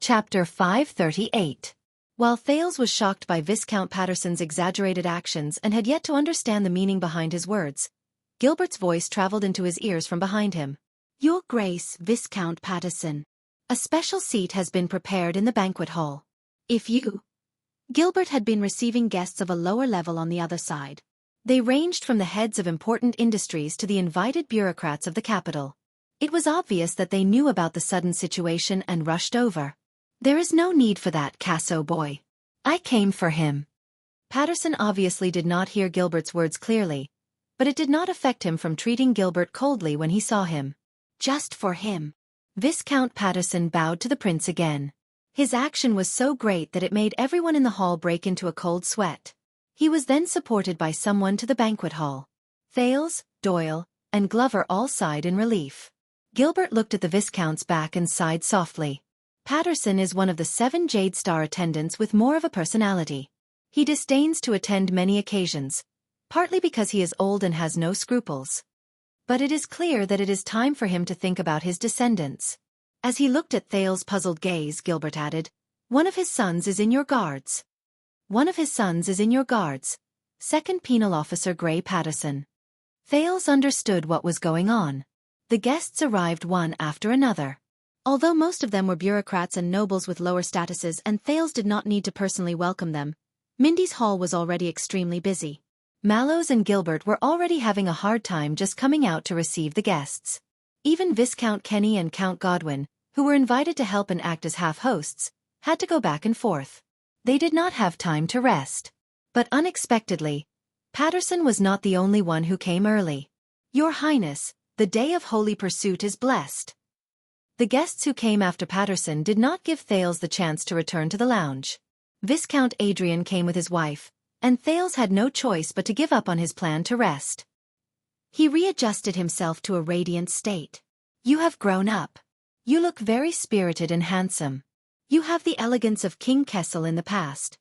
Chapter 538. While Thales was shocked by Viscount Patterson's exaggerated actions and had yet to understand the meaning behind his words, Gilbert's voice traveled into his ears from behind him. "Your Grace, Viscount Patterson. A special seat has been prepared in the banquet hall. If you—" Gilbert had been receiving guests of a lower level on the other side. They ranged from the heads of important industries to the invited bureaucrats of the capital. It was obvious that they knew about the sudden situation and rushed over. "There is no need for that, Casso boy. I came for him." Patterson obviously did not hear Gilbert's words clearly, but it did not affect him from treating Gilbert coldly when he saw him. "Just for him." Viscount Patterson bowed to the prince again. His action was so great that it made everyone in the hall break into a cold sweat. He was then supported by someone to the banquet hall. Thales, Doyle, and Glover all sighed in relief. Gilbert looked at the Viscount's back and sighed softly. Patterson is one of the 7 Jade Star attendants with more of a personality. He disdains to attend many occasions, partly because he is old and has no scruples. But it is clear that it is time for him to think about his descendants. As he looked at Thales' puzzled gaze, Gilbert added, "One of his sons is in your guards." "One of his sons is in your guards," Second Penal Officer Gray Patterson. Thales understood what was going on. The guests arrived one after another. Although most of them were bureaucrats and nobles with lower statuses and Thales did not need to personally welcome them, Mindy's hall was already extremely busy. Mallows and Gilbert were already having a hard time just coming out to receive the guests. Even Viscount Kenny and Count Godwin, who were invited to help and act as half-hosts, had to go back and forth. They did not have time to rest. But unexpectedly, Patterson was not the only one who came early. "Your Highness, the day of holy pursuit is blessed." The guests who came after Patterson did not give Thales the chance to return to the lounge. Viscount Adrian came with his wife, and Thales had no choice but to give up on his plan to rest. He readjusted himself to a radiant state. "You have grown up. You look very spirited and handsome. You have the elegance of King Kessel in the past."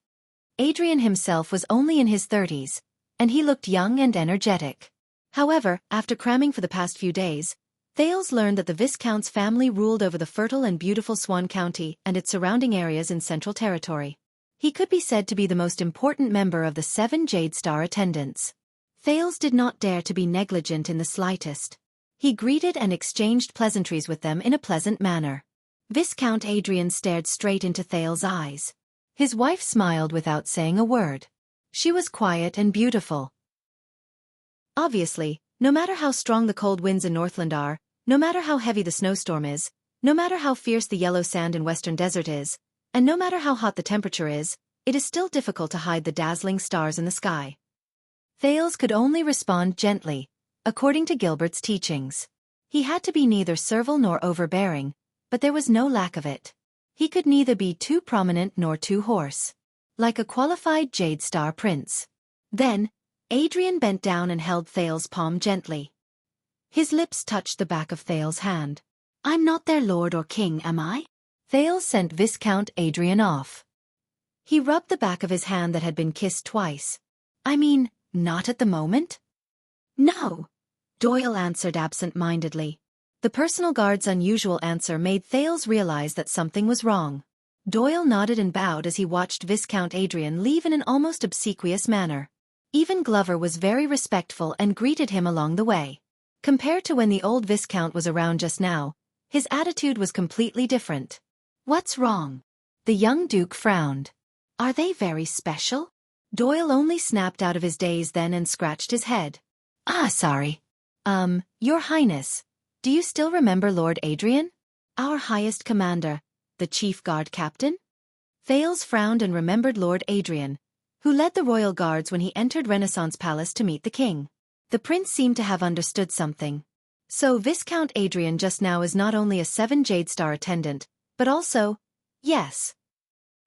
Adrian himself was only in his 30s, and he looked young and energetic. However, after cramming for the past few days, Thales learned that the Viscount's family ruled over the fertile and beautiful Swan County and its surrounding areas in Central Territory. He could be said to be the most important member of the 7 Jade Star attendants. Thales did not dare to be negligent in the slightest. He greeted and exchanged pleasantries with them in a pleasant manner. Viscount Adrian stared straight into Thales' eyes. His wife smiled without saying a word. She was quiet and beautiful. Obviously, no matter how strong the cold winds in Northland are, no matter how heavy the snowstorm is, no matter how fierce the yellow sand in Western Desert is, and no matter how hot the temperature is, it is still difficult to hide the dazzling stars in the sky. Thales could only respond gently, according to Gilbert's teachings. He had to be neither servile nor overbearing, but there was no lack of it. He could neither be too prominent nor too hoarse. Like a qualified Jade Star prince. Then, Adrian bent down and held Thales' palm gently. His lips touched the back of Thales' hand. "I'm not their lord or king, am I?" Thales sent Viscount Adrian off. He rubbed the back of his hand that had been kissed twice. "I mean, not at the moment?" "No," Doyle answered absent-mindedly. The personal guard's unusual answer made Thales realize that something was wrong. Doyle nodded and bowed as he watched Viscount Adrian leave in an almost obsequious manner. Even Glover was very respectful and greeted him along the way. Compared to when the old Viscount was around just now, his attitude was completely different. "What's wrong?" The young Duke frowned. "Are they very special?" Doyle only snapped out of his daze then and scratched his head. Sorry. Your Highness, do you still remember Lord Adrian? Our highest commander, the Chief Guard Captain?" Thales frowned and remembered Lord Adrian, who led the royal guards when he entered Renaissance Palace to meet the king. The prince seemed to have understood something. So Viscount Adrian just now is not only a 7 Jade Star attendant, but also, yes.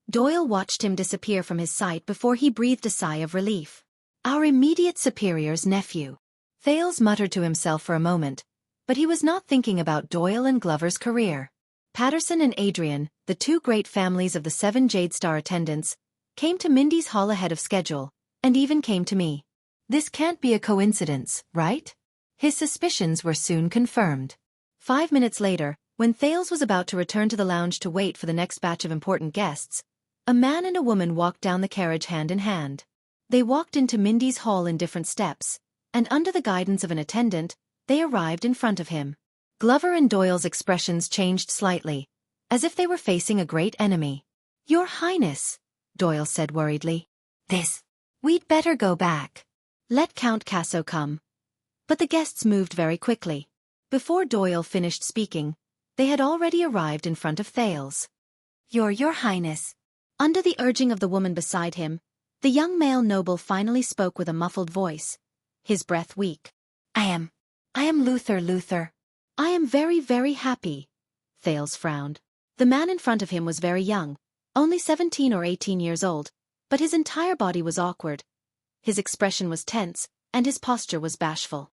Doyle watched him disappear from his sight before he breathed a sigh of relief. "Our immediate superior's nephew." Thales muttered to himself for a moment, but he was not thinking about Doyle and Glover's career. Patterson and Adrian, the 2 great families of the 7 Jade Star attendants, came to Mindy's hall ahead of schedule, and even came to me. This can't be a coincidence, right? His suspicions were soon confirmed. 5 minutes later, When Thales was about to return to the lounge to wait for the next batch of important guests, a man and a woman walked down the carriage hand in hand. They walked into Mindy's hall in different steps, and under the guidance of an attendant, they arrived in front of him. Glover and Doyle's expressions changed slightly, as if they were facing a great enemy. "Your Highness," Doyle said worriedly. We'd better go back. Let Count Casso come." But the guests moved very quickly. Before Doyle finished speaking, they had already arrived in front of Thales. Your Highness." Under the urging of the woman beside him, the young male noble finally spoke with a muffled voice, his breath weak. I am Luther. I am very, very happy." Thales frowned. The man in front of him was very young, only 17 or 18 years old, but his entire body was awkward. His expression was tense, and his posture was bashful.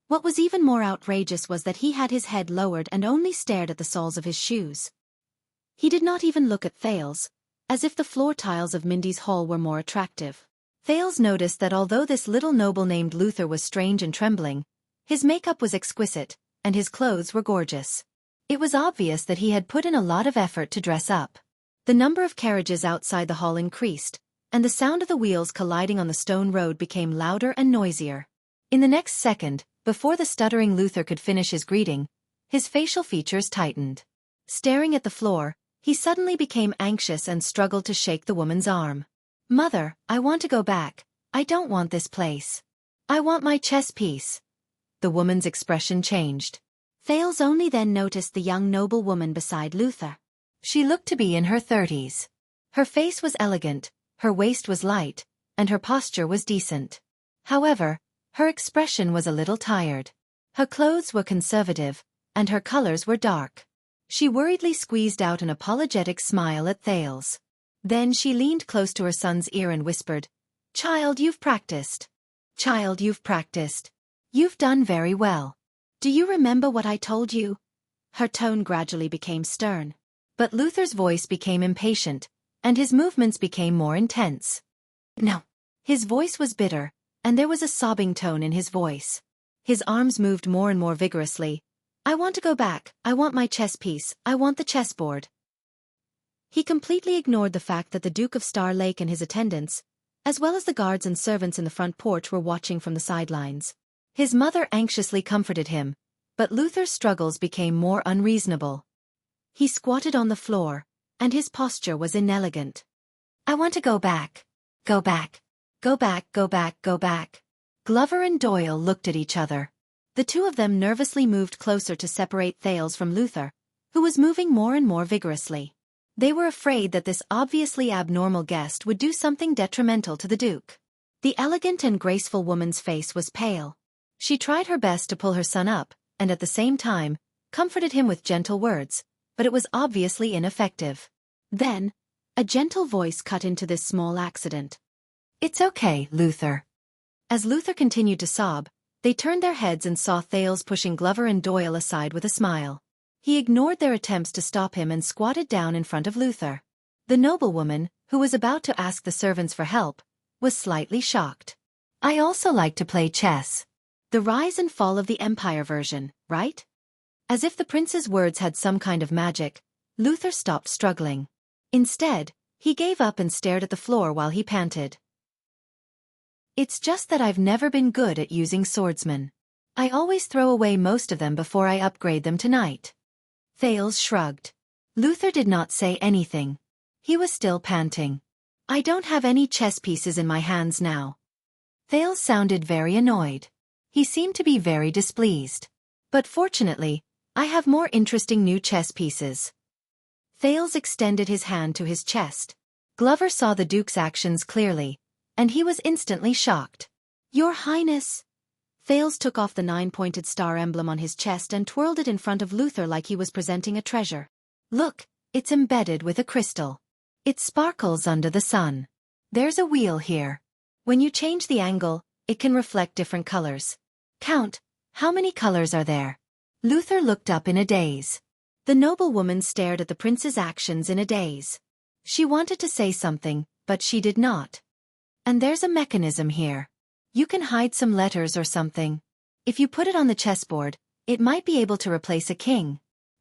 What was even more outrageous was that he had his head lowered and only stared at the soles of his shoes. He did not even look at Thales, as if the floor tiles of Mindy's hall were more attractive. Thales noticed that although this little noble named Luther was strange and trembling, his makeup was exquisite, and his clothes were gorgeous. It was obvious that he had put in a lot of effort to dress up. The number of carriages outside the hall increased, and the sound of the wheels colliding on the stone road became louder and noisier. In the next second, before the stuttering Luther could finish his greeting, his facial features tightened. Staring at the floor, he suddenly became anxious and struggled to shake the woman's arm. "Mother, I want to go back. I don't want this place. I want my chess piece." The woman's expression changed. Thales only then noticed the young noble woman beside Luther. She looked to be in her 30s. Her face was elegant, her waist was light, and her posture was decent. However, her expression was a little tired. Her clothes were conservative, and her colors were dark. She worriedly squeezed out an apologetic smile at Thales. Then she leaned close to her son's ear and whispered, "Child, you've practiced. Child, you've practiced. You've done very well. Do you remember what I told you?" Her tone gradually became stern. But Luther's voice became impatient, and his movements became more intense. "No." His voice was bitter, and there was a sobbing tone in his voice. His arms moved more and more vigorously. "I want to go back. I want my chess piece. I want the chessboard." He completely ignored the fact that the Duke of Star Lake and his attendants, as well as the guards and servants in the front porch, were watching from the sidelines. His mother anxiously comforted him, but Luther's struggles became more unreasonable. He squatted on the floor, and his posture was inelegant. "I want to go back. Go back. Go back, go back, go back." Glover and Doyle looked at each other. The two of them nervously moved closer to separate Thales from Luther, who was moving more and more vigorously. They were afraid that this obviously abnormal guest would do something detrimental to the Duke. The elegant and graceful woman's face was pale. She tried her best to pull her son up, and at the same time, comforted him with gentle words, but it was obviously ineffective. Then, a gentle voice cut into this small accident. "It's okay, Luther." As Luther continued to sob, they turned their heads and saw Thales pushing Glover and Doyle aside with a smile. He ignored their attempts to stop him and squatted down in front of Luther. The noblewoman, who was about to ask the servants for help, was slightly shocked. "I also like to play chess. The rise and fall of the Empire version, right?" As if the prince's words had some kind of magic, Luther stopped struggling. Instead, he gave up and stared at the floor while he panted. "It's just that I've never been good at using swordsmen. I always throw away most of them before I upgrade them tonight." Thales shrugged. Luther did not say anything. He was still panting. "I don't have any chess pieces in my hands now." Thales sounded very annoyed. He seemed to be very displeased. "But fortunately, I have more interesting new chess pieces." Thales extended his hand to his chest. Glover saw the Duke's actions clearly, and he was instantly shocked. "Your Highness." Thales took off the 9-pointed star emblem on his chest and twirled it in front of Luther like he was presenting a treasure. "Look, it's embedded with a crystal. It sparkles under the sun. There's a wheel here. When you change the angle, it can reflect different colors. Count, how many colors are there?" Luther looked up in a daze. The noblewoman stared at the prince's actions in a daze. She wanted to say something, but she did not. "And there's a mechanism here. You can hide some letters or something. If you put it on the chessboard, it might be able to replace a king."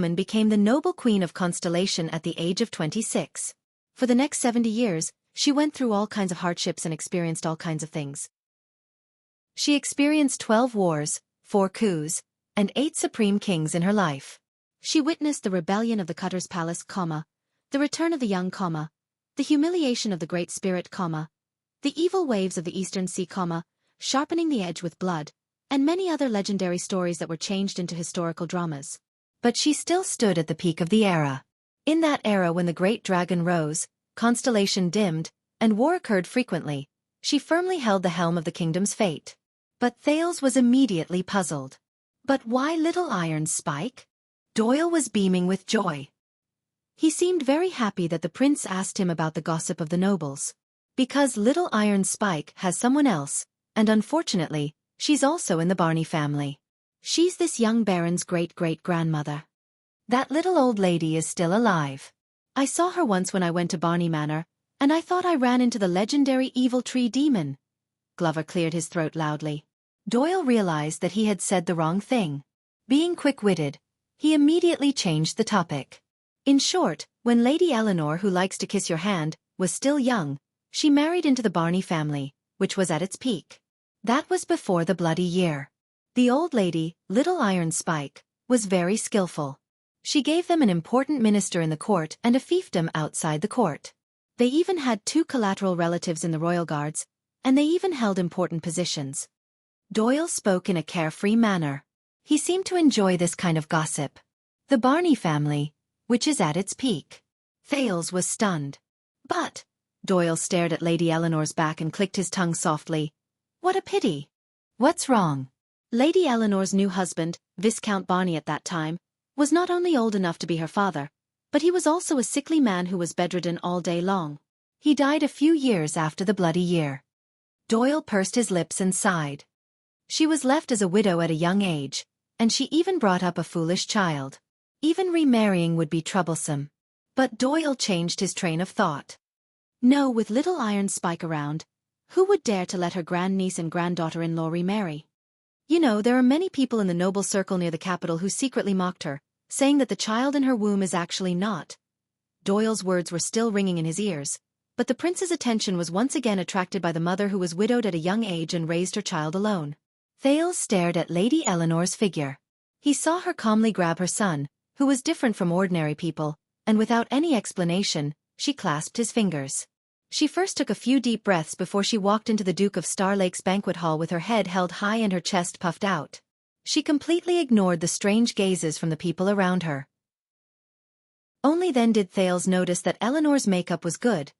woman became the noble queen of Constellation at the age of 26. For the next 70 years, she went through all kinds of hardships and experienced all kinds of things. She experienced 12 wars, 4 coups, and 8 supreme kings in her life. She witnessed the rebellion of the Cutter's Palace, the return of the young, the humiliation of the Great Spirit, The evil waves of the Eastern Sea, sharpening the edge with blood, and many other legendary stories that were changed into historical dramas. But she still stood at the peak of the era. In that era when the great dragon rose, constellation dimmed, and war occurred frequently, she firmly held the helm of the kingdom's fate. But Thales was immediately puzzled. But why little iron spike? Doyle was beaming with joy. He seemed very happy that the prince asked him about the gossip of the nobles. Because little iron spike has someone else, and unfortunately, she's also in the Barney family. She's this young baron's great-great-grandmother. That little old lady is still alive. I saw her once when I went to Barney Manor, and I thought I ran into the legendary evil tree demon. Glover cleared his throat loudly. Doyle realized that he had said the wrong thing. Being quick-witted, he immediately changed the topic. In short, when Lady Eleanor, who likes to kiss your hand, was still young, she married into the Barney family, which was at its peak. That was before the bloody year. The old lady, Little Iron Spike, was very skillful. She gave them an important minister in the court and a fiefdom outside the court. They even had 2 collateral relatives in the royal guards, and they even held important positions. Doyle spoke in a carefree manner. He seemed to enjoy this kind of gossip. The Barney family, which is at its peak. Thales was stunned. But, Doyle stared at Lady Eleanor's back and clicked his tongue softly. What a pity. What's wrong? Lady Eleanor's new husband, Viscount Barney at that time, was not only old enough to be her father, but he was also a sickly man who was bedridden all day long. He died a few years after the bloody year. Doyle pursed his lips and sighed. She was left as a widow at a young age, and she even brought up a foolish child. Even remarrying would be troublesome. But Doyle changed his train of thought. No, with Little Iron Spike around, who would dare to let her grandniece and granddaughter-in-law remarry? You know, there are many people in the noble circle near the capital who secretly mocked her, saying that the child in her womb is actually not. Doyle's words were still ringing in his ears, but the prince's attention was once again attracted by the mother who was widowed at a young age and raised her child alone. Thales stared at Lady Eleanor's figure. He saw her calmly grab her son, who was different from ordinary people, and without any explanation, she clasped his fingers. She first took a few deep breaths before she walked into the Duke of Star Lake's banquet hall with her head held high and her chest puffed out. She completely ignored the strange gazes from the people around her. Only then did Thales notice that Eleanor's makeup was good,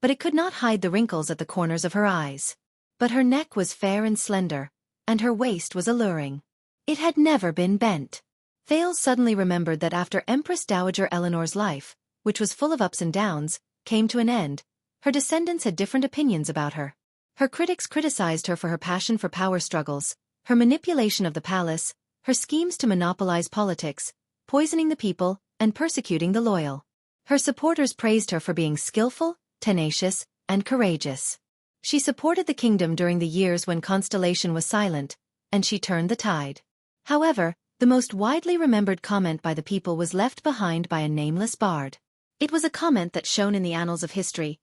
but it could not hide the wrinkles at the corners of her eyes. But her neck was fair and slender, and her waist was alluring. It had never been bent. Thales suddenly remembered that after Empress Dowager Eleanor's life, which was full of ups and downs, came to an end, her descendants had different opinions about her. Her critics criticized her for her passion for power struggles, her manipulation of the palace, her schemes to monopolize politics, poisoning the people, and persecuting the loyal. Her supporters praised her for being skillful, tenacious, and courageous. She supported the kingdom during the years when Constellation was silent, and she turned the tide. However, the most widely remembered comment by the people was left behind by a nameless bard. It was a comment that shone in the annals of history.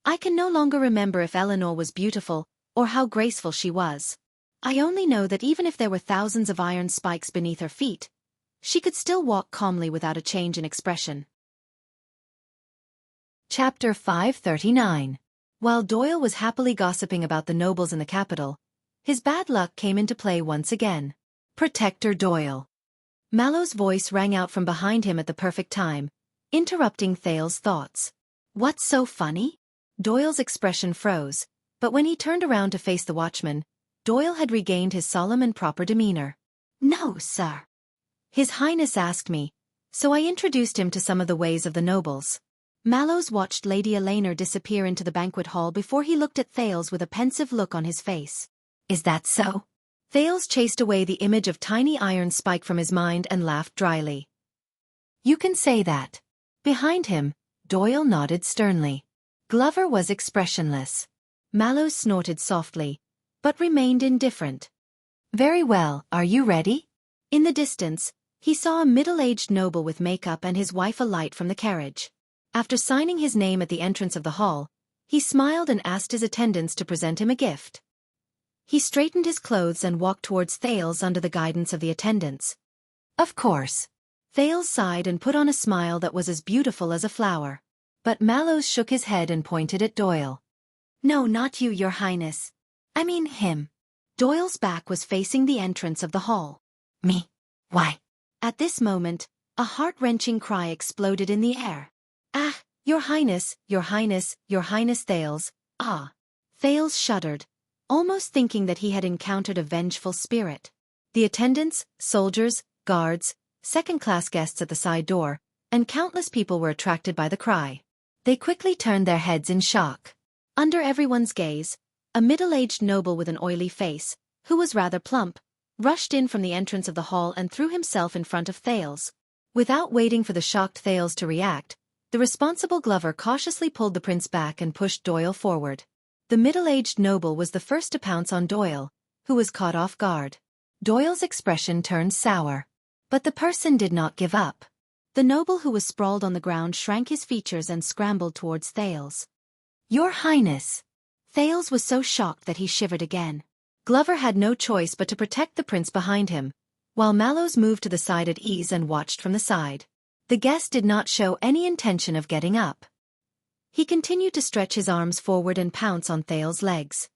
I can no longer remember if Eleanor was beautiful, or how graceful she was. I only know that even if there were thousands of iron spikes beneath her feet, she could still walk calmly without a change in expression. Chapter 539. While Doyle was happily gossiping about the nobles in the capital, his bad luck came into play once again. Protector Doyle. Mallow's voice rang out from behind him at the perfect time, interrupting Thales' thoughts. What's so funny? Doyle's expression froze, but when he turned around to face the watchman, Doyle had regained his solemn and proper demeanor. No, sir. His Highness asked me, so I introduced him to some of the ways of the nobles. Mallows watched Lady Eleanor disappear into the banquet hall before he looked at Thales with a pensive look on his face. Is that so? Thales chased away the image of tiny iron spike from his mind and laughed dryly. You can say that. Behind him, Doyle nodded sternly. Glover was expressionless. Mallows snorted softly, but remained indifferent. Very well, are you ready? In the distance, he saw a middle-aged noble with makeup and his wife alight from the carriage. After signing his name at the entrance of the hall, he smiled and asked his attendants to present him a gift. He straightened his clothes and walked towards Thales under the guidance of the attendants. Of course. Thales sighed and put on a smile that was as beautiful as a flower. But Mallows shook his head and pointed at Doyle. No, not you, Your Highness. I mean him. Doyle's back was facing the entrance of the hall. Me? Why? At this moment, a heart-wrenching cry exploded in the air. Ah, Your Highness, Your Highness, Your Highness Thales, ah. Thales shuddered, almost thinking that he had encountered a vengeful spirit. The attendants, soldiers, guards, second-class guests at the side door, and countless people were attracted by the cry. They quickly turned their heads in shock. Under everyone's gaze, a middle-aged noble with an oily face, who was rather plump, rushed in from the entrance of the hall and threw himself in front of Thales. Without waiting for the shocked Thales to react, the responsible Glover cautiously pulled the prince back and pushed Doyle forward. The middle-aged noble was the first to pounce on Doyle, who was caught off guard. Doyle's expression turned sour. But the person did not give up. The noble who was sprawled on the ground shrank his features and scrambled towards Thales. Your Highness! Thales was so shocked that he shivered again. Glover had no choice but to protect the prince behind him, while Mallows moved to the side at ease and watched from the side. The guest did not show any intention of getting up. He continued to stretch his arms forward and pounce on Thales' legs.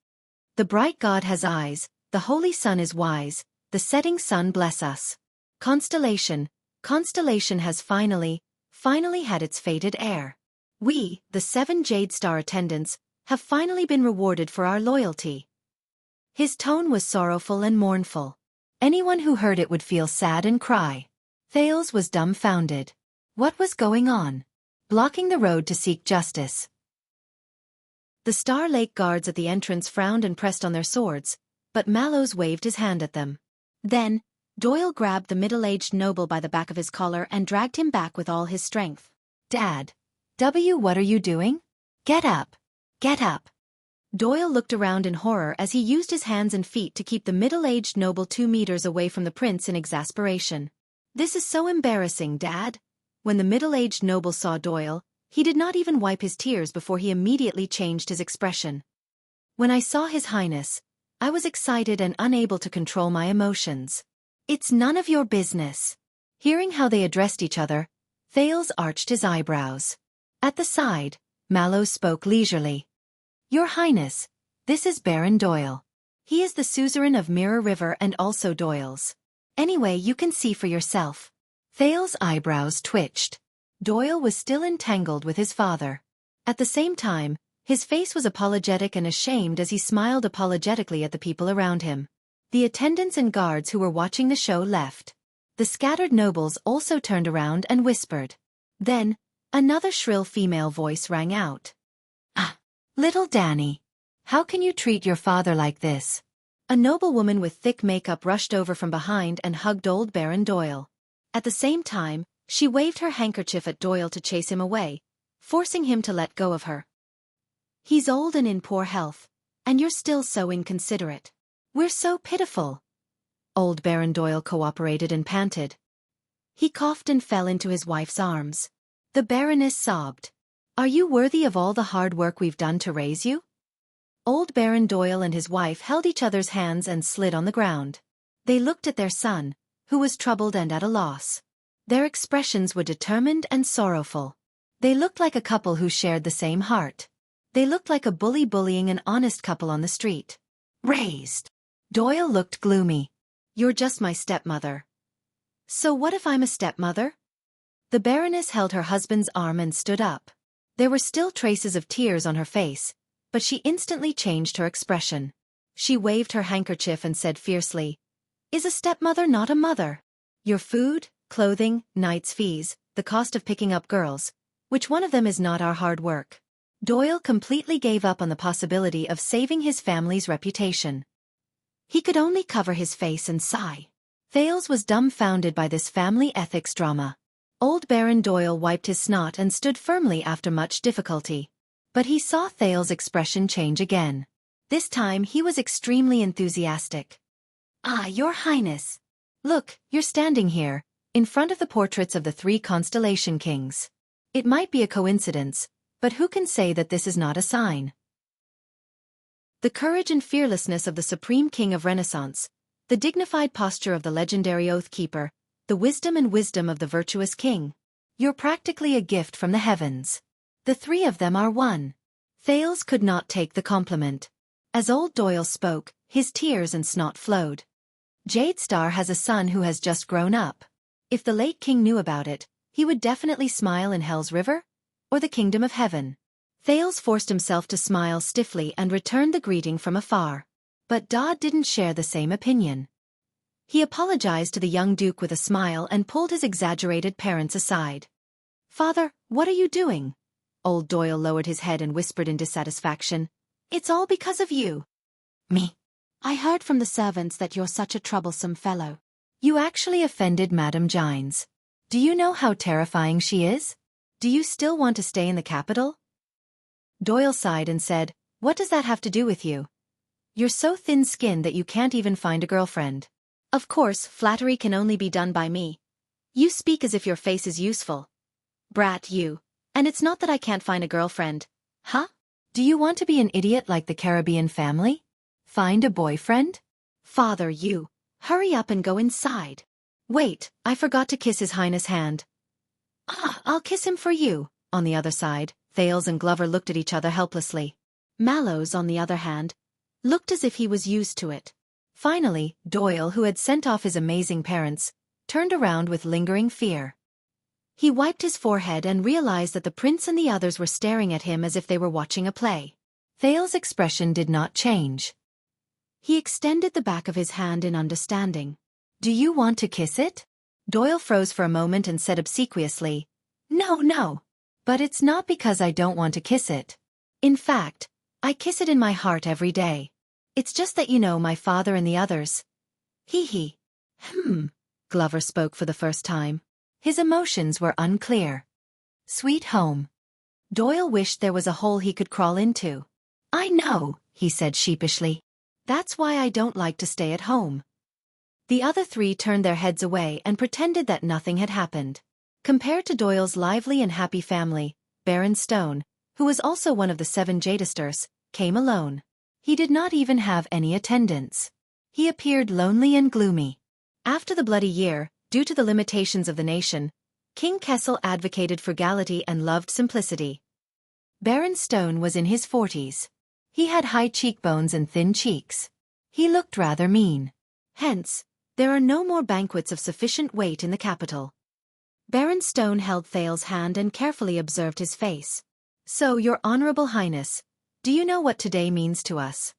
The bright god has eyes, the holy sun is wise, the setting sun bless us. Constellation has finally had its fated heir. We, the 7 Jade Star attendants, have finally been rewarded for our loyalty. His tone was sorrowful and mournful. Anyone who heard it would feel sad and cry. Thales was dumbfounded. What was going on? Blocking the road to seek justice. The Star Lake guards at the entrance frowned and pressed on their swords, but Mallows waved his hand at them. Then, Doyle grabbed the middle-aged noble by the back of his collar and dragged him back with all his strength. Dad. What are you doing? Get up. Get up. Doyle looked around in horror as he used his hands and feet to keep the middle-aged noble 2 meters away from the prince in exasperation. This is so embarrassing, Dad. When the middle-aged noble saw Doyle, he did not even wipe his tears before he immediately changed his expression. When I saw His Highness, I was excited and unable to control my emotions. It's none of your business. Hearing how they addressed each other, Thales arched his eyebrows. At the side, Mallows spoke leisurely. Your Highness, this is Baron Doyle. He is the suzerain of Mirror River and also Doyle's. Anyway, you can see for yourself. Thales' eyebrows twitched. Doyle was still entangled with his father. At the same time, his face was apologetic and ashamed as he smiled apologetically at the people around him. The attendants and guards who were watching the show left. The scattered nobles also turned around and whispered. Then, another shrill female voice rang out. Ah, little Danny. How can you treat your father like this? A noblewoman with thick makeup rushed over from behind and hugged old Baron Doyle. At the same time, she waved her handkerchief at Doyle to chase him away, forcing him to let go of her. He's old and in poor health, and you're still so inconsiderate. We're so pitiful. Old Baron Doyle cooperated and panted. He coughed and fell into his wife's arms. The Baroness sobbed. Are you worthy of all the hard work we've done to raise you? Old Baron Doyle and his wife held each other's hands and slid on the ground. They looked at their son, who was troubled and at a loss. Their expressions were determined and sorrowful. They looked like a couple who shared the same heart. They looked like a bully bullying an honest couple on the street. Raised. Doyle looked gloomy. You're just my stepmother. So what if I'm a stepmother? The Baroness held her husband's arm and stood up. There were still traces of tears on her face, but she instantly changed her expression. She waved her handkerchief and said fiercely, Is a stepmother not a mother? Your food, clothing, night's fees, the cost of picking up girls, which one of them is not our hard work? Doyle completely gave up on the possibility of saving his family's reputation. He could only cover his face and sigh. Thales was dumbfounded by this family ethics drama. Old Baron Doyle wiped his snot and stood firmly after much difficulty. But he saw Thales' expression change again. This time he was extremely enthusiastic. Ah, Your Highness. Look, you're standing here, in front of the portraits of the 3 Constellation Kings. It might be a coincidence, but who can say that this is not a sign? The courage and fearlessness of the Supreme King of Renaissance, the dignified posture of the legendary Oath Keeper, the wisdom of the virtuous king. You're practically a gift from the heavens. The 3 of them are one. Thales could not take the compliment. As old Doyle spoke, his tears and snot flowed. Jade Star has a son who has just grown up. If the late king knew about it, he would definitely smile in Hell's River? Or the Kingdom of Heaven? Thales forced himself to smile stiffly and returned the greeting from afar. But Dodd didn't share the same opinion. He apologized to the young duke with a smile and pulled his exaggerated parents aside. "Father, what are you doing?" Old Doyle lowered his head and whispered in dissatisfaction. "It's all because of you." "Me? I heard from the servants that you're such a troublesome fellow." "You actually offended Madame Gines. Do you know how terrifying she is? Do you still want to stay in the capital?" Doyle sighed and said, "What does that have to do with you? You're so thin-skinned that you can't even find a girlfriend." "Of course, flattery can only be done by me. You speak as if your face is useful. Brat, you. And it's not that I can't find a girlfriend. Huh? Do you want to be an idiot like the Caribbean family? Find a boyfriend?" "Father, you. Hurry up and go inside." "Wait, I forgot to kiss His Highness' hand." "Ah, I'll kiss him for you." On the other side, Thales and Glover looked at each other helplessly. Mallows, on the other hand, looked as if he was used to it. Finally, Doyle, who had sent off his amazing parents, turned around with lingering fear. He wiped his forehead and realized that the prince and the others were staring at him as if they were watching a play. Thales' expression did not change. He extended the back of his hand in understanding. "Do you want to kiss it?" Doyle froze for a moment and said obsequiously, "No, no. But it's not because I don't want to kiss it. In fact, I kiss it in my heart every day. It's just that you know my father and the others." He. Glover spoke for the first time. His emotions were unclear. "Sweet home." Doyle wished there was a hole he could crawl into. "I know," he said sheepishly. "That's why I don't like to stay at home." The other three turned their heads away and pretended that nothing had happened. Compared to Doyle's lively and happy family, Baron Stone, who was also one of the 7 Jadisters, came alone. He did not even have any attendants. He appeared lonely and gloomy. After the Bloody Year, due to the limitations of the nation, King Kessel advocated frugality and loved simplicity. Baron Stone was in his 40s. He had high cheekbones and thin cheeks. He looked rather mean. Hence, there are no more banquets of sufficient weight in the capital. Baron Stone held Thales' hand and carefully observed his face. "So, Your Honorable Highness, do you know what today means to us?"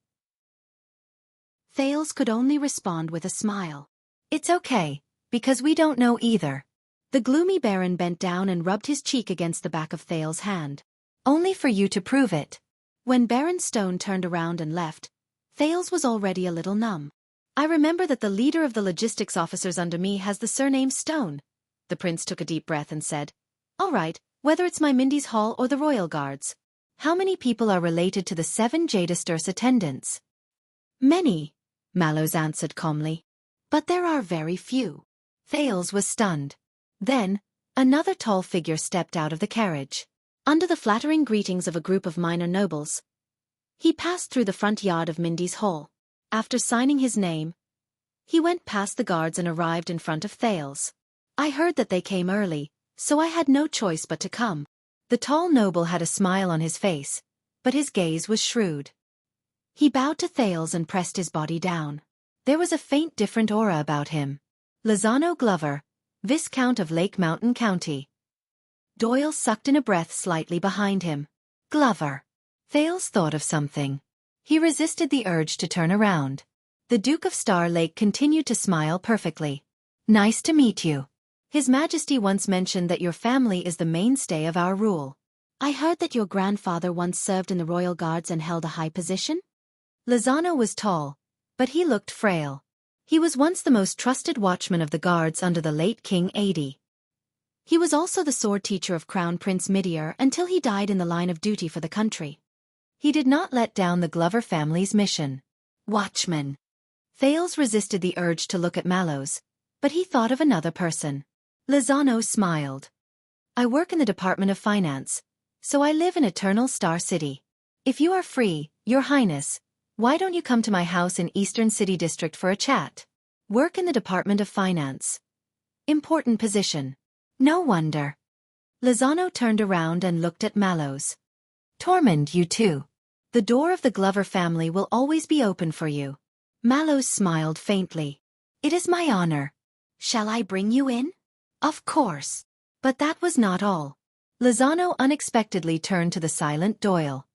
Thales could only respond with a smile. "It's okay, because we don't know either." The gloomy Baron bent down and rubbed his cheek against the back of Thales' hand. "Only for you to prove it." When Baron Stone turned around and left, Thales was already a little numb. "I remember that the leader of the logistics officers under me has the surname Stone." The prince took a deep breath and said, "All right, whether it's my Mindy's Hall or the Royal Guards. How many people are related to the 7 Jadisters attendants?" "Many," Mallows answered calmly. "But there are very few." Thales was stunned. Then, another tall figure stepped out of the carriage. Under the flattering greetings of a group of minor nobles, he passed through the front yard of Mindy's Hall. After signing his name, he went past the guards and arrived in front of Thales. "I heard that they came early, so I had no choice but to come." The tall noble had a smile on his face, but his gaze was shrewd. He bowed to Thales and pressed his body down. There was a faint different aura about him. Lozano Glover, Viscount of Lake Mountain County. Doyle sucked in a breath slightly behind him. Glover. Thales thought of something. He resisted the urge to turn around. The Duke of Star Lake continued to smile perfectly. "Nice to meet you. His Majesty once mentioned that your family is the mainstay of our rule." "I heard that your grandfather once served in the Royal Guards and held a high position?" Lozano was tall, but he looked frail. He was once the most trusted watchman of the guards under the late King Adi. He was also the sword teacher of Crown Prince Midier until he died in the line of duty for the country. He did not let down the Glover family's mission. Watchman. Thales resisted the urge to look at Mallows, but he thought of another person. Lozano smiled. "I work in the Department of Finance, so I live in Eternal Star City. If you are free, Your Highness, why don't you come to my house in Eastern City District for a chat?" Work in the Department of Finance. Important position. No wonder. Lozano turned around and looked at Mallows. torment you too. The door of the Glover family will always be open for you. Mallows smiled faintly. It is my honor. Shall I bring you in? Of course. But that was not all. Lozano unexpectedly turned to the silent Doyle.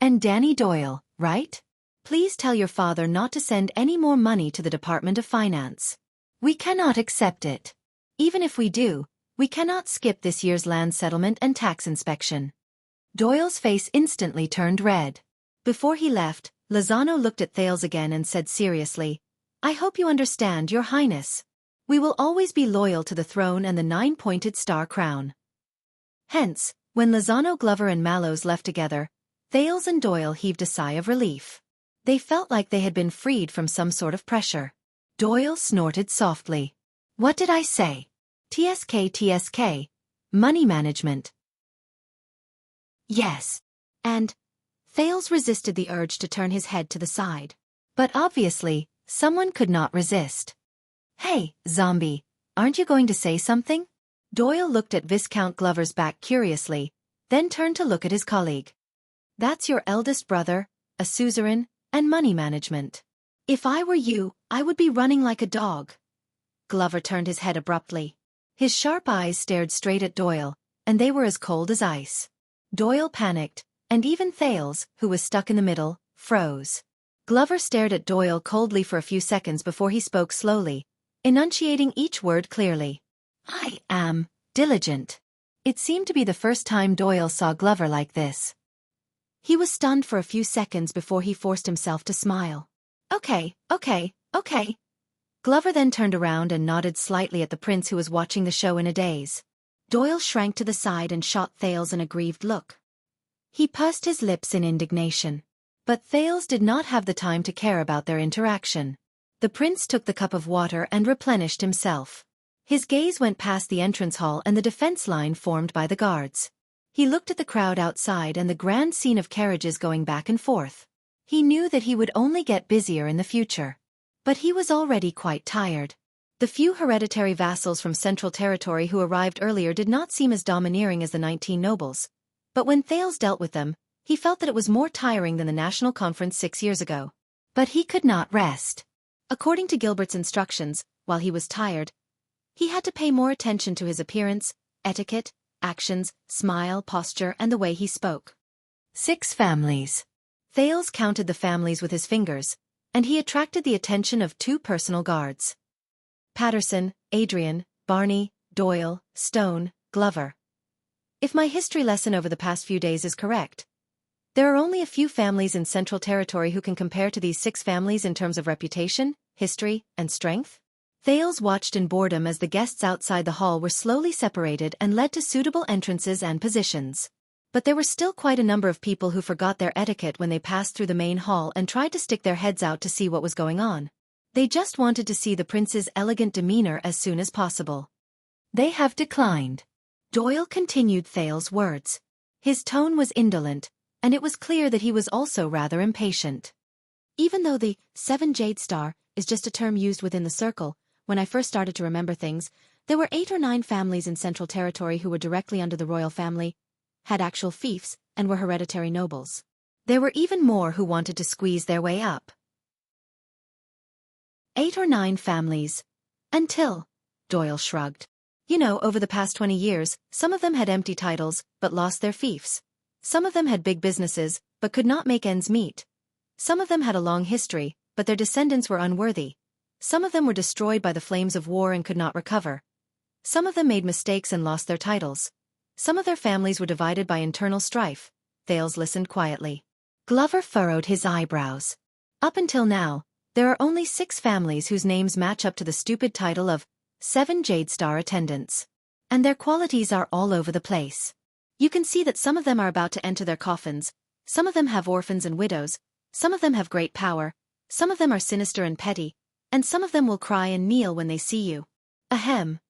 And Danny Doyle, right? Please tell your father not to send any more money to the Department of Finance. We cannot accept it. Even if we do, we cannot skip this year's land settlement and tax inspection. Doyle's face instantly turned red. Before he left, Lozano looked at Thales again and said seriously, I hope you understand, Your Highness. We will always be loyal to the throne and the 9-pointed star crown. Hence, when Lozano, Glover and Mallows left together, Thales and Doyle heaved a sigh of relief. They felt like they had been freed from some sort of pressure. Doyle snorted softly. What did I say? TSK, money management. Yes. And Thales resisted the urge to turn his head to the side. But obviously, someone could not resist. Hey, zombie, aren't you going to say something? Doyle looked at Viscount Glover's back curiously, then turned to look at his colleague. That's your eldest brother, a suzerain, and money management. If I were you, I would be running like a dog. Glover turned his head abruptly. His sharp eyes stared straight at Doyle, and they were as cold as ice. Doyle panicked, and even Thales, who was stuck in the middle, froze. Glover stared at Doyle coldly for a few seconds before he spoke slowly, enunciating each word clearly. I am diligent. It seemed to be the first time Doyle saw Glover like this. He was stunned for a few seconds before he forced himself to smile. Okay. Glover then turned around and nodded slightly at the prince who was watching the show in a daze. Doyle shrank to the side and shot Thales an aggrieved look. He pursed his lips in indignation. But Thales did not have the time to care about their interaction. The prince took the cup of water and replenished himself. His gaze went past the entrance hall and the defense line formed by the guards. He looked at the crowd outside and the grand scene of carriages going back and forth. He knew that he would only get busier in the future. But he was already quite tired. The few hereditary vassals from Central Territory who arrived earlier did not seem as domineering as the 19 nobles. But when Thales dealt with them, he felt that it was more tiring than the National Conference 6 years ago. But he could not rest. According to Gilbert's instructions, while he was tired, he had to pay more attention to his appearance, etiquette, actions, smile, posture, and the way he spoke. 6 families. Thales counted the families with his fingers, and he attracted the attention of 2 personal guards. Patterson, Adrian, Barney, Doyle, Stone, Glover. If my history lesson over the past few days is correct, there are only a few families in Central Territory who can compare to these 6 families in terms of reputation, history, and strength. Thales watched in boredom as the guests outside the hall were slowly separated and led to suitable entrances and positions. But there were still quite a number of people who forgot their etiquette when they passed through the main hall and tried to stick their heads out to see what was going on. They just wanted to see the prince's elegant demeanor as soon as possible. They have declined. Doyle continued Thales' words. His tone was indolent, and it was clear that he was also rather impatient. Even though the 7 Jade Star is just a term used within the circle, when I first started to remember things, there were 8 or 9 families in Central Territory who were directly under the royal family, had actual fiefs, and were hereditary nobles. There were even more who wanted to squeeze their way up. 8 or 9 families. Until, Doyle shrugged. You know, over the past 20 years, some of them had empty titles, but lost their fiefs. Some of them had big businesses, but could not make ends meet. Some of them had a long history, but their descendants were unworthy. Some of them were destroyed by the flames of war and could not recover. Some of them made mistakes and lost their titles. Some of their families were divided by internal strife. Thales listened quietly. Glover furrowed his eyebrows. Up until now, there are only 6 families whose names match up to the stupid title of 7 Jade Star attendants. And their qualities are all over the place. You can see that some of them are about to enter their coffins, some of them have orphans and widows, some of them have great power, some of them are sinister and petty, and some of them will cry and kneel when they see you. Ahem.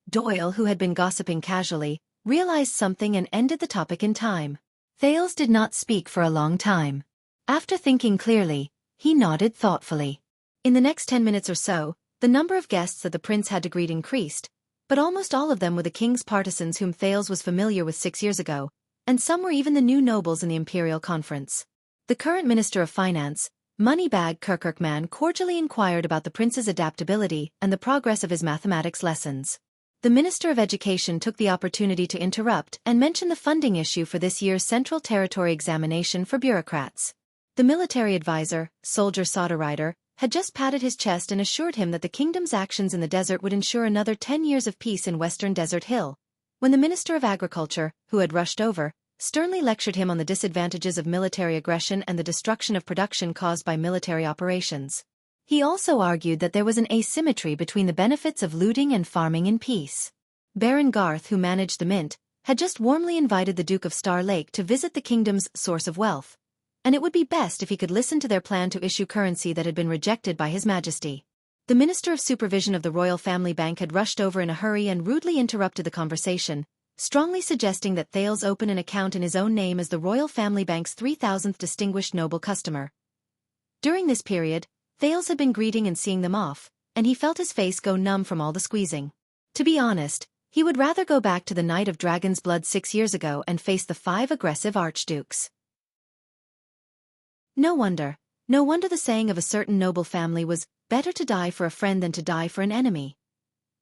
Doyle, who had been gossiping casually, realized something and ended the topic in time. Thales did not speak for a long time. After thinking clearly, he nodded thoughtfully. In the next 10 minutes or so, the number of guests that the prince had to greet increased, but almost all of them were the king's partisans whom Thales was familiar with 6 years ago, and some were even the new nobles in the imperial conference. The current Minister of Finance, Moneybag Kirkirkman, cordially inquired about the prince's adaptability and the progress of his mathematics lessons. The Minister of Education took the opportunity to interrupt and mention the funding issue for this year's Central Territory examination for bureaucrats. The military advisor, Soldier Soderrider, had just patted his chest and assured him that the kingdom's actions in the desert would ensure another 10 years of peace in western Desert Hill, when the Minister of Agriculture, who had rushed over, sternly lectured him on the disadvantages of military aggression and the destruction of production caused by military operations. He also argued that there was an asymmetry between the benefits of looting and farming in peace. Baron Garth, who managed the mint, had just warmly invited the Duke of Star Lake to visit the kingdom's source of wealth, and it would be best if he could listen to their plan to issue currency that had been rejected by His Majesty. The Minister of Supervision of the Royal Family Bank had rushed over in a hurry and rudely interrupted the conversation, strongly suggesting that Thales open an account in his own name as the Royal Family Bank's 3,000th distinguished noble customer. During this period, Thales had been greeting and seeing them off, and he felt his face go numb from all the squeezing. To be honest, he would rather go back to the Night of Dragon's Blood 6 years ago and face the 5 aggressive archdukes. No wonder the saying of a certain noble family was, "Better to die for a friend than to die for an enemy."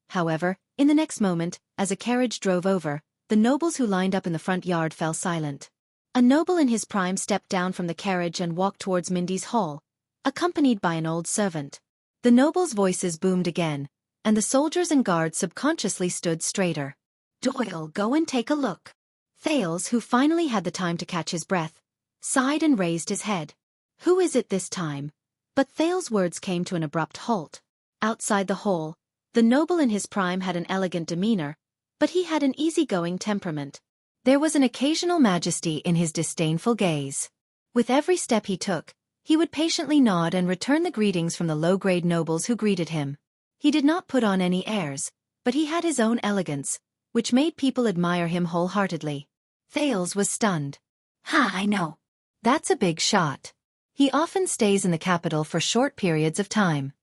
However, in the next moment, as a carriage drove over, the nobles who lined up in the front yard fell silent. A noble in his prime stepped down from the carriage and walked towards Mindy's hall, accompanied by an old servant. The nobles' voices boomed again, and the soldiers and guards subconsciously stood straighter. "Doyle, go and take a look." Thales, who finally had the time to catch his breath, sighed and raised his head. "Who is it this time?" But Thales' words came to an abrupt halt. Outside the hall, the noble in his prime had an elegant demeanor, but he had an easygoing temperament. There was an occasional majesty in his disdainful gaze. With every step he took, he would patiently nod and return the greetings from the low-grade nobles who greeted him. He did not put on any airs, but he had his own elegance, which made people admire him wholeheartedly. Thales was stunned. "Ha, I know. That's a big shot. He often stays in the capital for short periods of time.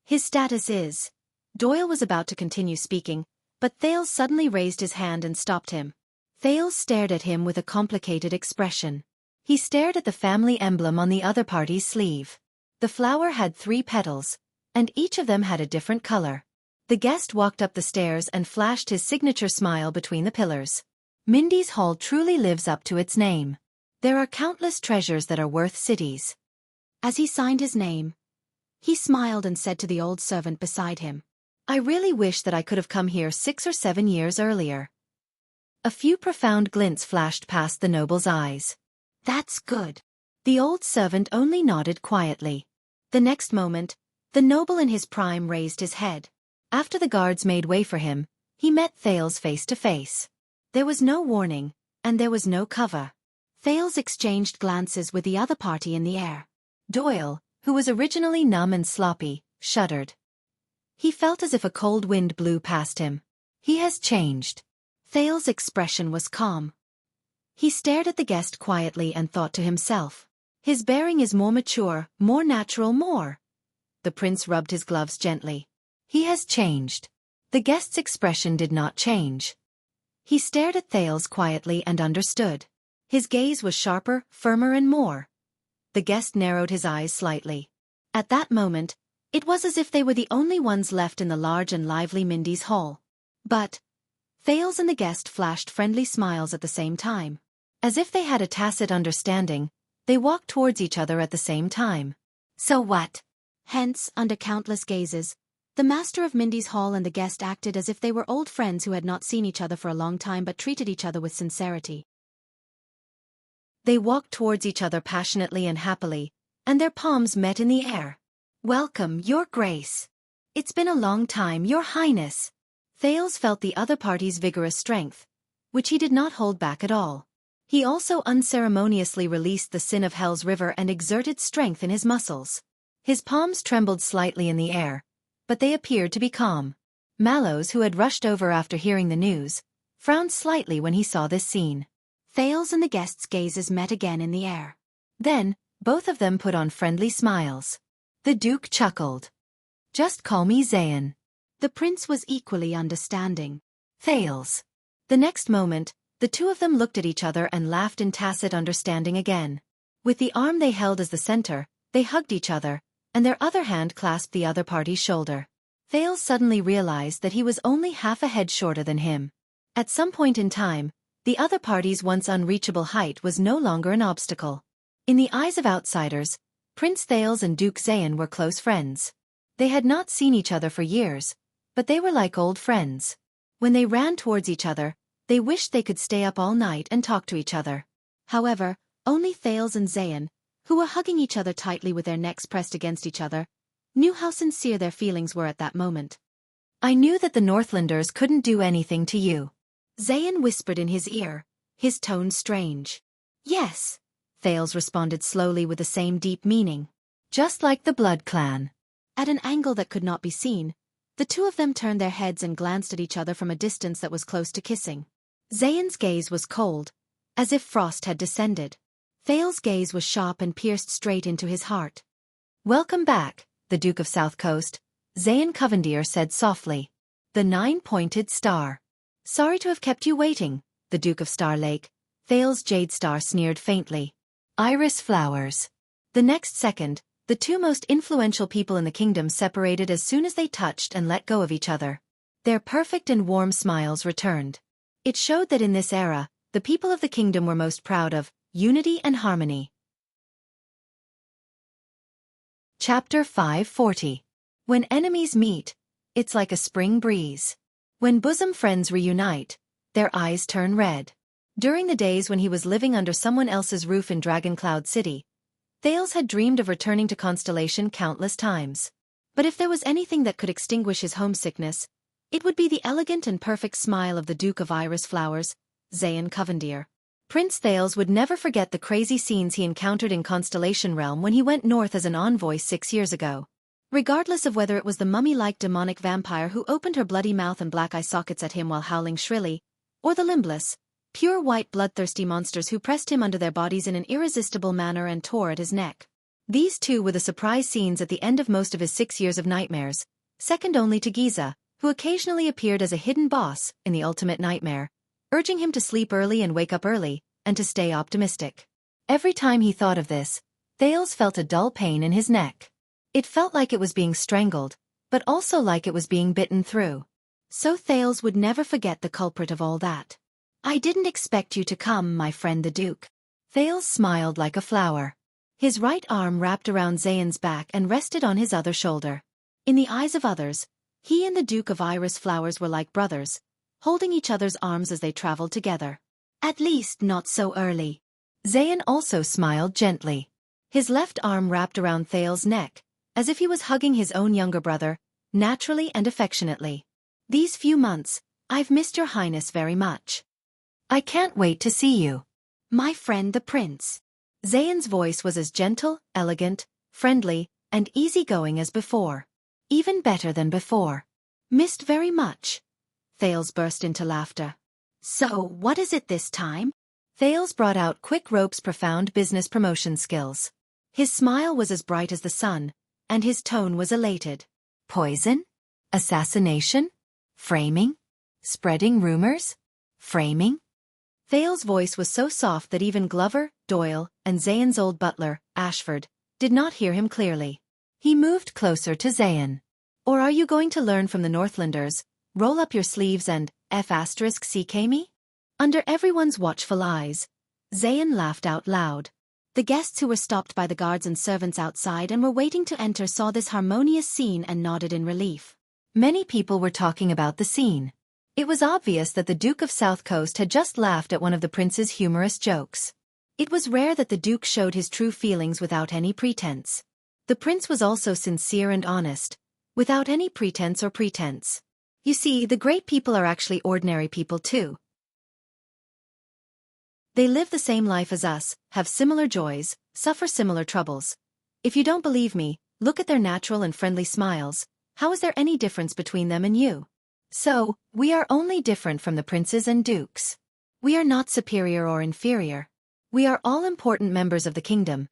His status is..." Doyle was about to continue speaking, but Thales suddenly raised his hand and stopped him. Thales stared at him with a complicated expression. He stared at the family emblem on the other party's sleeve. The flower had 3 petals, and each of them had a different color. The guest walked up the stairs and flashed his signature smile between the pillars. Mindy's Hall truly lives up to its name. There are countless treasures that are worth cities. As he signed his name, he smiled and said to the old servant beside him, "I really wish that I could have come here 6 or 7 years earlier." A few profound glints flashed past the noble's eyes. "That's good." The old servant only nodded quietly. The next moment, the noble in his prime raised his head. After the guards made way for him, he met Thales face to face. There was no warning, and there was no cover. Thales exchanged glances with the other party in the air. Doyle, who was originally numb and sloppy, shuddered. He felt as if a cold wind blew past him. He has changed. Thales' expression was calm. He stared at the guest quietly and thought to himself, "His bearing is more mature, more natural, more." The prince rubbed his gloves gently. "He has changed." The guest's expression did not change. He stared at Thales quietly and understood. His gaze was sharper, firmer and more. The guest narrowed his eyes slightly. At that moment, it was as if they were the only ones left in the large and lively Mindy's hall. But Thales and the guest flashed friendly smiles at the same time. As if they had a tacit understanding, they walked towards each other at the same time. "So what?" Hence, under countless gazes, the master of Mindy's hall and the guest acted as if they were old friends who had not seen each other for a long time but treated each other with sincerity. They walked towards each other passionately and happily, and their palms met in the air. "Welcome, Your Grace." "It's been a long time, Your Highness." Thales felt the other party's vigorous strength, which he did not hold back at all. He also unceremoniously released the sin of Hell's River and exerted strength in his muscles. His palms trembled slightly in the air, but they appeared to be calm. Mallows, who had rushed over after hearing the news, frowned slightly when he saw this scene. Thales and the guest's gazes met again in the air. Then, both of them put on friendly smiles. The Duke chuckled. "Just call me Zayn." The prince was equally understanding. "Thales." The next moment, the The two of them looked at each other and laughed in tacit understanding again. With the arm they held as the center, they hugged each other, and their other hand clasped the other party's shoulder. Thales suddenly realized that he was only half a head shorter than him. At some point in time, the other party's once unreachable height was no longer an obstacle. In the eyes of outsiders, Prince Thales and Duke Zayan were close friends. They had not seen each other for years, but they were like old friends. When they ran towards each other, they wished they could stay up all night and talk to each other. However, only Thales and Zayan, who were hugging each other tightly with their necks pressed against each other, knew how sincere their feelings were at that moment. "I knew that the Northlanders couldn't do anything to you," Zayan whispered in his ear, his tone strange. "Yes," Thales responded slowly with the same deep meaning. "Just like the Blood Clan." At an angle that could not be seen, the two of them turned their heads and glanced at each other from a distance that was close to kissing. Zayan's gaze was cold, as if frost had descended. Thales' gaze was sharp and pierced straight into his heart. "Welcome back, the Duke of South Coast," Zayan Covendier said softly. "The nine-pointed star." "Sorry to have kept you waiting, the Duke of Star Lake," Thales Jade Star sneered faintly. "Iris flowers." The next second, the two most influential people in the kingdom separated as soon as they touched and let go of each other. Their perfect and warm smiles returned. It showed that in this era, the people of the kingdom were most proud of unity and harmony. Chapter 540. When enemies meet, it's like a spring breeze. When bosom friends reunite, their eyes turn red. During the days when he was living under someone else's roof in Dragon Cloud City, Thales had dreamed of returning to Constellation countless times. But if there was anything that could extinguish his homesickness, it would be the elegant and perfect smile of the Duke of Iris Flowers, Zayan Covendier. Prince Thales would never forget the crazy scenes he encountered in Constellation Realm when he went north as an envoy 6 years ago. Regardless of whether it was the mummy-like demonic vampire who opened her bloody mouth and black eye sockets at him while howling shrilly, or the limbless, pure white bloodthirsty monsters who pressed him under their bodies in an irresistible manner and tore at his neck. These two were the surprise scenes at the end of most of his 6 years of nightmares, second only to Giza, who occasionally appeared as a hidden boss in the ultimate nightmare, urging him to sleep early and wake up early, and to stay optimistic. Every time he thought of this, Thales felt a dull pain in his neck. It felt like it was being strangled, but also like it was being bitten through. So Thales would never forget the culprit of all that. "I didn't expect you to come, my friend the Duke." Thales smiled like a flower. His right arm wrapped around Zayan's back and rested on his other shoulder. In the eyes of others, he and the Duke of Iris Flowers were like brothers, holding each other's arms as they traveled together. "At least not so early." Zayan also smiled gently. His left arm wrapped around Thales' neck, as if he was hugging his own younger brother, naturally and affectionately. "These few months, I've missed your highness very much. I can't wait to see you, my friend the prince." Zayan's voice was as gentle, elegant, friendly, and easygoing as before. Even better than before. "Missed very much." Thales burst into laughter. "So, what is it this time?" Thales brought out Quick Rope's profound business promotion skills. His smile was as bright as the sun, and his tone was elated. "Poison? Assassination? Framing? Spreading rumors? Framing?" Thales' voice was so soft that even Glover, Doyle, and Zayan's old butler, Ashford, did not hear him clearly. He moved closer to Zayan. "Or are you going to learn from the Northlanders, roll up your sleeves and F***ck me?" Under everyone's watchful eyes, Zayan laughed out loud. The guests who were stopped by the guards and servants outside and were waiting to enter saw this harmonious scene and nodded in relief. Many people were talking about the scene. It was obvious that the Duke of South Coast had just laughed at one of the prince's humorous jokes. It was rare that the Duke showed his true feelings without any pretense. The prince was also sincere and honest, without any pretense or pretense. You see, the great people are actually ordinary people too. They live the same life as us, have similar joys, suffer similar troubles. If you don't believe me, look at their natural and friendly smiles. How is there any difference between them and you? So, we are only different from the princes and dukes. We are not superior or inferior. We are all important members of the kingdom,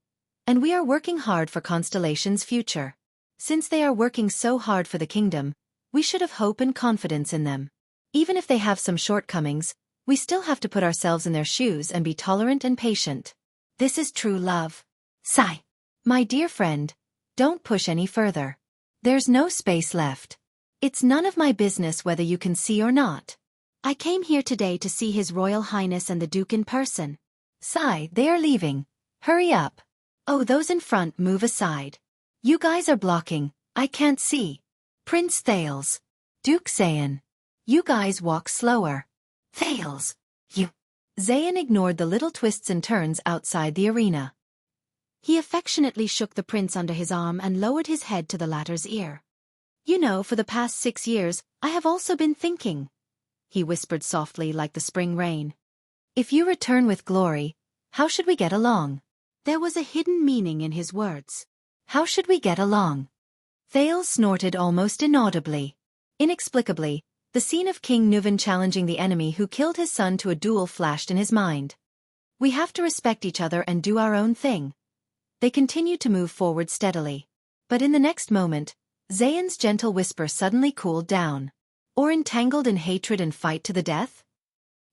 and we are working hard for Constellation's future. Since they are working so hard for the kingdom, we should have hope and confidence in them. Even if they have some shortcomings, We still have to put ourselves in their shoes and be tolerant and patient. This is true love. Sigh. My dear friend, don't push any further. There's no space left. It's none of my business whether you can see or not. I came here today to see His Royal Highness and the Duke in person. Sigh, they are leaving. Hurry up. Oh, those in front, move aside. You guys are blocking, I can't see. Prince Thales. Duke Zayan. You guys walk slower. Thales. You. Zayan ignored the little twists and turns outside the arena. He affectionately shook the prince under his arm and lowered his head to the latter's ear. You know, for the past 6 years, I have also been thinking, he whispered softly like the spring rain. If you return with glory, how should we get along? There was a hidden meaning in his words. How should we get along? Thales snorted almost inaudibly. Inexplicably, the scene of King Nuvan challenging the enemy who killed his son to a duel flashed in his mind. We have to respect each other and do our own thing. They continued to move forward steadily. But in the next moment, Zayan's gentle whisper suddenly cooled down. Or entangled in hatred and fight to the death?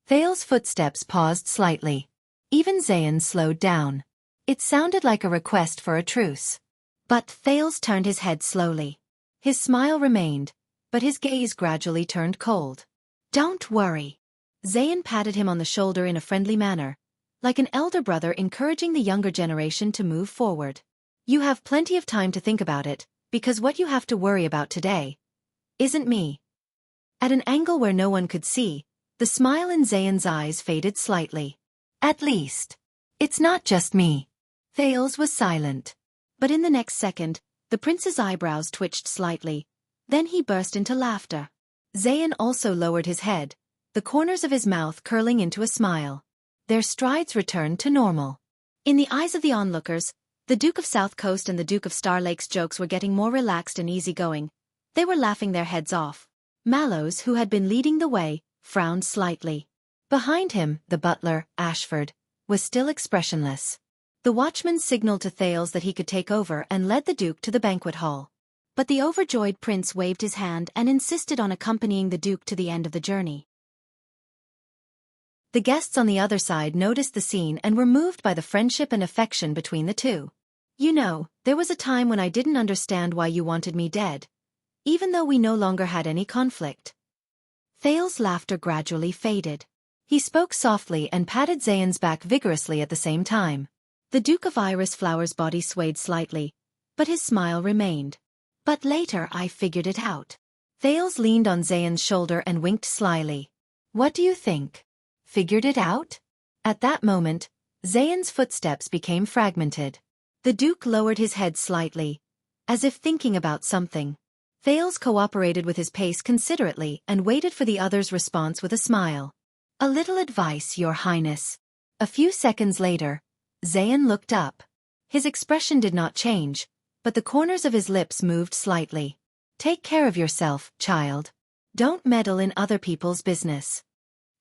Thales' footsteps paused slightly. Even Zayan slowed down. It sounded like a request for a truce. But Thales turned his head slowly. His smile remained, but his gaze gradually turned cold. Don't worry. Zayan patted him on the shoulder in a friendly manner, like an elder brother encouraging the younger generation to move forward. You have plenty of time to think about it, because what you have to worry about today isn't me. At an angle where no one could see, the smile in Zayan's eyes faded slightly. At least, it's not just me. Thales was silent. But in the next second, the prince's eyebrows twitched slightly. Then he burst into laughter. Zayan also lowered his head, the corners of his mouth curling into a smile. Their strides returned to normal. In the eyes of the onlookers, the Duke of South Coast and the Duke of Star Lake's jokes were getting more relaxed and easygoing. They were laughing their heads off. Mallows, who had been leading the way, frowned slightly. Behind him, the butler, Ashford, was still expressionless. The watchman signaled to Thales that he could take over and led the Duke to the banquet hall. But the overjoyed prince waved his hand and insisted on accompanying the Duke to the end of the journey. The guests on the other side noticed the scene and were moved by the friendship and affection between the two. You know, there was a time when I didn't understand why you wanted me dead, even though we no longer had any conflict. Thales' laughter gradually faded. He spoke softly and patted Zayan's back vigorously at the same time. The Duke of Iris Flower's body swayed slightly, but his smile remained. But later I figured it out. Thales leaned on Zayan's shoulder and winked slyly. What do you think? Figured it out? At that moment, Zayan's footsteps became fragmented. The Duke lowered his head slightly, as if thinking about something. Thales cooperated with his pace considerately and waited for the other's response with a smile. A little advice, Your Highness. A few seconds later, Zayan looked up. His expression did not change, but the corners of his lips moved slightly. Take care of yourself, child. Don't meddle in other people's business.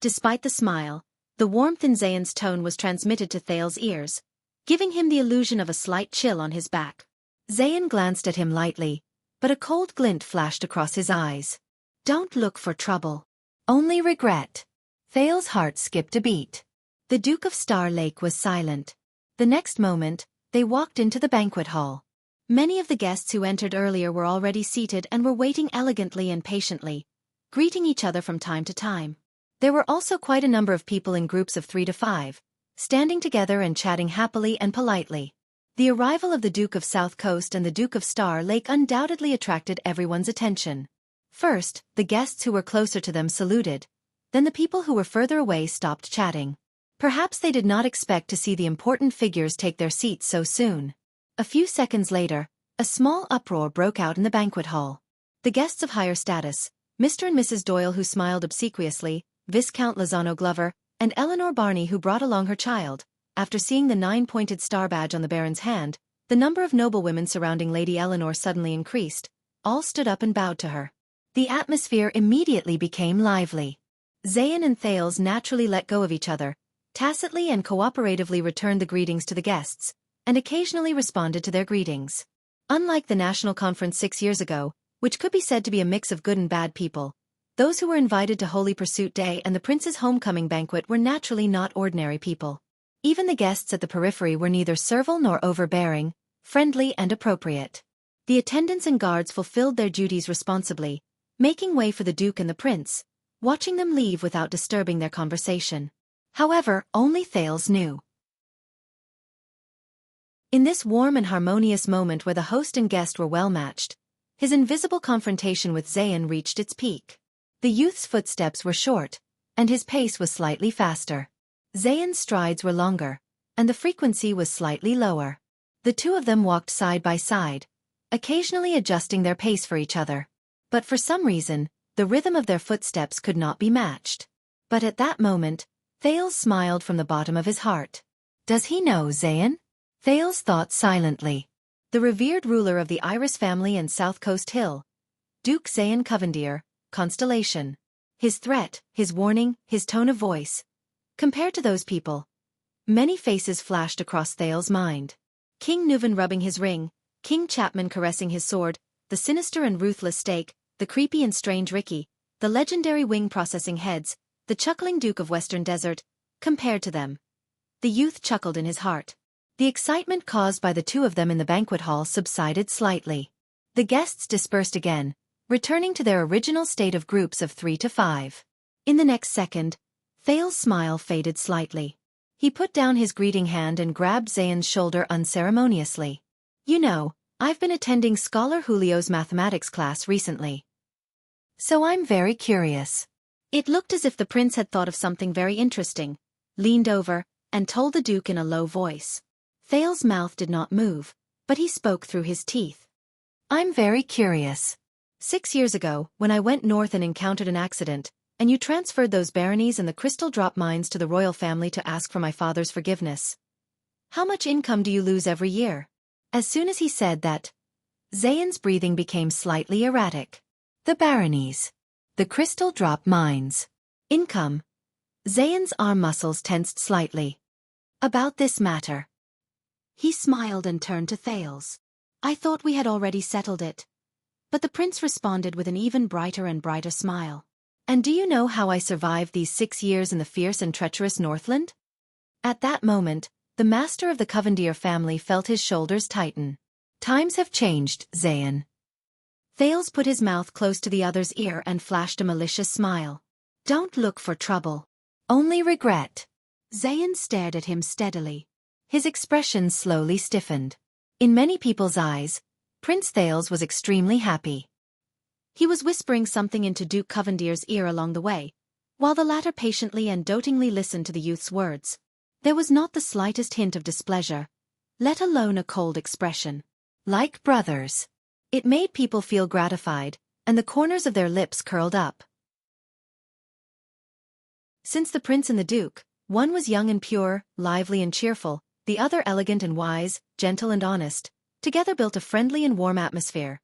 Despite the smile, the warmth in Zayan's tone was transmitted to Thales' ears, giving him the illusion of a slight chill on his back. Zayan glanced at him lightly, but a cold glint flashed across his eyes. Don't look for trouble. Only regret. Thales' heart skipped a beat. The Duke of Star Lake was silent. The next moment, they walked into the banquet hall. Many of the guests who entered earlier were already seated and were waiting elegantly and patiently, greeting each other from time to time. There were also quite a number of people in groups of 3 to 5, standing together and chatting happily and politely. The arrival of the Duke of South Coast and the Duke of Star Lake undoubtedly attracted everyone's attention. First, the guests who were closer to them saluted. Then the people who were further away stopped chatting. Perhaps they did not expect to see the important figures take their seats so soon. A few seconds later, a small uproar broke out in the banquet hall. The guests of higher status, Mr. and Mrs. Doyle who smiled obsequiously, Viscount Lozano Glover, and Eleanor Barney who brought along her child. After seeing the 9-pointed star badge on the Baron's hand, the number of noblewomen surrounding Lady Eleanor suddenly increased. All stood up and bowed to her. The atmosphere immediately became lively. Zayan and Thales naturally let go of each other, tacitly and cooperatively returned the greetings to the guests, and occasionally responded to their greetings. Unlike the National Conference 6 years ago, which could be said to be a mix of good and bad people, Those who were invited to Holy Pursuit Day and the prince's homecoming banquet were naturally not ordinary people. Even the guests at the periphery were neither servile nor overbearing, friendly and appropriate. The attendants and guards fulfilled their duties responsibly, making way for the Duke and the prince, watching them leave without disturbing their conversation. However, only Thales knew. In this warm and harmonious moment where the host and guest were well matched, his invisible confrontation with Zayn reached its peak. The youth's footsteps were short, and his pace was slightly faster. Zayn's strides were longer, and the frequency was slightly lower. The two of them walked side by side, occasionally adjusting their pace for each other. But for some reason, the rhythm of their footsteps could not be matched. But at that moment, Thales smiled from the bottom of his heart. Does he know Zayn? Thales thought silently. The revered ruler of the Iris family and South Coast Hill, Duke Zayn Covendier, Constellation. His threat, his warning, his tone of voice. Compared to those people, many faces flashed across Thales' mind. King Nuvan rubbing his ring, King Chapman caressing his sword, the sinister and ruthless Stake, the creepy and strange Ricky, the legendary wing processing heads, the chuckling Duke of Western Desert, compared to them. The youth chuckled in his heart. The excitement caused by the two of them in the banquet hall subsided slightly. The guests dispersed again, returning to their original state of groups of 3 to 5. In the next second, Thales' smile faded slightly. He put down his greeting hand and grabbed Zayn's shoulder unceremoniously. You know, I've been attending Scholar Julio's mathematics class recently. So I'm very curious. It looked as if the prince had thought of something very interesting, leaned over, and told the Duke in a low voice. Thales' mouth did not move, but he spoke through his teeth. I'm very curious. 6 years ago, when I went north and encountered an accident, and you transferred those baronies and the crystal drop mines to the royal family to ask for my father's forgiveness. How much income do you lose every year? As soon as he said that, Zayn's breathing became slightly erratic. The baronies. The crystal drop mines. Income. Zayn's arm muscles tensed slightly. About this matter. He smiled and turned to Thales. I thought we had already settled it. But the prince responded with an even brighter and brighter smile. And do you know how I survived these 6 years in the fierce and treacherous Northland? At that moment, the master of the Covendier family felt his shoulders tighten. Times have changed, Zayn. Thales put his mouth close to the other's ear and flashed a malicious smile. Don't look for trouble. Only regret. Zayn stared at him steadily. His expression slowly stiffened. In many people's eyes, Prince Thales was extremely happy. He was whispering something into Duke Covendier's ear along the way, while the latter patiently and dotingly listened to the youth's words. There was not the slightest hint of displeasure, let alone a cold expression. Like brothers. It made people feel gratified, and the corners of their lips curled up. Since the prince and the duke, one was young and pure, lively and cheerful, the other elegant and wise, gentle and honest, together built a friendly and warm atmosphere.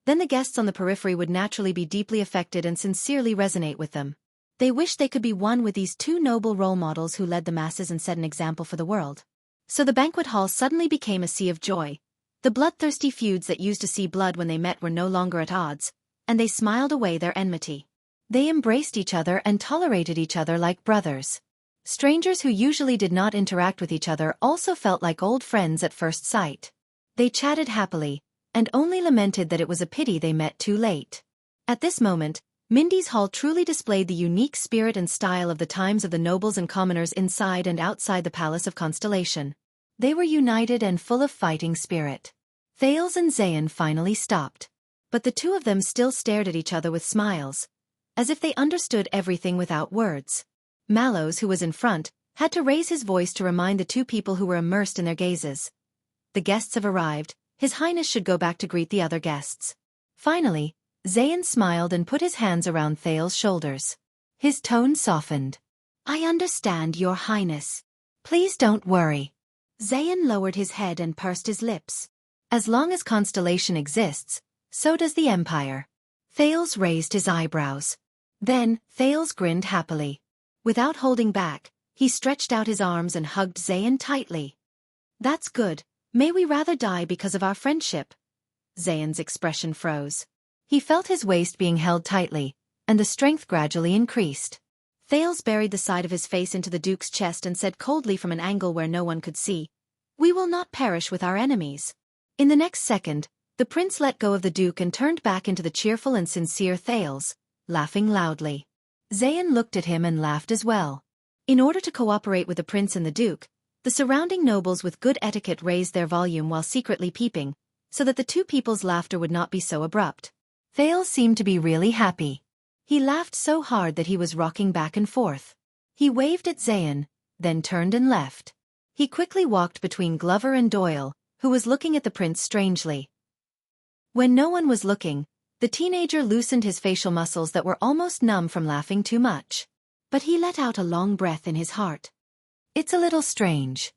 Then the guests on the periphery would naturally be deeply affected and sincerely resonate with them. They wished they could be one with these two noble role models who led the masses and set an example for the world. So the banquet hall suddenly became a sea of joy. The bloodthirsty feuds that used to see blood when they met were no longer at odds, and they smiled away their enmity. They embraced each other and tolerated each other like brothers. Strangers who usually did not interact with each other also felt like old friends at first sight. They chatted happily, and only lamented that it was a pity they met too late. At this moment, Mindy's hall truly displayed the unique spirit and style of the times of the nobles and commoners inside and outside the Palace of Constellation. They were united and full of fighting spirit. Thales and Zayn finally stopped. But the two of them still stared at each other with smiles, as if they understood everything without words. Mallows, who was in front, had to raise his voice to remind the two people who were immersed in their gazes. The guests have arrived, His Highness should go back to greet the other guests. Finally, Zayn smiled and put his hands around Thales' shoulders. His tone softened. I understand, Your Highness. Please don't worry. Zayn lowered his head and pursed his lips. As long as Constellation exists, so does the Empire. Thales raised his eyebrows. Then, Thales grinned happily. Without holding back, he stretched out his arms and hugged Zayn tightly. That's good. May we rather die because of our friendship. Zayn's expression froze. He felt his waist being held tightly, and the strength gradually increased. Thales buried the side of his face into the Duke's chest and said coldly from an angle where no one could see, "We will not perish with our enemies." In the next second, the prince let go of the Duke and turned back into the cheerful and sincere Thales, laughing loudly. Zayn looked at him and laughed as well. In order to cooperate with the prince and the Duke, the surrounding nobles with good etiquette raised their volume while secretly peeping, so that the two people's laughter would not be so abrupt. Thales seemed to be really happy. He laughed so hard that he was rocking back and forth. He waved at Zayn, then turned and left. He quickly walked between Glover and Doyle, who was looking at the prince strangely. When no one was looking, the teenager loosened his facial muscles that were almost numb from laughing too much. But he let out a long breath in his heart. "It's a little strange."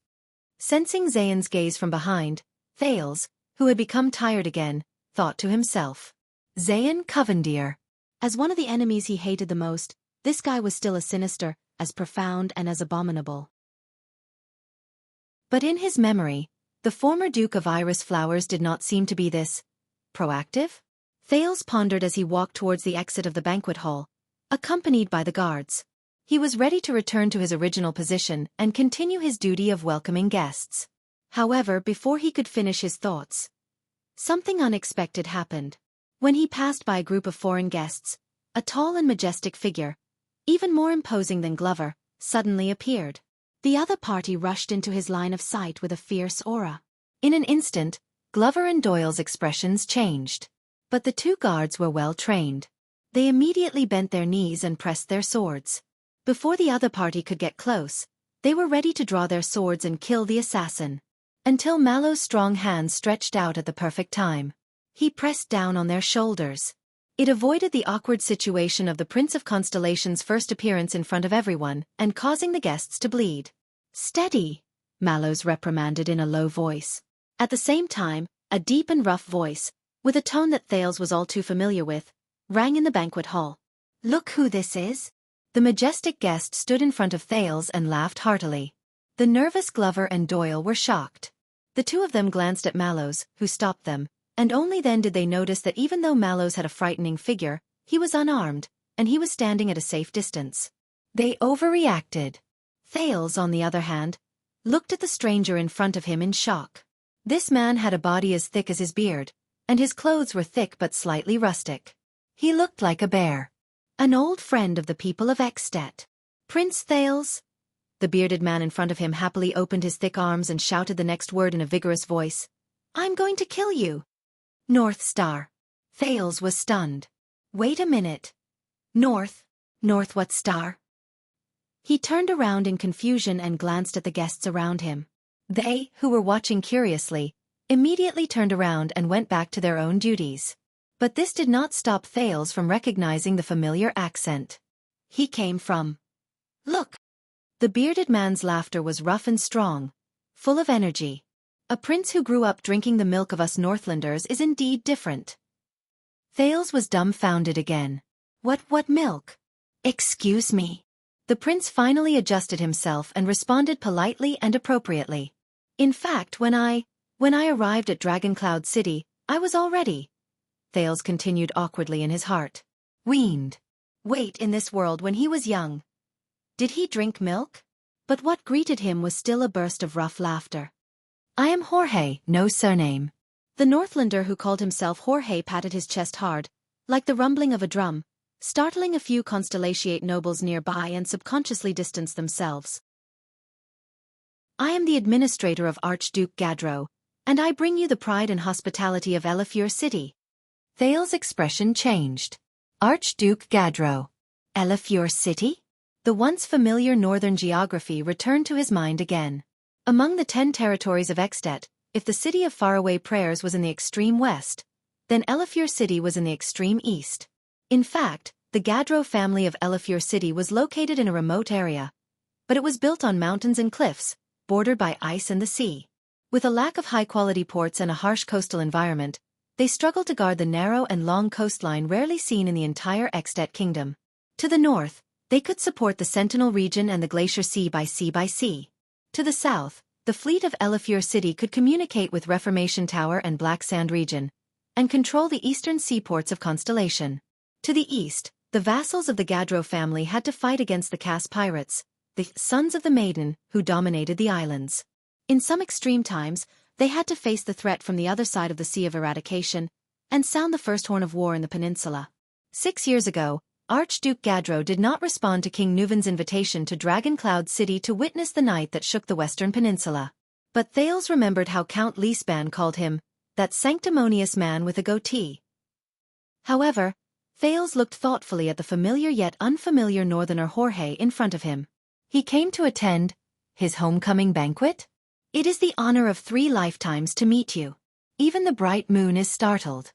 Sensing Zayn's gaze from behind, Thales, who had become tired again, thought to himself, "Zayn Covendier." As one of the enemies he hated the most, this guy was still as sinister, as profound and as abominable. But in his memory, the former Duke of Iris Flowers did not seem to be this proactive. Thales pondered as he walked towards the exit of the banquet hall, accompanied by the guards. He was ready to return to his original position and continue his duty of welcoming guests. However, before he could finish his thoughts, something unexpected happened. When he passed by a group of foreign guests, a tall and majestic figure, even more imposing than Glover, suddenly appeared. The other party rushed into his line of sight with a fierce aura. In an instant, Glover and Doyle's expressions changed. But the two guards were well trained. They immediately bent their knees and pressed their swords. Before the other party could get close, they were ready to draw their swords and kill the assassin. Until Mallow's strong hands stretched out at the perfect time. He pressed down on their shoulders. It avoided the awkward situation of the Prince of Constellation's first appearance in front of everyone and causing the guests to bleed. "Steady," Mallows reprimanded in a low voice. At the same time, a deep and rough voice, with a tone that Thales was all too familiar with, rang in the banquet hall. "Look who this is." The majestic guest stood in front of Thales and laughed heartily. The nervous Glover and Doyle were shocked. The two of them glanced at Mallows, who stopped them, and only then did they notice that even though Mallows had a frightening figure, he was unarmed, and he was standing at a safe distance. They overreacted. Thales, on the other hand, looked at the stranger in front of him in shock. This man had a body as thick as his beard, and his clothes were thick but slightly rustic. He looked like a bear. An old friend of the people of Extet. "Prince Thales?" The bearded man in front of him happily opened his thick arms and shouted the next word in a vigorous voice. "I'm going to kill you." "North Star." Thales was stunned. "Wait a minute. North what star?" He turned around in confusion and glanced at the guests around him. They, who were watching curiously, immediately turned around and went back to their own duties. But this did not stop Thales from recognizing the familiar accent. He came from. "Look." The bearded man's laughter was rough and strong, full of energy. "A prince who grew up drinking the milk of us Northlanders is indeed different." Thales was dumbfounded again. What milk?" "Excuse me." The prince finally adjusted himself and responded politely and appropriately. "In fact, when I arrived at Dragoncloud City, I was all ready." Thales continued awkwardly in his heart. "Weaned. Wait, in this world when he was young. Did he drink milk?" But what greeted him was still a burst of rough laughter. "I am Jorge, no surname." The Northlander who called himself Jorge patted his chest hard, like the rumbling of a drum, startling a few Constellatiate nobles nearby and subconsciously distanced themselves. "I am the administrator of Archduke Gadro, and I bring you the pride and hospitality of Elafure City." Thales' expression changed. Archduke Gadro. Elafure City? The once familiar northern geography returned to his mind again. Among the 10 territories of Extet, if the city of faraway prayers was in the extreme west, then Elafure City was in the extreme east. In fact, the Gadro family of Elafure City was located in a remote area, but it was built on mountains and cliffs, bordered by ice and the sea. With a lack of high-quality ports and a harsh coastal environment, they struggled to guard the narrow and long coastline rarely seen in the entire Extet kingdom. To the north, they could support the Sentinel region and the Glacier Sea by sea. To the south, the fleet of Elafure City could communicate with Reformation Tower and Black Sand region, and control the eastern seaports of Constellation. To the east, The vassals of the Gadro family had to fight against the Cass pirates, the sons of the Maiden, who dominated the islands. In some extreme times, they had to face the threat from the other side of the Sea of Eradication and sound the first horn of war in the peninsula. 6 years ago, Archduke Gadro did not respond to King Nuvan's invitation to Dragon Cloud City to witness the night that shook the western peninsula. But Thales remembered how Count Leesban called him, that sanctimonious man with a goatee. However, Thales looked thoughtfully at the familiar yet unfamiliar northerner Jorge in front of him. He came to attend his homecoming banquet? It is the honor of 3 lifetimes to meet you. Even the bright moon is startled.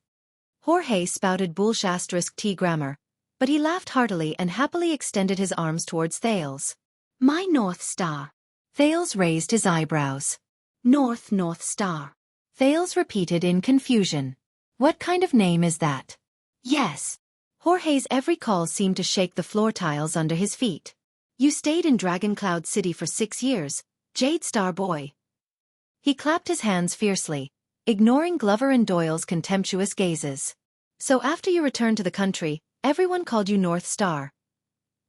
Jorge spouted **T grammar, but he laughed heartily and happily extended his arms towards Thales. My North Star. Thales raised his eyebrows. North Star. Thales repeated in confusion. What kind of name is that? Yes. Jorge's every call seemed to shake the floor tiles under his feet. You stayed in Dragon Cloud City for 6 years, Jade Star boy. He clapped his hands fiercely, ignoring Glover and Doyle's contemptuous gazes. So after you returned to the country, everyone called you North Star.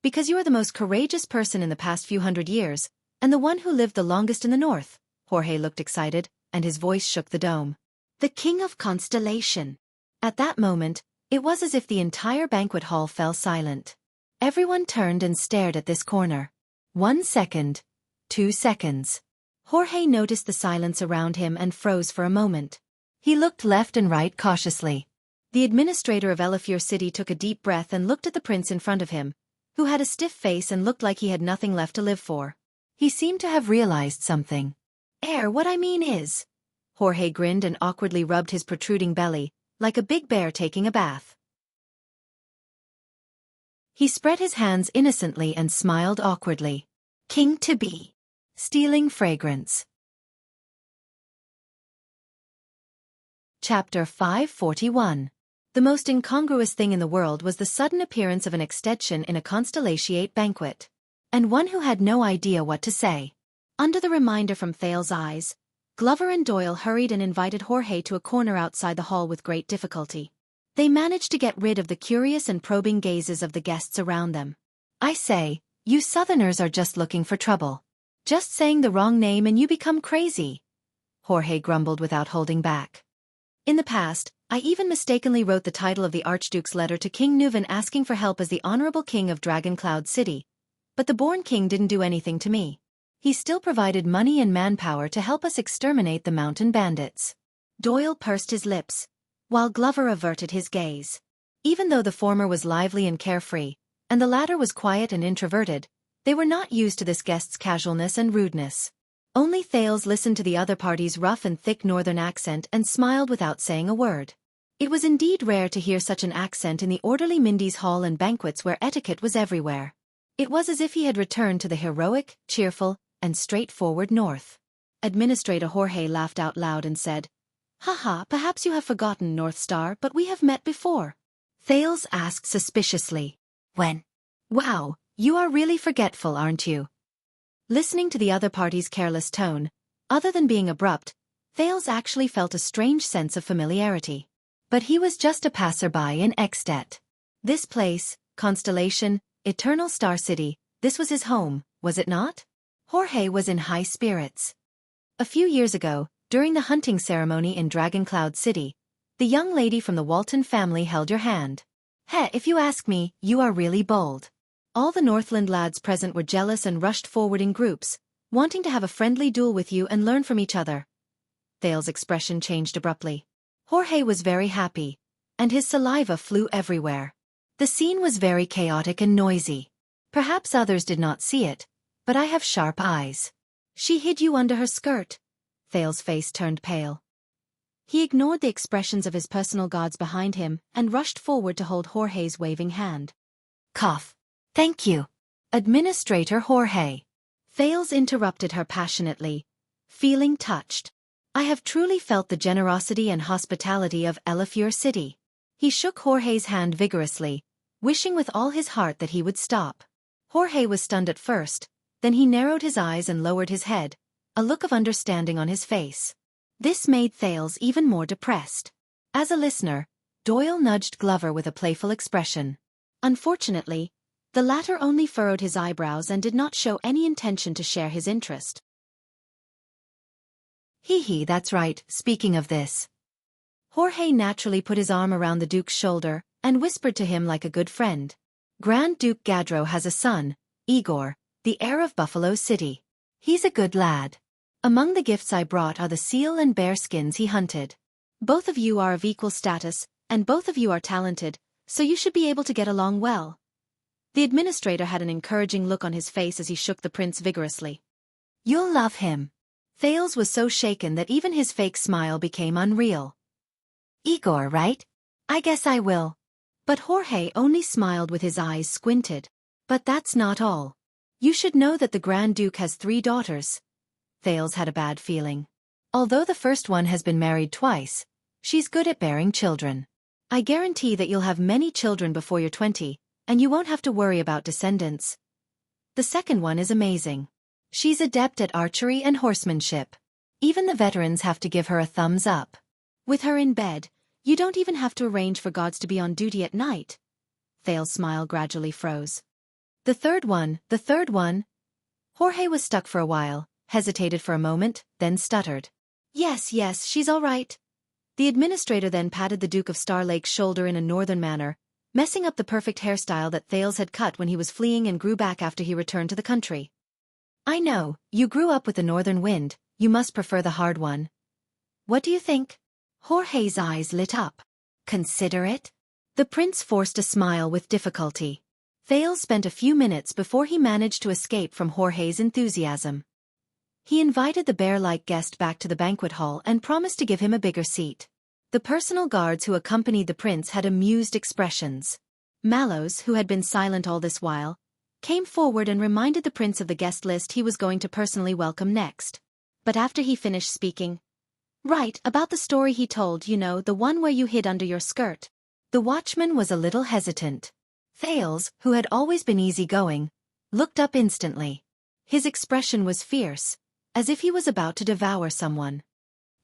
Because you are the most courageous person in the past few hundred years, and the one who lived the longest in the north. Jorge looked excited, and his voice shook the dome. The King of Constellation. At that moment, it was as if the entire banquet hall fell silent. Everyone turned and stared at this corner. 1 second. 2 seconds. Jorge noticed the silence around him and froze for a moment. He looked left and right cautiously. The administrator of Elefure City took a deep breath and looked at the prince in front of him, who had a stiff face and looked like he had nothing left to live for. He seemed to have realized something. What I mean is. Jorge grinned and awkwardly rubbed his protruding belly, like a big bear taking a bath. He spread his hands innocently and smiled awkwardly. King to be. Stealing fragrance. Chapter 541. The most incongruous thing in the world was the sudden appearance of an extension in a constellatiate banquet. And one who had no idea what to say. Under the reminder from Thales' eyes, Glover and Doyle hurried and invited Jorge to a corner outside the hall with great difficulty. They managed to get rid of the curious and probing gazes of the guests around them. I say, you Southerners are just looking for trouble. Just saying the wrong name and you become crazy. Jorge grumbled without holding back. In the past, I even mistakenly wrote the title of the Archduke's letter to King Nuvan asking for help as the Honorable King of Dragon Cloud City. But the born king didn't do anything to me. He still provided money and manpower to help us exterminate the mountain bandits. Doyle pursed his lips, while Glover averted his gaze. Even though the former was lively and carefree, and the latter was quiet and introverted, they were not used to this guest's casualness and rudeness. Only Thales listened to the other party's rough and thick northern accent and smiled without saying a word. It was indeed rare to hear such an accent in the orderly Mindy's hall and banquets where etiquette was everywhere. It was as if he had returned to the heroic, cheerful, and straightforward north. Administrator Jorge laughed out loud and said, Haha, perhaps you have forgotten, North Star, but we have met before. Thales asked suspiciously. When? Wow, you are really forgetful, aren't you? Listening to the other party's careless tone, other than being abrupt, Thales actually felt a strange sense of familiarity. But he was just a passerby in Extet. This place, Constellation, Eternal Star City, this was his home, was it not? Jorge was in high spirits. A few years ago, during the hunting ceremony in Dragon Cloud City, the young lady from the Walton family held your hand. If you ask me, you are really bold. All the Northland lads present were jealous and rushed forward in groups, wanting to have a friendly duel with you and learn from each other. Thales' expression changed abruptly. Jorge was very happy, and his saliva flew everywhere. The scene was very chaotic and noisy. Perhaps others did not see it, but I have sharp eyes. She hid you under her skirt. Thales' face turned pale. He ignored the expressions of his personal guards behind him and rushed forward to hold Jorge's waving hand. Cough. Thank you. Administrator Jorge. Thales interrupted her passionately, feeling touched. I have truly felt the generosity and hospitality of Elefure City. He shook Jorge's hand vigorously, wishing with all his heart that he would stop. Jorge was stunned at first, then he narrowed his eyes and lowered his head, a look of understanding on his face. This made Thales even more depressed. As a listener, Doyle nudged Glover with a playful expression. Unfortunately, the latter only furrowed his eyebrows and did not show any intention to share his interest. Hee, that's right, speaking of this. Jorge naturally put his arm around the Duke's shoulder and whispered to him like a good friend. Grand Duke Gadro has a son, Igor, the heir of Buffalo City. He's a good lad. Among the gifts I brought are the seal and bear skins he hunted. Both of you are of equal status, and both of you are talented, so you should be able to get along well. The administrator had an encouraging look on his face as he shook the prince vigorously. You'll love him. Thales was so shaken that even his fake smile became unreal. Igor, right? I guess I will. But Jorge only smiled with his eyes squinted. But that's not all. You should know that the Grand Duke has 3 daughters. Thales had a bad feeling. Although the first one has been married twice, she's good at bearing children. I guarantee that you'll have many children before you're 20, and you won't have to worry about descendants. The second one is amazing. She's adept at archery and horsemanship. Even the veterans have to give her a thumbs up. With her in bed, you don't even have to arrange for guards to be on duty at night. Thales' smile gradually froze. The third one. Jorge was stuck for a while, hesitated for a moment, then stuttered. Yes, she's all right. The administrator then patted the Duke of Star Lake's shoulder in a northern manner, messing up the perfect hairstyle that Thales had cut when he was fleeing and grew back after he returned to the country. I know, you grew up with the northern wind, you must prefer the hard one. What do you think? Jorge's eyes lit up. Consider it? The prince forced a smile with difficulty. Thales spent a few minutes before he managed to escape from Jorge's enthusiasm. He invited the bear-like guest back to the banquet hall and promised to give him a bigger seat. The personal guards who accompanied the prince had amused expressions. Mallows, who had been silent all this while, came forward and reminded the prince of the guest list he was going to personally welcome next. But after he finished speaking, "Right, about the story he told, you know, the one where you hid under your skirt." The watchman was a little hesitant. Thales, who had always been easygoing, looked up instantly. His expression was fierce, as if he was about to devour someone.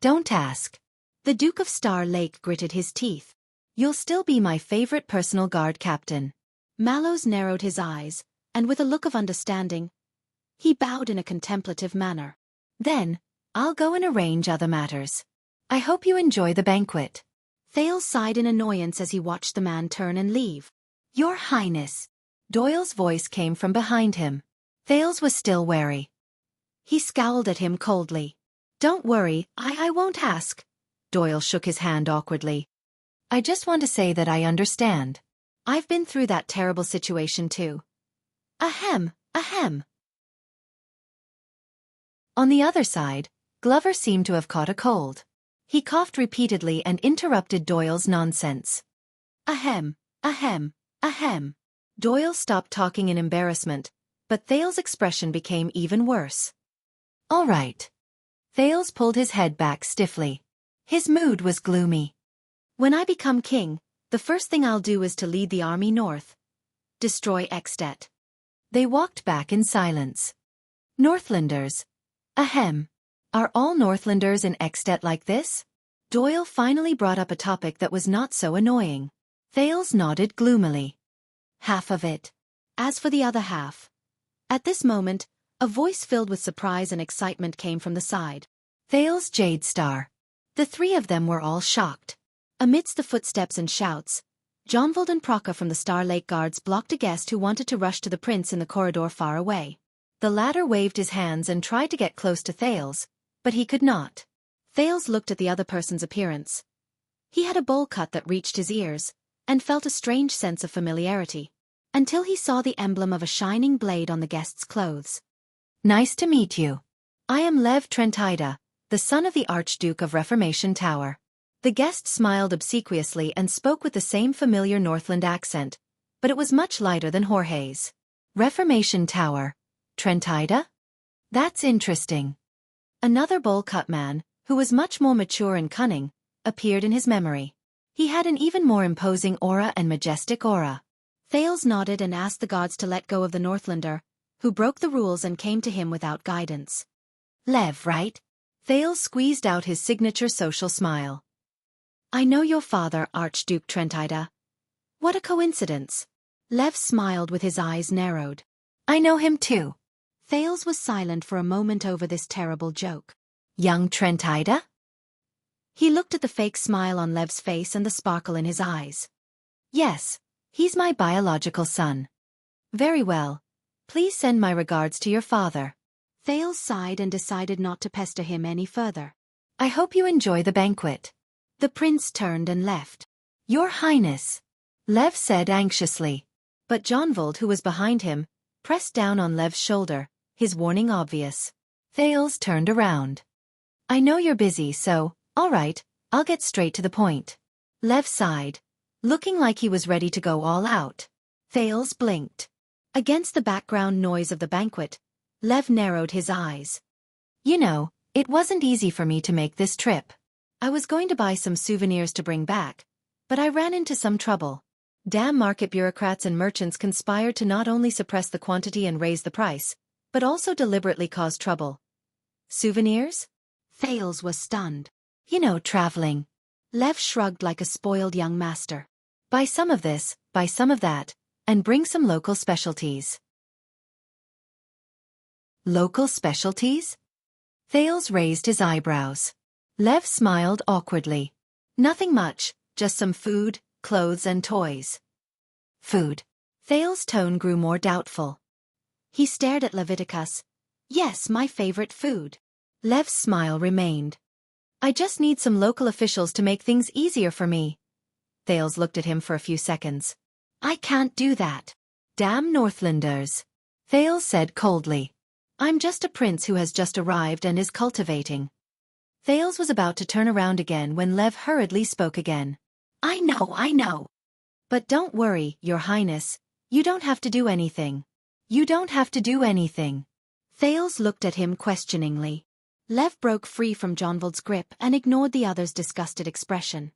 Don't ask. The Duke of Star Lake gritted his teeth. You'll still be my favorite personal guard captain. Mallows narrowed his eyes, and with a look of understanding, he bowed in a contemplative manner. Then, I'll go and arrange other matters. I hope you enjoy the banquet. Thales sighed in annoyance as he watched the man turn and leave. Your Highness. Doyle's voice came from behind him. Thales was still wary. He scowled at him coldly. Don't worry, I won't ask. Doyle shook his hand awkwardly. I just want to say that I understand. I've been through that terrible situation too. Ahem. On the other side, Glover seemed to have caught a cold. He coughed repeatedly and interrupted Doyle's nonsense. Ahem. Doyle stopped talking in embarrassment, but Thales' expression became even worse. All right. Thales pulled his head back stiffly. His mood was gloomy. When I become king, the first thing I'll do is to lead the army north. Destroy Extet. They walked back in silence. Northlanders. Ahem. Are all Northlanders in Extet like this? Doyle finally brought up a topic that was not so annoying. Thales nodded gloomily. Half of it. As for the other half. At this moment, a voice filled with surprise and excitement came from the side. Thales Jade Star. The 3 of them were all shocked. Amidst the footsteps and shouts, Jonvold and Proka from the Star Lake Guards blocked a guest who wanted to rush to the prince in the corridor far away. The latter waved his hands and tried to get close to Thales, but he could not. Thales looked at the other person's appearance. He had a bowl cut that reached his ears, and felt a strange sense of familiarity, until he saw the emblem of a shining blade on the guest's clothes. Nice to meet you. I am Lev Trentida, the son of the Archduke of Reformation Tower. The guest smiled obsequiously and spoke with the same familiar Northland accent, but it was much lighter than Jorge's. Reformation Tower. Trentida? That's interesting. Another bowl-cut man, who was much more mature and cunning, appeared in his memory. He had an even more imposing aura and majestic aura. Thales nodded and asked the gods to let go of the Northlander, who broke the rules and came to him without guidance. Lev, right? Thales squeezed out his signature social smile. I know your father, Archduke Trentida. What a coincidence. Lev smiled with his eyes narrowed. I know him too. Thales was silent for a moment over this terrible joke. Young Trentida? He looked at the fake smile on Lev's face and the sparkle in his eyes. Yes, he's my biological son. Very well. Please send my regards to your father. Thales sighed and decided not to pester him any further. I hope you enjoy the banquet. The prince turned and left. Your Highness, Lev said anxiously. But Jonvald, who was behind him, pressed down on Lev's shoulder, his warning obvious. Thales turned around. I know you're busy, so, all right, I'll get straight to the point. Lev sighed, looking like he was ready to go all out. Thales blinked. Against the background noise of the banquet, Lev narrowed his eyes. You know, it wasn't easy for me to make this trip. I was going to buy some souvenirs to bring back, but I ran into some trouble. Damn market bureaucrats and merchants conspired to not only suppress the quantity and raise the price, but also deliberately cause trouble. Souvenirs? Thales was stunned. You know, traveling. Lev shrugged like a spoiled young master. Buy some of this, buy some of that, and bring some local specialties. Local specialties? Thales raised his eyebrows. Lev smiled awkwardly. Nothing much, just some food, clothes and toys. Food. Thales' tone grew more doubtful. He stared at Leviticus. Yes, my favorite food. Lev's smile remained. I just need some local officials to make things easier for me. Thales looked at him for a few seconds. I can't do that. Damn Northlanders. Thales said coldly. I'm just a prince who has just arrived and is cultivating. Thales was about to turn around again when Lev hurriedly spoke again. I know. But don't worry, Your Highness. You don't have to do anything. You don't have to do anything. Thales looked at him questioningly. Lev broke free from Jonvald's grip and ignored the other's disgusted expression.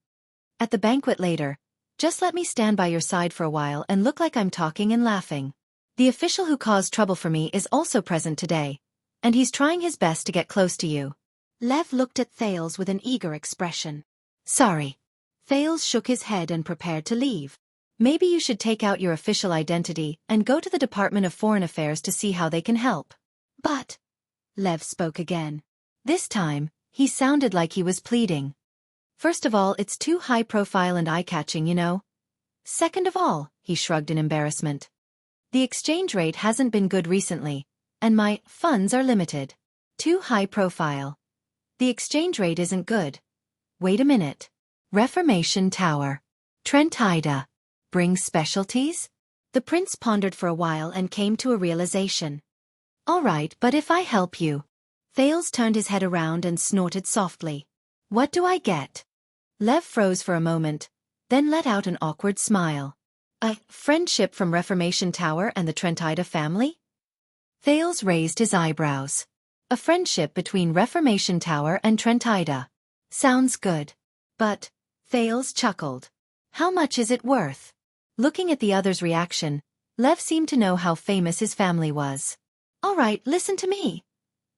At the banquet later, just let me stand by your side for a while and look like I'm talking and laughing. The official who caused trouble for me is also present today, and he's trying his best to get close to you. Lev looked at Thales with an eager expression. Sorry. Thales shook his head and prepared to leave. Maybe you should take out your official identity and go to the Department of Foreign Affairs to see how they can help. But, Lev spoke again. This time, he sounded like he was pleading. First of all, it's too high profile and eye-catching, you know. Second of all, he shrugged in embarrassment. The exchange rate hasn't been good recently, and my funds are limited. Too high profile. The exchange rate isn't good. Wait a minute. Reformation Tower. Trentida. Bring specialties? The prince pondered for a while and came to a realization. All right, but if I help you. Thales turned his head around and snorted softly. What do I get? Lev froze for a moment, then let out an awkward smile. A friendship from Reformation Tower and the Trentida family? Thales raised his eyebrows. A friendship between Reformation Tower and Trentida. Sounds good. But, Thales chuckled. How much is it worth? Looking at the other's reaction, Lev seemed to know how famous his family was. All right, listen to me.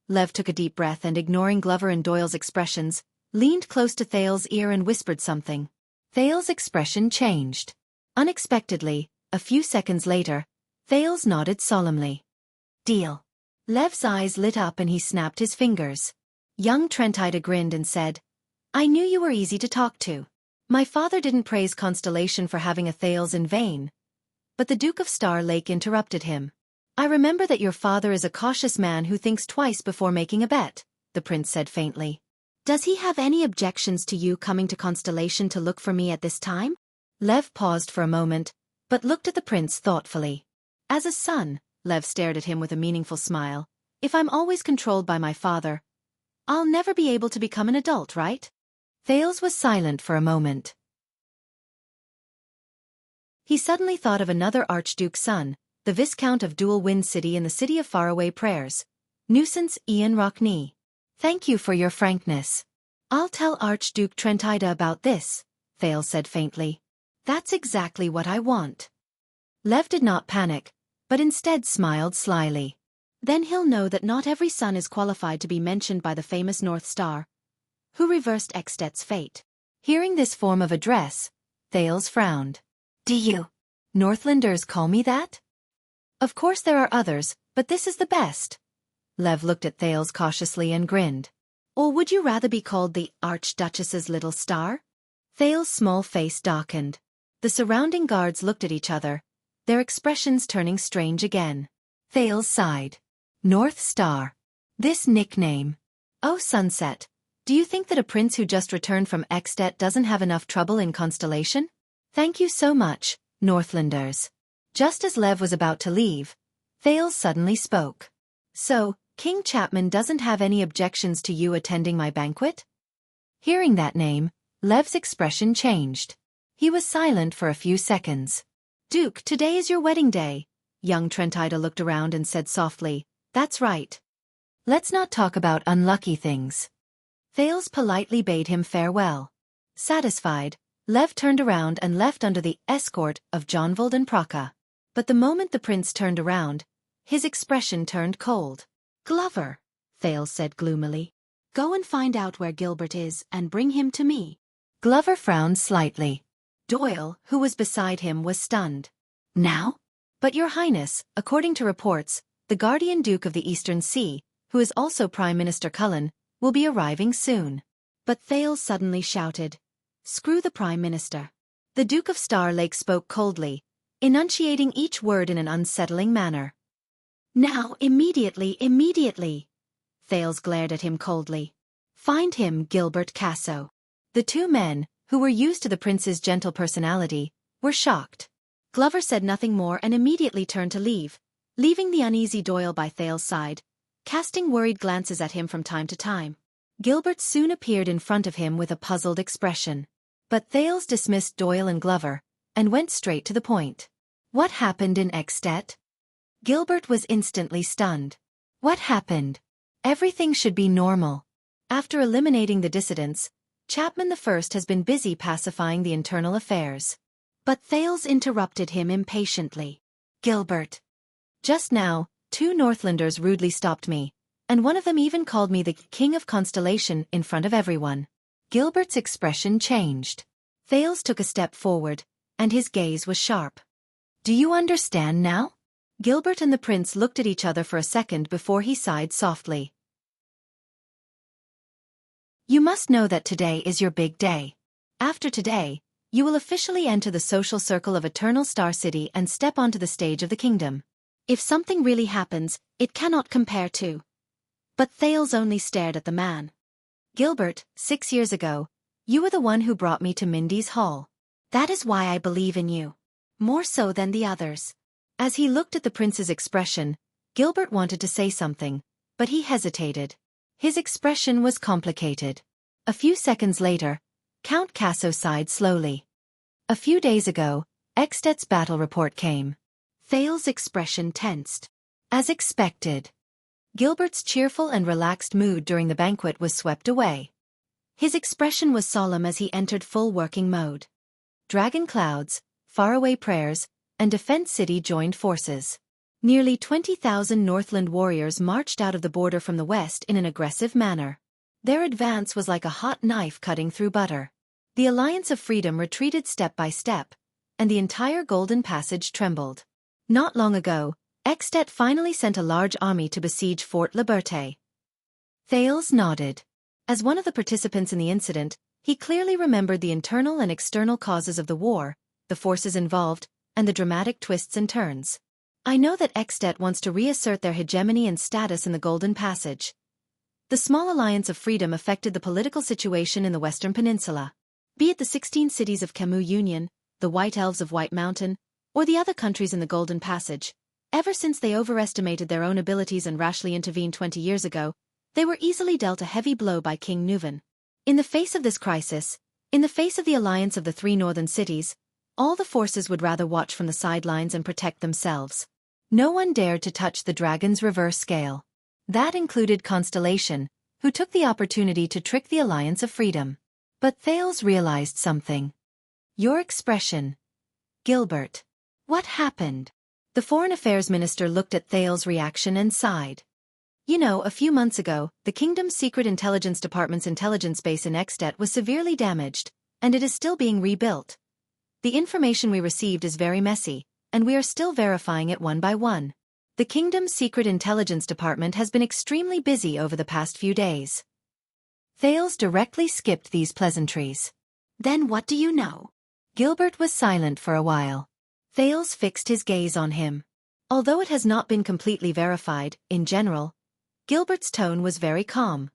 Lev took a deep breath and, ignoring Glover and Doyle's expressions, leaned close to Thales' ear and whispered something. Thales' expression changed. Unexpectedly, a few seconds later, Thales nodded solemnly. Deal. Lev's eyes lit up and he snapped his fingers. Young Trentida grinned and said, I knew you were easy to talk to. My father didn't praise Constellation for having a Thales in vain. But the Duke of Star Lake interrupted him. I remember that your father is a cautious man who thinks twice before making a bet, the prince said faintly. Does he have any objections to you coming to Constellation to look for me at this time? Lev paused for a moment, but looked at the prince thoughtfully. As a son, Lev stared at him with a meaningful smile. If I'm always controlled by my father, I'll never be able to become an adult, right? Thales was silent for a moment. He suddenly thought of another Archduke's son, the Viscount of Dual Wind City in the City of Faraway Prayers. Nuisance Ian Rockney. Thank you for your frankness. I'll tell Archduke Trentida about this, Thales said faintly. That's exactly what I want. Lev did not panic, but instead smiled slyly. Then he'll know that not every son is qualified to be mentioned by the famous North Star, who reversed Ekstedt's fate. Hearing this form of address, Thales frowned. Do you Northlanders call me that? Of course there are others, but this is the best. Lev looked at Thales cautiously and grinned. Or would you rather be called the Archduchess's little star? Thales' small face darkened. The surrounding guards looked at each other, their expressions turning strange again. Thales sighed. North Star. This nickname. Oh, Sunset. Do you think that a prince who just returned from Extet doesn't have enough trouble in Constellation? Thank you so much, Northlanders. Just as Lev was about to leave, Thales suddenly spoke. So, King Chapman doesn't have any objections to you attending my banquet? Hearing that name, Lev's expression changed. He was silent for a few seconds. Duke, today is your wedding day. Young Trentida looked around and said softly, That's right. Let's not talk about unlucky things. Thales politely bade him farewell. Satisfied, Lev turned around and left under the escort of Jonvold and Praka. But the moment the prince turned around, his expression turned cold. Glover, Thales said gloomily. Go and find out where Gilbert is and bring him to me. Glover frowned slightly. Doyle, who was beside him, was stunned. Now? But Your Highness, according to reports, the Guardian Duke of the Eastern Sea, who is also Prime Minister Cullen, will be arriving soon. But Thales suddenly shouted, Screw the Prime Minister. The Duke of Star Lake spoke coldly, enunciating each word in an unsettling manner. Now, immediately. Thales glared at him coldly. Find him, Gilbert Casso. The two men, who were used to the prince's gentle personality, were shocked. Glover said nothing more and immediately turned to leave, leaving the uneasy Doyle by Thales' side, casting worried glances at him from time to time. Gilbert soon appeared in front of him with a puzzled expression. But Thales dismissed Doyle and Glover, and went straight to the point. What happened in Extet? Gilbert was instantly stunned. What happened? Everything should be normal. After eliminating the dissidents, Chapman I has been busy pacifying the internal affairs. But Thales interrupted him impatiently. Gilbert. Just now, two Northlanders rudely stopped me, and one of them even called me the King of Constellation in front of everyone. Gilbert's expression changed. Thales took a step forward, and his gaze was sharp. Do you understand now? Gilbert and the prince looked at each other for a second before he sighed softly. You must know that today is your big day. After today, you will officially enter the social circle of Eternal Star City and step onto the stage of the kingdom. If something really happens, it cannot compare to. But Thales only stared at the man. Gilbert, 6 years ago, you were the one who brought me to Mindy's Hall. That is why I believe in you. More so than the others. As he looked at the prince's expression, Gilbert wanted to say something, but he hesitated. His expression was complicated. A few seconds later, Count Casso sighed slowly. A few days ago, Extet's battle report came. Thales' expression tensed. As expected. Gilbert's cheerful and relaxed mood during the banquet was swept away. His expression was solemn as he entered full working mode. Dragon clouds, faraway prayers, and Defense City joined forces. Nearly 20,000 Northland warriors marched out of the border from the west in an aggressive manner. Their advance was like a hot knife cutting through butter. The Alliance of Freedom retreated step by step, and the entire Golden Passage trembled. Not long ago, Extet finally sent a large army to besiege Fort Liberté. Thales nodded. As one of the participants in the incident, he clearly remembered the internal and external causes of the war, the forces involved, and the dramatic twists and turns. I know that Extet wants to reassert their hegemony and status in the Golden Passage. The small Alliance of Freedom affected the political situation in the Western Peninsula. Be it the 16 cities of Camus Union, the White Elves of White Mountain, or the other countries in the Golden Passage, ever since they overestimated their own abilities and rashly intervened 20 years ago, they were easily dealt a heavy blow by King Nuvan. In the face of this crisis, in the face of the alliance of the three northern cities, all the forces would rather watch from the sidelines and protect themselves. No one dared to touch the dragon's reverse scale. That included Constellation, who took the opportunity to trick the Alliance of Freedom. But Thales realized something. Your expression. Gilbert. What happened? The Foreign Affairs Minister looked at Thales' reaction and sighed. You know, a few months ago, the Kingdom's Secret Intelligence Department's intelligence base in Extet was severely damaged, and it is still being rebuilt. The information we received is very messy, and we are still verifying it one by one. The kingdom's secret intelligence department has been extremely busy over the past few days. Thales directly skipped these pleasantries. Then what do you know? Gilbert was silent for a while. Thales fixed his gaze on him. Although it has not been completely verified, in general, Gilbert's tone was very calm.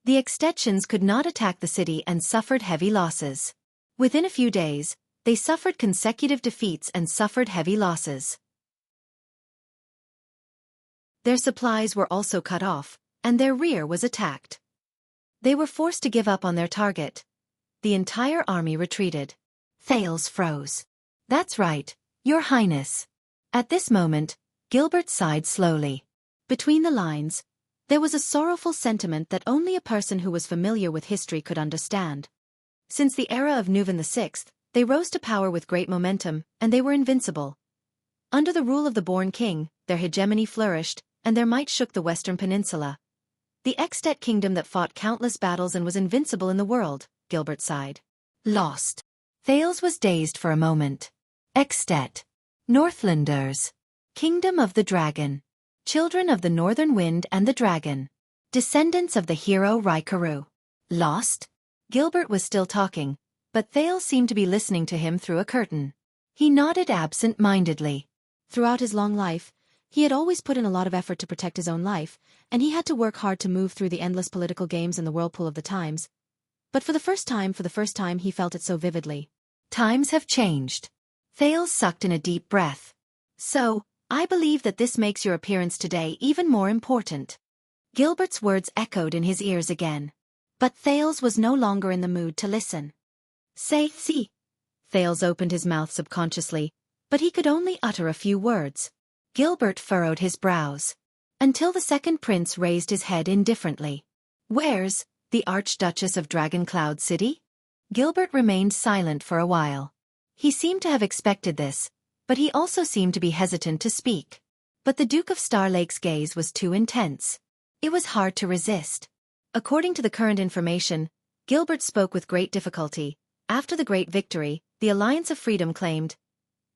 The Extensions could not attack the city and suffered heavy losses. Within a few days, they suffered consecutive defeats and suffered heavy losses. Their supplies were also cut off, and their rear was attacked. They were forced to give up on their target. The entire army retreated. Thales froze. That's right, Your Highness. At this moment, Gilbert sighed slowly. Between the lines, there was a sorrowful sentiment that only a person who was familiar with history could understand. Since the era of Nuvan VI, they rose to power with great momentum, and they were invincible. Under the rule of the born king, their hegemony flourished, and their might shook the western peninsula. The Extet kingdom that fought countless battles and was invincible in the world, Gilbert sighed. Lost. Thales was dazed for a moment. Extet. Northlanders. Kingdom of the Dragon. Children of the Northern Wind and the Dragon. Descendants of the hero Raikaru. Lost? Gilbert was still talking, but Thales seemed to be listening to him through a curtain. He nodded absent-mindedly. Throughout his long life, he had always put in a lot of effort to protect his own life, and he had to work hard to move through the endless political games in the whirlpool of the times. But for the first time he felt it so vividly. Times have changed. Thales sucked in a deep breath. So, I believe that this makes your appearance today even more important. Gilbert's words echoed in his ears again. But Thales was no longer in the mood to listen. Say, see. Thales opened his mouth subconsciously, but he could only utter a few words. Gilbert furrowed his brows. Until the second prince raised his head indifferently. Where's the Archduchess of Dragon Cloud City? Gilbert remained silent for a while. He seemed to have expected this, but he also seemed to be hesitant to speak. But the Duke of Star Lake's gaze was too intense. It was hard to resist. According to the current information, Gilbert spoke with great difficulty. After the great victory, the Alliance of Freedom claimed,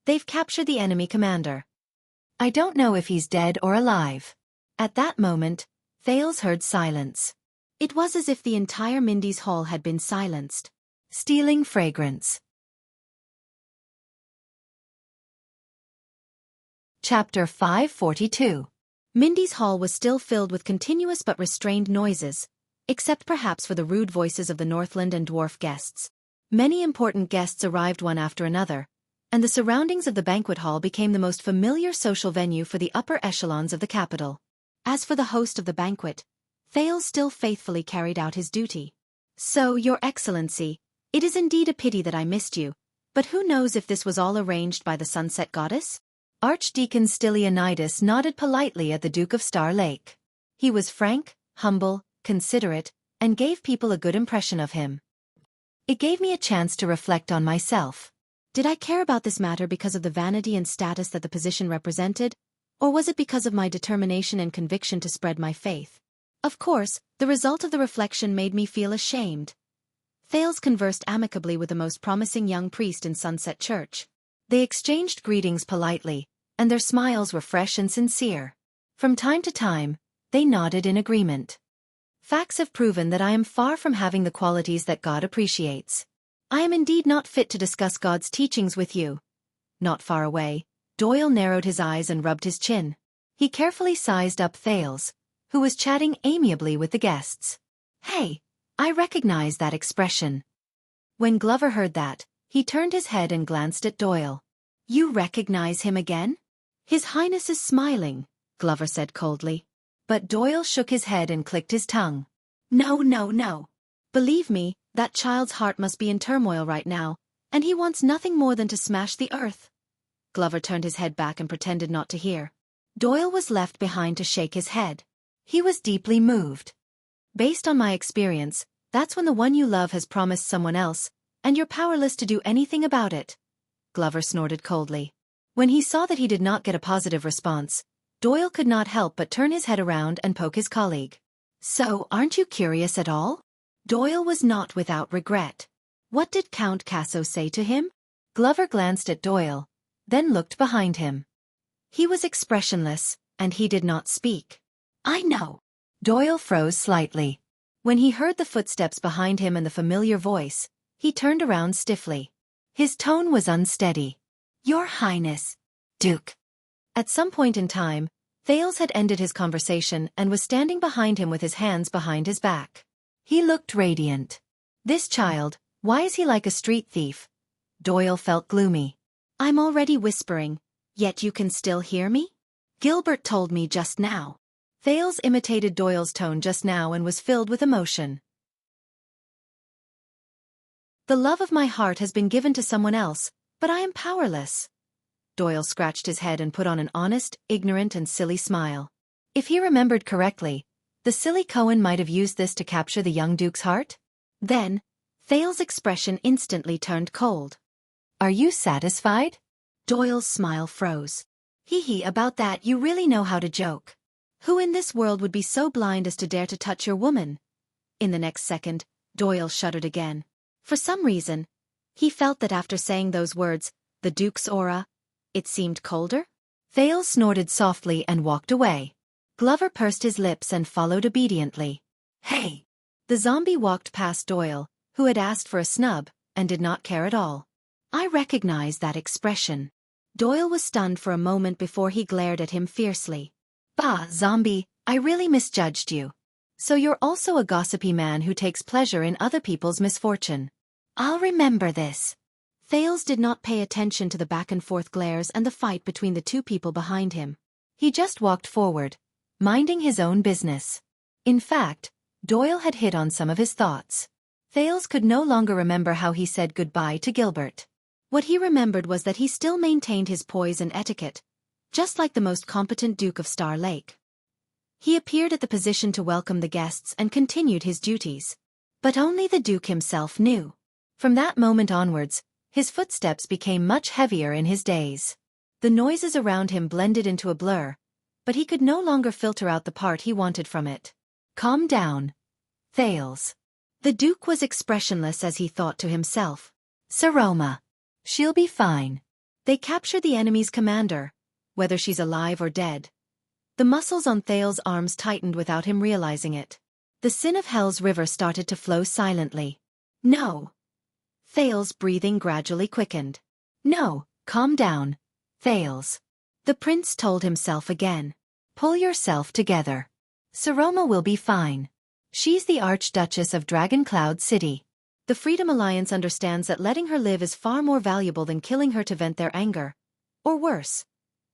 "They've captured the enemy commander. I don't know if he's dead or alive." At that moment, Thales heard silence. It was as if the entire Mindy's hall had been silenced. Stealing fragrance. Chapter 542. Mindy's hall was still filled with continuous but restrained noises, except perhaps for the rude voices of the Northland and dwarf guests. Many important guests arrived one after another, and the surroundings of the banquet hall became the most familiar social venue for the upper echelons of the capital. As for the host of the banquet, Thales still faithfully carried out his duty. "So, Your Excellency, it is indeed a pity that I missed you, but who knows if this was all arranged by the Sunset Goddess?" Archdeacon Stylianides nodded politely at the Duke of Star Lake. He was frank, humble, considerate, and gave people a good impression of him. It gave me a chance to reflect on myself. Did I care about this matter because of the vanity and status that the position represented, or was it because of my determination and conviction to spread my faith? Of course, the result of the reflection made me feel ashamed. Thales conversed amicably with the most promising young priest in Sunset Church. They exchanged greetings politely, and their smiles were fresh and sincere. From time to time, they nodded in agreement. Facts have proven that I am far from having the qualities that God appreciates. I am indeed not fit to discuss God's teachings with you. Not far away, Doyle narrowed his eyes and rubbed his chin. He carefully sized up Thales, who was chatting amiably with the guests. "Hey, I recognize that expression." When Glover heard that, he turned his head and glanced at Doyle. "You recognize him again?" "His Highness is smiling," Glover said coldly. But Doyle shook his head and clicked his tongue. No. Believe me, that child's heart must be in turmoil right now, and he wants nothing more than to smash the earth." Glover turned his head back and pretended not to hear. Doyle was left behind to shake his head. He was deeply moved. "Based on my experience, that's when the one you love has promised someone else, and you're powerless to do anything about it." Glover snorted coldly. When he saw that he did not get a positive response, Doyle could not help but turn his head around and poke his colleague. "So, aren't you curious at all?" Doyle was not without regret. "What did Count Casso say to him?" Glover glanced at Doyle, then looked behind him. He was expressionless, and he did not speak. I know. Doyle froze slightly. When he heard the footsteps behind him and the familiar voice, he turned around stiffly. His tone was unsteady. Your Highness, Duke. At some point in time, Thales had ended his conversation and was standing behind him with his hands behind his back. He looked radiant. This child, why is he like a street thief? Doyle felt gloomy. I'm already whispering, yet you can still hear me? Gilbert told me just now. Thales imitated Doyle's tone just now and was filled with emotion. The love of my heart has been given to someone else, but I am powerless. Doyle scratched his head and put on an honest, ignorant and silly smile. If he remembered correctly, the silly Cohen might have used this to capture the young Duke's heart? Then, Thales' expression instantly turned cold. Are you satisfied? Doyle's smile froze. Hee about that you really know how to joke. Who in this world would be so blind as to dare to touch your woman? In the next second, Doyle shuddered again. For some reason, he felt that after saying those words, the Duke's aura, it seemed colder. Thales snorted softly and walked away. Glover pursed his lips and followed obediently. Hey! The zombie walked past Doyle, who had asked for a snub, and did not care at all. I recognize that expression. Doyle was stunned for a moment before he glared at him fiercely. Bah, zombie, I really misjudged you. So you're also a gossipy man who takes pleasure in other people's misfortune. I'll remember this. Thales did not pay attention to the back-and-forth glares and the fight between the two people behind him. He just walked forward, minding his own business. In fact, Doyle had hit on some of his thoughts. Thales could no longer remember how he said goodbye to Gilbert. What he remembered was that he still maintained his poise and etiquette, just like the most competent Duke of Star Lake. He appeared at the position to welcome the guests and continued his duties. But only the Duke himself knew. From that moment onwards, his footsteps became much heavier in his days. The noises around him blended into a blur, but he could no longer filter out the part he wanted from it. Calm down, Thales. The Duke was expressionless as he thought to himself. Saroma. She'll be fine. They captured the enemy's commander, whether she's alive or dead. The muscles on Thales' arms tightened without him realizing it. The Sin of Hell's river started to flow silently. No. Thales' breathing gradually quickened. No, calm down, Thales. The prince told himself again. Pull yourself together. Saroma will be fine. She's the Archduchess of Dragon Cloud City. The Freedom Alliance understands that letting her live is far more valuable than killing her to vent their anger. Or worse.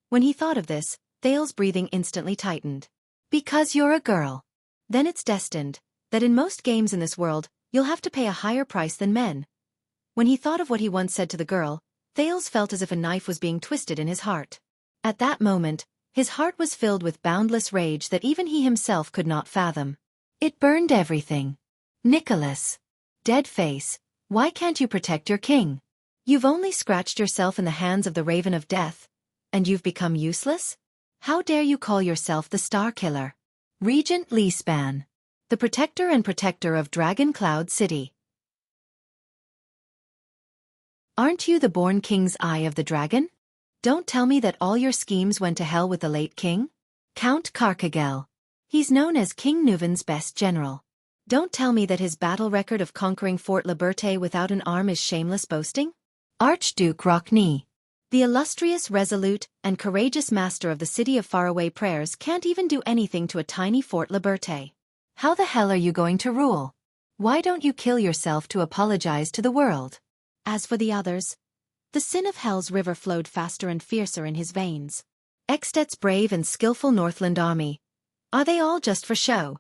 When he thought of this, Thales' breathing instantly tightened. Because you're a girl. Then it's destined that in most games in this world, you'll have to pay a higher price than men. When he thought of what he once said to the girl, Thales felt as if a knife was being twisted in his heart. At that moment, his heart was filled with boundless rage that even he himself could not fathom. It burned everything. Nicholas. Dead face, why can't you protect your king? You've only scratched yourself in the hands of the Raven of Death, and you've become useless? How dare you call yourself the Star Killer? Regent Leespan. The protector and protector of Dragon Cloud City. Aren't you the born king's eye of the dragon? Don't tell me that all your schemes went to hell with the late king? Count Carcagel. He's known as King Nuven's best general. Don't tell me that his battle record of conquering Fort Liberté without an arm is shameless boasting? Archduke Rockney. The illustrious, resolute, and courageous master of the city of faraway prayers can't even do anything to a tiny Fort Liberté. How the hell are you going to rule? Why don't you kill yourself to apologize to the world? As for the others, the Sin of Hell's river flowed faster and fiercer in his veins. Eksted's brave and skillful Northland army. Are they all just for show?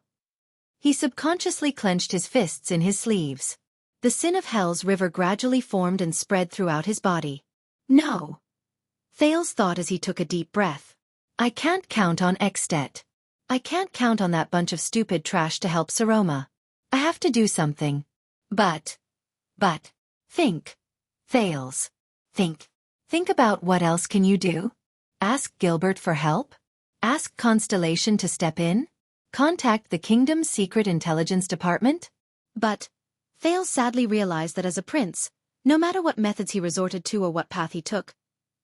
He subconsciously clenched his fists in his sleeves. The Sin of Hell's river gradually formed and spread throughout his body. No. Thales thought as he took a deep breath. I can't count on Eksted. I can't count on that bunch of stupid trash to help Saroma. I have to do something. But. Think. Thales. Think. Think about what else can you do? Ask Gilbert for help? Ask Constellation to step in? Contact the kingdom's secret intelligence department? But, Thales sadly realized that as a prince, No matter what methods he resorted to or what path he took,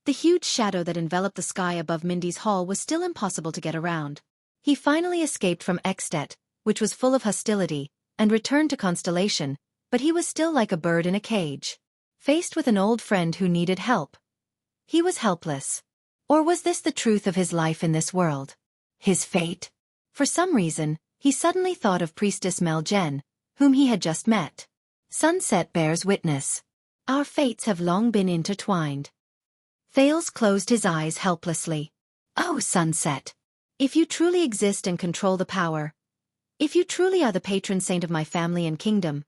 the huge shadow that enveloped the sky above Mindy's hall was still impossible to get around. He finally escaped from Extet, which was full of hostility, and returned to Constellation, but he was still like a bird in a cage. Faced with an old friend who needed help, he was helpless. Or was this the truth of his life in this world? His fate? For some reason, he suddenly thought of Priestess Mel Jen, whom he had just met. Sunset bears witness. Our fates have long been intertwined. Thales closed his eyes helplessly. Oh, Sunset. If you truly exist and control the power, if you truly are the patron saint of my family and kingdom,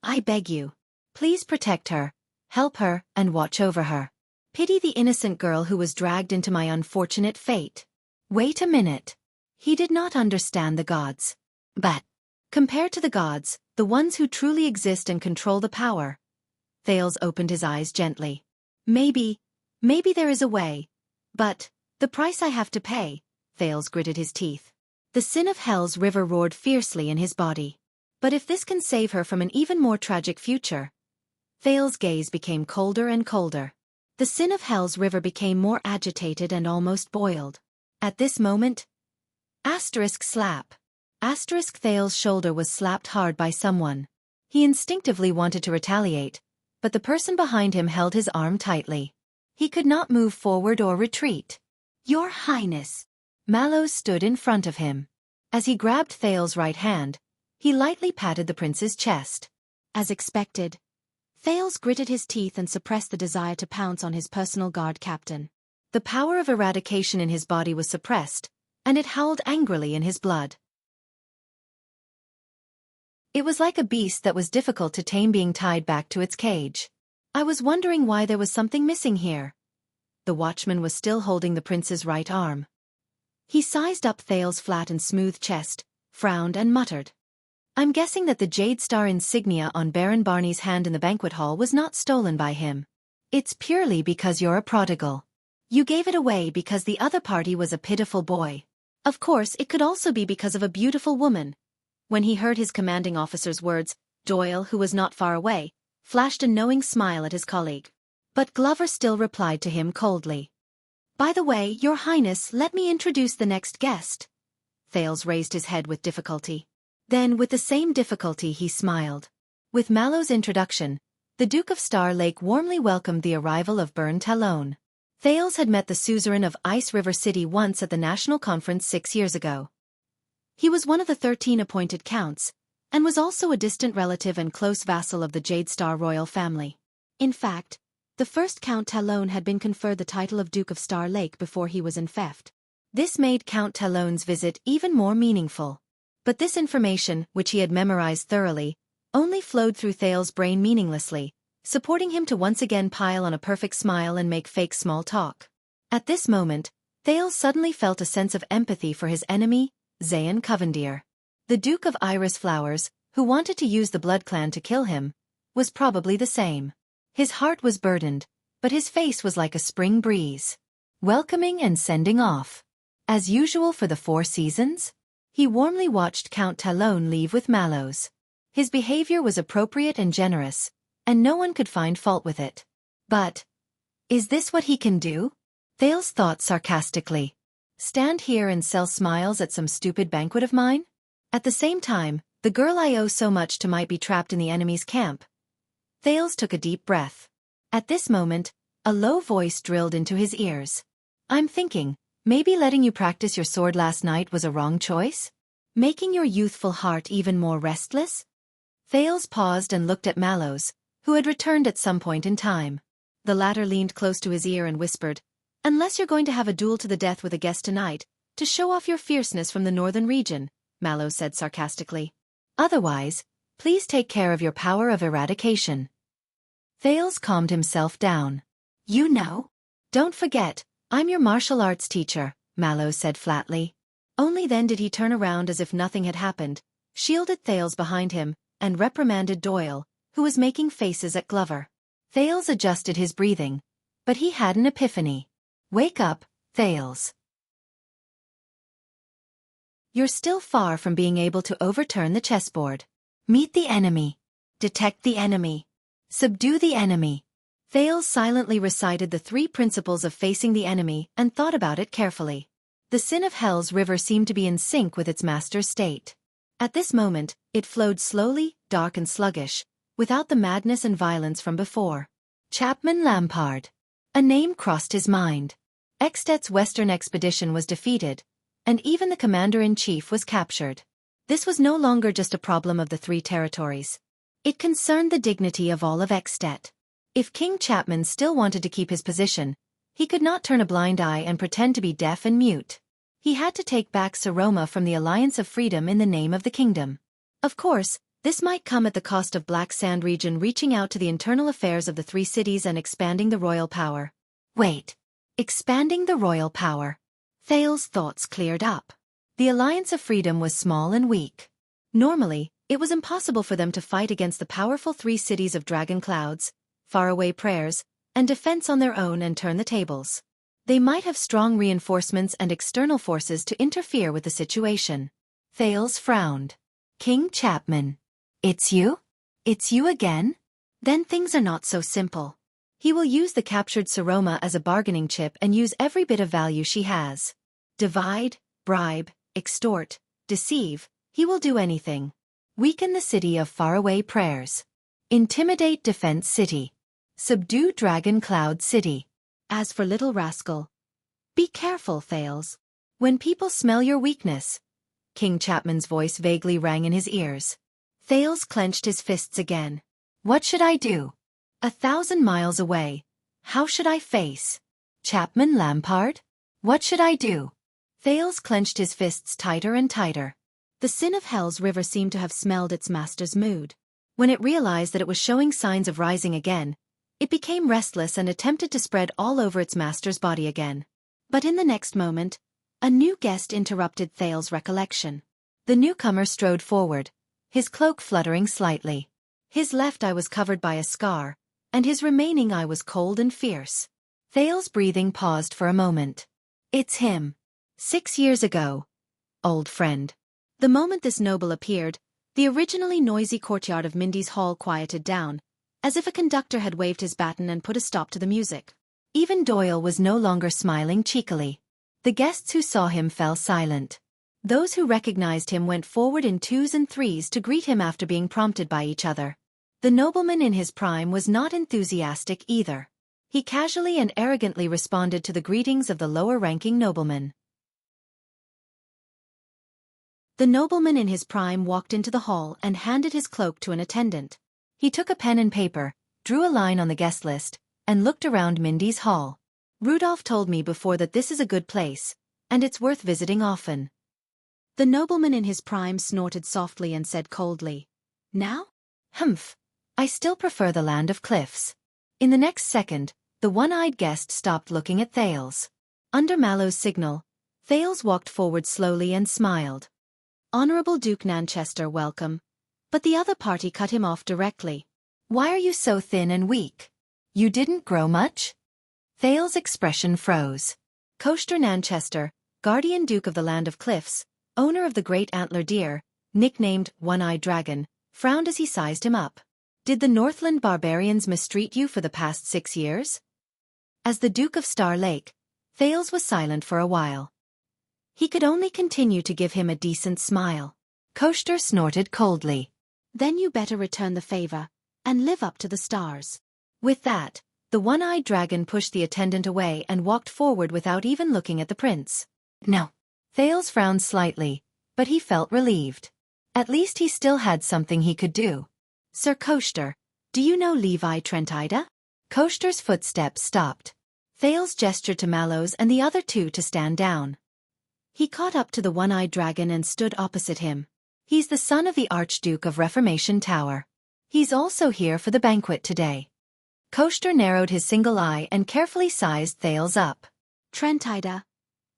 I beg you, please protect her, help her, and watch over her. Pity the innocent girl who was dragged into my unfortunate fate. Wait a minute. He did not understand the gods. But, compared to the gods, the ones who truly exist and control the power. Thales opened his eyes gently. Maybe there is a way. But, the price I have to pay, Thales gritted his teeth. The sin of Hell's river roared fiercely in his body. But if this can save her from an even more tragic future. Thales' gaze became colder and colder. The sin of Hell's river became more agitated and almost boiled. At this moment, slap. Thales' shoulder was slapped hard by someone. He instinctively wanted to retaliate, but the person behind him held his arm tightly. He could not move forward or retreat. Your Highness. Mallows stood in front of him. As he grabbed Thales' right hand, he lightly patted the prince's chest. As expected, Thales gritted his teeth and suppressed the desire to pounce on his personal guard captain. The power of eradication in his body was suppressed, and it howled angrily in his blood. It was like a beast that was difficult to tame being tied back to its cage. I was wondering why there was something missing here. The watchman was still holding the prince's right arm. He sized up Thales' flat and smooth chest, frowned and muttered. I'm guessing that the Jade Star insignia on Baron Barney's hand in the banquet hall was not stolen by him. It's purely because you're a prodigal. You gave it away because the other party was a pitiful boy. Of course, it could also be because of a beautiful woman. When he heard his commanding officer's words, Doyle, who was not far away, flashed a knowing smile at his colleague. But Glover still replied to him coldly. By the way, Your Highness, let me introduce the next guest. Thales raised his head with difficulty. Then, with the same difficulty, he smiled. With Mallow's introduction, the Duke of Star Lake warmly welcomed the arrival of Bern Talon. Thales had met the suzerain of Ice River City once at the National Conference 6 years ago. He was one of the 13 appointed counts, and was also a distant relative and close vassal of the Jade Star royal family. In fact, the first Count Talon had been conferred the title of Duke of Star Lake before he was enfeoffed. This made Count Talon's visit even more meaningful. But this information, which he had memorized thoroughly, only flowed through Thales' brain meaninglessly, supporting him to once again pile on a perfect smile and make fake small talk. At this moment, Thales suddenly felt a sense of empathy for his enemy, Zayn Covendier. The Duke of Iris Flowers, who wanted to use the Blood Clan to kill him, was probably the same. His heart was burdened, but his face was like a spring breeze, welcoming and sending off. As usual for the 4 seasons? He warmly watched Count Talon leave with Mallows. His behavior was appropriate and generous, and no one could find fault with it. But, is this what he can do? Thales thought sarcastically. Stand here and sell smiles at some stupid banquet of mine? At the same time, the girl I owe so much to might be trapped in the enemy's camp. Thales took a deep breath. At this moment, a low voice drilled into his ears. I'm thinking, maybe letting you practice your sword last night was a wrong choice? Making your youthful heart even more restless? Thales paused and looked at Mallows, who had returned at some point in time. The latter leaned close to his ear and whispered, Unless you're going to have a duel to the death with a guest tonight, to show off your fierceness from the northern region, Mallows said sarcastically. Otherwise, please take care of your power of eradication. Thales calmed himself down. You know. Don't forget, I'm your martial arts teacher, Mallows said flatly. Only then did he turn around as if nothing had happened, shielded Thales behind him, and reprimanded Doyle, who was making faces at Glover. Thales adjusted his breathing, but he had an epiphany. Wake up, Thales. You're still far from being able to overturn the chessboard. Meet the enemy. Detect the enemy. Subdue the enemy. Thales silently recited the 3 principles of facing the enemy and thought about it carefully. The Sin of Hell's river seemed to be in sync with its master's state. At this moment, it flowed slowly, dark and sluggish, without the madness and violence from before. Chapman Lampard. A name crossed his mind. Extet's western expedition was defeated, and even the commander-in-chief was captured. This was no longer just a problem of the 3 territories. It concerned the dignity of all of Extet. If King Chapman still wanted to keep his position, he could not turn a blind eye and pretend to be deaf and mute. He had to take back Saroma from the Alliance of Freedom in the name of the kingdom. Of course, this might come at the cost of Black Sand region reaching out to the internal affairs of the 3 cities and expanding the royal power. Wait. Expanding the royal power. Thales' thoughts cleared up. The Alliance of Freedom was small and weak. Normally, it was impossible for them to fight against the powerful 3 cities of Dragon Clouds, Faraway Prayers, and Defense on their own and turn the tables. They might have strong reinforcements and external forces to interfere with the situation. Thales frowned. King Chapman. It's you? It's you again? Then things are not so simple. He will use the captured Saroma as a bargaining chip and use every bit of value she has. Divide, bribe, extort, deceive, he will do anything. Weaken the city of Faraway Prayers. Intimidate Defense City. Subdue Dragon Cloud City. As for little rascal, be careful, Thales. When people smell your weakness. King Chapman's voice vaguely rang in his ears. Thales clenched his fists again. What should I do? 1,000 miles away. How should I face Chapman Lampard? What should I do? Thales clenched his fists tighter and tighter. The Sin of Hell's river seemed to have smelled its master's mood. When it realized that it was showing signs of rising again, it became restless and attempted to spread all over its master's body again. But in the next moment, a new guest interrupted Thales' recollection. The newcomer strode forward, his cloak fluttering slightly. His left eye was covered by a scar, and his remaining eye was cold and fierce. Thales' breathing paused for a moment. It's him. 6 years ago. Old friend. The moment this noble appeared, the originally noisy courtyard of Mindy's hall quieted down, as if a conductor had waved his baton and put a stop to the music. Even Doyle was no longer smiling cheekily. The guests who saw him fell silent. Those who recognized him went forward in 2s and 3s to greet him after being prompted by each other. The nobleman in his prime was not enthusiastic either. He casually and arrogantly responded to the greetings of the lower-ranking nobleman. The nobleman in his prime walked into the hall and handed his cloak to an attendant. He took a pen and paper, drew a line on the guest list, and looked around Mindy's hall. Rudolph told me before that this is a good place, and it's worth visiting often. The nobleman in his prime snorted softly and said coldly, Now? Humph. I still prefer the land of cliffs. In the next second, the one-eyed guest stopped looking at Thales. Under Mallow's signal, Thales walked forward slowly and smiled. Honorable Duke Nanchester, welcome. But the other party cut him off directly. Why are you so thin and weak? You didn't grow much? Thales' expression froze. Koster Nanchester, Guardian Duke of the Land of Cliffs, owner of the Great Antler Deer, nicknamed One-Eyed Dragon, frowned as he sized him up. Did the Northland barbarians mistreat you for the past 6 years? As the Duke of Star Lake, Thales was silent for a while. He could only continue to give him a decent smile. Koster snorted coldly. Then you better return the favor, and live up to the stars. With that, the one-eyed dragon pushed the attendant away and walked forward without even looking at the prince. No. Thales frowned slightly, but he felt relieved. At least he still had something he could do. Sir Koster, do you know Levi Trentida? Koster's footsteps stopped. Thales gestured to Mallows and the other 2 to stand down. He caught up to the one-eyed dragon and stood opposite him. He's the son of the Archduke of Reformation Tower. He's also here for the banquet today. Koster narrowed his single eye and carefully sized Thales up. Trentida.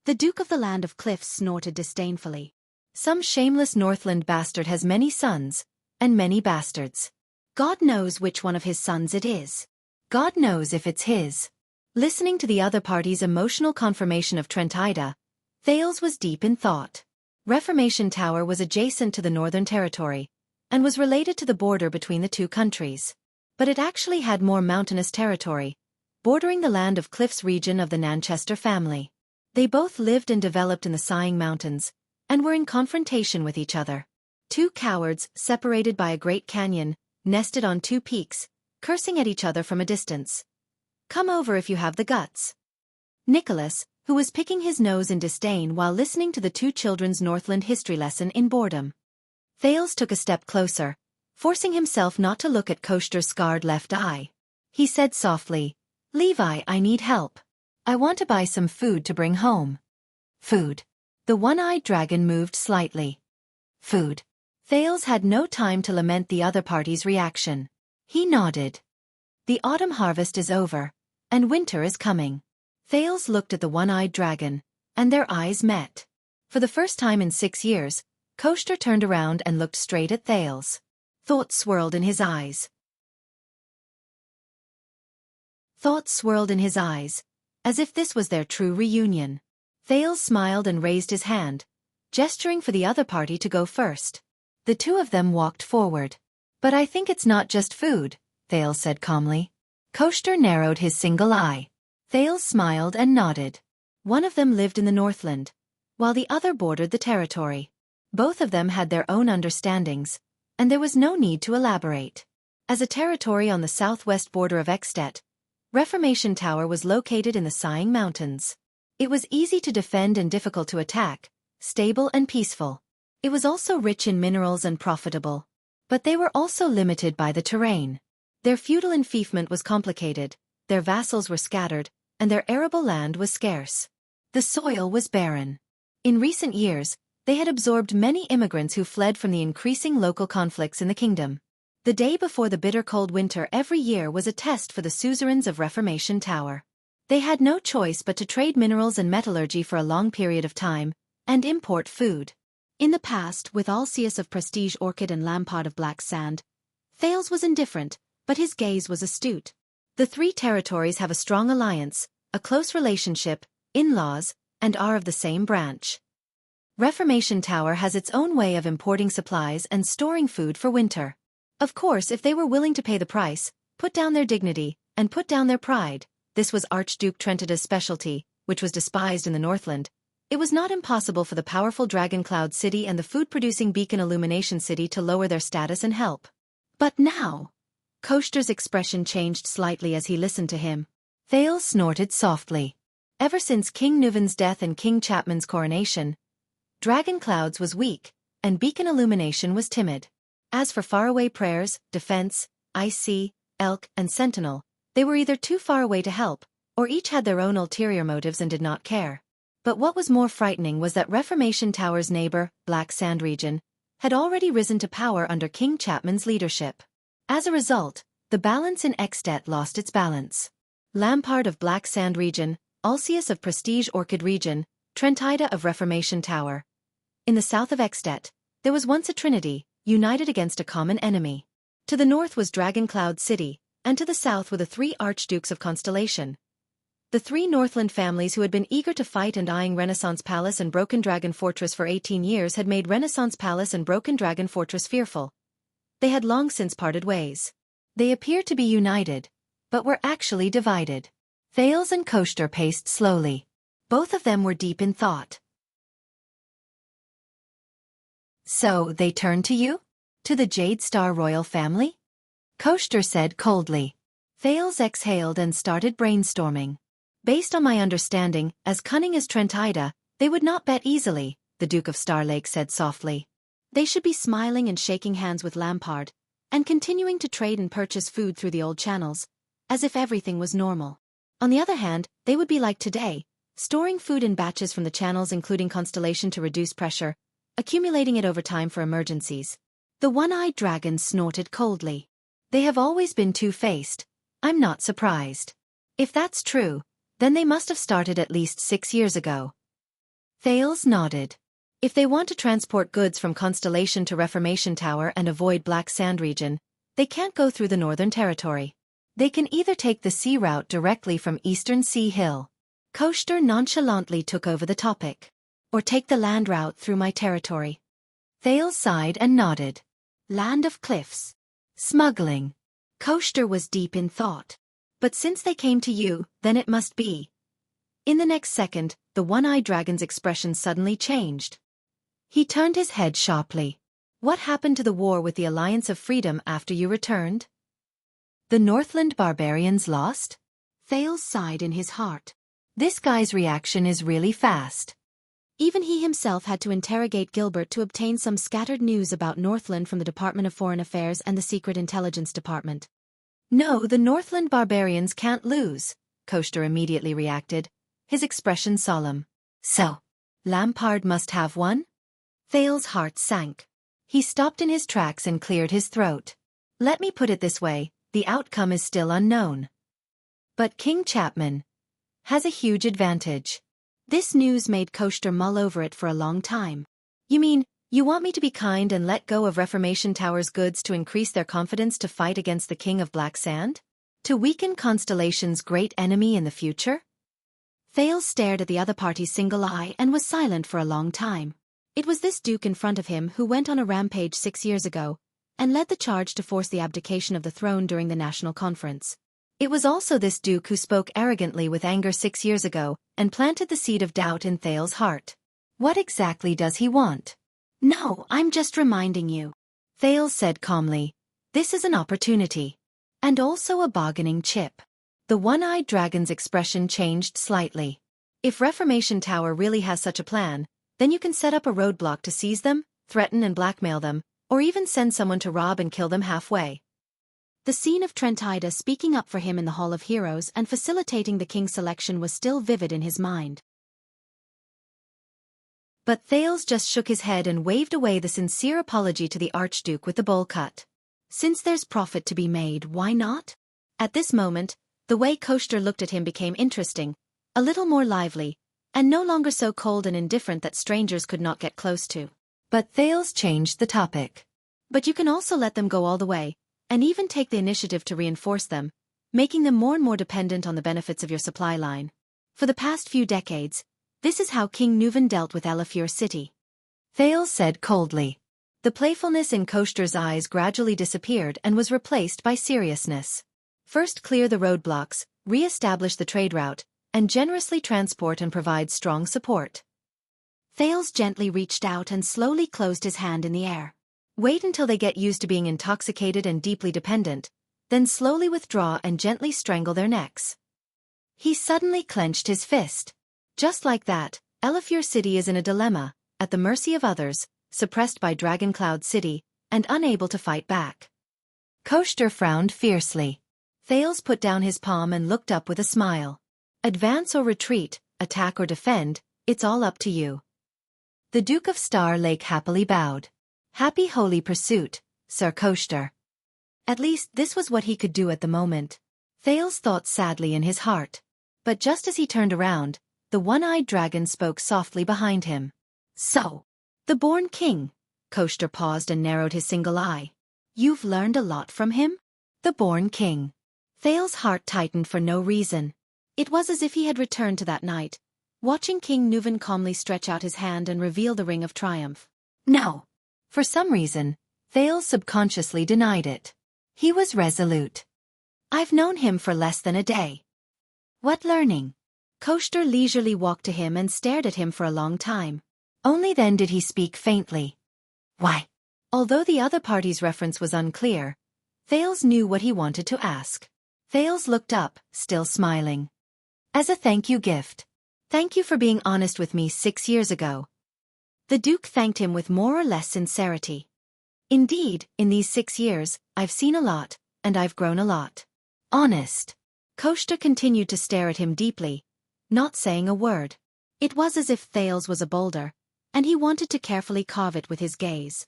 The Duke of the Land of Cliffs snorted disdainfully. Some shameless Northland bastard has many sons, and many bastards. God knows which one of his sons it is. God knows if it's his. Listening to the other party's emotional confirmation of Trentida, Thales was deep in thought. Reformation Tower was adjacent to the Northern Territory, and was related to the border between the 2 countries. but it actually had more mountainous territory, bordering the land of cliffs region of the Nanchester family. They both lived and developed in the Sighing Mountains, and were in confrontation with each other. Two cowards, separated by a great canyon, nested on two peaks, cursing at each other from a distance. "Come over if you have the guts." Nicholas, who was picking his nose in disdain while listening to the two children's Northland history lesson in boredom. Thales took a step closer, forcing himself not to look at Koshter's scarred left eye. He said softly, "Levi, I need help. I want to buy some food to bring home." "Food?" The one-eyed dragon moved slightly. "Food." Thales had no time to lament the other party's reaction. He nodded. "The autumn harvest is over, and winter is coming." Thales looked at the one-eyed dragon, and their eyes met. For the first time in 6 years, Koshter turned around and looked straight at Thales. Thoughts swirled in his eyes. As if this was their true reunion. Thales smiled and raised his hand, gesturing for the other party to go first. The two of them walked forward. "But I think it's not just food," Thales said calmly. Koshter narrowed his single eye. Thales smiled and nodded. One of them lived in the Northland, while the other bordered the territory. Both of them had their own understandings, and there was no need to elaborate. As a territory on the southwest border of Ekstedt, Reformation Tower was located in the Sighing Mountains. It was easy to defend and difficult to attack, stable and peaceful. It was also rich in minerals and profitable. But they were also limited by the terrain. Their feudal enfeoffment was complicated, their vassals were scattered, and their arable land was scarce. The soil was barren. In recent years, they had absorbed many immigrants who fled from the increasing local conflicts in the kingdom. The day before the bitter cold winter every year was a test for the suzerains of Reformation Tower. They had no choice but to trade minerals and metallurgy for a long period of time, and import food. In the past, with Alcius of Prestige Orchid and Lampard of Black Sand, Thales was indifferent, but his gaze was astute. The three territories have a strong alliance, a close relationship, in-laws, and are of the same branch. Reformation Tower has its own way of importing supplies and storing food for winter. Of course, if they were willing to pay the price, put down their dignity, and put down their pride, this was Archduke Trentida's specialty, which was despised in the Northland. It was not impossible for the powerful Dragon Cloud City and the food-producing Beacon Illumination City to lower their status and help. But now... Koshter's expression changed slightly as he listened to him. Thales snorted softly. Ever since King Nuvan's death and King Chapman's coronation, Dragon Clouds was weak, and Beacon Illumination was timid. As for faraway prayers, defense, IC, Elk, and Sentinel, they were either too far away to help, or each had their own ulterior motives and did not care. But what was more frightening was that Reformation Tower's neighbor, Black Sand region, had already risen to power under King Chapman's leadership. As a result, the balance in Ekstedt lost its balance. Lampard of Black Sand region, Alcius of Prestige Orchid region, Trentida of Reformation Tower. In the south of Ekstedt, there was once a trinity, united against a common enemy. To the north was Dragon Cloud City, and to the south were the three archdukes of Constellation. The three Northland families who had been eager to fight and eyeing Renaissance Palace and Broken Dragon Fortress for 18 years had made Renaissance Palace and Broken Dragon Fortress fearful. They had long since parted ways. They appeared to be united, but were actually divided. Thales and Koshter paced slowly. Both of them were deep in thought. "So they turned to you? To the Jade Star royal family?" Koshter said coldly. Thales exhaled and started brainstorming. "Based on my understanding, as cunning as Trentida, they would not bet easily," the Duke of Starlake said softly. "They should be smiling and shaking hands with Lampard, and continuing to trade and purchase food through the old channels, as if everything was normal. On the other hand, they would be like today, storing food in batches from the channels including Constellation to reduce pressure, accumulating it over time for emergencies." The one-eyed dragon snorted coldly. "They have always been two-faced. I'm not surprised. If that's true, then they must have started at least 6 years ago." Thales nodded. "If they want to transport goods from Constellation to Reformation Tower and avoid Black Sand region, they can't go through the Northern Territory. They can either take the sea route directly from Eastern Sea Hill." Koshter nonchalantly took over the topic. "Or take the land route through my territory." Thales sighed and nodded. "Land of cliffs. Smuggling. Koshter was deep in thought. But since they came to you, then it must be. In the next second, the one-eyed dragon's expression suddenly changed. He turned his head sharply. What happened to the war with the Alliance of Freedom after you returned? The Northland barbarians lost? Thales sighed in his heart. This guy's reaction is really fast. Even he himself had to interrogate Gilbert to obtain some scattered news about Northland from the Department of Foreign Affairs and the Secret Intelligence Department. No, the Northland barbarians can't lose, Koshter immediately reacted, his expression solemn. So, Lampard must have won? Thales' heart sank. He stopped in his tracks and cleared his throat. Let me put it this way, the outcome is still unknown. But King Chapman has a huge advantage. This news made Koshter mull over it for a long time. You mean, you want me to be kind and let go of Reformation Tower's goods to increase their confidence to fight against the King of Black Sand? To weaken Constellation's great enemy in the future? Thales stared at the other party's single eye and was silent for a long time. It was this Duke in front of him who went on a rampage 6 years ago and led the charge to force the abdication of the throne during the National Conference. It was also this Duke who spoke arrogantly with anger 6 years ago and planted the seed of doubt in Thales' heart. What exactly does he want? No, I'm just reminding you. Thales said calmly. This is an opportunity. And also a bargaining chip. The one-eyed dragon's expression changed slightly. If Reformation Tower really has such a plan, then you can set up a roadblock to seize them, threaten and blackmail them, or even send someone to rob and kill them halfway. The scene of Trentida speaking up for him in the Hall of Heroes and facilitating the king's selection was still vivid in his mind. But Thales just shook his head and waved away the sincere apology to the Archduke with the bowl cut. Since there's profit to be made, why not? At this moment, the way Koshter looked at him became interesting, a little more lively, and no longer so cold and indifferent that strangers could not get close to. But Thales changed the topic. But you can also let them go all the way, and even take the initiative to reinforce them, making them more and more dependent on the benefits of your supply line. For the past few decades, this is how King Nuvan dealt with Elafure City. Thales said coldly. The playfulness in Koshter's eyes gradually disappeared and was replaced by seriousness. First clear the roadblocks, re-establish the trade route, and generously transport and provide strong support. Thales gently reached out and slowly closed his hand in the air. Wait until they get used to being intoxicated and deeply dependent, then slowly withdraw and gently strangle their necks. He suddenly clenched his fist. Just like that, Elafure City is in a dilemma, at the mercy of others, suppressed by Dragon Cloud City, and unable to fight back. Koshter frowned fiercely. Thales put down his palm and looked up with a smile. Advance or retreat, attack or defend, it's all up to you. The Duke of Star Lake happily bowed. Happy holy pursuit, Sir Koshter. At least this was what he could do at the moment. Thales thought sadly in his heart. But just as he turned around, the one-eyed dragon spoke softly behind him. So, the born king. Koshter paused and narrowed his single eye. You've learned a lot from him? The born king. Thales' heart tightened for no reason. It was as if he had returned to that night, watching King Nuvan calmly stretch out his hand and reveal the ring of triumph. No. For some reason, Thales subconsciously denied it. He was resolute. I've known him for less than a day. What learning? Koshter leisurely walked to him and stared at him for a long time. Only then did he speak faintly. Why? Although the other party's reference was unclear, Thales knew what he wanted to ask. Thales looked up, still smiling. As a thank you gift. Thank you for being honest with me 6 years ago. The Duke thanked him with more or less sincerity. Indeed, in these 6 years, I've seen a lot, and I've grown a lot. Honest. Koshter continued to stare at him deeply, not saying a word. It was as if Thales was a boulder, and he wanted to carefully carve it with his gaze.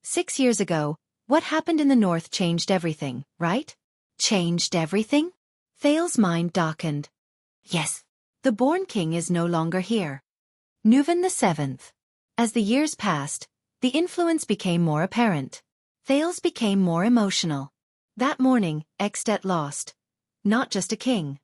6 years ago, what happened in the north changed everything, right? Changed everything? Thales' mind darkened. Yes. The born king is no longer here. Nuvan the Seventh. As the years passed, the influence became more apparent. Thales became more emotional. That morning, Extet lost. Not just a king.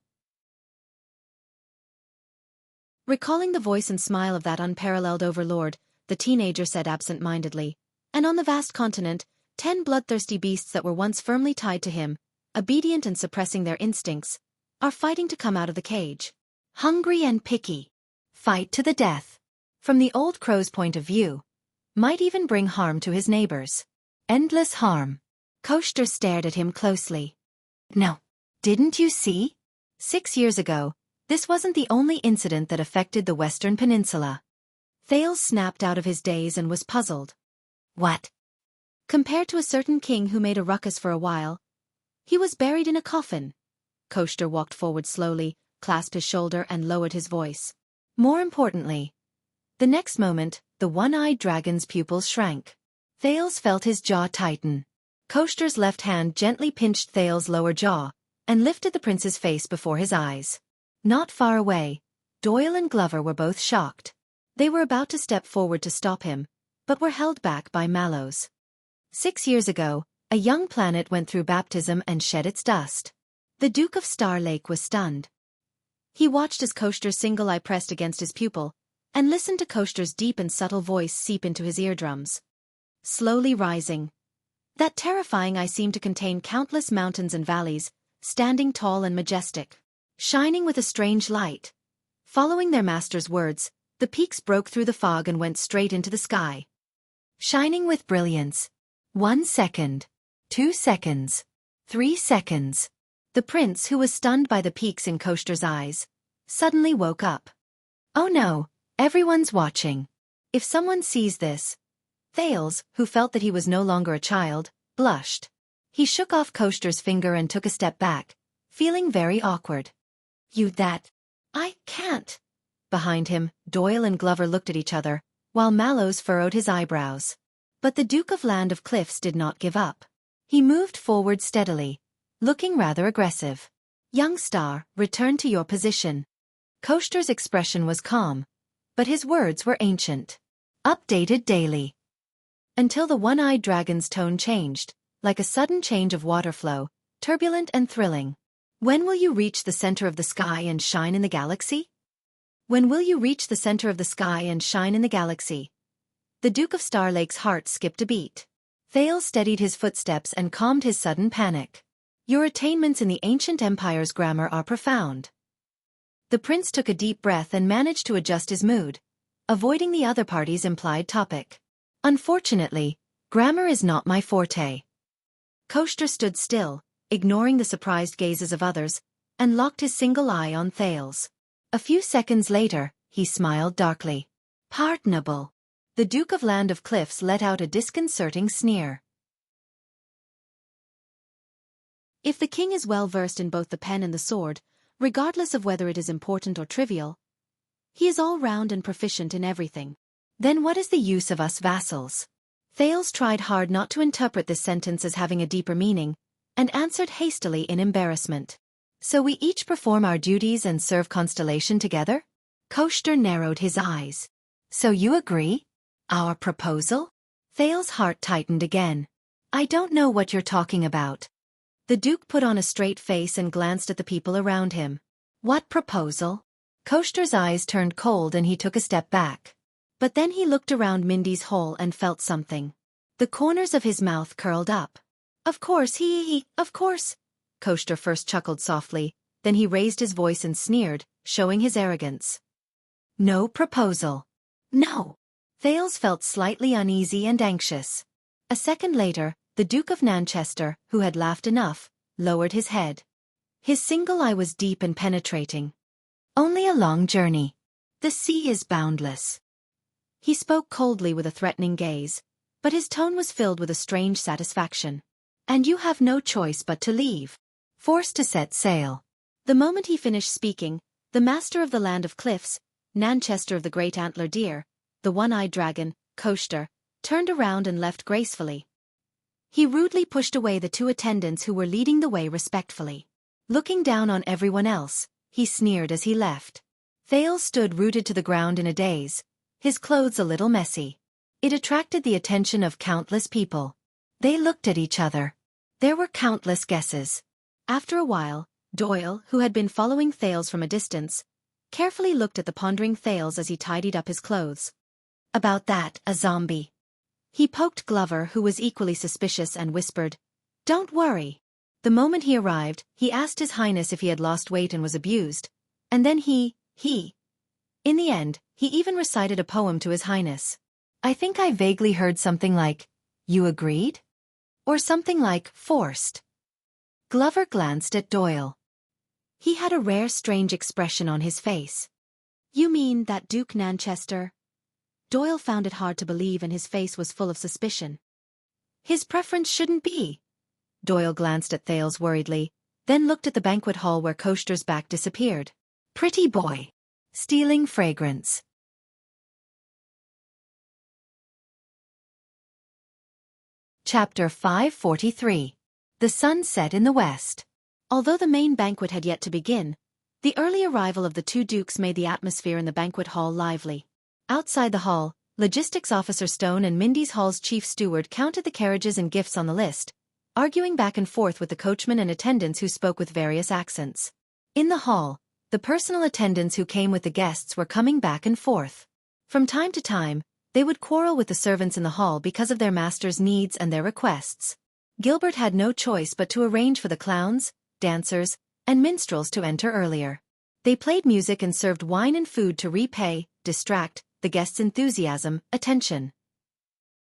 Recalling the voice and smile of that unparalleled overlord, the teenager said absent-mindedly, and on the vast continent, 10 bloodthirsty beasts that were once firmly tied to him, obedient and suppressing their instincts, are fighting to come out of the cage. Hungry and picky. Fight to the death. From the old crow's point of view, might even bring harm to his neighbors. Endless harm. Koshter stared at him closely. No. Didn't you see? 6 years ago, this wasn't the only incident that affected the Western Peninsula. Thales snapped out of his daze and was puzzled. What? Compared to a certain king who made a ruckus for a while, he was buried in a coffin. Koshter walked forward slowly, clasped his shoulder and lowered his voice. More importantly, the next moment, the one-eyed dragon's pupils shrank. Thales felt his jaw tighten. Koshter's left hand gently pinched Thales' lower jaw and lifted the prince's face before his eyes. Not far away, Doyle and Glover were both shocked. They were about to step forward to stop him, but were held back by Mallows. 6 years ago, a young planet went through baptism and shed its dust. The Duke of Star Lake was stunned. He watched as Koshter's single eye pressed against his pupil, and listened to Koshter's deep and subtle voice seep into his eardrums. Slowly rising. That terrifying eye seemed to contain countless mountains and valleys, standing tall and majestic, shining with a strange light. Following their master's words, the peaks broke through the fog and went straight into the sky. Shining with brilliance. 1 second. 2 seconds. 3 seconds. The prince, who was stunned by the peaks in Koshter's eyes, suddenly woke up. Oh no, everyone's watching. If someone sees this. Thales, who felt that he was no longer a child, blushed. He shook off Koshter's finger and took a step back, feeling very awkward. You that? I can't. Behind him, Doyle and Glover looked at each other, while Mallows furrowed his eyebrows. But the Duke of Land of Cliffs did not give up. He moved forward steadily, looking rather aggressive. Young star, return to your position. Koshter's expression was calm, but his words were ancient. Updated daily. Until the one-eyed dragon's tone changed, like a sudden change of water flow, turbulent and thrilling. When will you reach the center of the sky and shine in the galaxy? When will you reach the center of the sky and shine in the galaxy? The Duke of Star Lake's heart skipped a beat. Thales steadied his footsteps and calmed his sudden panic. Your attainments in the ancient empire's grammar are profound. The prince took a deep breath and managed to adjust his mood, avoiding the other party's implied topic. Unfortunately, grammar is not my forte. Koshter stood still, ignoring the surprised gazes of others, and locked his single eye on Thales. A few seconds later, he smiled darkly. Pardonable. The Duke of Land of Cliffs let out a disconcerting sneer. If the king is well versed in both the pen and the sword, regardless of whether it is important or trivial, he is all-round and proficient in everything. Then what is the use of us vassals? Thales tried hard not to interpret this sentence as having a deeper meaning, and answered hastily in embarrassment. So we each perform our duties and serve Constellation together? Koshter narrowed his eyes. So you agree? Our proposal? Thales' heart tightened again. I don't know what you're talking about. The Duke put on a straight face and glanced at the people around him. What proposal? Koshter's eyes turned cold and he took a step back. But then he looked around Mindy's hole and felt something. The corners of his mouth curled up. Of course, of course. Koshter first chuckled softly, then he raised his voice and sneered, showing his arrogance. No proposal. No. Thales felt slightly uneasy and anxious. A second later, the Duke of Nanchester, who had laughed enough, lowered his head. His single eye was deep and penetrating. Only a long journey. The sea is boundless. He spoke coldly with a threatening gaze, but his tone was filled with a strange satisfaction. And you have no choice but to leave. Forced to set sail. The moment he finished speaking, the master of the Land of Cliffs, Nanchester of the Great Antler Deer, the one-eyed dragon, Koshter, turned around and left gracefully. He rudely pushed away the two attendants who were leading the way respectfully. Looking down on everyone else, he sneered as he left. Thales stood rooted to the ground in a daze, his clothes a little messy. It attracted the attention of countless people. They looked at each other. There were countless guesses. After a while, Doyle, who had been following Thales from a distance, carefully looked at the pondering Thales as he tidied up his clothes. About that, a zombie. He poked Glover, who was equally suspicious, and whispered, Don't worry. The moment he arrived, he asked His Highness if he had lost weight and was abused. And then in the end, he even recited a poem to His Highness. I think I vaguely heard something like, "You agreed?" Or something like, "Forced." Glover glanced at Doyle. He had a rare strange expression on his face. You mean that Duke Nanchester? Doyle found it hard to believe and his face was full of suspicion. His preference shouldn't be. Doyle glanced at Thales worriedly, then looked at the banquet hall where Koster's back disappeared. Pretty boy. Stealing fragrance. Chapter 543. The sun set in the west. Although the main banquet had yet to begin, the early arrival of the two dukes made the atmosphere in the banquet hall lively. Outside the hall, Logistics Officer Stone and Mindy's Hall's chief steward counted the carriages and gifts on the list, arguing back and forth with the coachman and attendants who spoke with various accents. In the hall, the personal attendants who came with the guests were coming back and forth. From time to time, they would quarrel with the servants in the hall because of their master's needs and their requests. Gilbert had no choice but to arrange for the clowns, dancers, and minstrels to enter earlier. They played music and served wine and food to distract, the guests' attention.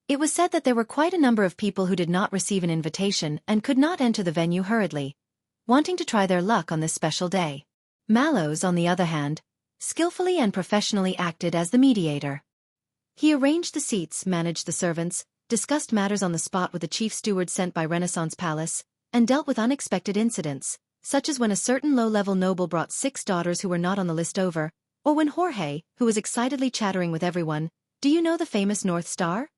It was said that there were quite a number of people who did not receive an invitation and could not enter the venue hurriedly, wanting to try their luck on this special day. Mallows, on the other hand, skillfully and professionally acted as the mediator. He arranged the seats, managed the servants, discussed matters on the spot with the chief steward sent by Renaissance Palace, and dealt with unexpected incidents, such as when a certain low-level noble brought 6 daughters who were not on the list over, or when Jorge, who was excitedly chattering with everyone, "Do you know the famous North Star?"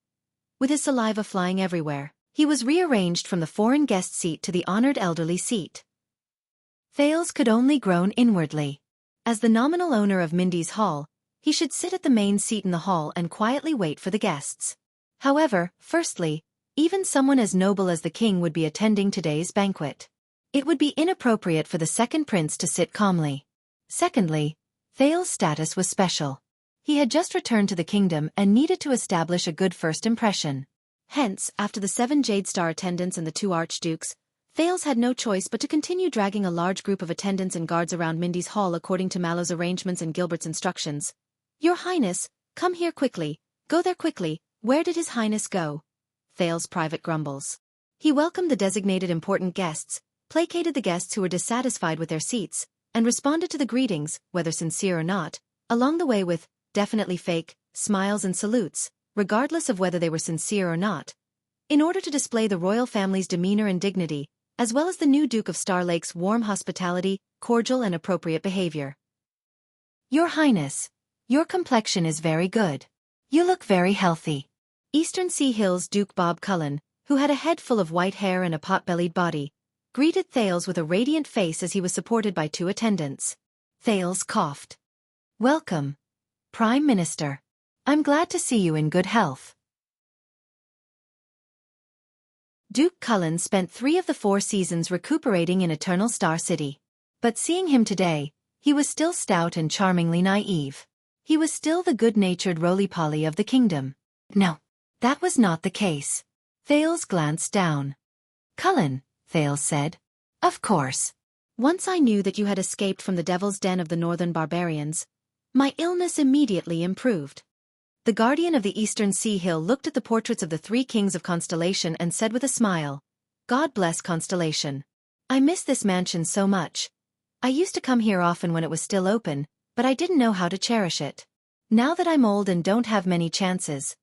With his saliva flying everywhere, he was rearranged from the foreign guest seat to the honored elderly seat. Thales could only groan inwardly. As the nominal owner of Mindy's Hall, he should sit at the main seat in the hall and quietly wait for the guests. However, firstly, even someone as noble as the king would be attending today's banquet. It would be inappropriate for the second prince to sit calmly. Secondly, Thales' status was special. He had just returned to the kingdom and needed to establish a good first impression. Hence, after the 7 Jade Star attendants and the 2 archdukes, Thales had no choice but to continue dragging a large group of attendants and guards around Mindy's Hall according to Mallow's arrangements and Gilbert's instructions. "Your Highness, come here quickly, go there quickly, where did His Highness go?" Thales' private grumbles. He welcomed the designated important guests, placated the guests who were dissatisfied with their seats, and responded to the greetings, whether sincere or not, along the way with, definitely fake, smiles and salutes, regardless of whether they were sincere or not, in order to display the royal family's demeanor and dignity, as well as the new Duke of Star Lake's warm hospitality, cordial and appropriate behavior. "Your Highness, your complexion is very good. You look very healthy." Eastern Sea Hills Duke Bob Cullen, who had a head full of white hair and a pot-bellied body, greeted Thales with a radiant face as he was supported by 2 attendants. Thales coughed. "Welcome, Prime Minister. I'm glad to see you in good health." Duke Cullen spent 3 of the 4 seasons recuperating in Eternal Star City. But seeing him today, he was still stout and charmingly naive. He was still the good-natured roly-poly of the kingdom. No, that was not the case. Thales glanced down. "Cullen," Thales said. "Of course. Once I knew that you had escaped from the devil's den of the northern barbarians, my illness immediately improved." The guardian of the Eastern Sea Hill looked at the portraits of the 3 kings of Constellation and said with a smile, "God bless Constellation. I miss this mansion so much. I used to come here often when it was still open, but I didn't know how to cherish it. Now that I'm old and don't have many chances,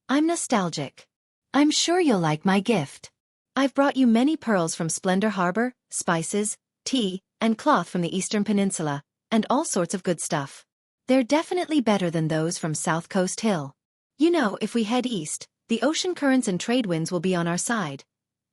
I'm nostalgic. I'm sure you'll like my gift. I've brought you many pearls from Splendor Harbor, spices, tea, and cloth from the Eastern Peninsula, and all sorts of good stuff. They're definitely better than those from South Coast Hill. You know, if we head east, the ocean currents and trade winds will be on our side."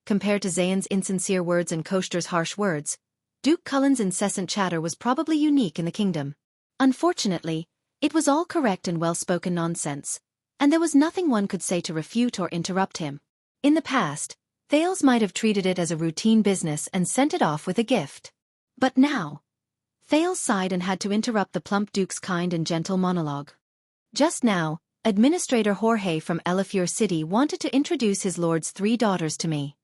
Compared to Zayn's insincere words and Koster's harsh words, Duke Cullen's incessant chatter was probably unique in the kingdom. Unfortunately, it was all correct and well-spoken nonsense, and there was nothing one could say to refute or interrupt him. In the past, Thales might have treated it as a routine business and sent it off with a gift. But now, Thales sighed and had to interrupt the plump Duke's kind and gentle monologue. "Just now, Administrator Jorge from Elefure City wanted to introduce his lord's 3 daughters to me."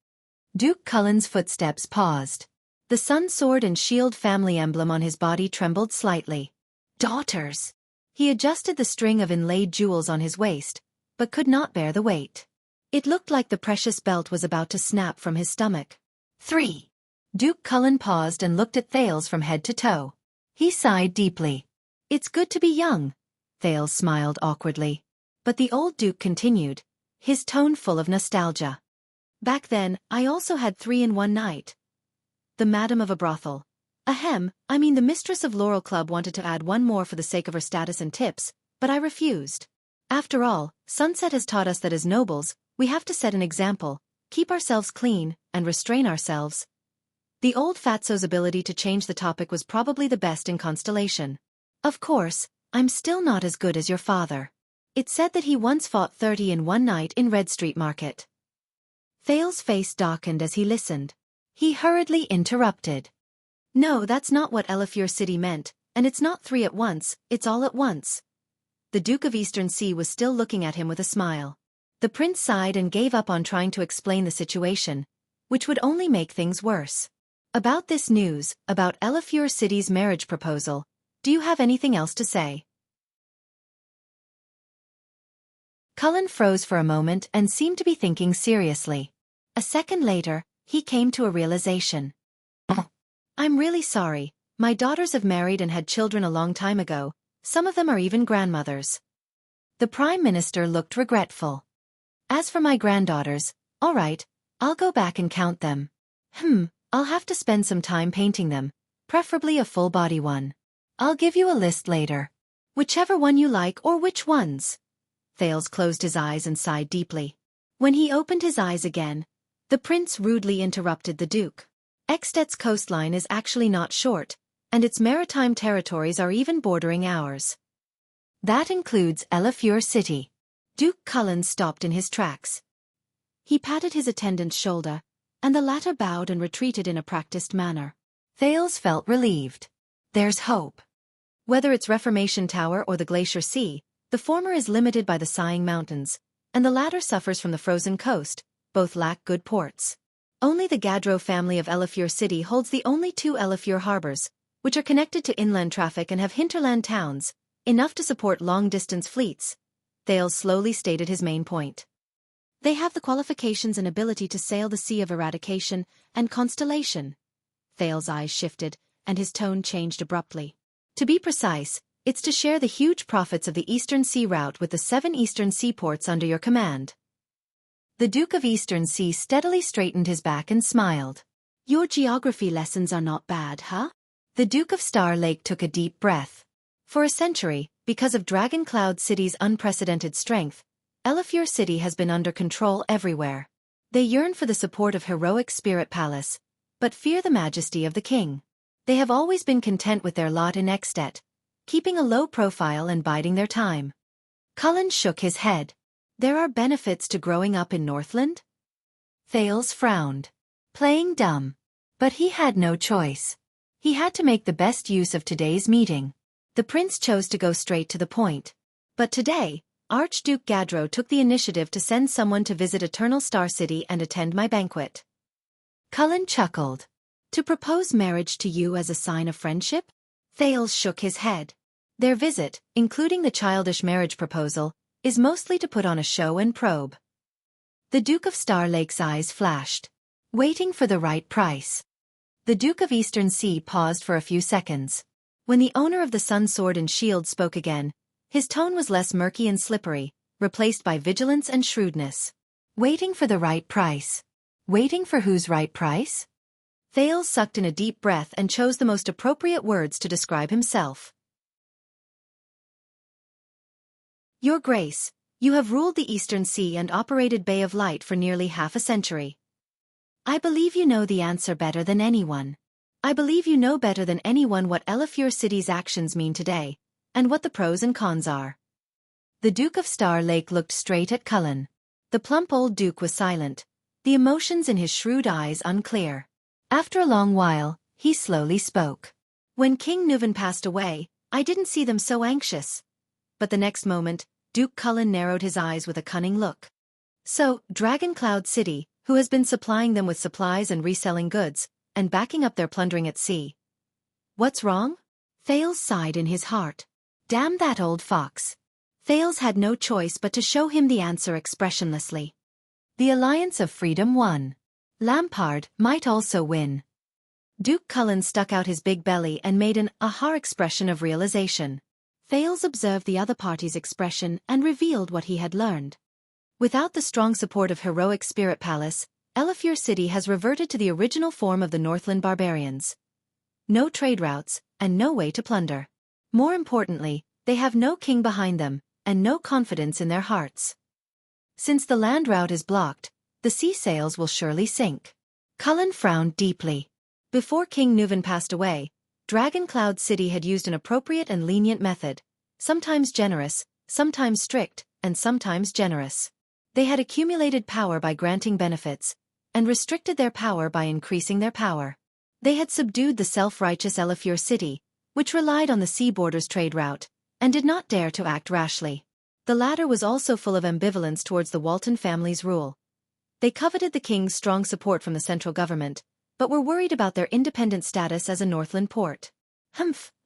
Duke Cullen's footsteps paused. The sun sword and shield family emblem on his body trembled slightly. Daughters! He adjusted the string of inlaid jewels on his waist, but could not bear the weight. It looked like the precious belt was about to snap from his stomach. 3. Duke Cullen paused and looked at Thales from head to toe. He sighed deeply. It's good to be young, Thales smiled awkwardly. But the old Duke continued, his tone full of nostalgia. Back then, I also had 3 in one night. The madam of a brothel. Ahem, I mean the mistress of Laurel Club wanted to add one more for the sake of her status and tips, but I refused. After all, Sunset has taught us that as nobles, we have to set an example, keep ourselves clean, and restrain ourselves. The old fatso's ability to change the topic was probably the best in Constellation. Of course, I'm still not as good as your father. It said that he once fought 30 in one night in Red Street Market. Thales' face darkened as he listened. He hurriedly interrupted. No, that's not what Elefure City meant, and it's not 3 at once, it's all at once. The Duke of Eastern Sea was still looking at him with a smile. The prince sighed and gave up on trying to explain the situation, which would only make things worse. About this news, about Elefure City's marriage proposal, do you have anything else to say? Cullen froze for a moment and seemed to be thinking seriously. A second later, he came to a realization. I'm really sorry, my daughters have married and had children a long time ago, some of them are even grandmothers. The Prime Minister looked regretful. As for my granddaughters, all right, I'll go back and count them. I'll have to spend some time painting them, preferably a full-body one. I'll give you a list later. Whichever one you like or which ones. Thales closed his eyes and sighed deeply. When he opened his eyes again, the prince rudely interrupted the Duke. Eksted's coastline is actually not short, and its maritime territories are even bordering ours. That includes Elefure City. Duke Cullen stopped in his tracks. He patted his attendant's shoulder, and the latter bowed and retreated in a practiced manner. Thales felt relieved. There's hope. Whether it's Reformation Tower or the Glacier Sea, the former is limited by the Sighing Mountains, and the latter suffers from the frozen coast, both lack good ports. Only the Gadro family of Elefure City holds the only 2 Elefure harbors, which are connected to inland traffic and have hinterland towns, enough to support long-distance fleets. Thales slowly stated his main point. They have the qualifications and ability to sail the Sea of Eradication and Constellation. Thales' eyes shifted, and his tone changed abruptly. To be precise, it's to share the huge profits of the Eastern Sea route with the 7 eastern seaports under your command. The Duke of Eastern Sea steadily straightened his back and smiled. Your geography lessons are not bad, huh? The Duke of Star Lake took a deep breath. For a century, because of Dragon Cloud City's unprecedented strength, Elefure City has been under control everywhere. They yearn for the support of heroic Spirit Palace, but fear the majesty of the king. They have always been content with their lot in Ekstet, keeping a low profile and biding their time. Cullen shook his head. There are benefits to growing up in Northland? Thales frowned. Playing dumb. But he had no choice. He had to make the best use of today's meeting. The prince chose to go straight to the point. But today, Archduke Gadro took the initiative to send someone to visit Eternal Star City and attend my banquet. Cullen chuckled. To propose marriage to you as a sign of friendship? Thales shook his head. Their visit, including the childish marriage proposal, is mostly to put on a show and probe. The Duke of Star Lake's eyes flashed. Waiting for the right price. The Duke of Eastern Sea paused for a few seconds. When the owner of the Sun Sword and Shield spoke again, his tone was less murky and slippery, replaced by vigilance and shrewdness. Waiting for the right price. Waiting for whose right price? Thales sucked in a deep breath and chose the most appropriate words to describe himself. Your Grace, you have ruled the Eastern Sea and operated Bay of Light for nearly half a century. I believe you know the answer better than anyone. I believe you know better than anyone what Elefure City's actions mean today, and what the pros and cons are. The Duke of Star Lake looked straight at Cullen. The plump old Duke was silent, the emotions in his shrewd eyes unclear. After a long while, he slowly spoke. When King Nuvan passed away, I didn't see them so anxious. But the next moment, Duke Cullen narrowed his eyes with a cunning look. So, Dragon Cloud City, who has been supplying them with supplies and reselling goods, and backing up their plundering at sea. What's wrong? Thales sighed in his heart. Damn that old fox. Thales had no choice but to show him the answer expressionlessly. The Alliance of Freedom won. Lampard might also win. Duke Cullen stuck out his big belly and made an aha expression of realization. Thales observed the other party's expression and revealed what he had learned. Without the strong support of heroic Spirit Palace, Elefure City has reverted to the original form of the Northland barbarians. No trade routes, and no way to plunder. More importantly, they have no king behind them, and no confidence in their hearts. Since the land route is blocked, the sea sails will surely sink. Cullen frowned deeply. Before King Nuvan passed away, Dragon Cloud City had used an appropriate and lenient method, sometimes generous, sometimes strict, and sometimes generous. They had accumulated power by granting benefits, and restricted their power by increasing their power. They had subdued the self-righteous Elefure City, which relied on the sea borders trade route, and did not dare to act rashly. The latter was also full of ambivalence towards the Walton family's rule. They coveted the king's strong support from the central government, but were worried about their independent status as a Northland port.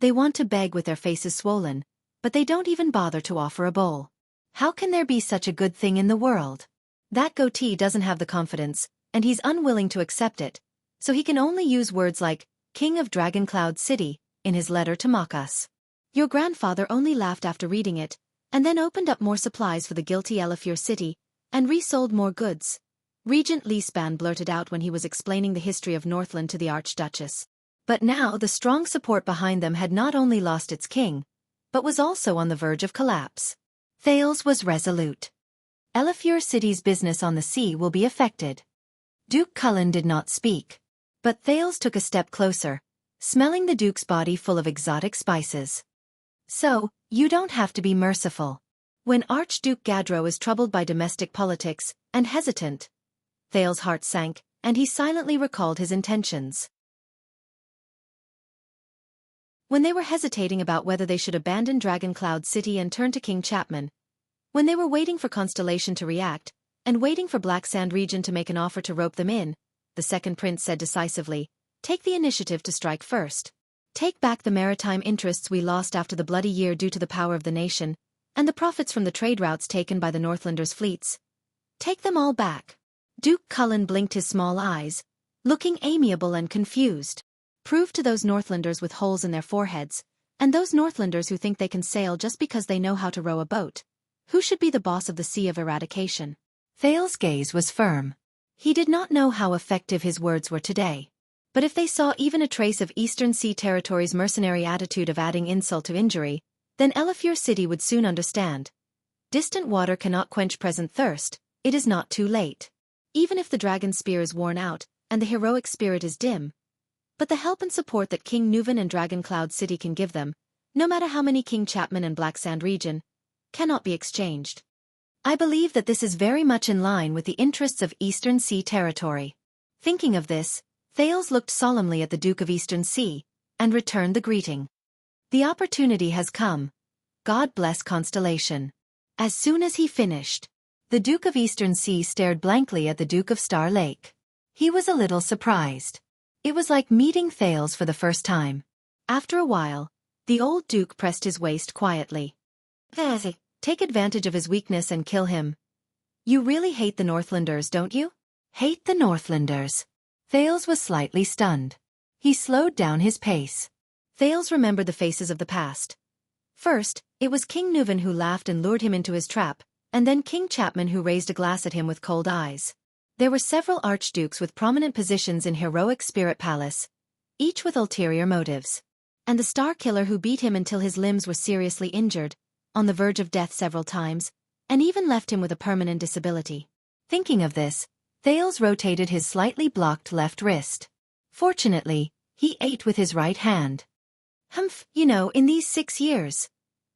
They want to beg with their faces swollen, but they don't even bother to offer a bowl. How can there be such a good thing in the world? That goatee doesn't have the confidence, and he's unwilling to accept it, so he can only use words like, King of Dragon Cloud City, in his letter to mock us. Your grandfather only laughed after reading it, and then opened up more supplies for the guilty Elefure City, and resold more goods. Regent Leespan blurted out when he was explaining the history of Northland to the Archduchess. But now the strong support behind them had not only lost its king, but was also on the verge of collapse. Thales was resolute. Elefure City's business on the sea will be affected. Duke Cullen did not speak. But Thales took a step closer, smelling the Duke's body full of exotic spices. So, you don't have to be merciful. When Archduke Gadro is troubled by domestic politics, and hesitant, Thales' heart sank, and he silently recalled his intentions. When they were hesitating about whether they should abandon Dragon Cloud City and turn to King Chapman, when they were waiting for Constellation to react, and waiting for Black Sand Region to make an offer to rope them in, the second prince said decisively, take the initiative to strike first. Take back the maritime interests we lost after the Bloody Year due to the power of the nation, and the profits from the trade routes taken by the Northlanders' fleets. Take them all back. Duke Cullen blinked his small eyes, looking amiable and confused. Prove to those Northlanders with holes in their foreheads, and those Northlanders who think they can sail just because they know how to row a boat, who should be the boss of the Sea of Eradication. Thales' gaze was firm. He did not know how effective his words were today. But if they saw even a trace of Eastern Sea Territory's mercenary attitude of adding insult to injury, then Elefure City would soon understand. Distant water cannot quench present thirst, it is not too late. Even if the dragon spear is worn out, and the heroic spirit is dim. But the help and support that King Nuvan and Dragon Cloud City can give them, no matter how many King Chapman and Black Sand Region, cannot be exchanged. I believe that this is very much in line with the interests of Eastern Sea Territory. Thinking of this, Thales looked solemnly at the Duke of Eastern Sea, and returned the greeting. The opportunity has come. God bless Constellation. As soon as he finished, the Duke of Eastern Sea stared blankly at the Duke of Star Lake. He was a little surprised. It was like meeting Thales for the first time. After a while, the old Duke pressed his waist quietly. Take advantage of his weakness and kill him. You really hate the Northlanders, don't you? Hate the Northlanders. Thales was slightly stunned. He slowed down his pace. Thales remembered the faces of the past. First, it was King Nuvan who laughed and lured him into his trap, and then King Chapman who raised a glass at him with cold eyes. There were several archdukes with prominent positions in heroic Spirit Palace, each with ulterior motives. And the Star Killer who beat him until his limbs were seriously injured, on the verge of death several times, and even left him with a permanent disability. Thinking of this, Thales rotated his slightly blocked left wrist. Fortunately, he ate with his right hand. In these 6 years.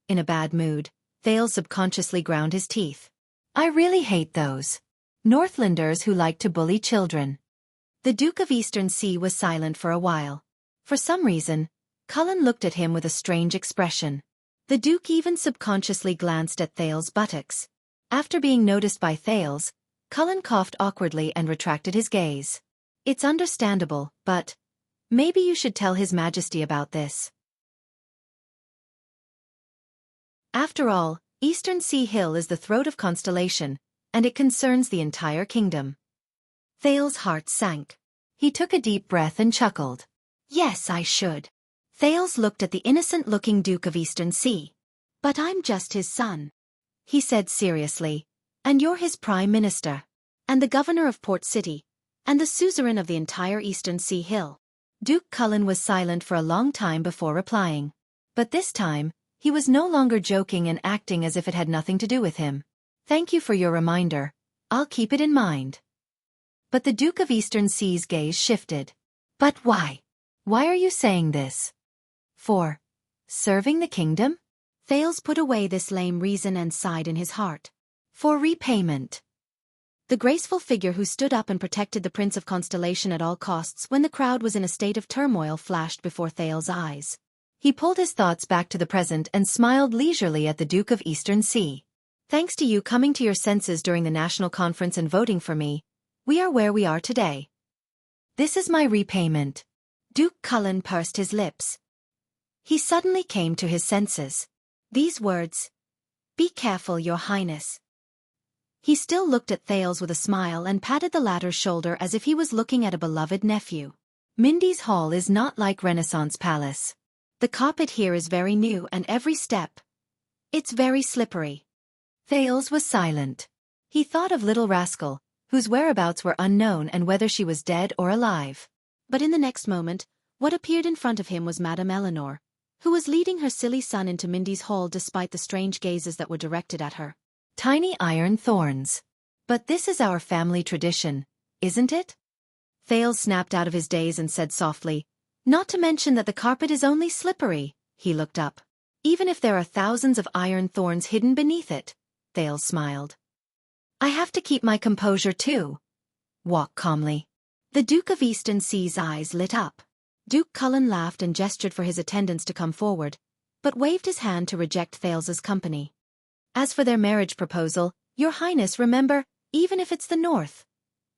In a bad mood, Thales subconsciously ground his teeth. I really hate those Northlanders who like to bully children. The Duke of Eastern Sea was silent for a while. For some reason, Cullen looked at him with a strange expression. The Duke even subconsciously glanced at Thales' buttocks. After being noticed by Thales, Cullen coughed awkwardly and retracted his gaze. It's understandable, but maybe you should tell His Majesty about this. After all, Eastern Sea Hill is the throat of Constellation, and it concerns the entire kingdom. Thale's heart sank. He took a deep breath and chuckled. Yes, I should. Thales looked at the innocent-looking Duke of Eastern Sea. But I'm just his son, he said seriously. And you're his Prime Minister, and the Governor of Port City, and the suzerain of the entire Eastern Sea Hill. Duke Cullen was silent for a long time before replying. But this time, he was no longer joking and acting as if it had nothing to do with him. Thank you for your reminder. I'll keep it in mind. But the Duke of Eastern Sea's gaze shifted. But why? Why are you saying this? For serving the kingdom? Thales put away this lame reason and sighed in his heart. For repayment. The graceful figure who stood up and protected the Prince of Constellation at all costs when the crowd was in a state of turmoil flashed before Thales' eyes. He pulled his thoughts back to the present and smiled leisurely at the Duke of Eastern Sea. Thanks to you coming to your senses during the national conference and voting for me, we are where we are today. This is my repayment. Duke Cullen pursed his lips. He suddenly came to his senses. These words, "Be careful, Your Highness." He still looked at Thales with a smile and patted the latter's shoulder as if he was looking at a beloved nephew. Mindy's Hall is not like Renaissance Palace. The carpet here is very new and every step. It's very slippery. Thales was silent. He thought of Little Rascal, whose whereabouts were unknown and whether she was dead or alive. But in the next moment, what appeared in front of him was Madame Eleanor, who was leading her silly son into Mindy's Hall despite the strange gazes that were directed at her. Tiny iron thorns. But this is our family tradition, isn't it? Thales snapped out of his daze and said softly, not to mention that the carpet is only slippery. He looked up. Even if there are thousands of iron thorns hidden beneath it, Thales smiled. I have to keep my composure too. Walk calmly. The Duke of Eastern Sea's eyes lit up. Duke Cullen laughed and gestured for his attendants to come forward, but waved his hand to reject Thales's company. As for their marriage proposal, Your Highness, remember, even if it's the North.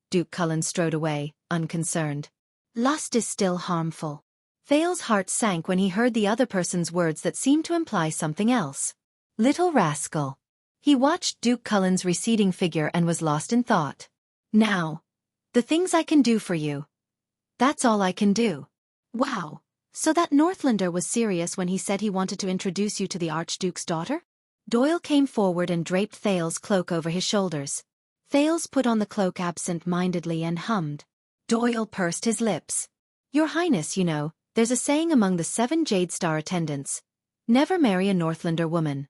Duke Cullen strode away, unconcerned. Lust is still harmful. Thales' heart sank when he heard the other person's words that seemed to imply something else. Little rascal. He watched Duke Cullen's receding figure and was lost in thought. Now, the things I can do for you. That's all I can do. Wow, so that Northlander was serious when he said he wanted to introduce you to the Archduke's daughter? Doyle came forward and draped Thales' cloak over his shoulders. Thales put on the cloak absent-mindedly and hummed. Doyle pursed his lips. Your Highness, you know, there's a saying among the 7 Jade Star attendants. Never marry a Northlander woman.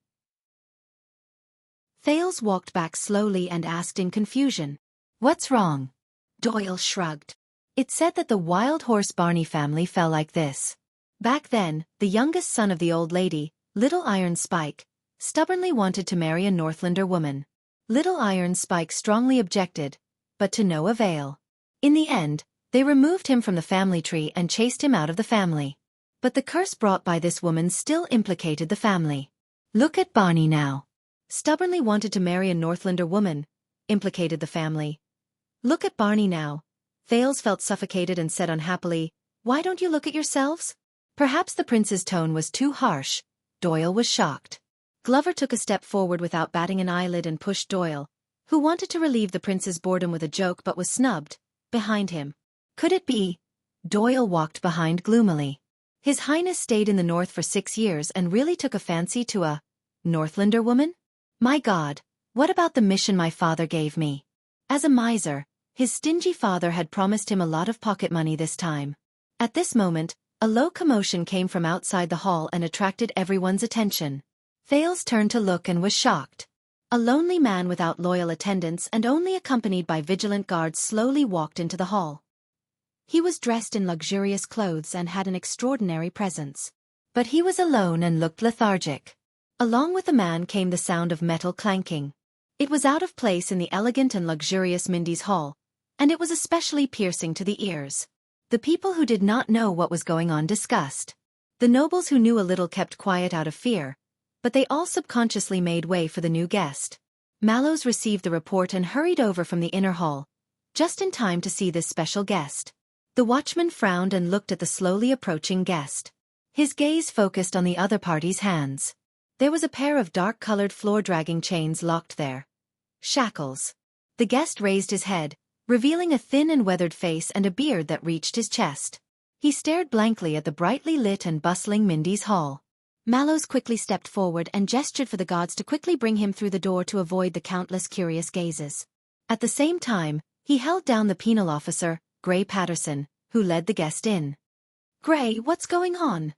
Thales walked back slowly and asked in confusion. What's wrong? Doyle shrugged. It said that the Wild Horse Barney family fell like this. Back then, the youngest son of the old lady, Little Iron Spike, stubbornly wanted to marry a Northlander woman. Little Iron Spike strongly objected, but to no avail. In the end, they removed him from the family tree and chased him out of the family. But the curse brought by this woman still implicated the family. Look at Barney now. Stubbornly wanted to marry a Northlander woman, implicated the family. Look at Barney now. Thales felt suffocated and said unhappily, Why don't you look at yourselves? Perhaps the prince's tone was too harsh. Doyle was shocked. Glover took a step forward without batting an eyelid and pushed Doyle, who wanted to relieve the prince's boredom with a joke but was snubbed, behind him. Could it be? Doyle walked behind gloomily. His Highness stayed in the North for 6 years and really took a fancy to a Northlander woman? My God, what about the mission my father gave me? As a miser, his stingy father had promised him a lot of pocket money this time. At this moment, a low commotion came from outside the hall and attracted everyone's attention. Thales turned to look and was shocked. A lonely man without loyal attendants and only accompanied by vigilant guards slowly walked into the hall. He was dressed in luxurious clothes and had an extraordinary presence. But he was alone and looked lethargic. Along with the man came the sound of metal clanking. It was out of place in the elegant and luxurious Mindy's Hall, and it was especially piercing to the ears. The people who did not know what was going on discussed. The nobles who knew a little kept quiet out of fear, but they all subconsciously made way for the new guest. Mallows received the report and hurried over from the inner hall, just in time to see this special guest. The watchman frowned and looked at the slowly approaching guest. His gaze focused on the other party's hands. There was a pair of dark-colored floor-dragging chains locked there. Shackles. The guest raised his head, revealing a thin and weathered face and a beard that reached his chest. He stared blankly at the brightly lit and bustling Mindy's hall. Mallows quickly stepped forward and gestured for the guards to quickly bring him through the door to avoid the countless curious gazes. At the same time, he held down the penal officer, Gray Patterson, who led the guest in. "Gray, what's going on?"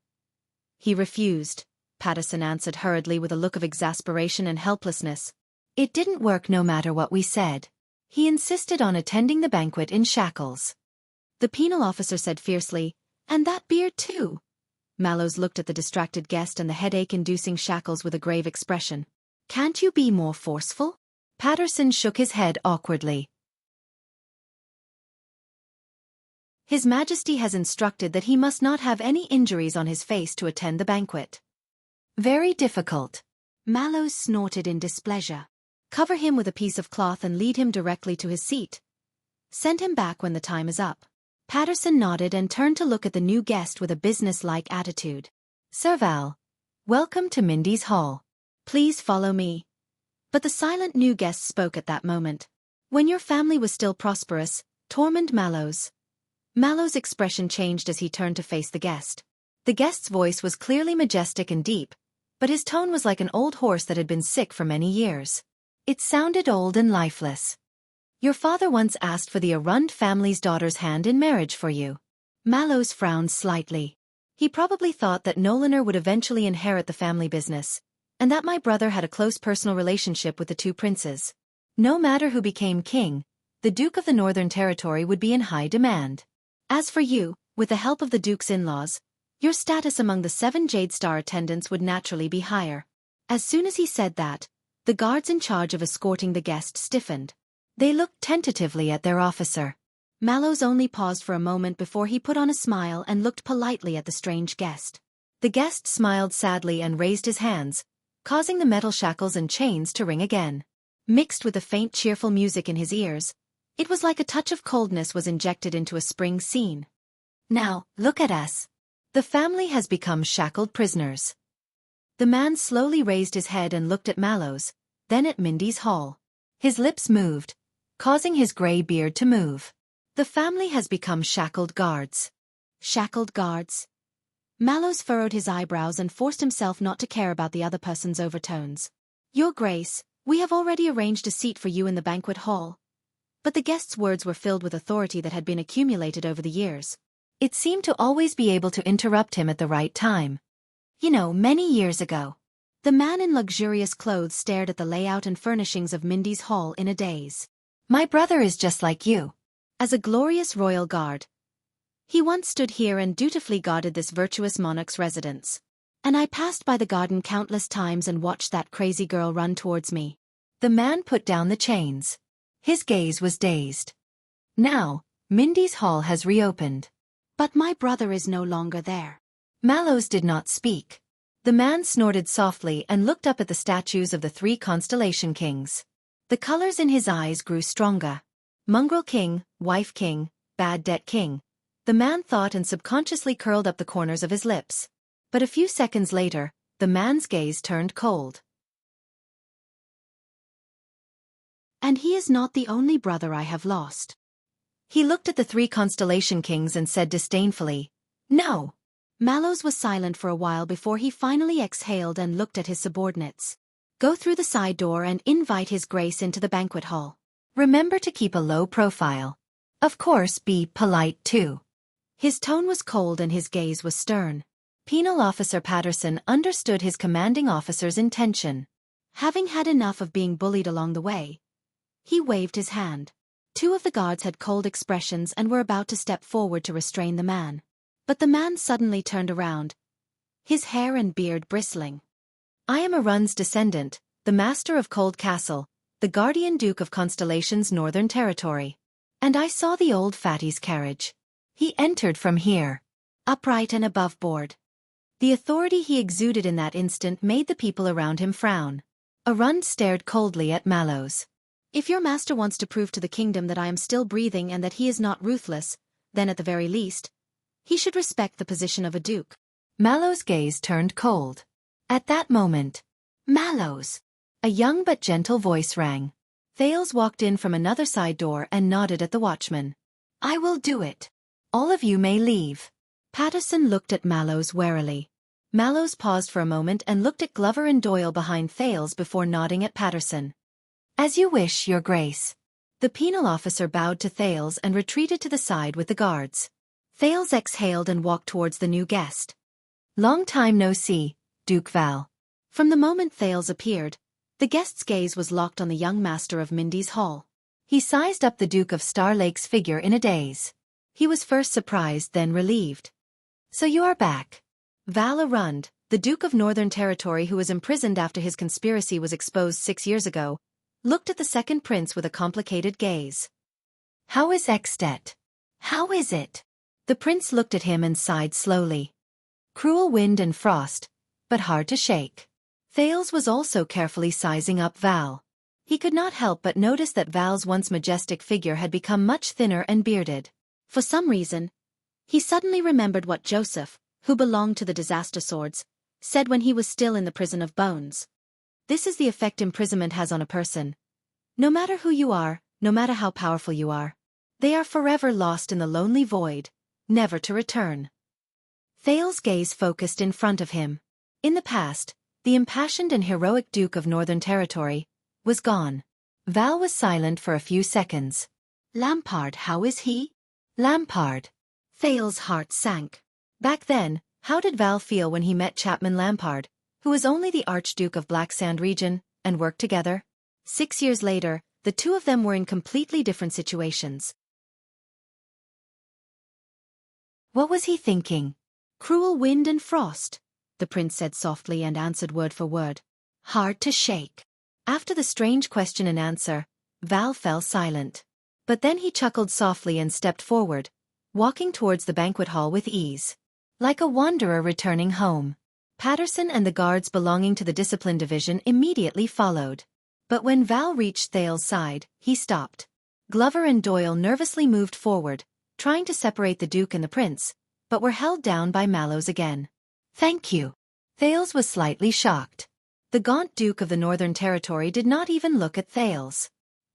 "He refused," Patterson answered hurriedly with a look of exasperation and helplessness. "It didn't work no matter what we said. He insisted on attending the banquet in shackles." The penal officer said fiercely, "And that beard too?" Mallows looked at the distracted guest and the headache-inducing shackles with a grave expression. "Can't you be more forceful?" Patterson shook his head awkwardly. "His Majesty has instructed that he must not have any injuries on his face to attend the banquet." "Very difficult." Mallows snorted in displeasure. "Cover him with a piece of cloth and lead him directly to his seat. Send him back when the time is up." Patterson nodded and turned to look at the new guest with a business-like attitude. "Sir Val, welcome to Mindy's hall. Please follow me." But the silent new guest spoke at that moment. "When your family was still prosperous, Tormund Mallows." Mallows' expression changed as he turned to face the guest. The guest's voice was clearly majestic and deep, but his tone was like an old horse that had been sick for many years. It sounded old and lifeless. "Your father once asked for the Arund family's daughter's hand in marriage for you." Mallows frowned slightly. He probably thought that Nolaner would eventually inherit the family business, and that my brother had a close personal relationship with the two princes. No matter who became king, the Duke of the Northern Territory would be in high demand. As for you, with the help of the Duke's in-laws, your status among the 7 Jade Star attendants would naturally be higher. As soon as he said that, the guards in charge of escorting the guest stiffened. They looked tentatively at their officer. Mallows only paused for a moment before he put on a smile and looked politely at the strange guest. The guest smiled sadly and raised his hands, causing the metal shackles and chains to ring again. Mixed with the faint cheerful music in his ears, it was like a touch of coldness was injected into a spring scene. "Now, look at us. The family has become shackled prisoners." The man slowly raised his head and looked at Mallows, then at Mindy's hall. His lips moved, causing his gray beard to move. "The family has become shackled guards." Shackled guards? Mallows furrowed his eyebrows and forced himself not to care about the other person's overtones. "Your Grace, we have already arranged a seat for you in the banquet hall." But the guest's words were filled with authority that had been accumulated over the years. It seemed to always be able to interrupt him at the right time. "You know, many years ago." The man in luxurious clothes stared at the layout and furnishings of Mindy's hall in a daze. "My brother is just like you. As a glorious royal guard. He once stood here and dutifully guarded this virtuous monarch's residence. And I passed by the garden countless times and watched that crazy girl run towards me." The man put down the chains. His gaze was dazed. "Now, Mindy's hall has reopened." "But my brother is no longer there." Mallows did not speak. The man snorted softly and looked up at the statues of the 3 Constellation Kings. The colors in his eyes grew stronger. Mongrel King, Wife King, Bad Debt King. The man thought and subconsciously curled up the corners of his lips. But a few seconds later, the man's gaze turned cold. "And he is not the only brother I have lost." He looked at the 3 Constellation Kings and said disdainfully, "No." Mallows was silent for a while before he finally exhaled and looked at his subordinates. "Go through the side door and invite His Grace into the banquet hall. Remember to keep a low profile. Of course, be polite too." His tone was cold and his gaze was stern. Penal Officer Patterson understood his commanding officer's intention. Having had enough of being bullied along the way, he waved his hand. 2 of the guards had cold expressions and were about to step forward to restrain the man. But the man suddenly turned around, his hair and beard bristling. "I am Arund's descendant, the master of Cold Castle, the guardian duke of Constellation's Northern Territory. And I saw the old fatty's carriage. He entered from here, upright and above board." The authority he exuded in that instant made the people around him frown. Arund stared coldly at Mallows. If your master wants to prove to the kingdom that I am still breathing and that he is not ruthless, then at the very least, he should respect the position of a duke. Mallows' gaze turned cold. At that moment, Mallows! A young but gentle voice rang. Thales walked in from another side door and nodded at the watchman. I will do it. All of you may leave. Patterson looked at Mallows warily. Mallows paused for a moment and looked at Glover and Doyle behind Thales before nodding at Patterson. As you wish, Your Grace. The penal officer bowed to Thales and retreated to the side with the guards. Thales exhaled and walked towards the new guest. Long time no see, Duke Val. From the moment Thales appeared, the guest's gaze was locked on the young master of Mindy's Hall. He sized up the Duke of Star Lake's figure in a daze. He was first surprised, then relieved. So you are back. Val Arund, the Duke of Northern Territory who was imprisoned after his conspiracy was exposed 6 years ago, looked at the second prince with a complicated gaze. How is Extet? How is it? The prince looked at him and sighed slowly. Cruel wind and frost, but hard to shake. Thales was also carefully sizing up Val. He could not help but notice that Val's once majestic figure had become much thinner and bearded. For some reason, he suddenly remembered what Joseph, who belonged to the Disaster Swords, said when he was still in the prison of bones. This is the effect imprisonment has on a person. No matter who you are, no matter how powerful you are, they are forever lost in the lonely void, never to return. Thales' gaze focused in front of him. In the past, the impassioned and heroic Duke of Northern Territory was gone. Val was silent for a few seconds. Lampard, how is he? Lampard. Thales' heart sank. Back then, how did Val feel when he met Chapman Lampard, who was only the Archduke of Black Sand region, and worked together? 6 years later, the two of them were in completely different situations. What was he thinking? Cruel wind and frost, the prince said softly and answered word for word. Hard to shake. After the strange question and answer, Val fell silent. But then he chuckled softly and stepped forward, walking towards the banquet hall with ease. Like a wanderer returning home. Patterson and the guards belonging to the discipline division immediately followed. But when Val reached Thales' side, he stopped. Glover and Doyle nervously moved forward, trying to separate the Duke and the Prince, but were held down by Mallows again. Thank you. Thales was slightly shocked. The gaunt Duke of the Northern Territory did not even look at Thales.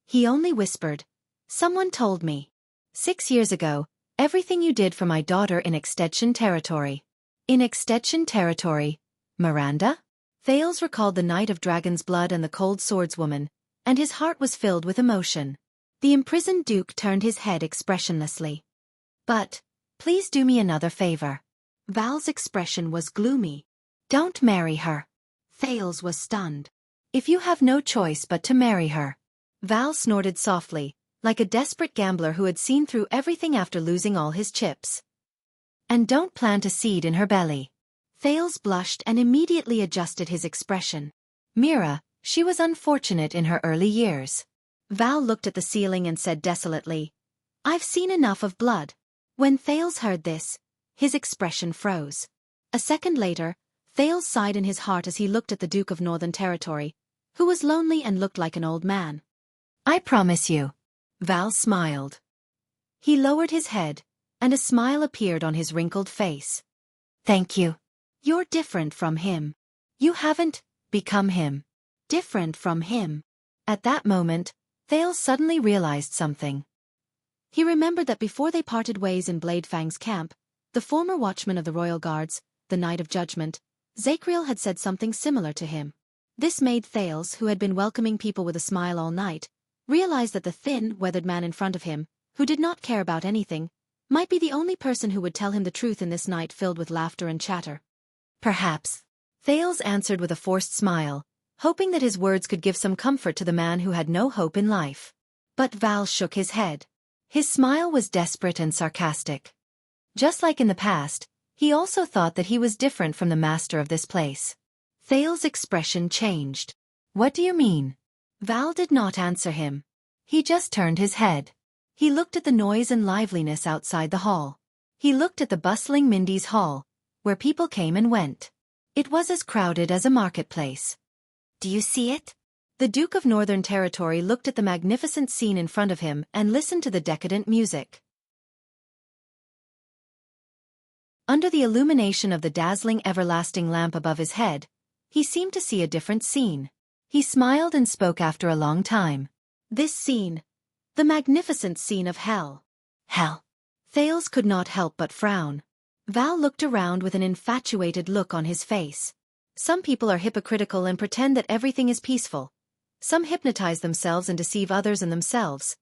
He only whispered, "Someone told me. 6 years ago, everything you did for my daughter in Extension Territory." In Extension Territory, Miranda? Thales recalled the night of Dragon's Blood and the Cold Swordswoman, and his heart was filled with emotion. The imprisoned Duke turned his head expressionlessly. "But, please do me another favor." Val's expression was gloomy. "Don't marry her." Thales was stunned. "If you have no choice but to marry her." Val snorted softly, like a desperate gambler who had seen through everything after losing all his chips. "And don't plant a seed in her belly." Thales blushed and immediately adjusted his expression. "Mira, she was unfortunate in her early years." Val looked at the ceiling and said desolately, "I've seen enough of blood." When Thales heard this, his expression froze. A second later, Thales sighed in his heart as he looked at the Duke of Northern Territory, who was lonely and looked like an old man. "I promise you." Val smiled. He lowered his head, and a smile appeared on his wrinkled face. "Thank you." "You're different from him." "You haven't become him." "Different from him." At that moment, Thales suddenly realized something. He remembered that before they parted ways in Bladefang's camp, the former watchman of the Royal Guards, the Night of Judgment, Zachriel had said something similar to him. This made Thales, who had been welcoming people with a smile all night, realize that the thin, weathered man in front of him, who did not care about anything, might be the only person who would tell him the truth in this night filled with laughter and chatter. "Perhaps," Thales answered with a forced smile, hoping that his words could give some comfort to the man who had no hope in life. But Val shook his head. His smile was desperate and sarcastic. Just like in the past, he also thought that he was different from the master of this place. Thales' expression changed. "What do you mean?" Val did not answer him. He just turned his head. He looked at the noise and liveliness outside the hall. He looked at the bustling Mindy's Hall, where people came and went. It was as crowded as a marketplace. "Do you see it?" The Duke of Northern Territory looked at the magnificent scene in front of him and listened to the decadent music. Under the illumination of the dazzling everlasting lamp above his head, he seemed to see a different scene. He smiled and spoke after a long time. This scene, the magnificent scene of hell. Hell. Thales could not help but frown. Val looked around with an infatuated look on his face. Some people are hypocritical and pretend that everything is peaceful. Some hypnotize themselves and deceive others and themselves.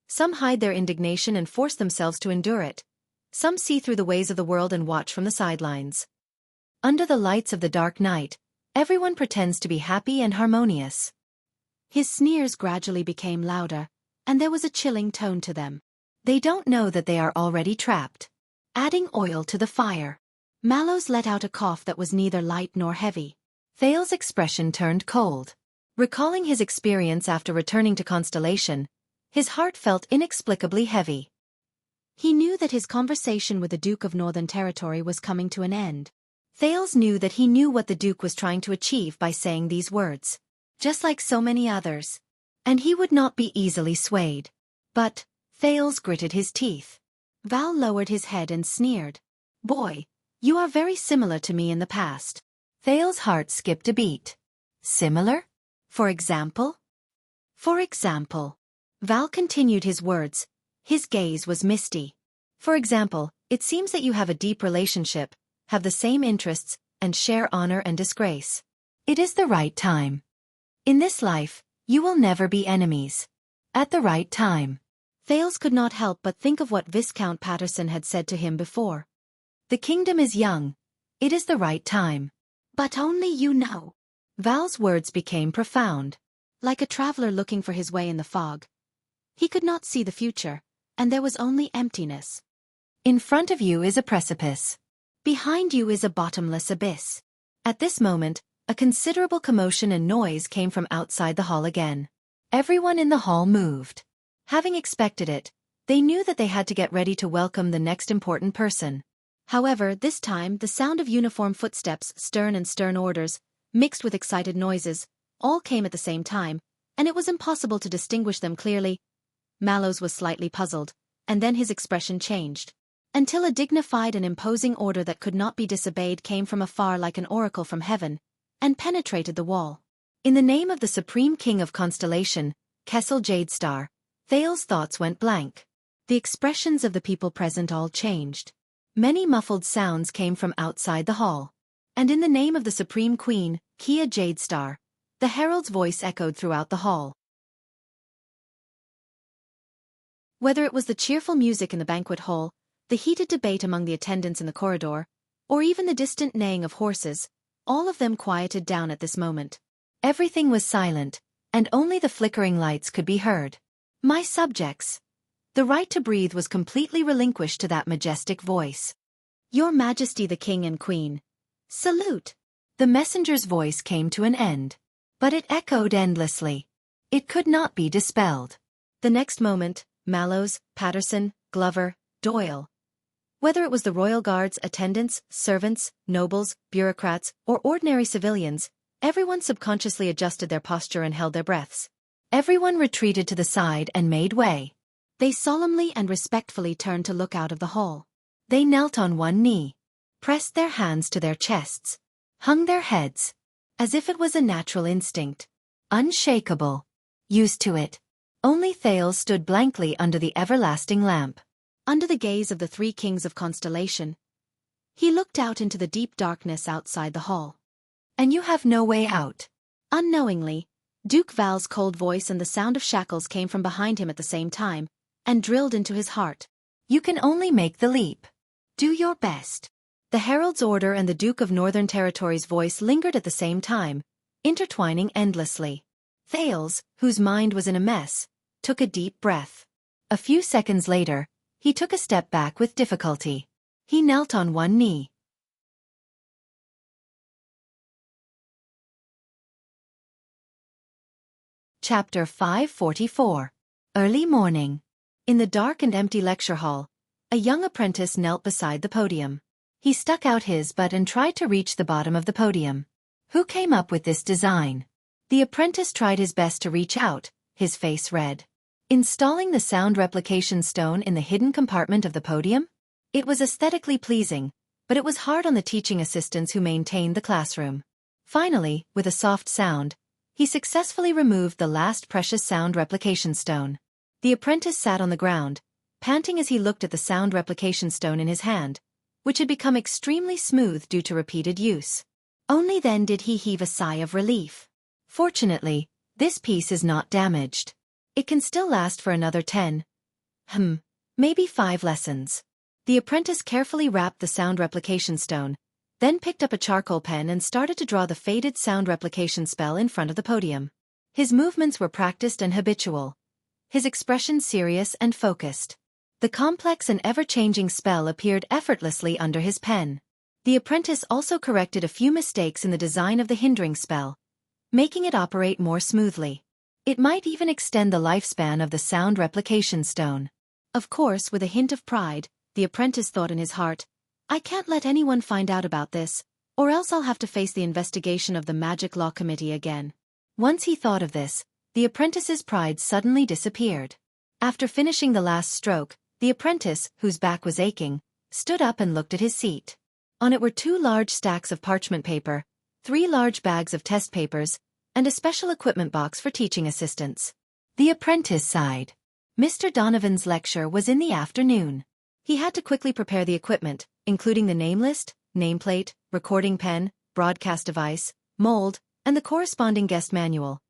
Some hide their indignation and force themselves to endure it. Some see through the ways of the world and watch from the sidelines. Under the lights of the dark night, everyone pretends to be happy and harmonious. His sneers gradually became louder, and there was a chilling tone to them. They don't know that they are already trapped. Adding oil to the fire. Mallows let out a cough that was neither light nor heavy. Thales' expression turned cold. Recalling his experience after returning to Constellation, his heart felt inexplicably heavy. He knew that his conversation with the Duke of Northern Territory was coming to an end. Thales knew that he knew what the Duke was trying to achieve by saying these words. Just like so many others. And he would not be easily swayed. But Thales gritted his teeth. Val lowered his head and sneered. Boy, you are very similar to me in the past. Thales' heart skipped a beat. Similar? For example? For example. Val continued his words. His gaze was misty. For example, it seems that you have a deep relationship, have the same interests, and share honor and disgrace. It is the right time. In this life, you will never be enemies. At the right time. Thales could not help but think of what Viscount Patterson had said to him before. The kingdom is young. It is the right time. But only you know. Val's words became profound. Like a traveler looking for his way in the fog. He could not see the future, and there was only emptiness. In front of you is a precipice. Behind you is a bottomless abyss. At this moment, a considerable commotion and noise came from outside the hall again. Everyone in the hall moved. Having expected it, they knew that they had to get ready to welcome the next important person. However, this time the sound of uniform footsteps, stern orders, mixed with excited noises, all came at the same time, and it was impossible to distinguish them clearly. Mallows was slightly puzzled, and then his expression changed. Until a dignified and imposing order that could not be disobeyed came from afar like an oracle from heaven, and penetrated the wall. In the name of the Supreme King of Constellation, Kessel Jadestar, Thales' thoughts went blank. The expressions of the people present all changed. Many muffled sounds came from outside the hall. And in the name of the Supreme Queen, Kia Jadestar, the herald's voice echoed throughout the hall. Whether it was the cheerful music in the banquet hall, the heated debate among the attendants in the corridor, or even the distant neighing of horses, all of them quieted down at this moment. Everything was silent, and only the flickering lights could be heard. My subjects. The right to breathe was completely relinquished to that majestic voice. Your Majesty the King and Queen. Salute. The messenger's voice came to an end. But it echoed endlessly. It could not be dispelled. The next moment, Mallows, Patterson, Glover, Doyle. Whether it was the royal guards, attendants, servants, nobles, bureaucrats, or ordinary civilians, everyone subconsciously adjusted their posture and held their breaths. Everyone retreated to the side and made way. They solemnly and respectfully turned to look out of the hall. They knelt on one knee, pressed their hands to their chests, hung their heads, as if it was a natural instinct, unshakable, used to it. Only Thales stood blankly under the everlasting lamp. Under the gaze of the three kings of Constellation, he looked out into the deep darkness outside the hall. And you have no way out. Unknowingly, Duke Val's cold voice and the sound of shackles came from behind him at the same time, and drilled into his heart. You can only make the leap. Do your best. The herald's order and the Duke of Northern Territory's voice lingered at the same time, intertwining endlessly. Thales, whose mind was in a mess, took a deep breath. A few seconds later, he took a step back with difficulty. He knelt on one knee. Chapter 544. Early morning. In the dark and empty lecture hall, a young apprentice knelt beside the podium. He stuck out his butt and tried to reach the bottom of the podium. Who came up with this design? The apprentice tried his best to reach out, his face red. Installing the sound replication stone in the hidden compartment of the podium? It was aesthetically pleasing, but it was hard on the teaching assistants who maintained the classroom. Finally, with a soft sound, he successfully removed the last precious sound replication stone. The apprentice sat on the ground, panting as he looked at the sound replication stone in his hand, which had become extremely smooth due to repeated use. Only then did he heave a sigh of relief. Fortunately, this piece is not damaged. It can still last for another 10, maybe 5 lessons. The apprentice carefully wrapped the sound replication stone, then picked up a charcoal pen and started to draw the faded sound replication spell in front of the podium. His movements were practiced and habitual, his expression serious and focused. The complex and ever-changing spell appeared effortlessly under his pen. The apprentice also corrected a few mistakes in the design of the hindering spell, making it operate more smoothly. It might even extend the lifespan of the sound replication stone. Of course, with a hint of pride, the apprentice thought in his heart, I can't let anyone find out about this, or else I'll have to face the investigation of the Magic Law Committee again. Once he thought of this, the apprentice's pride suddenly disappeared. After finishing the last stroke, the apprentice, whose back was aching, stood up and looked at his seat. On it were 2 large stacks of parchment paper, 3 large bags of test papers, and a special equipment box for teaching assistants. The apprentice sighed. Mr. Donovan's lecture was in the afternoon. He had to quickly prepare the equipment, including the name list, nameplate, recording pen, broadcast device, mold, and the corresponding guest manual.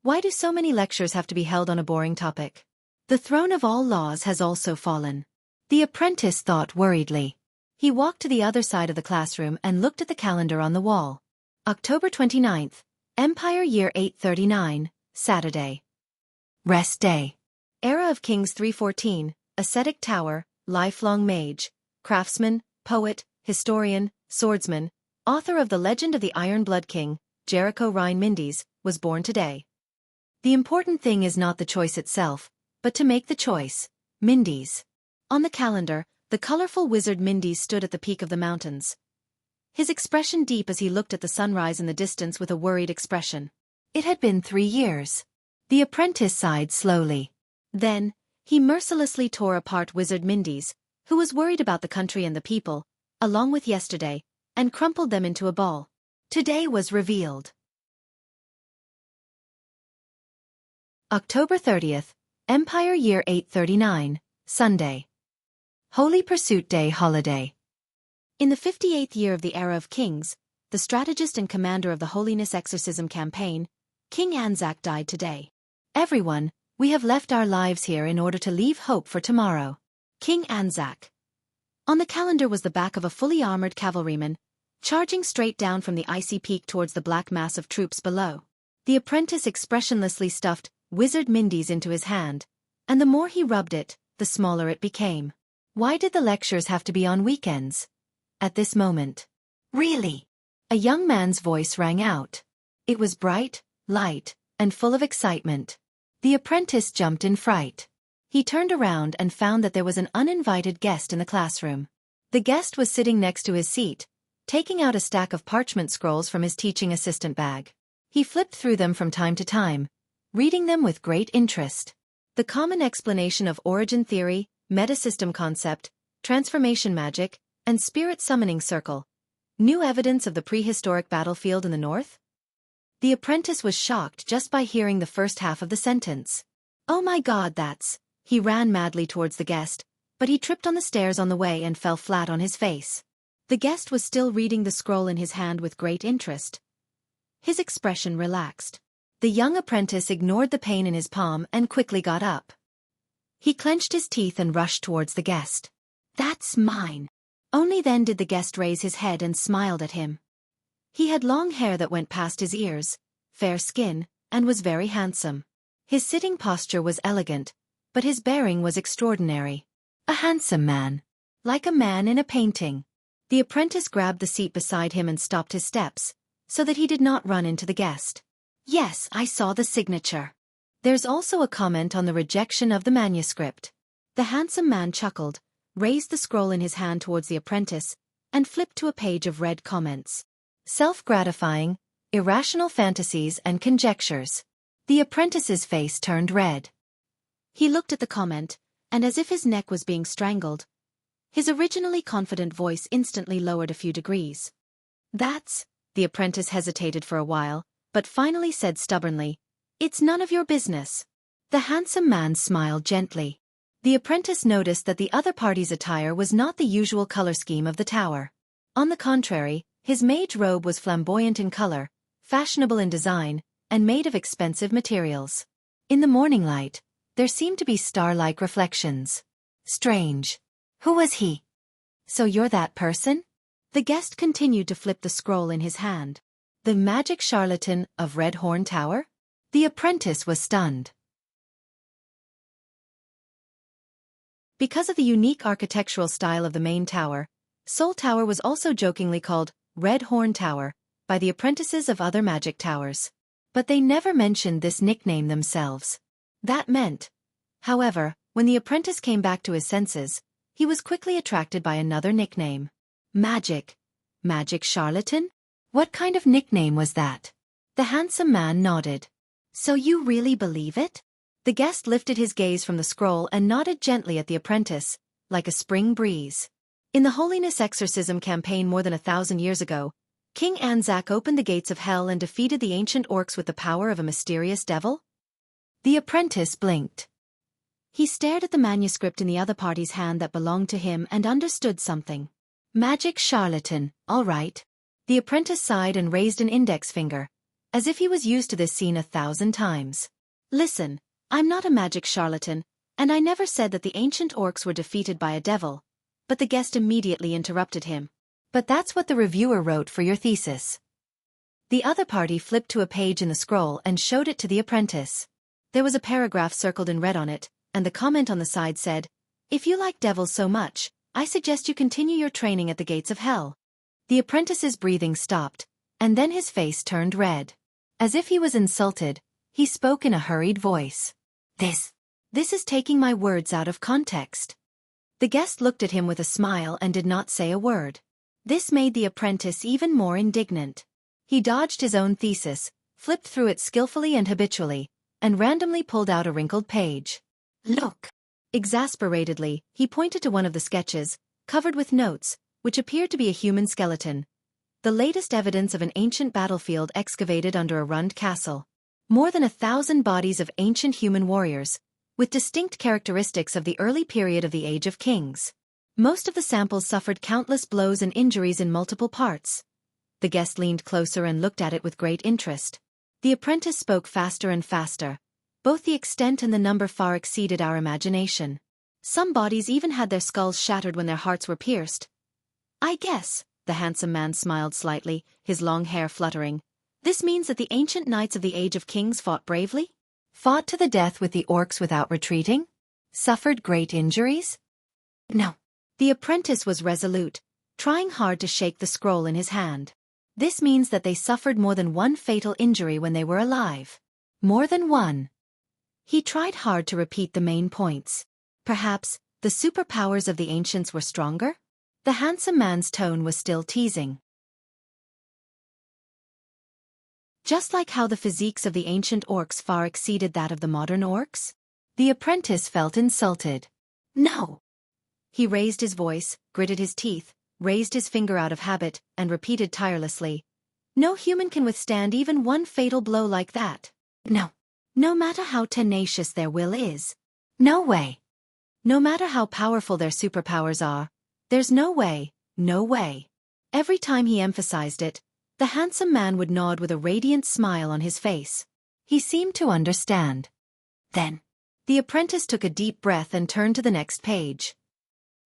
Why do so many lectures have to be held on a boring topic? The throne of all laws has also fallen. The apprentice thought worriedly. He walked to the other side of the classroom and looked at the calendar on the wall. October 29th, Empire Year 839, Saturday. Rest Day. Era of Kings 314, Ascetic Tower, Lifelong Mage, Craftsman, Poet, Historian, Swordsman, author of the Legend of the Iron Blood King, Jericho Rhine Mindes, was born today. The important thing is not the choice itself, but to make the choice, Mindes. On the calendar, the colorful wizard Mindes stood at the peak of the mountains. His expression deep as he looked at the sunrise in the distance with a worried expression. It had been 3 years. The apprentice sighed slowly. Then, he mercilessly tore apart wizard Mindes, who was worried about the country and the people, along with yesterday, and crumpled them into a ball. Today was revealed. October 30th, Empire Year 839, Sunday. Holy Pursuit Day holiday. In the 58th year of the Era of Kings, the strategist and commander of the Holiness Exorcism campaign, King Anzac died today. Everyone, we have left our lives here in order to leave hope for tomorrow. King Anzac. On the calendar was the back of a fully armored cavalryman, charging straight down from the icy peak towards the black mass of troops below. The apprentice expressionlessly stuffed wizard Mindes into his hand, and the more he rubbed it, the smaller it became. Why did the lectures have to be on weekends? At this moment. Really? A young man's voice rang out. It was bright, light, and full of excitement. The apprentice jumped in fright. He turned around and found that there was an uninvited guest in the classroom. The guest was sitting next to his seat, taking out a stack of parchment scrolls from his teaching assistant bag. He flipped through them from time to time, reading them with great interest. The common explanation of origin theory, metasystem concept, transformation magic, and spirit summoning circle. New evidence of the prehistoric battlefield in the north? The apprentice was shocked just by hearing the first half of the sentence. Oh my God, that's... He ran madly towards the guest, but he tripped on the stairs on the way and fell flat on his face. The guest was still reading the scroll in his hand with great interest. His expression relaxed. The young apprentice ignored the pain in his palm and quickly got up. He clenched his teeth and rushed towards the guest. That's mine. Only then did the guest raise his head and smiled at him. He had long hair that went past his ears, fair skin, and was very handsome. His sitting posture was elegant, but his bearing was extraordinary. A handsome man. Like a man in a painting. The apprentice grabbed the seat beside him and stopped his steps, so that he did not run into the guest. Yes, I saw the signature. There's also a comment on the rejection of the manuscript. The handsome man chuckled, raised the scroll in his hand towards the apprentice, and flipped to a page of red comments. Self-gratifying, irrational fantasies and conjectures. The apprentice's face turned red. He looked at the comment, and as if his neck was being strangled, his originally confident voice instantly lowered a few degrees. The apprentice hesitated for a while, but finally said stubbornly, "It's none of your business." The handsome man smiled gently. The apprentice noticed that the other party's attire was not the usual color scheme of the tower. On the contrary, his mage robe was flamboyant in color, fashionable in design, and made of expensive materials. In the morning light, there seemed to be star-like reflections. Strange. Who was he? "So you're that person?" The guest continued to flip the scroll in his hand. "The magic charlatan of Red Horn Tower?" The apprentice was stunned. Because of the unique architectural style of the main tower, Seoul Tower was also jokingly called Red Horn Tower by the apprentices of other magic towers. But they never mentioned this nickname themselves. That meant, however, when the apprentice came back to his senses, he was quickly attracted by another nickname. Magic. Magic charlatan? What kind of nickname was that? The handsome man nodded. "So you really believe it?" The guest lifted his gaze from the scroll and nodded gently at the apprentice, like a spring breeze. In the Holiness Exorcism campaign more than 1,000 years ago, King Anzac opened the gates of hell and defeated the ancient orcs with the power of a mysterious devil? The apprentice blinked. He stared at the manuscript in the other party's hand that belonged to him and understood something. Magic charlatan, all right. The apprentice sighed and raised an index finger, as if he was used to this scene 1,000 times. "Listen, I'm not a magic charlatan, and I never said that the ancient orcs were defeated by a devil." But the guest immediately interrupted him. "But that's what the reviewer wrote for your thesis." The other party flipped to a page in the scroll and showed it to the apprentice. There was a paragraph circled in red on it, and the comment on the side said, "If you like devils so much, I suggest you continue your training at the gates of hell." The apprentice's breathing stopped, and then his face turned red. As if he was insulted, he spoke in a hurried voice. This is taking my words out of context." The guest looked at him with a smile and did not say a word. This made the apprentice even more indignant. He dodged his own thesis, flipped through it skillfully and habitually, and randomly pulled out a wrinkled page. "Look!" Exasperatedly, he pointed to one of the sketches, covered with notes, which appeared to be a human skeleton. The latest evidence of an ancient battlefield excavated under a ruined castle. More than 1,000 bodies of ancient human warriors, with distinct characteristics of the early period of the Age of Kings. Most of the samples suffered countless blows and injuries in multiple parts. The guest leaned closer and looked at it with great interest. The apprentice spoke faster and faster. Both the extent and the number far exceeded our imagination. Some bodies even had their skulls shattered when their hearts were pierced. "I guess," the handsome man smiled slightly, his long hair fluttering. "This means that the ancient knights of the Age of Kings fought bravely? Fought to the death with the orcs without retreating? Suffered great injuries?" "No." The apprentice was resolute, trying hard to shake the scroll in his hand. "This means that they suffered more than one fatal injury when they were alive. More than one." He tried hard to repeat the main points. Perhaps, the superpowers of the ancients were stronger? The handsome man's tone was still teasing. Just like how the physiques of the ancient orcs far exceeded that of the modern orcs? The apprentice felt insulted. "No." He raised his voice, gritted his teeth, raised his finger out of habit, and repeated tirelessly. "No human can withstand even one fatal blow like that. No. No matter how tenacious their will is. No way. No matter how powerful their superpowers are. There's no way, no way." Every time he emphasized it, the handsome man would nod with a radiant smile on his face. He seemed to understand. Then, the apprentice took a deep breath and turned to the next page.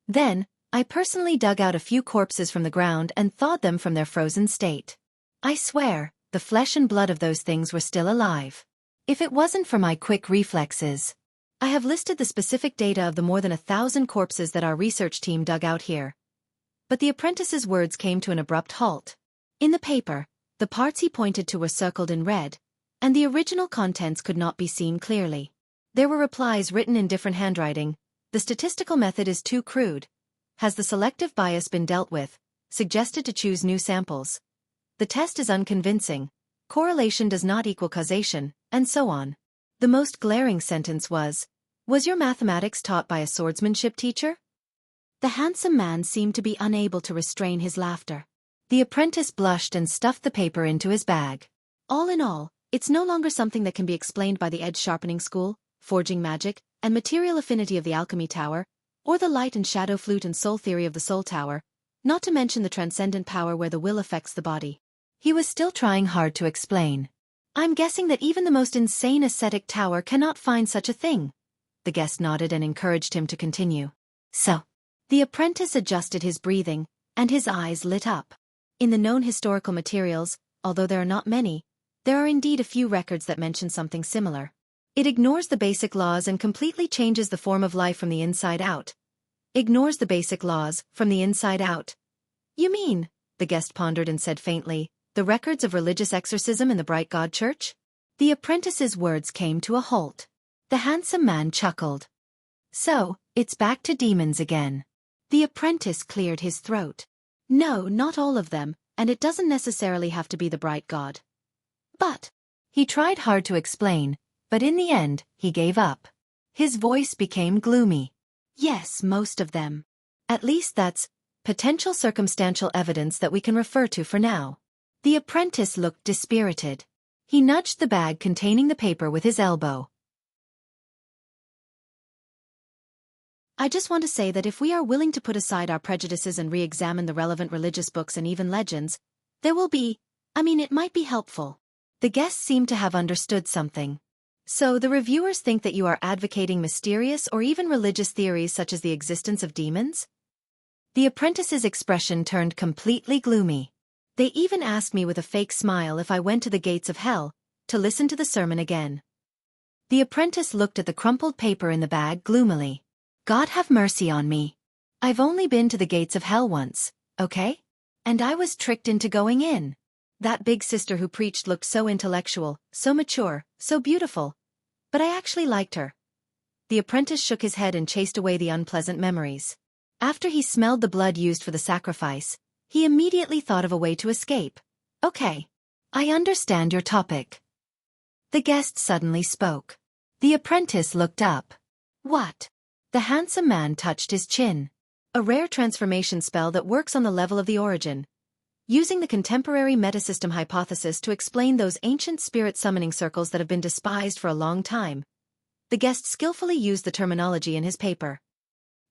"Then, I personally dug out a few corpses from the ground and thawed them from their frozen state. I swear, the flesh and blood of those things were still alive. If it wasn't for my quick reflexes. I have listed the specific data of the more than 1,000 corpses that our research team dug out here." But the apprentice's words came to an abrupt halt. In the paper, the parts he pointed to were circled in red, and the original contents could not be seen clearly. There were replies written in different handwriting. "The statistical method is too crude. Has the selective bias been dealt with? Suggested to choose new samples. The test is unconvincing. correlation does not equal causation, and so on. The most glaring sentence was your mathematics taught by a swordsmanship teacher? The handsome man seemed to be unable to restrain his laughter. The apprentice blushed and stuffed the paper into his bag. All in all, it's no longer something that can be explained by the edge-sharpening school, forging magic, and material affinity of the alchemy tower, or the light and shadow flute and soul theory of the soul tower, not to mention the transcendent power where the will affects the body. He was still trying hard to explain. I'm guessing that even the most insane ascetic tower cannot find such a thing. The guest nodded and encouraged him to continue. So, the apprentice adjusted his breathing, and his eyes lit up. In the known historical materials, although there are not many, there are indeed a few records that mention something similar. It ignores the basic laws and completely changes the form of life from the inside out. Ignores the basic laws from the inside out. You mean, the guest pondered and said faintly, the records of religious exorcism in the Bright God Church? The apprentice's words came to a halt. The handsome man chuckled. So, it's back to demons again. The apprentice cleared his throat. No, not all of them, and it doesn't necessarily have to be the Bright God. But, he tried hard to explain, but in the end, he gave up. His voice became gloomy. Yes, most of them. At least that's potential circumstantial evidence that we can refer to for now. The apprentice looked dispirited. He nudged the bag containing the paper with his elbow. I just want to say that if we are willing to put aside our prejudices and re-examine the relevant religious books and even legends, there will be, it might be helpful. The guests seemed to have understood something. So the reviewers think that you are advocating mysterious or even religious theories such as the existence of demons? The apprentice's expression turned completely gloomy. They even asked me with a fake smile if I went to the gates of hell, to listen to the sermon again. The apprentice looked at the crumpled paper in the bag gloomily. God have mercy on me. I've only been to the gates of hell once, okay? And I was tricked into going in. That big sister who preached looked so intellectual, so mature, so beautiful. But I actually liked her. The apprentice shook his head and chased away the unpleasant memories. After he smelled the blood used for the sacrifice, he immediately thought of a way to escape. Okay. I understand your topic. The guest suddenly spoke. The apprentice looked up. What? The handsome man touched his chin. A rare transformation spell that works on the level of the origin. Using the contemporary metasystem hypothesis to explain those ancient spirit summoning circles that have been despised for a long time. The guest skillfully used the terminology in his paper.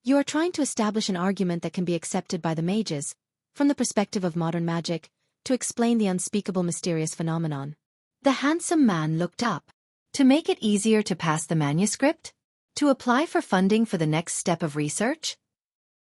You are trying to establish an argument that can be accepted by the mages, from the perspective of modern magic, to explain the unspeakable mysterious phenomenon. The handsome man looked up. To make it easier to pass the manuscript? To apply for funding for the next step of research?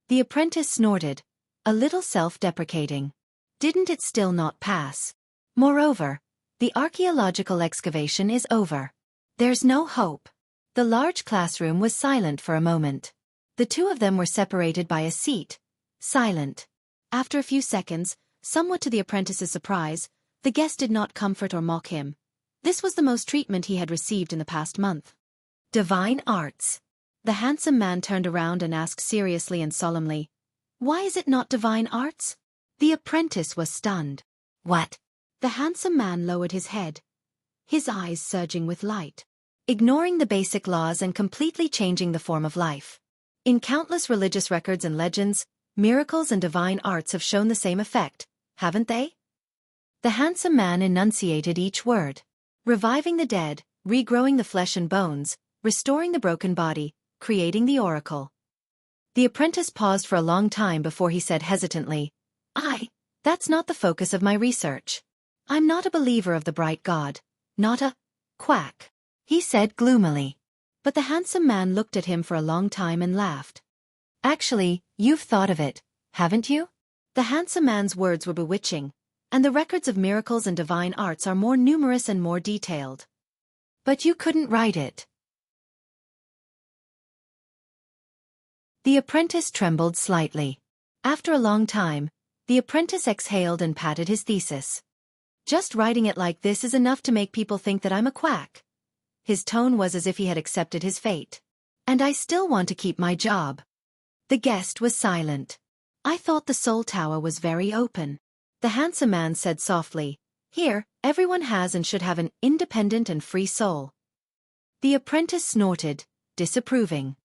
The apprentice snorted, a little self-deprecating. Didn't it still not pass? Moreover, the archaeological excavation is over. There's no hope. The large classroom was silent for a moment. The two of them were separated by a seat, silent. After a few seconds, somewhat to the apprentice's surprise, the guest did not comfort or mock him. This was the most treatment he had received in the past month. Divine arts. The handsome man turned around and asked seriously and solemnly, "Why is it not divine arts?" The apprentice was stunned. What? The handsome man lowered his head, his eyes surging with light. Ignoring the basic laws and completely changing the form of life. In countless religious records and legends, miracles and divine arts have shown the same effect, haven't they? The handsome man enunciated each word. Reviving the dead, regrowing the flesh and bones, restoring the broken body, creating the oracle. The apprentice paused for a long time before he said hesitantly, That's not the focus of my research. I'm not a believer of the bright God, not a quack, he said gloomily. But the handsome man looked at him for a long time and laughed. Actually, you've thought of it, haven't you? The handsome man's words were bewitching, and the records of miracles and divine arts are more numerous and more detailed. But you couldn't write it. The apprentice trembled slightly. After a long time, the apprentice exhaled and patted his thesis. Just writing it like this is enough to make people think that I'm a quack. His tone was as if he had accepted his fate. And I still want to keep my job. The guest was silent. I thought the soul tower was very open. The handsome man said softly, Here, everyone has and should have an independent and free soul. The apprentice snorted, disapproving.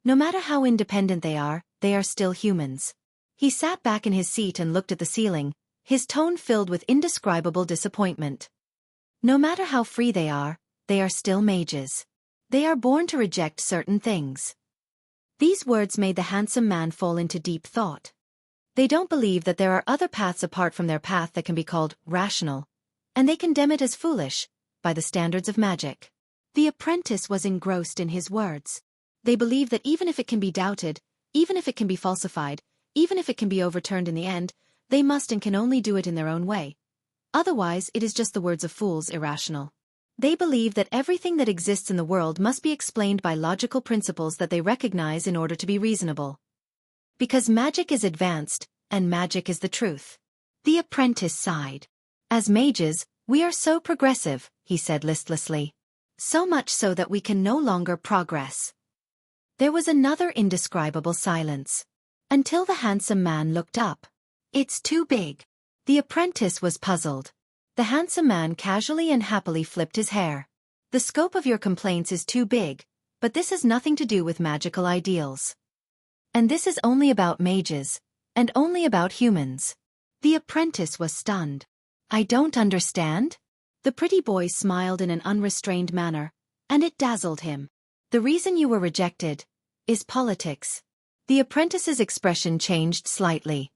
No matter how independent they are still humans. He sat back in his seat and looked at the ceiling, his tone filled with indescribable disappointment. No matter how free they are still mages. They are born to reject certain things. These words made the handsome man fall into deep thought. They don't believe that there are other paths apart from their path that can be called rational, and they condemn it as foolish, by the standards of magic. The apprentice was engrossed in his words. They believe that even if it can be doubted, even if it can be falsified, even if it can be overturned in the end, they must and can only do it in their own way. Otherwise, it is just the words of fools, irrational. They believe that everything that exists in the world must be explained by logical principles that they recognize in order to be reasonable. Because magic is advanced, and magic is the truth. The apprentice sighed. As mages, we are so progressive, he said listlessly. So much so that we can no longer progress. There was another indescribable silence. Until the handsome man looked up. It's too big. The apprentice was puzzled. The handsome man casually and happily flipped his hair. The scope of your complaints is too big, but this has nothing to do with magical ideals. And this is only about mages, and only about humans. The apprentice was stunned. I don't understand? The pretty boy smiled in an unrestrained manner, and it dazzled him. The reason you were rejected is politics. The apprentice's expression changed slightly.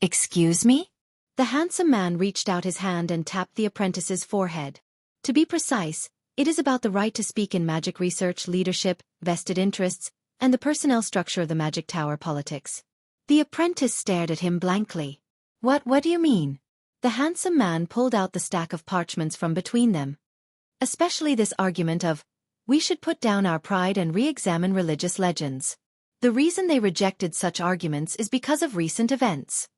Excuse me? The handsome man reached out his hand and tapped the apprentice's forehead. To be precise, it is about the right to speak in magic research, leadership, vested interests, and the personnel structure of the magic tower politics. The apprentice stared at him blankly. What do you mean? The handsome man pulled out the stack of parchments from between them. Especially this argument of, we should put down our pride and re-examine religious legends. The reason they rejected such arguments is because of recent events.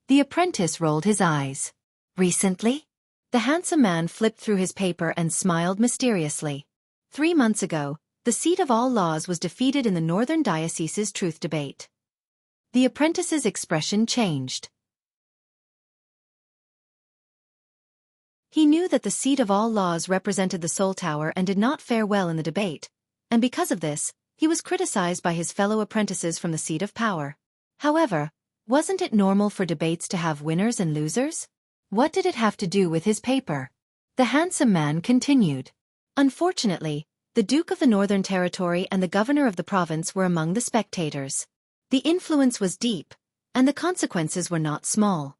The apprentice rolled his eyes. Recently? The handsome man flipped through his paper and smiled mysteriously. 3 months ago, the seat of all laws was defeated in the Northern Diocese's truth debate. The apprentice's expression changed. He knew that the seat of all laws represented the Soul Tower and did not fare well in the debate, and because of this, he was criticized by his fellow apprentices from the seat of power. However, wasn't it normal for debates to have winners and losers? What did it have to do with his paper? The handsome man continued. Unfortunately, the Duke of the Northern Territory and the governor of the province were among the spectators. The influence was deep, and the consequences were not small.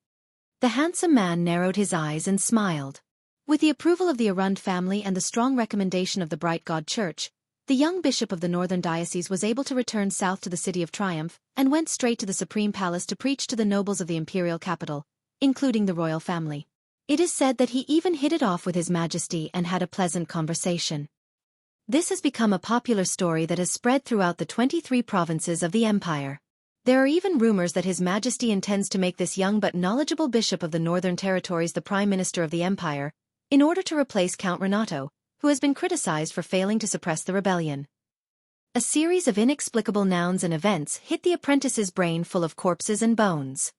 The handsome man narrowed his eyes and smiled. With the approval of the Arund family and the strong recommendation of the Bright God Church, the young bishop of the Northern Diocese was able to return south to the City of Triumph and went straight to the Supreme Palace to preach to the nobles of the imperial capital, including the royal family. It is said that he even hit it off with His Majesty and had a pleasant conversation. This has become a popular story that has spread throughout the 23 provinces of the empire. There are even rumors that His Majesty intends to make this young but knowledgeable bishop of the Northern Territories the Prime Minister of the empire, in order to replace Count Renato, who has been criticized for failing to suppress the rebellion. A series of inexplicable nouns and events hit the apprentice's brain full of corpses and bones.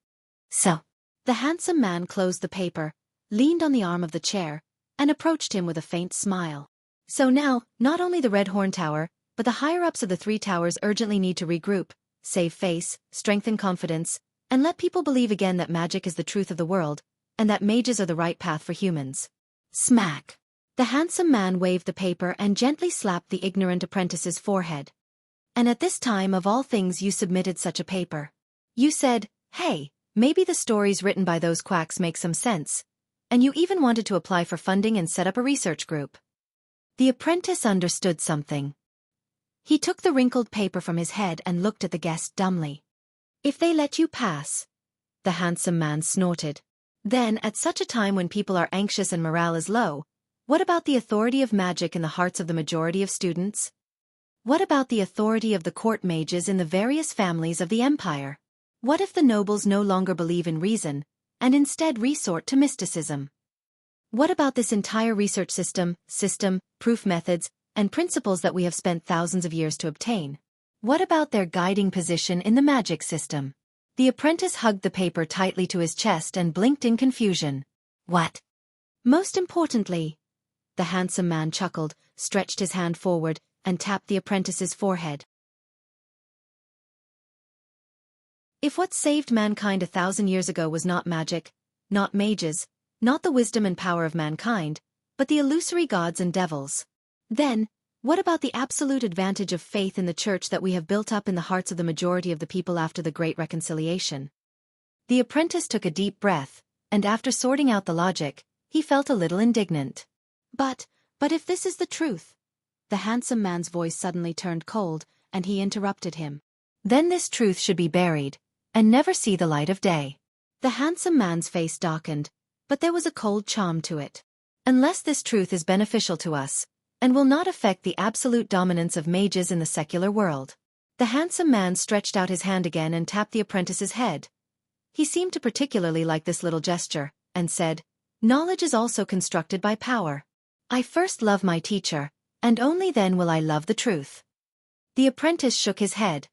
So, the handsome man closed the paper, leaned on the arm of the chair, and approached him with a faint smile. So now, not only the Red Horn Tower, but the higher-ups of the 3 towers urgently need to regroup, save face, strengthen confidence, and let people believe again that magic is the truth of the world, and that mages are the right path for humans. Smack! The handsome man waved the paper and gently slapped the ignorant apprentice's forehead. And at this time of all things you submitted such a paper. You said, hey, maybe the stories written by those quacks make some sense, and you even wanted to apply for funding and set up a research group. The apprentice understood something. He took the wrinkled paper from his head and looked at the guest dumbly. If they let you pass, the handsome man snorted. Then, at such a time when people are anxious and morale is low, what about the authority of magic in the hearts of the majority of students? What about the authority of the court mages in the various families of the empire? What if the nobles no longer believe in reason, and instead resort to mysticism? What about this entire research system, proof methods, and principles that we have spent thousands of years to obtain? What about their guiding position in the magic system? The apprentice hugged the paper tightly to his chest and blinked in confusion. What? Most importantly, the handsome man chuckled, stretched his hand forward, and tapped the apprentice's forehead. If what saved mankind 1,000 years ago was not magic, not mages, not the wisdom and power of mankind, but the illusory gods and devils, then, what about the absolute advantage of faith in the church that we have built up in the hearts of the majority of the people after the Great Reconciliation? The apprentice took a deep breath, and after sorting out the logic, he felt a little indignant. But if this is the truth? The handsome man's voice suddenly turned cold, and he interrupted him. Then this truth should be buried, and never see the light of day. The handsome man's face darkened, but there was a cold charm to it. Unless this truth is beneficial to us, and will not affect the absolute dominance of mages in the secular world. The handsome man stretched out his hand again and tapped the apprentice's head. He seemed to particularly like this little gesture, and said, "Knowledge is also constructed by power. I first love my teacher, and only then will I love the truth." The apprentice shook his head,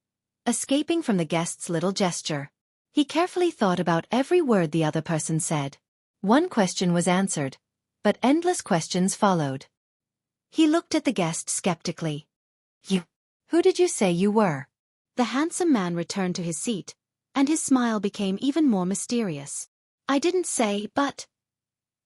escaping from the guest's little gesture. He carefully thought about every word the other person said. One question was answered, but endless questions followed. He looked at the guest skeptically. "You? Who did you say you were?" The handsome man returned to his seat, and his smile became even more mysterious. "I didn't say, but..."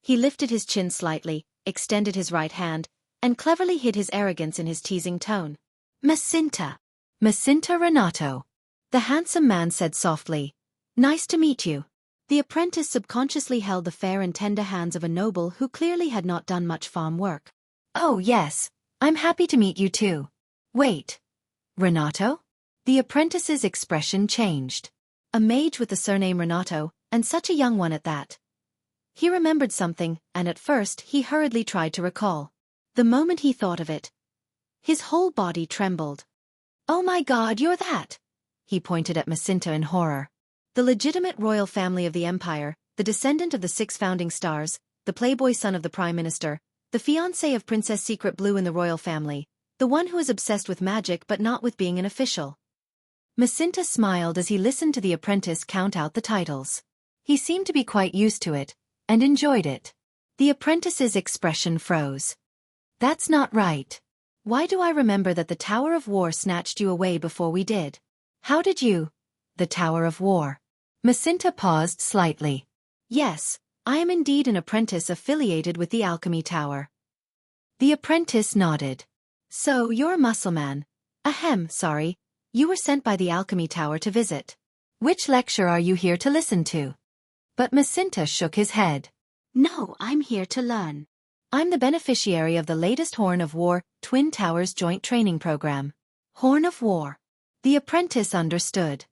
He lifted his chin slightly, extended his right hand, and cleverly hid his arrogance in his teasing tone. "Macinta. Macinta Renato," the handsome man said softly. "Nice to meet you." The apprentice subconsciously held the fair and tender hands of a noble who clearly had not done much farm work. "Oh yes, I'm happy to meet you too. Wait. Renato?" The apprentice's expression changed. A mage with the surname Renato, and such a young one at that. He remembered something, and at first he hurriedly tried to recall. The moment he thought of it, his whole body trembled. "Oh my God, you're that!" He pointed at Macinta in horror. The legitimate royal family of the empire, the descendant of the 6 founding stars, the playboy son of the prime minister, the fiancé of Princess Secret Blue in the royal family, the one who is obsessed with magic but not with being an official. Macinta smiled as he listened to the apprentice count out the titles. He seemed to be quite used to it, and enjoyed it. The apprentice's expression froze. "That's not right. Why do I remember that the Tower of War snatched you away before we did? How did you? The Tower of War." Macinta paused slightly. "Yes, I am indeed an apprentice affiliated with the Alchemy Tower." The apprentice nodded. "So you're a muscleman. Ahem, sorry. You were sent by the Alchemy Tower to visit. Which lecture are you here to listen to?" But Macinta shook his head. "No, I'm here to learn. I'm the beneficiary of the latest Horn of War, Twin Towers Joint Training Program." Horn of War. The apprentice understood.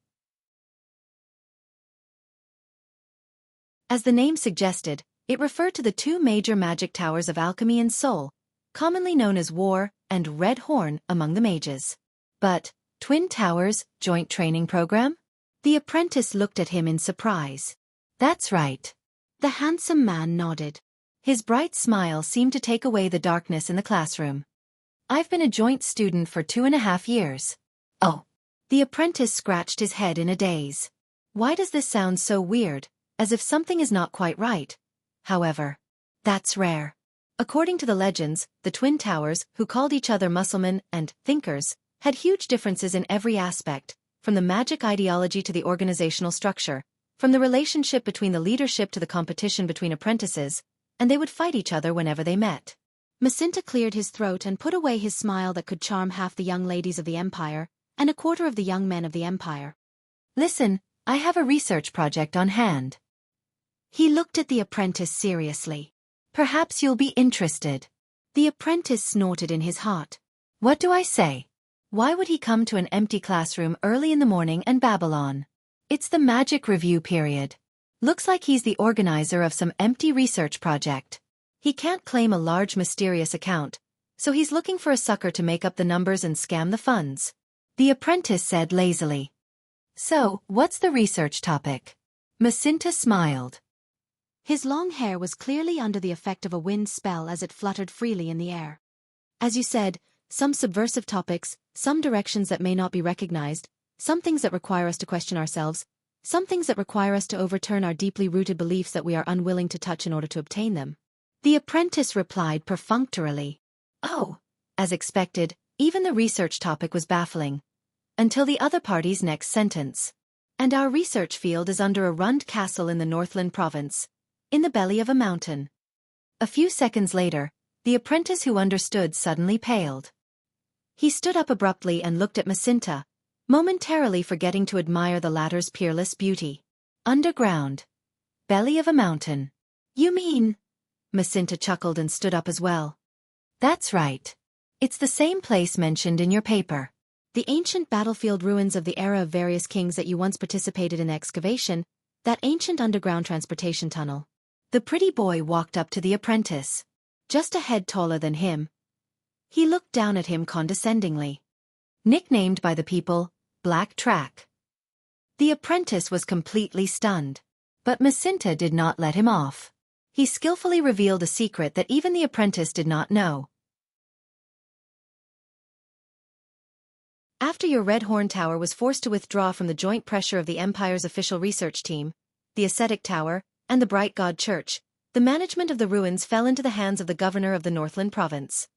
As the name suggested, it referred to the 2 major magic towers of alchemy and soul, commonly known as War and Red Horn among the mages. But, Twin Towers Joint Training Program? The apprentice looked at him in surprise. "That's right." The handsome man nodded. His bright smile seemed to take away the darkness in the classroom. "I've been a joint student for 2.5 years. "Oh." The apprentice scratched his head in a daze. Why does this sound so weird, as if something is not quite right? However, that's rare. According to the legends, the Twin Towers, who called each other Musclemen and Thinkers, had huge differences in every aspect, from the magic ideology to the organizational structure, from the relationship between the leadership to the competition between apprentices, and they would fight each other whenever they met. Macinta cleared his throat and put away his smile that could charm half the young ladies of the empire, and a quarter of the young men of the empire. "Listen, I have a research project on hand." He looked at the apprentice seriously. "Perhaps you'll be interested." The apprentice snorted in his heart. "What do I say? Why would he come to an empty classroom early in the morning and babble on? It's the magic review period. Looks like he's the organizer of some empty research project. He can't claim a large mysterious account, so he's looking for a sucker to make up the numbers and scam the funds." The apprentice said lazily. "So, what's the research topic?" Macinta smiled. His long hair was clearly under the effect of a wind spell as it fluttered freely in the air. "As you said, some subversive topics, some directions that may not be recognized, some things that require us to question ourselves, Some things that require us to overturn our deeply rooted beliefs that we are unwilling to touch in order to obtain them. The apprentice replied perfunctorily. Oh, as expected, even the research topic was baffling. Until the other party's next sentence. And our research field is under a ruined castle in the Northland province, in the belly of a mountain. A few seconds later, the apprentice who understood suddenly paled. He stood up abruptly and looked at Macinta, momentarily forgetting to admire the latter's peerless beauty. Underground. Belly of a mountain. You mean? Macinta chuckled and stood up as well. That's right. It's the same place mentioned in your paper. The ancient battlefield ruins of the era of various kings that you once participated in the excavation, that ancient underground transportation tunnel. The pretty boy walked up to the apprentice. Just a head taller than him. He looked down at him condescendingly. Nicknamed by the people, Black Track. The apprentice was completely stunned. But Macinta did not let him off. He skillfully revealed a secret that even the apprentice did not know. After your Red Horn Tower was forced to withdraw from the joint pressure of the Empire's official research team, the Ascetic Tower, and the Bright God Church, the management of the ruins fell into the hands of the governor of the Northland province.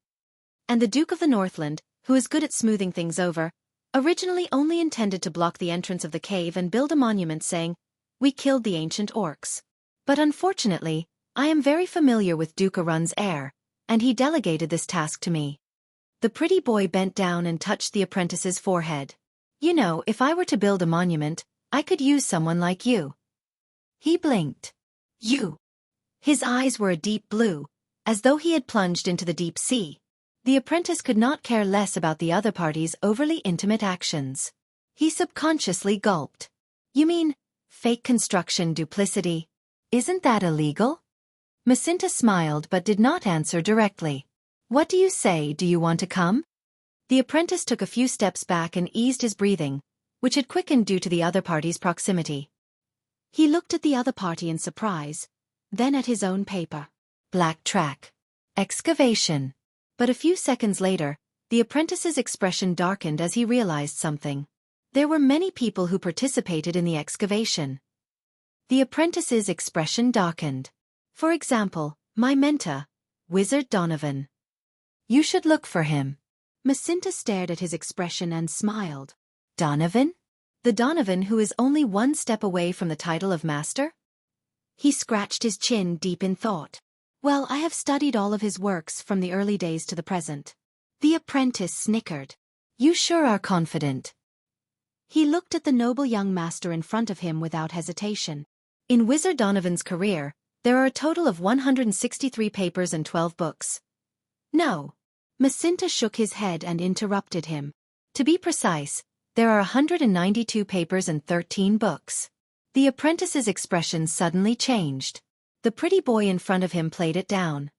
And the Duke of the Northland, who is good at smoothing things over, originally only intended to block the entrance of the cave and build a monument saying, "We killed the ancient orcs." But unfortunately, I am very familiar with Duke Arun's heir, and he delegated this task to me. The pretty boy bent down and touched the apprentice's forehead. You know, if I were to build a monument, I could use someone like you. He blinked. You. His eyes were a deep blue, as though he had plunged into the deep sea. The apprentice could not care less about the other party's overly intimate actions. He subconsciously gulped. You mean, fake construction duplicity? Isn't that illegal? Macinta smiled but did not answer directly. What do you say, do you want to come? The apprentice took a few steps back and eased his breathing, which had quickened due to the other party's proximity. He looked at the other party in surprise, then at his own paper. Black Track. Excavation. But a few seconds later, the apprentice's expression darkened as he realized something. There were many people who participated in the excavation. The apprentice's expression darkened. For example, my mentor, Wizard Donovan. You should look for him. Macinta stared at his expression and smiled. Donovan? The Donovan who is only one step away from the title of master? He scratched his chin deep in thought. Well, I have studied all of his works from the early days to the present. The apprentice snickered. You sure are confident. He looked at the noble young master in front of him without hesitation. In Wizard Donovan's career, there are a total of 163 papers and 12 books. No. Macinta shook his head and interrupted him. To be precise, there are 192 papers and 13 books. The apprentice's expression suddenly changed. The pretty boy in front of him played it down.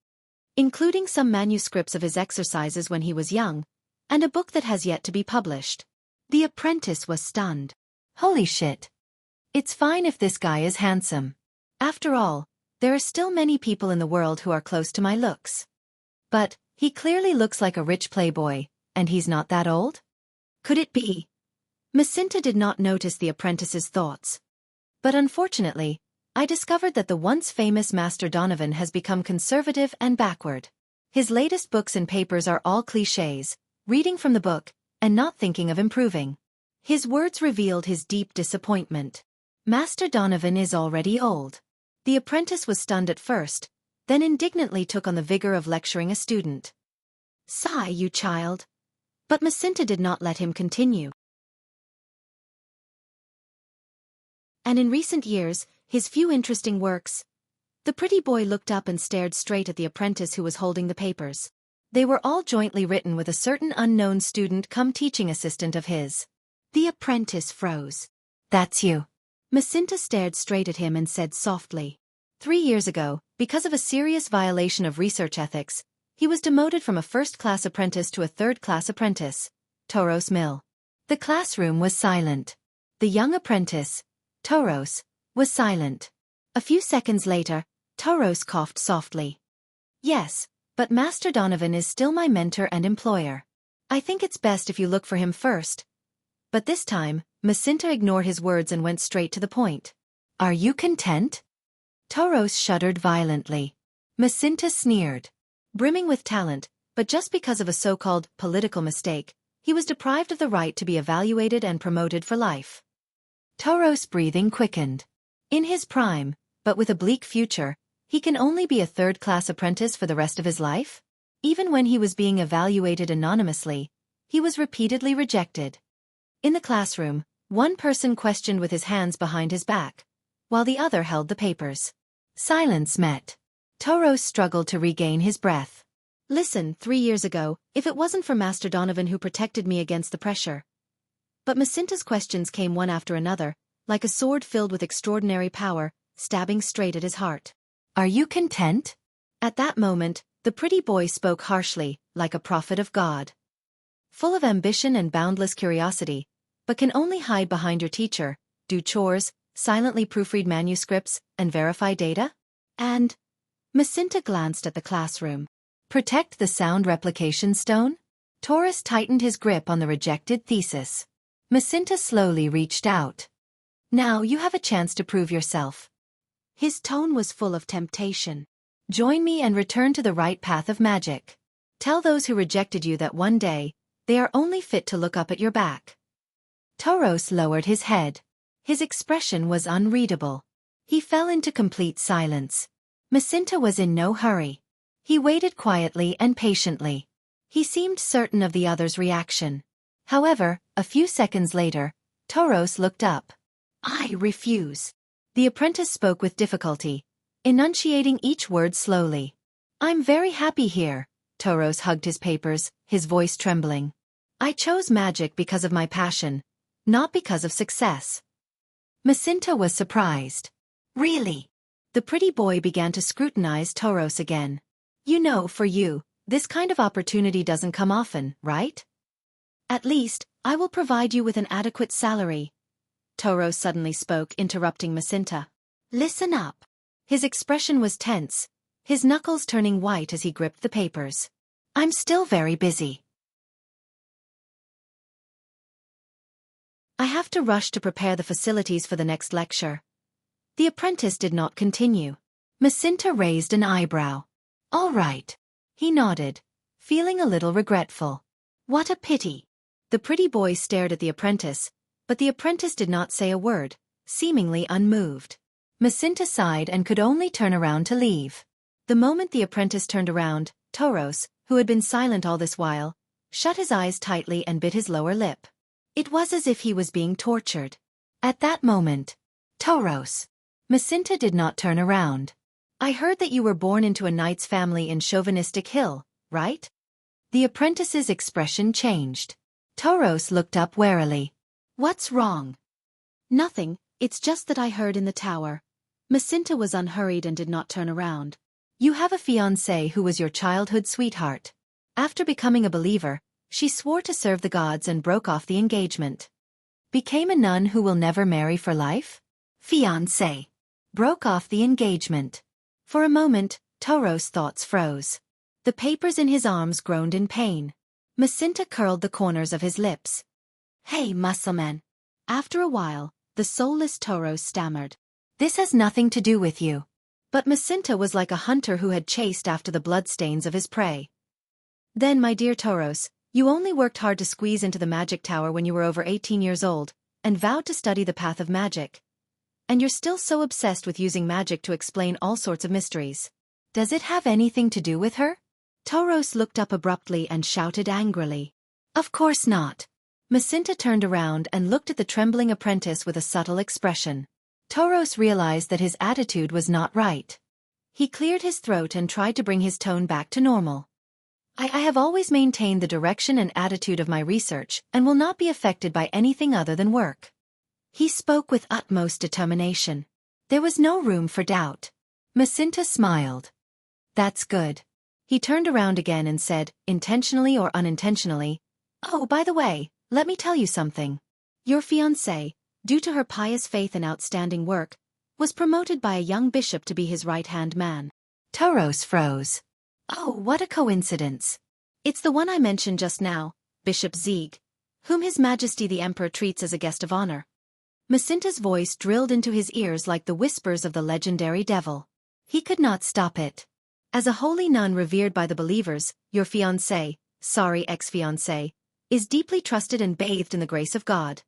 Including some manuscripts of his exercises when he was young, and a book that has yet to be published. The apprentice was stunned. Holy shit. It's fine if this guy is handsome. After all, there are still many people in the world who are close to my looks. But he clearly looks like a rich playboy, and he's not that old? Could it be? Macinta did not notice the apprentice's thoughts. But unfortunately, I discovered that the once famous Master Donovan has become conservative and backward. His latest books and papers are all clichés, reading from the book, and not thinking of improving. His words revealed his deep disappointment. Master Donovan is already old. The apprentice was stunned at first, then indignantly took on the vigor of lecturing a student. Sigh, you child. But Macinta did not let him continue. And in recent years, his few interesting works. The pretty boy looked up and stared straight at the apprentice who was holding the papers. They were all jointly written with a certain unknown student come teaching assistant of his. The apprentice froze. That's you. Macinta stared straight at him and said softly. 3 years ago, because of a serious violation of research ethics, he was demoted from a first-class apprentice to a third-class apprentice. Toros Mill. The classroom was silent. The young apprentice, Toros, was silent. A few seconds later, Toros coughed softly. Yes, but Master Donovan is still my mentor and employer. I think it's best if you look for him first. But this time, Macinta ignored his words and went straight to the point. Are you content? Toros shuddered violently. Macinta sneered. Brimming with talent, but just because of a so-called political mistake, he was deprived of the right to be evaluated and promoted for life. Toros' breathing quickened. In his prime, but with a bleak future, he can only be a third-class apprentice for the rest of his life? Even when he was being evaluated anonymously, he was repeatedly rejected. In the classroom, one person questioned with his hands behind his back, while the other held the papers. Silence met. Toros struggled to regain his breath. Listen, 3 years ago, if it wasn't for Master Donovan who protected me against the pressure. But Macinta's questions came one after another, like a sword filled with extraordinary power, stabbing straight at his heart. Are you content? At that moment, the pretty boy spoke harshly, like a prophet of God. Full of ambition and boundless curiosity, but can only hide behind your teacher, do chores, silently proofread manuscripts, and verify data? And Macinta glanced at the classroom. Protect the sound replication stone? Taurus tightened his grip on the rejected thesis. Macinta slowly reached out. Now you have a chance to prove yourself. His tone was full of temptation. Join me and return to the right path of magic. Tell those who rejected you that one day, they are only fit to look up at your back. Toros lowered his head. His expression was unreadable. He fell into complete silence. Macinta was in no hurry. He waited quietly and patiently. He seemed certain of the other's reaction. However, a few seconds later, Toros looked up. I refuse. The apprentice spoke with difficulty, enunciating each word slowly. I'm very happy here. Toros hugged his papers, his voice trembling. I chose magic because of my passion, not because of success. Macinta was surprised. Really? The pretty boy began to scrutinize Toros again. You know, for you, this kind of opportunity doesn't come often, right? At least, I will provide you with an adequate salary. Toros suddenly spoke, interrupting Macinta. Listen up. His expression was tense, his knuckles turning white as he gripped the papers. I'm still very busy. I have to rush to prepare the facilities for the next lecture. The apprentice did not continue. Macinta raised an eyebrow. All right. He nodded, feeling a little regretful. What a pity. The pretty boy stared at the apprentice, but the apprentice did not say a word, seemingly unmoved. Macinta sighed and could only turn around to leave. The moment the apprentice turned around, Toros, who had been silent all this while, shut his eyes tightly and bit his lower lip. It was as if he was being tortured. At that moment, Toros. Macinta did not turn around. I heard that you were born into a knight's family in Chauvinistic Hill, right? The apprentice's expression changed. Toros looked up warily. What's wrong? Nothing, it's just that I heard in the tower. Macinta was unhurried and did not turn around. You have a fiancé who was your childhood sweetheart. After becoming a believer, she swore to serve the gods and broke off the engagement. Became a nun who will never marry for life? Fiancé. Broke off the engagement. For a moment, Toros' thoughts froze. The papers in his arms groaned in pain. Macinta curled the corners of his lips. Hey, muscleman. After a while, the soulless Toros stammered. This has nothing to do with you. But Macinta was like a hunter who had chased after the bloodstains of his prey. Then, my dear Toros, you only worked hard to squeeze into the magic tower when you were over 18 years old, and vowed to study the path of magic. And you're still so obsessed with using magic to explain all sorts of mysteries. Does it have anything to do with her? Toros looked up abruptly and shouted angrily. Of course not. Macinta turned around and looked at the trembling apprentice with a subtle expression. Toros realized that his attitude was not right. He cleared his throat and tried to bring his tone back to normal. I have always maintained the direction and attitude of my research and will not be affected by anything other than work. He spoke with utmost determination. There was no room for doubt. Macinta smiled. That's good. He turned around again and said, intentionally or unintentionally, Oh, by the way, let me tell you something. Your fiancée, due to her pious faith and outstanding work, was promoted by a young bishop to be his right-hand man. Toros froze. Oh, what a coincidence. It's the one I mentioned just now, Bishop Zieg, whom His Majesty the Emperor treats as a guest of honor. Macinta's voice drilled into his ears like the whispers of the legendary devil. He could not stop it. As a holy nun revered by the believers, your fiancé, sorry ex-fiancé, is deeply trusted and bathed in the grace of God.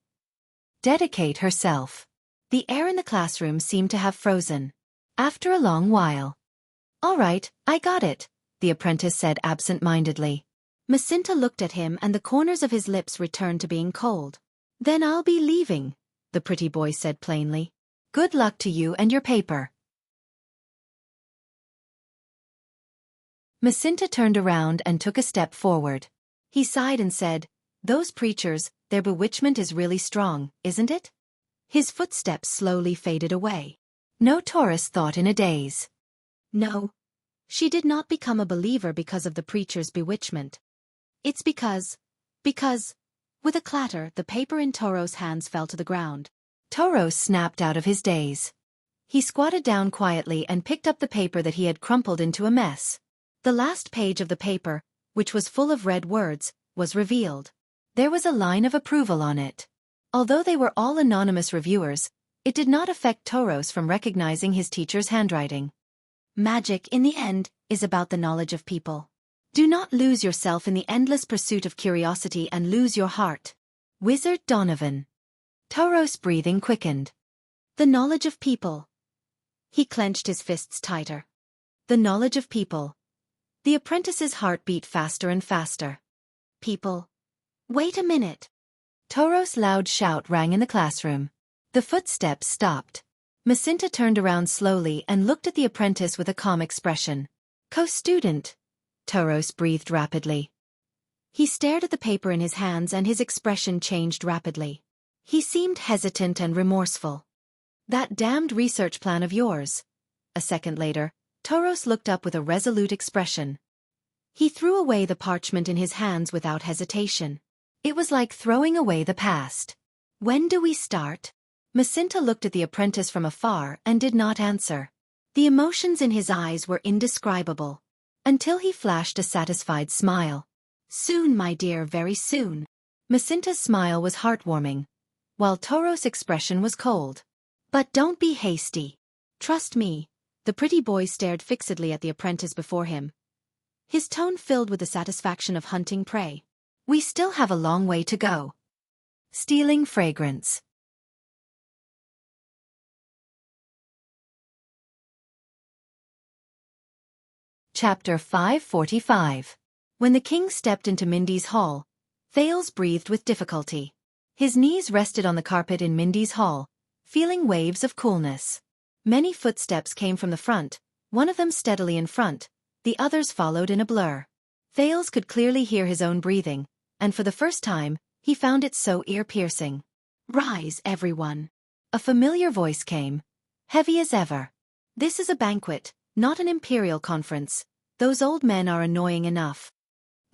Dedicate herself. The air in the classroom seemed to have frozen. After a long while. All right, I got it, the apprentice said absent-mindedly. Macinta looked at him and the corners of his lips returned to being cold. Then I'll be leaving, the pretty boy said plainly. Good luck to you and your paper. Macinta turned around and took a step forward. He sighed and said, those preachers, their bewitchment is really strong, isn't it? His footsteps slowly faded away. No tourist thought in a daze. No. She did not become a believer because of the preacher's bewitchment. It's because, with a clatter, the paper in Toro's hands fell to the ground. Toro snapped out of his daze. He squatted down quietly and picked up the paper that he had crumpled into a mess. The last page of the paper, which was full of red words, was revealed. There was a line of approval on it. Although they were all anonymous reviewers, it did not affect Toros from recognizing his teacher's handwriting. Magic, in the end, is about the knowledge of people. Do not lose yourself in the endless pursuit of curiosity and lose your heart. Wizard Donovan. Toros' breathing quickened. The knowledge of people. He clenched his fists tighter. The knowledge of people. The apprentice's heart beat faster and faster. People. Wait a minute. Toros' loud shout rang in the classroom. The footsteps stopped. Macinta turned around slowly and looked at the apprentice with a calm expression. Co-student. Toros breathed rapidly. He stared at the paper in his hands and his expression changed rapidly. He seemed hesitant and remorseful. That damned research plan of yours. A second later, Toros looked up with a resolute expression. He threw away the parchment in his hands without hesitation. It was like throwing away the past. When do we start? Macinta looked at the apprentice from afar and did not answer. The emotions in his eyes were indescribable. Until he flashed a satisfied smile. Soon, my dear, very soon. Macinta's smile was heartwarming, while Toros' expression was cold. But don't be hasty. Trust me. The pretty boy stared fixedly at the apprentice before him. His tone filled with the satisfaction of hunting prey. We still have a long way to go. Stealing fragrance. Chapter 545. When the king stepped into Mindy's hall, Thales breathed with difficulty. His knees rested on the carpet in Mindy's hall, feeling waves of coolness. Many footsteps came from the front, one of them steadily in front, the others followed in a blur. Thales could clearly hear his own breathing, and for the first time, he found it so ear-piercing. Rise, everyone. A familiar voice came, heavy as ever. This is a banquet, not an imperial conference. Those old men are annoying enough.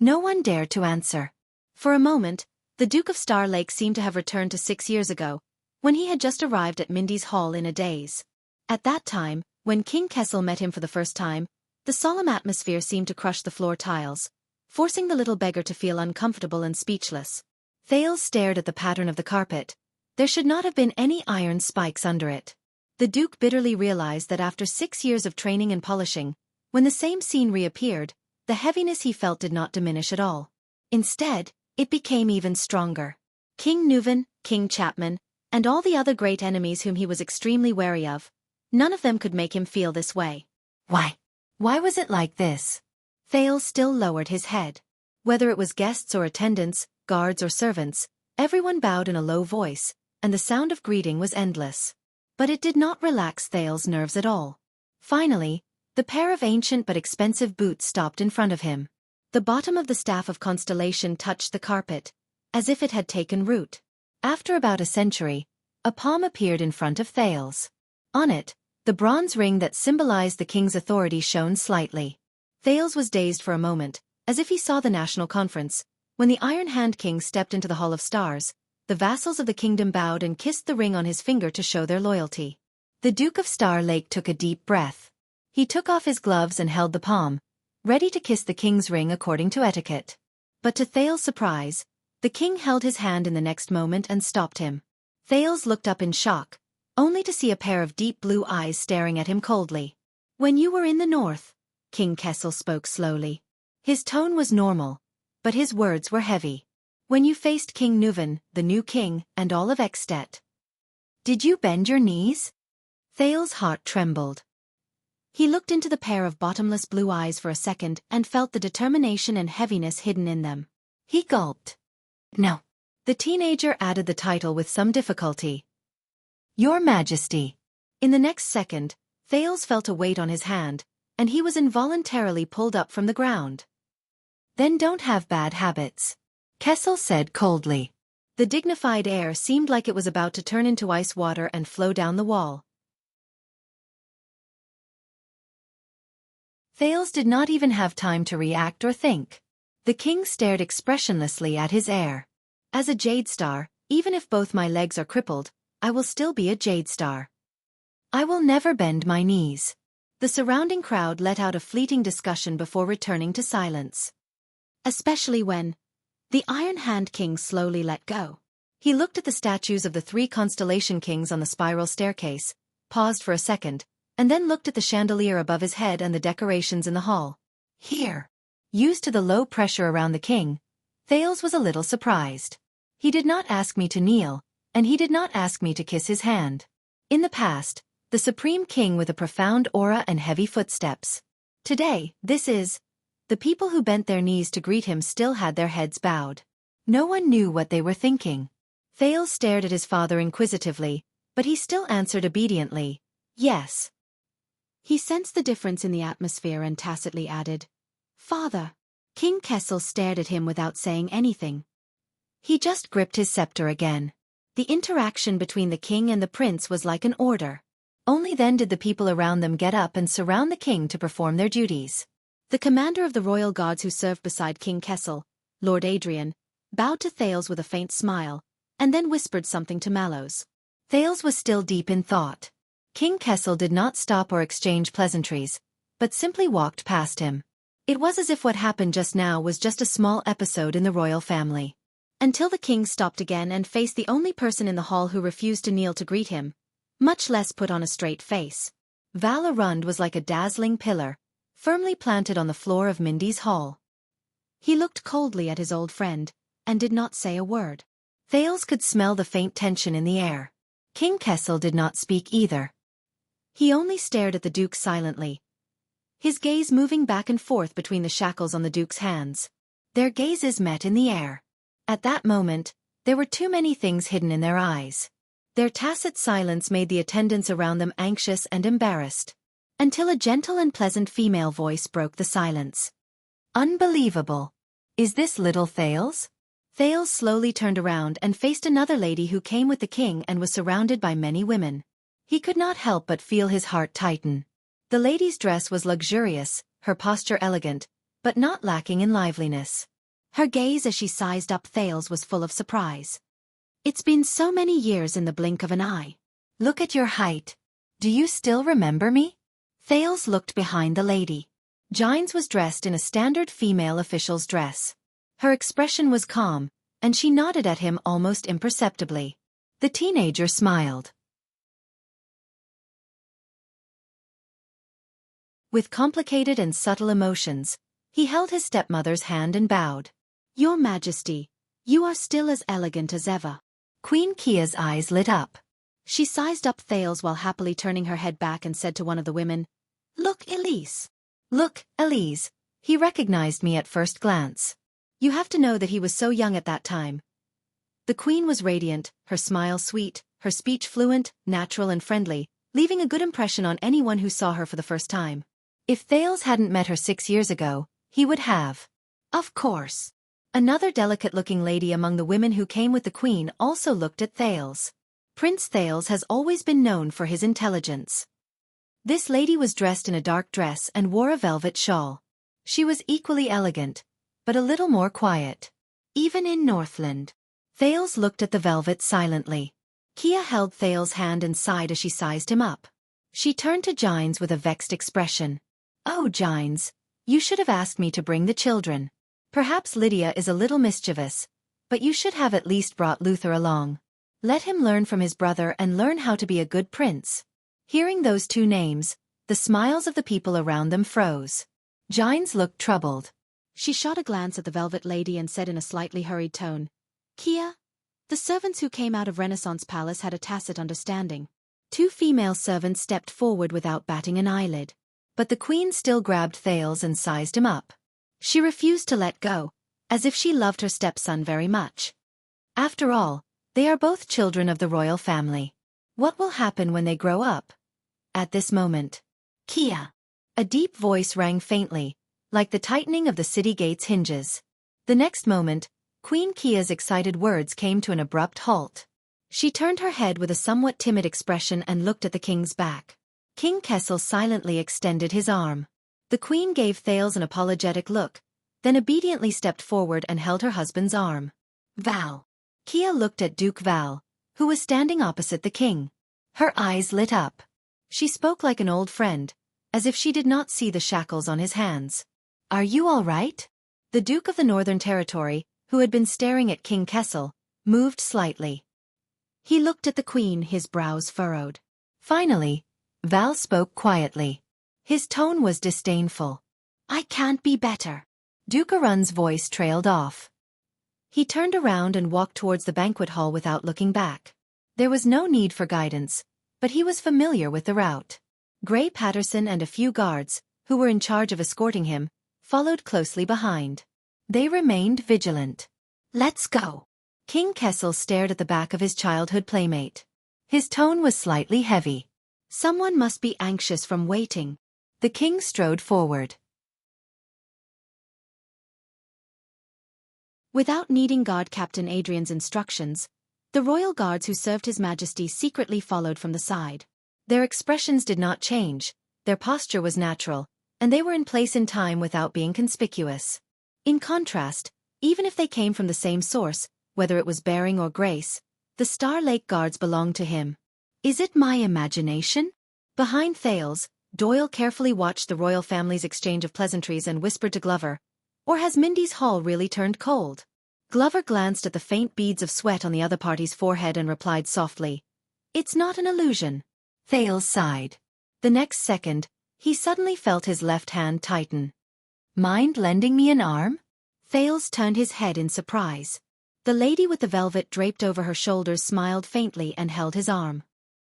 No one dared to answer. For a moment, the Duke of Star Lake seemed to have returned to 6 years ago, when he had just arrived at Mindy's hall in a daze. At that time, when King Kessel met him for the first time, the solemn atmosphere seemed to crush the floor tiles, forcing the little beggar to feel uncomfortable and speechless. Thales stared at the pattern of the carpet. There should not have been any iron spikes under it. The Duke bitterly realized that after 6 years of training and polishing, when the same scene reappeared, the heaviness he felt did not diminish at all. Instead, it became even stronger. King Nuvan, King Chapman, and all the other great enemies whom he was extremely wary of, none of them could make him feel this way. Why was it like this? Thales still lowered his head. Whether it was guests or attendants, guards or servants, everyone bowed in a low voice, and the sound of greeting was endless. But it did not relax Thales' nerves at all. Finally, the pair of ancient but expensive boots stopped in front of him. The bottom of the staff of constellation touched the carpet, as if it had taken root. After about a century, a palm appeared in front of Thales. On it, the bronze ring that symbolized the king's authority shone slightly. Thales was dazed for a moment, as if he saw the national conference. When the Iron Hand King stepped into the Hall of Stars, the vassals of the kingdom bowed and kissed the ring on his finger to show their loyalty. The Duke of Star Lake took a deep breath. He took off his gloves and held the palm, ready to kiss the king's ring according to etiquette. But to Thales' surprise, The king held his hand in the next moment and stopped him. Thales looked up in shock, only to see a pair of deep blue eyes staring at him coldly. When you were in the north, King Kessel spoke slowly. His tone was normal, but his words were heavy. When you faced King Nuvan, the new king, and all of Extet. Did you bend your knees? Thales' heart trembled. He looked into the pair of bottomless blue eyes for a second and felt the determination and heaviness hidden in them. He gulped. No. The teenager added the title with some difficulty. Your Majesty. In the next second, Thales felt a weight on his hand, and he was involuntarily pulled up from the ground. Then don't have bad habits, Kessel said coldly. The dignified air seemed like it was about to turn into ice water and flow down the wall. Thales did not even have time to react or think. The king stared expressionlessly at his heir. As a Jade Star, even if both my legs are crippled, I will still be a Jade Star. I will never bend my knees. The surrounding crowd let out a fleeting discussion before returning to silence. Especially when the Iron Hand King slowly let go. He looked at the statues of the 3 constellation kings on the spiral staircase, paused for a second, and then looked at the chandelier above his head and the decorations in the hall. Here. Used to the low pressure around the king, Thales was a little surprised. He did not ask me to kneel, and he did not ask me to kiss his hand. In the past, the supreme king with a profound aura and heavy footsteps. Today, this is. The people who bent their knees to greet him still had their heads bowed. No one knew what they were thinking. Thales stared at his father inquisitively, but he still answered obediently, yes. He sensed the difference in the atmosphere and tacitly added, Father. King Kessel stared at him without saying anything. He just gripped his scepter again. The interaction between the king and the prince was like an order. Only then did the people around them get up and surround the king to perform their duties. The commander of the royal guards who served beside King Kessel, Lord Adrian, bowed to Thales with a faint smile, and then whispered something to Mallows. Thales was still deep in thought. King Kessel did not stop or exchange pleasantries, but simply walked past him. It was as if what happened just now was just a small episode in the royal family. Until the king stopped again and faced the only person in the hall who refused to kneel to greet him, much less put on a straight face. Val Arund was like a dazzling pillar, firmly planted on the floor of Mindy's hall. He looked coldly at his old friend, and did not say a word. Thales could smell the faint tension in the air. King Kessel did not speak either. He only stared at the duke silently, his gaze moving back and forth between the shackles on the duke's hands. Their gazes met in the air. At that moment, there were too many things hidden in their eyes. Their tacit silence made the attendants around them anxious and embarrassed. Until a gentle and pleasant female voice broke the silence. Unbelievable. Is this little Thales? Thales slowly turned around and faced another lady who came with the king and was surrounded by many women. He could not help but feel his heart tighten. The lady's dress was luxurious, her posture elegant, but not lacking in liveliness. Her gaze as she sized up Thales was full of surprise. It's been so many years in the blink of an eye. Look at your height. Do you still remember me? Thales looked behind the lady. Gines was dressed in a standard female official's dress. Her expression was calm, and she nodded at him almost imperceptibly. The teenager smiled. With complicated and subtle emotions, he held his stepmother's hand and bowed. Your Majesty, you are still as elegant as ever. Queen Kia's eyes lit up. She sized up Thales while happily turning her head back and said to one of the women, Look, Elise. Look, Elise. He recognized me at first glance. You have to know that he was so young at that time. The queen was radiant, her smile sweet, her speech fluent, natural and friendly, leaving a good impression on anyone who saw her for the first time. If Thales hadn't met her 6 years ago, he would have. Of course. Another delicate-looking lady among the women who came with the queen also looked at Thales. Prince Thales has always been known for his intelligence. This lady was dressed in a dark dress and wore a velvet shawl. She was equally elegant, but a little more quiet. Even in Northland. Thales looked at the velvet silently. Kia held Thales' hand and sighed as she sized him up. She turned to Gines with a vexed expression. Oh, Gines, you should have asked me to bring the children. Perhaps Lydia is a little mischievous, But you should have at least brought Luther along. Let him learn from his brother and learn how to be a good prince." Hearing those two names, the smiles of the people around them froze. Gines looked troubled. She shot a glance at the velvet lady and said in a slightly hurried tone, "Kia?" The servants who came out of Renaissance Palace had a tacit understanding. Two female servants stepped forward without batting an eyelid. But the queen still grabbed Thales and sized him up. She refused to let go, as if she loved her stepson very much. After all, they are both children of the royal family. What will happen when they grow up? At this moment, "Kia!" A deep voice rang faintly, like the tightening of the city gate's hinges. The next moment, Queen Kia's excited words came to an abrupt halt. She turned her head with a somewhat timid expression and looked at the king's back. King Kessel silently extended his arm. The queen gave Thales an apologetic look, then obediently stepped forward and held her husband's arm. "Val." Kia looked at Duke Val, who was standing opposite the king. Her eyes lit up. She spoke like an old friend, as if she did not see the shackles on his hands. "Are you all right?" The Duke of the Northern Territory, who had been staring at King Kessel, moved slightly. He looked at the queen, his brows furrowed. Finally, Val spoke quietly. His tone was disdainful. "I can't be better." Duke Arun's voice trailed off. He turned around and walked towards the banquet hall without looking back. There was no need for guidance, but he was familiar with the route. Gray Patterson and a few guards, who were in charge of escorting him, followed closely behind. They remained vigilant. "Let's go." King Kessel stared at the back of his childhood playmate. His tone was slightly heavy. "Someone must be anxious from waiting." The king strode forward. Without needing Guard Captain Adrian's instructions, the royal guards who served His Majesty secretly followed from the side. Their expressions did not change, their posture was natural, and they were in place in time without being conspicuous. In contrast, even if they came from the same source, whether it was bearing or grace, the Star Lake guards belonged to him. Is it my imagination? Behind Thales, Doyle carefully watched the royal family's exchange of pleasantries and whispered to Glover, "Or has Mindy's hall really turned cold?" Glover glanced at the faint beads of sweat on the other party's forehead and replied softly, "It's not an illusion." Thales sighed. The next second, he suddenly felt his left hand tighten. "Mind lending me an arm?" Thales turned his head in surprise. The lady with the velvet draped over her shoulders smiled faintly and held his arm.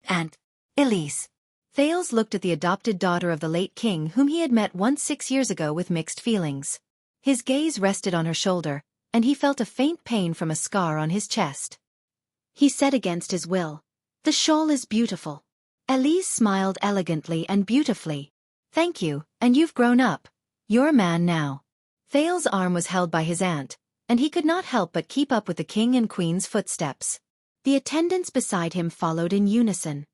"Aunt Elise." Thales looked at the adopted daughter of the late king whom he had met once 6 years ago with mixed feelings. His gaze rested on her shoulder, and he felt a faint pain from a scar on his chest. He said against his will, "The shawl is beautiful." Elise smiled elegantly and beautifully. "Thank you, and you've grown up. You're a man now." Thales' arm was held by his aunt, and he could not help but keep up with the king and queen's footsteps. The attendants beside him followed in unison.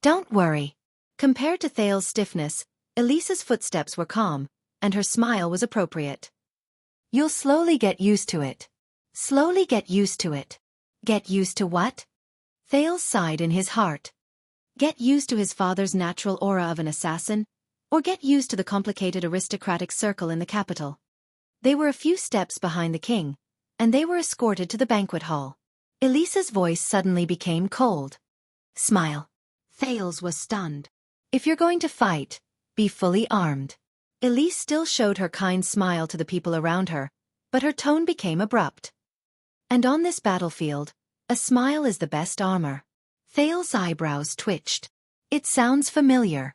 "Don't worry." Compared to Thales' stiffness, Elise's footsteps were calm, and her smile was appropriate. "You'll slowly get used to it." Slowly get used to it. Get used to what? Thales sighed in his heart. Get used to his father's natural aura of an assassin, or get used to the complicated aristocratic circle in the capital. They were a few steps behind the king, and they were escorted to the banquet hall. Elisa's voice suddenly became cold. "Smile." Thales was stunned. "If you're going to fight, be fully armed." Elise still showed her kind smile to the people around her, but her tone became abrupt. "And on this battlefield, a smile is the best armor." Thales' eyebrows twitched. "It sounds familiar."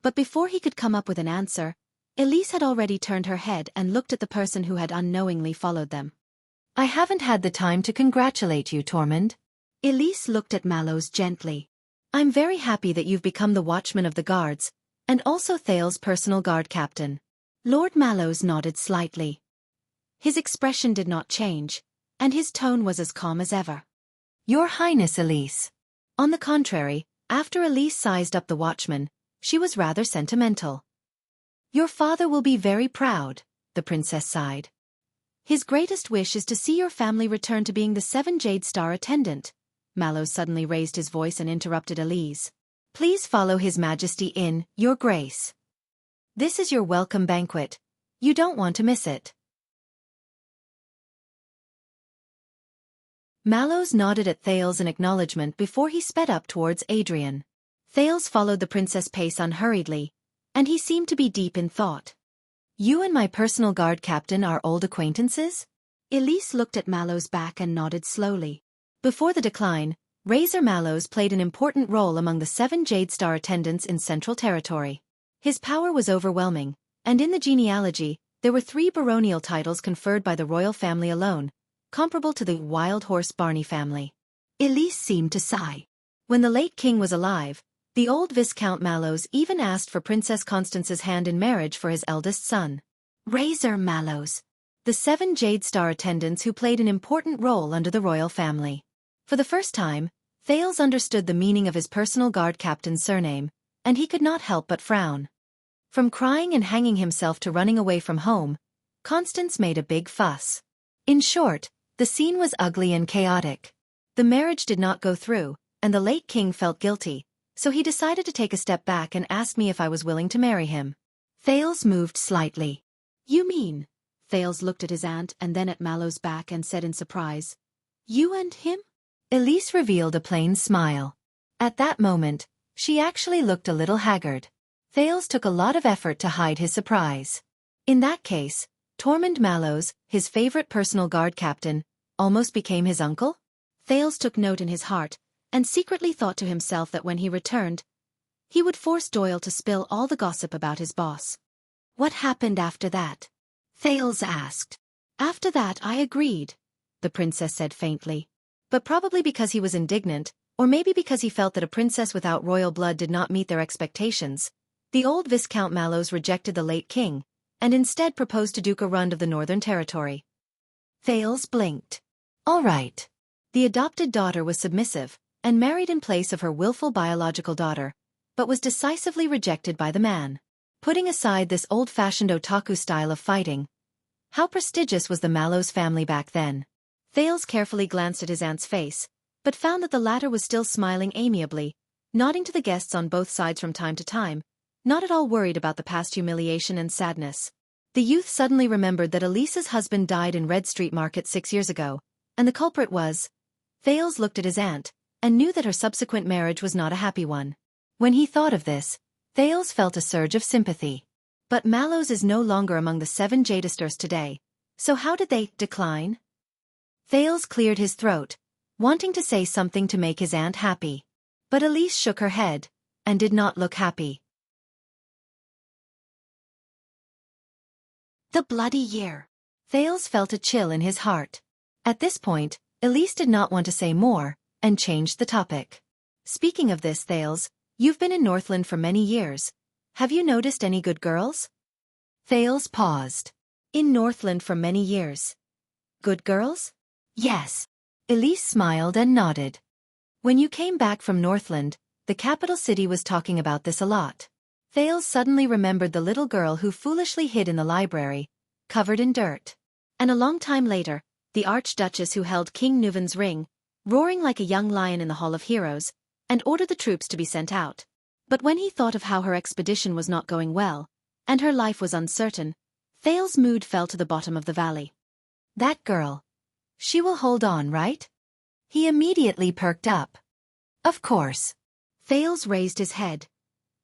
But before he could come up with an answer, Elise had already turned her head and looked at the person who had unknowingly followed them. "I haven't had the time to congratulate you, Tormund." Elise looked at Mallows gently. "I'm very happy that you've become the watchman of the guards, and also Thales' personal guard captain." Lord Mallows nodded slightly. His expression did not change, and his tone was as calm as ever. "Your Highness, Elise." On the contrary, after Elise sized up the watchman, she was rather sentimental. "Your father will be very proud," the princess sighed. "His greatest wish is to see your family return to being the 7 Jade Star attendant." Mallows suddenly raised his voice and interrupted Elise. "Please follow His Majesty in, Your Grace. This is your welcome banquet. You don't want to miss it." Mallows nodded at Thales in acknowledgement before he sped up towards Adrian. Thales followed the princess' pace unhurriedly, and he seemed to be deep in thought. "You and my personal guard captain are old acquaintances?" Elise looked at Mallows' back and nodded slowly. Before the decline, Razor Mallows played an important role among the 7 Jade Star attendants in Central Territory. His power was overwhelming, and in the genealogy, there were 3 baronial titles conferred by the royal family alone, comparable to the Wild Horse Barney family. Elise seemed to sigh. When the late king was alive, the old Viscount Mallows even asked for Princess Constance's hand in marriage for his eldest son. Razor Mallows. The 7 Jade Star attendants who played an important role under the royal family. For the first time, Thales understood the meaning of his personal guard captain's surname, and he could not help but frown. From crying and hanging himself to running away from home, Constance made a big fuss. In short, the scene was ugly and chaotic. The marriage did not go through, and the late king felt guilty, so he decided to take a step back and asked me if I was willing to marry him. Thales moved slightly. "You mean?" Thales looked at his aunt and then at Mallows' back and said in surprise, "You and him?" Elise revealed a plain smile. At that moment, she actually looked a little haggard. Thales took a lot of effort to hide his surprise. In that case, Tormund Mallows, his favorite personal guard captain, almost became his uncle? Thales took note in his heart, and secretly thought to himself that when he returned, he would force Doyle to spill all the gossip about his boss. "What happened after that?" Thales asked. "After that I agreed," the princess said faintly. But probably because he was indignant, or maybe because he felt that a princess without royal blood did not meet their expectations, the old Viscount Mallows rejected the late king, and instead proposed to Duke Arund of the Northern Territory. Thales blinked. All right. The adopted daughter was submissive, and married in place of her willful biological daughter, but was decisively rejected by the man. Putting aside this old-fashioned otaku style of fighting, how prestigious was the Mallows family back then? Thales carefully glanced at his aunt's face, but found that the latter was still smiling amiably, nodding to the guests on both sides from time to time, not at all worried about the past humiliation and sadness. The youth suddenly remembered that Elise's husband died in Red Street Market 6 years ago, and the culprit was... Thales looked at his aunt, and knew that her subsequent marriage was not a happy one. When he thought of this, Thales felt a surge of sympathy. But Mallows is no longer among the 7 Jadesters today, so how did they decline? Thales cleared his throat, wanting to say something to make his aunt happy. But Elise shook her head, and did not look happy. The bloody year. Thales felt a chill in his heart. At this point, Elise did not want to say more, and changed the topic. Speaking of this, Thales, you've been in Northland for many years. Have you noticed any good girls? Thales paused. In Northland for many years. Good girls? Yes. Elise smiled and nodded. When you came back from Northland, the capital city was talking about this a lot. Thales suddenly remembered the little girl who foolishly hid in the library, covered in dirt. And a long time later, the Archduchess who held King Nuvan's ring, roaring like a young lion in the Hall of Heroes, and ordered the troops to be sent out. But when he thought of how her expedition was not going well, and her life was uncertain, Thales' mood fell to the bottom of the valley. That girl. She will hold on, right? He immediately perked up. Of course. Thales raised his head,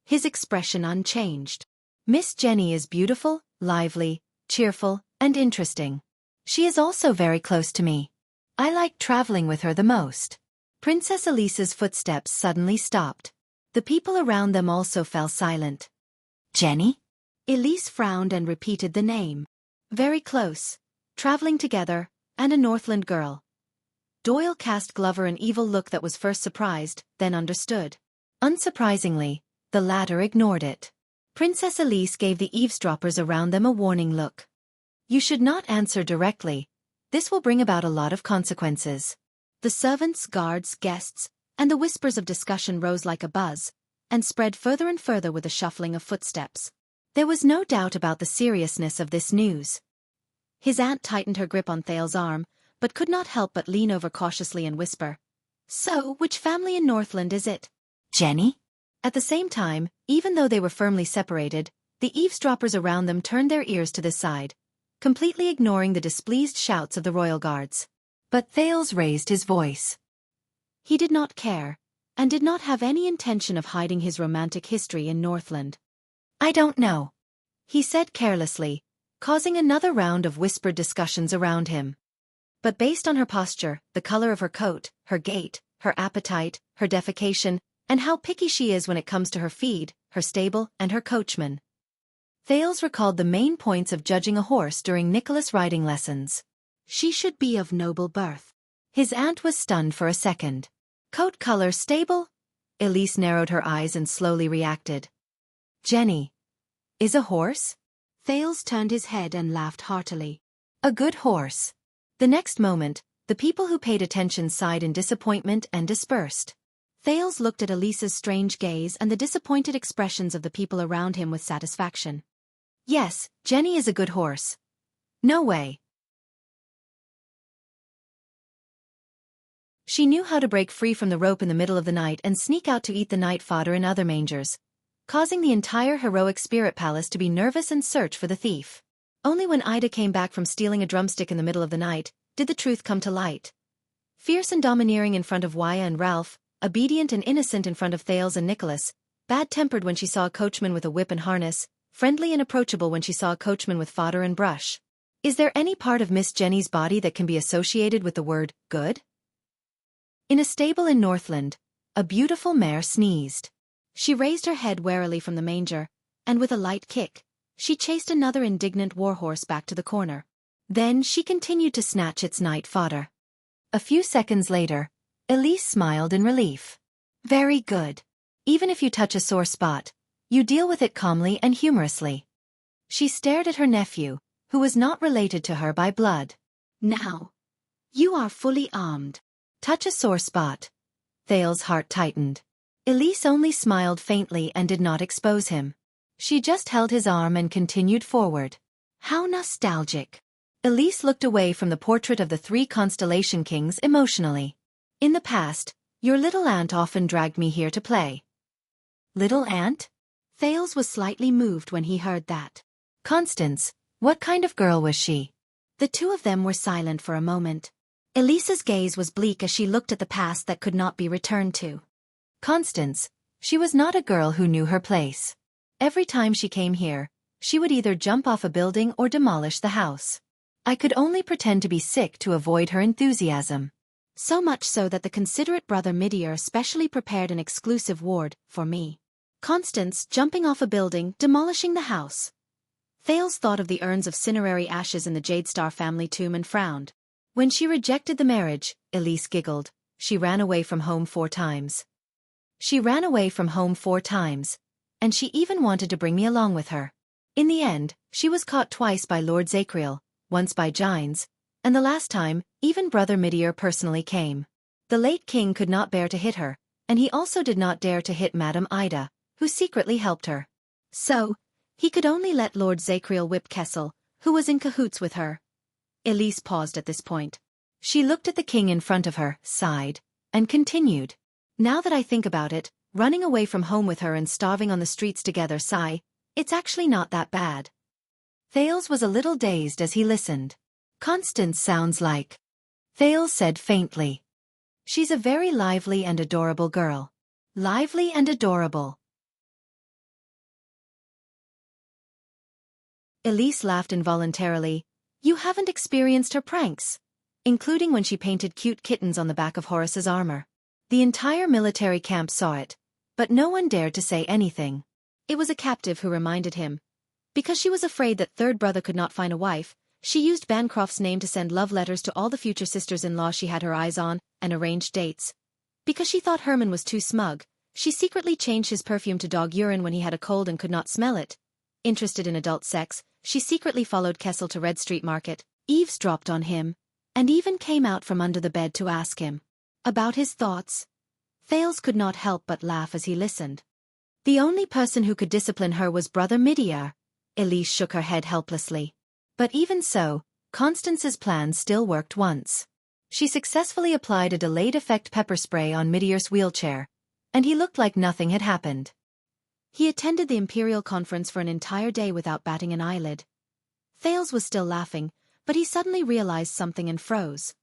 his expression unchanged. Miss Jenny is beautiful, lively, cheerful, and interesting. She is also very close to me. I like traveling with her the most. Princess Elise's footsteps suddenly stopped. The people around them also fell silent. Jenny? Elise frowned and repeated the name. Very close, traveling together, and a Northland girl. Doyle cast Glover an evil look that was first surprised, then understood. Unsurprisingly, the latter ignored it. Princess Elise gave the eavesdroppers around them a warning look. You should not answer directly. This will bring about a lot of consequences. The servants, guards, guests, and the whispers of discussion rose like a buzz, and spread further and further with the shuffling of footsteps. There was no doubt about the seriousness of this news. His aunt tightened her grip on Thales' arm, but could not help but lean over cautiously and whisper. So, which family in Northland is it? Jenny? At the same time, even though they were firmly separated, the eavesdroppers around them turned their ears to this side, completely ignoring the displeased shouts of the royal guards. But Thales raised his voice. He did not care, and did not have any intention of hiding his romantic history in Northland. I don't know, he said carelessly, causing another round of whispered discussions around him. But based on her posture, the color of her coat, her gait, her appetite, her defecation, and how picky she is when it comes to her feed, her stable, and her coachman. Thales recalled the main points of judging a horse during Nicholas' riding lessons. She should be of noble birth. His aunt was stunned for a second. Coat color stable? Elise narrowed her eyes and slowly reacted. Jenny. Is a horse? Thales turned his head and laughed heartily. A good horse. The next moment, the people who paid attention sighed in disappointment and dispersed. Thales looked at Elise's strange gaze and the disappointed expressions of the people around him with satisfaction. Yes, Jenny is a good horse. No way. She knew how to break free from the rope in the middle of the night and sneak out to eat the night fodder in other mangers, causing the entire heroic spirit palace to be nervous and search for the thief. Only when Ida came back from stealing a drumstick in the middle of the night did the truth come to light. Fierce and domineering in front of Wuxia and Ralph, obedient and innocent in front of Thales and Nicholas, bad-tempered when she saw a coachman with a whip and harness, friendly and approachable when she saw a coachman with fodder and brush. Is there any part of Miss Jenny's body that can be associated with the word good? In a stable in Northland, a beautiful mare sneezed. She raised her head warily from the manger, and with a light kick, she chased another indignant warhorse back to the corner. Then she continued to snatch its night fodder. A few seconds later, Elise smiled in relief. Very good. Even if you touch a sore spot, you deal with it calmly and humorously. She stared at her nephew, who was not related to her by blood. Now, you are fully armed. Touch a sore spot. Thales' heart tightened. Elise only smiled faintly and did not expose him. She just held his arm and continued forward. How nostalgic. Elise looked away from the portrait of the 3 constellation kings emotionally. In the past, your little aunt often dragged me here to play. Little aunt? Thales was slightly moved when he heard that. Constance, what kind of girl was she? The two of them were silent for a moment. Elise's gaze was bleak as she looked at the past that could not be returned to. Constance, she was not a girl who knew her place. Every time she came here, she would either jump off a building or demolish the house. I could only pretend to be sick to avoid her enthusiasm. So much so that the considerate brother Midier specially prepared an exclusive ward for me. Constance jumping off a building, demolishing the house. Thales thought of the urns of cinerary ashes in the Jadestar family tomb and frowned. When she rejected the marriage, Elise giggled. She ran away from home 4 times. She ran away from home 4 times, and she even wanted to bring me along with her. In the end, she was caught twice by Lord Zacriel, once by Gines, and the last time, even Brother Midier personally came. The late king could not bear to hit her, and he also did not dare to hit Madame Ida, who secretly helped her. So, he could only let Lord Zacriel whip Kessel, who was in cahoots with her. Elise paused at this point. She looked at the king in front of her, sighed, and continued. Now that I think about it, running away from home with her and starving on the streets together, sigh, it's actually not that bad. Thales was a little dazed as he listened. Constance sounds like. Thales said faintly. She's a very lively and adorable girl. Lively and adorable. Elise laughed involuntarily. You haven't experienced her pranks, including when she painted cute kittens on the back of Horace's armor. The entire military camp saw it, but no one dared to say anything. It was a captive who reminded him. Because she was afraid that third brother could not find a wife, she used Bancroft's name to send love letters to all the future sisters-in-law she had her eyes on, and arranged dates. Because she thought Herman was too smug, she secretly changed his perfume to dog urine when he had a cold and could not smell it. Interested in adult sex, she secretly followed Kessel to Red Street Market, eavesdropped on him, and even came out from under the bed to ask him about his thoughts. Thales could not help but laugh as he listened. The only person who could discipline her was Brother Midier. Elise shook her head helplessly. But even so, Constance's plan still worked once. She successfully applied a delayed effect pepper spray on Midier's wheelchair, and he looked like nothing had happened. He attended the Imperial Conference for an entire day without batting an eyelid. Thales was still laughing, but he suddenly realized something and froze.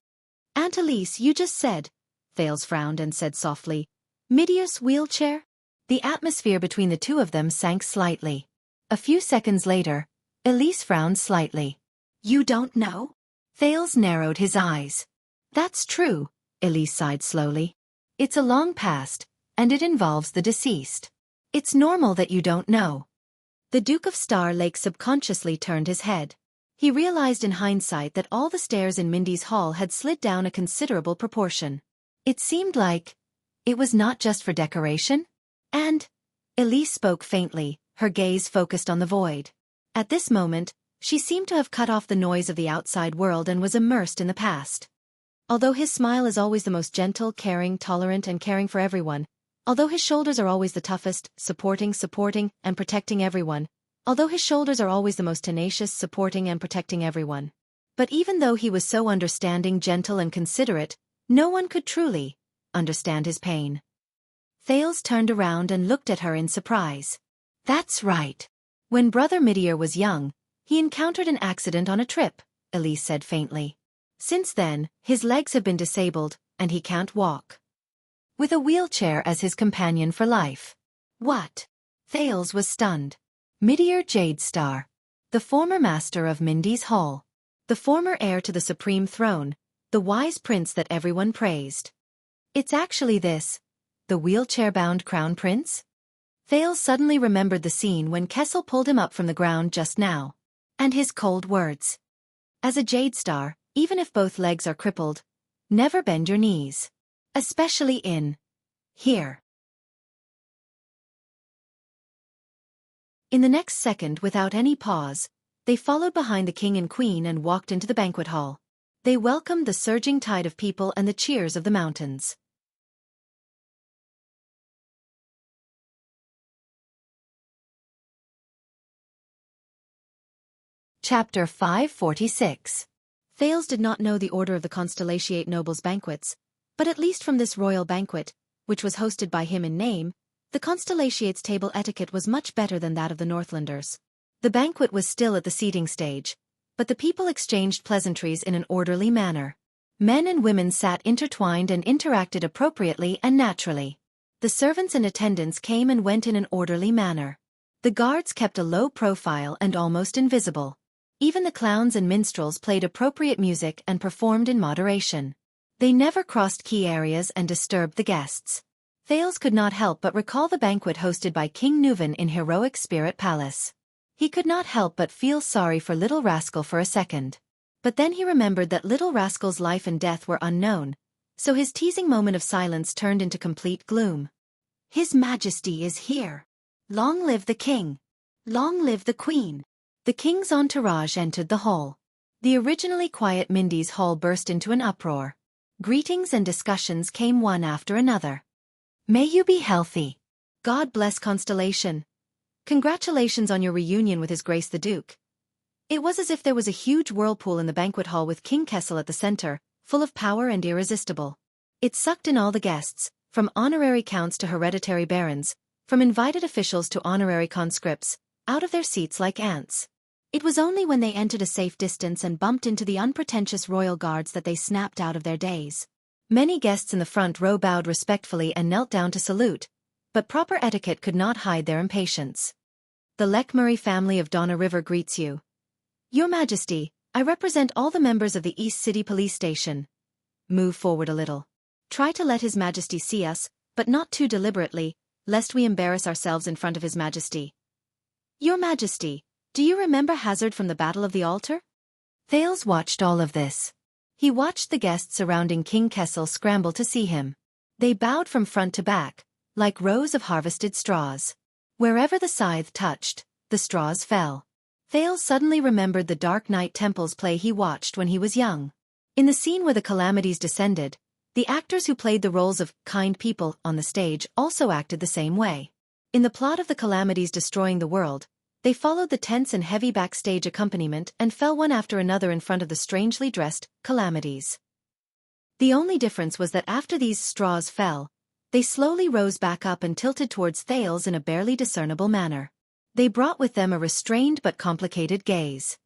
Aunt Elise, you just said. Thales frowned and said softly, Midia's wheelchair? The atmosphere between the two of them sank slightly. A few seconds later, Elise frowned slightly. You don't know? Thales narrowed his eyes. That's true, Elise sighed slowly. It's a long past, and it involves the deceased. It's normal that you don't know. The Duke of Star Lake subconsciously turned his head. He realized in hindsight that all the stairs in Mindy's hall had slid down a considerable proportion. It seemed like it was not just for decoration. And Elise spoke faintly, her gaze focused on the void. At this moment, she seemed to have cut off the noise of the outside world and was immersed in the past. Although his smile is always the most gentle, caring, tolerant and caring for everyone, although his shoulders are always the toughest, supporting and protecting everyone, although his shoulders are always the most tenacious, supporting and protecting everyone. But even though he was so understanding, gentle and considerate, no one could truly understand his pain. Thales turned around and looked at her in surprise. That's right. When Brother Midir was young, he encountered an accident on a trip, Elise said faintly. Since then, his legs have been disabled, and he can't walk. With a wheelchair as his companion for life. What? Thales was stunned. Midir Jadestar, the former master of Mindy's Hall, the former heir to the supreme throne, the wise prince that everyone praised. It's actually this, the wheelchair-bound crown prince? Thales suddenly remembered the scene when Kessel pulled him up from the ground just now. And his cold words. As a Jadestar, even if both legs are crippled, never bend your knees. Especially in here. In the next second, without any pause, they followed behind the king and queen and walked into the banquet hall. They welcomed the surging tide of people and the cheers of the mountains. Chapter 546. Thales did not know the order of the Constellatiate nobles' banquets, but at least from this royal banquet, which was hosted by him in name, the Constellatiate's table etiquette was much better than that of the Northlanders. The banquet was still at the seating stage, but the people exchanged pleasantries in an orderly manner. Men and women sat intertwined and interacted appropriately and naturally. The servants and attendants came and went in an orderly manner. The guards kept a low profile and almost invisible. Even the clowns and minstrels played appropriate music and performed in moderation. They never crossed key areas and disturbed the guests. Thales could not help but recall the banquet hosted by King Nuvan in Heroic Spirit Palace. He could not help but feel sorry for Little Rascal for a second. But then he remembered that Little Rascal's life and death were unknown, so his teasing moment of silence turned into complete gloom. His Majesty is here. Long live the king. Long live the queen. The king's entourage entered the hall. The originally quiet Mindy's hall burst into an uproar. Greetings and discussions came one after another. May you be healthy. God bless Constellation. Congratulations on your reunion with His Grace the Duke. It was as if there was a huge whirlpool in the banquet hall with King Kessel at the center, full of power and irresistible. It sucked in all the guests, from honorary counts to hereditary barons, from invited officials to honorary conscripts, out of their seats like ants. It was only when they entered a safe distance and bumped into the unpretentious royal guards that they snapped out of their daze. Many guests in the front row bowed respectfully and knelt down to salute, but proper etiquette could not hide their impatience. The Leckmurray family of Donna River greets you. Your Majesty, I represent all the members of the East City Police Station. Move forward a little. Try to let His Majesty see us, but not too deliberately, lest we embarrass ourselves in front of His Majesty. Your Majesty, do you remember Hazard from the Battle of the Altar? Thales watched all of this. He watched the guests surrounding King Kessel scramble to see him. They bowed from front to back, like rows of harvested straws. Wherever the scythe touched, the straws fell. Thales suddenly remembered the Dark Knight Temple's play he watched when he was young. In the scene where the calamities descended, the actors who played the roles of kind people on the stage also acted the same way. In the plot of the calamities destroying the world, they followed the tense and heavy backstage accompaniment and fell one after another in front of the strangely dressed calamities. The only difference was that after these straws fell, they slowly rose back up and tilted towards Thales in a barely discernible manner. They brought with them a restrained but complicated gaze.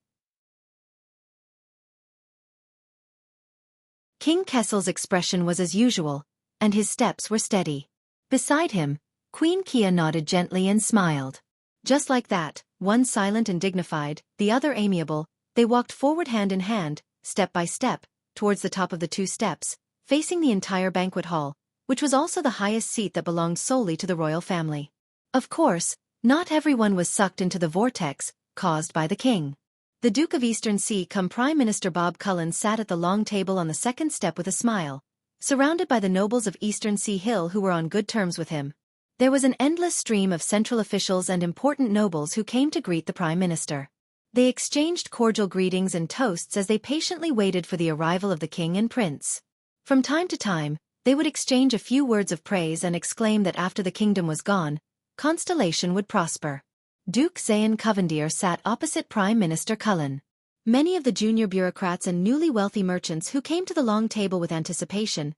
King Kessel's expression was as usual, and his steps were steady. Beside him, Queen Kia nodded gently and smiled. Just like that, one silent and dignified, the other amiable, they walked forward hand in hand, step by step, towards the top of the 2 steps, facing the entire banquet hall, which was also the highest seat that belonged solely to the royal family. Of course, not everyone was sucked into the vortex caused by the king. The Duke of Eastern Sea cum Prime Minister Bob Cullen sat at the long table on the 2nd step with a smile, surrounded by the nobles of Eastern Sea Hill who were on good terms with him. There was an endless stream of central officials and important nobles who came to greet the Prime Minister. They exchanged cordial greetings and toasts as they patiently waited for the arrival of the king and prince. From time to time, they would exchange a few words of praise and exclaim that after the kingdom was gone, Constellation would prosper. Duke Zayn Covendier sat opposite Prime Minister Cullen. Many of the junior bureaucrats and newly wealthy merchants who came to the long table with anticipation,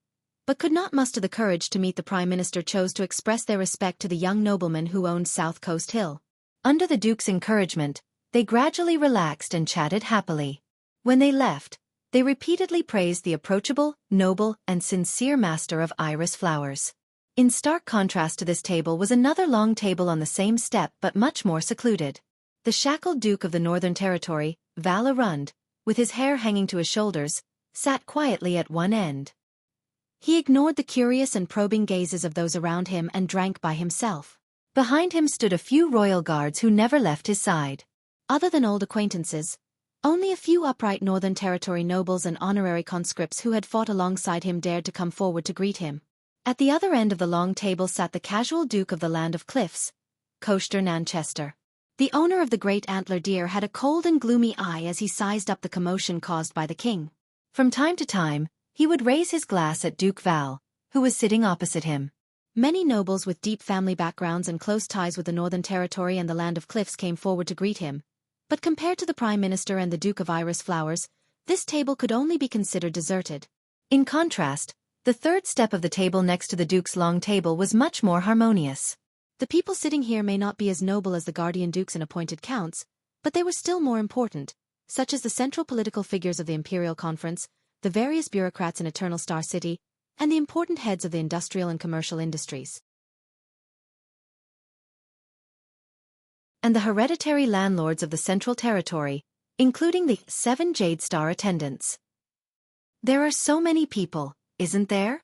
but could not muster the courage to meet the Prime Minister, chose to express their respect to the young nobleman who owned South Coast Hill. Under the Duke's encouragement, they gradually relaxed and chatted happily. When they left, they repeatedly praised the approachable, noble, and sincere master of iris flowers. In stark contrast to this table was another long table on the same step but much more secluded. The shackled Duke of the Northern Territory, Val Arund, with his hair hanging to his shoulders, sat quietly at one end. He ignored the curious and probing gazes of those around him and drank by himself. Behind him stood a few royal guards who never left his side. Other than old acquaintances, only a few upright Northern Territory nobles and honorary conscripts who had fought alongside him dared to come forward to greet him. At the other end of the long table sat the casual Duke of the Land of Cliffs, Coaster Nanchester. The owner of the great antler deer had a cold and gloomy eye as he sized up the commotion caused by the king. From time to time, he would raise his glass at Duke Val, who was sitting opposite him. Many nobles with deep family backgrounds and close ties with the Northern Territory and the Land of Cliffs came forward to greet him, but compared to the Prime Minister and the Duke of Iris Flowers, this table could only be considered deserted. In contrast, the 3rd step of the table next to the Duke's long table was much more harmonious. The people sitting here may not be as noble as the guardian dukes and appointed counts, but they were still more important, such as the central political figures of the Imperial Conference, the various bureaucrats in Eternal Star City, and the important heads of the industrial and commercial industries. And the hereditary landlords of the Central Territory, including the 7 Jade Star attendants. There are so many people, isn't there?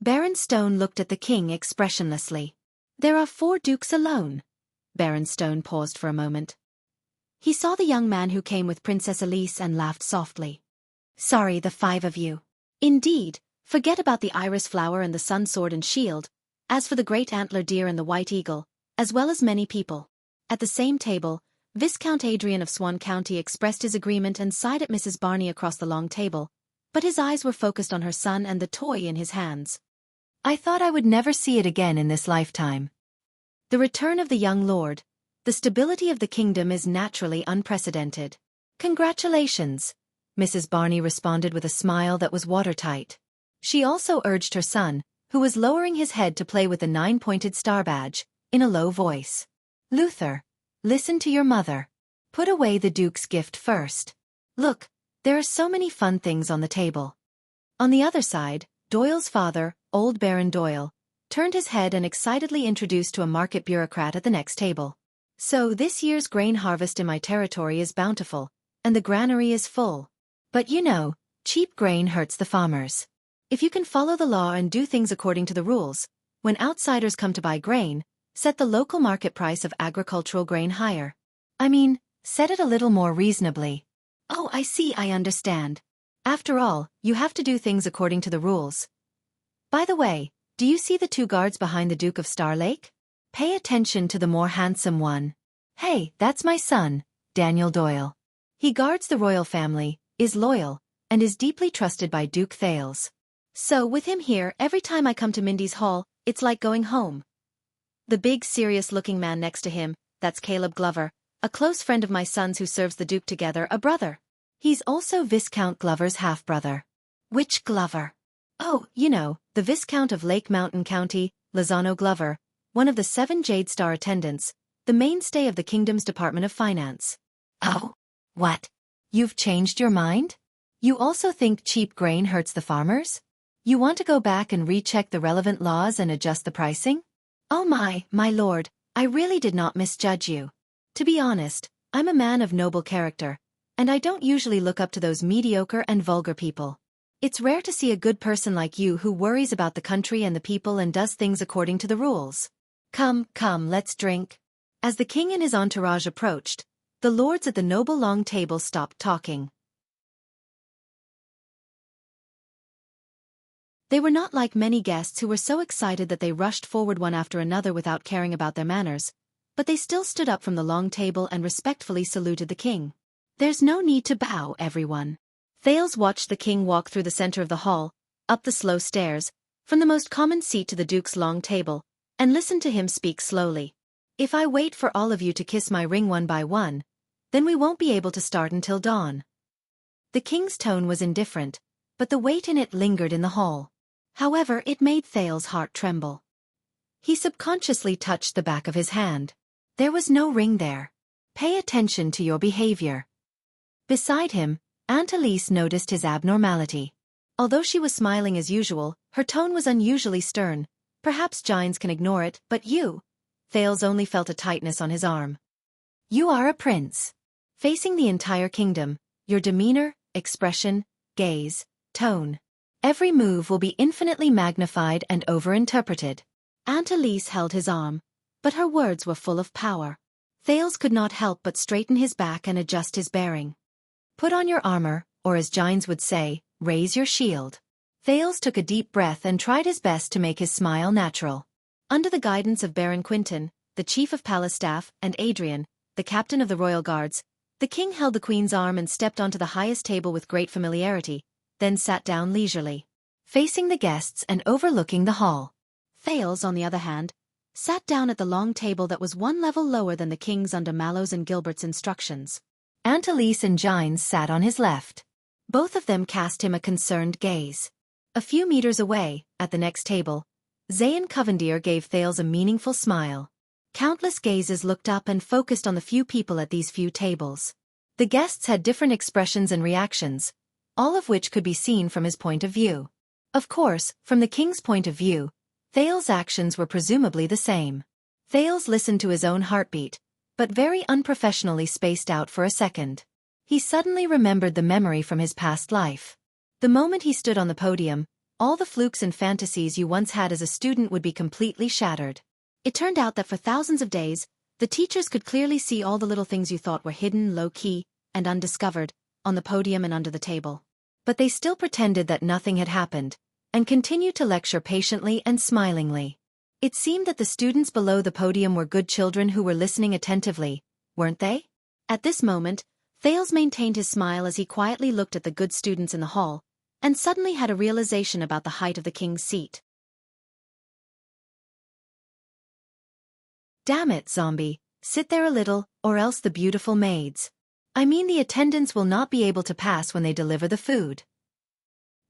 Baron Stone looked at the king expressionlessly. There are 4 dukes alone. Baron Stone paused for a moment. He saw the young man who came with Princess Elise and laughed softly. Sorry, the 5 of you. Indeed, forget about the iris flower and the sun sword and shield, as for the great antler deer and the white eagle, as well as many people. At the same table, Viscount Adrian of Swan County expressed his agreement and sighed at Mrs. Barney across the long table, but his eyes were focused on her son and the toy in his hands. I thought I would never see it again in this lifetime. The return of the young lord, the stability of the kingdom is naturally unprecedented. Congratulations, Mrs. Barney responded with a smile that was watertight. She also urged her son, who was lowering his head to play with the 9-pointed star badge, in a low voice. Luther, listen to your mother. Put away the Duke's gift first. Look, there are so many fun things on the table. On the other side, Doyle's father, old Baron Doyle, turned his head and excitedly introduced to a market bureaucrat at the next table. So this year's grain harvest in my territory is bountiful, and the granary is full. But you know, cheap grain hurts the farmers. If you can follow the law and do things according to the rules, when outsiders come to buy grain, set the local market price of agricultural grain higher. I mean, set it a little more reasonably. Oh, I understand. After all, you have to do things according to the rules. By the way, do you see the 2 guards behind the Duke of Star Lake? Pay attention to the more handsome one. Hey, that's my son, Daniel Doyle. He guards the royal family, is loyal, and is deeply trusted by Duke Thales. So with him here, every time I come to Mindy's Hall, it's like going home. The big serious-looking man next to him, that's Caleb Glover, a close friend of my son's who serves the Duke together, a brother. He's also Viscount Glover's half-brother. Which Glover? Oh, you know, the Viscount of Lake Mountain County, Lozano Glover, one of the 7 Jade Star attendants, the mainstay of the kingdom's Department of Finance. Oh? What? You've changed your mind? You also think cheap grain hurts the farmers? You want to go back and recheck the relevant laws and adjust the pricing? Oh my lord, I really did not misjudge you. To be honest, I'm a man of noble character, and I don't usually look up to those mediocre and vulgar people. It's rare to see a good person like you who worries about the country and the people and does things according to the rules. Come, let's drink. As the king and his entourage approached, the lords at the noble long table stopped talking. They were not like many guests who were so excited that they rushed forward one after another without caring about their manners, but they still stood up from the long table and respectfully saluted the king. There's no need to bow, everyone. Thales watched the king walk through the center of the hall, up the slow stairs, from the most common seat to the duke's long table, and listened to him speak slowly. If I wait for all of you to kiss my ring one by one, then we won't be able to start until dawn. The king's tone was indifferent, but the weight in it lingered in the hall. However, it made Thales' heart tremble. He subconsciously touched the back of his hand. There was no ring there. Pay attention to your behavior. Beside him, Aunt Elise noticed his abnormality. Although she was smiling as usual, her tone was unusually stern. Perhaps giants can ignore it, but you... Thales only felt a tightness on his arm. You are a prince. Facing the entire kingdom, your demeanor, expression, gaze, tone. Every move will be infinitely magnified and overinterpreted. Aunt Elise held his arm, but her words were full of power. Thales could not help but straighten his back and adjust his bearing. Put on your armor, or as Gines would say, raise your shield. Thales took a deep breath and tried his best to make his smile natural. Under the guidance of Baron Quinton, the chief of palace staff, and Adrian, the captain of the royal guards, the king held the queen's arm and stepped onto the highest table with great familiarity, then sat down leisurely, facing the guests and overlooking the hall. Thales, on the other hand, sat down at the long table that was one level lower than the king's under Mallow's and Gilbert's instructions. Aunt Elise and Gines sat on his left. Both of them cast him a concerned gaze. A few meters away, at the next table, Zayn Covendier gave Thales a meaningful smile. Countless gazes looked up and focused on the few people at these few tables. The guests had different expressions and reactions, all of which could be seen from his point of view. Of course, from the king's point of view, Thales' actions were presumably the same. Thales listened to his own heartbeat, but very unprofessionally spaced out for a second. He suddenly remembered the memory from his past life. The moment he stood on the podium, all the flukes and fantasies you once had as a student would be completely shattered. It turned out that for thousands of days, the teachers could clearly see all the little things you thought were hidden, low-key, and undiscovered, on the podium and under the table. But they still pretended that nothing had happened, and continued to lecture patiently and smilingly. It seemed that the students below the podium were good children who were listening attentively, weren't they? At this moment, Thales maintained his smile as he quietly looked at the good students in the hall, and suddenly had a realization about the height of the king's seat. Damn it, zombie, sit there a little, or else the beautiful maids. I mean the attendants will not be able to pass when they deliver the food.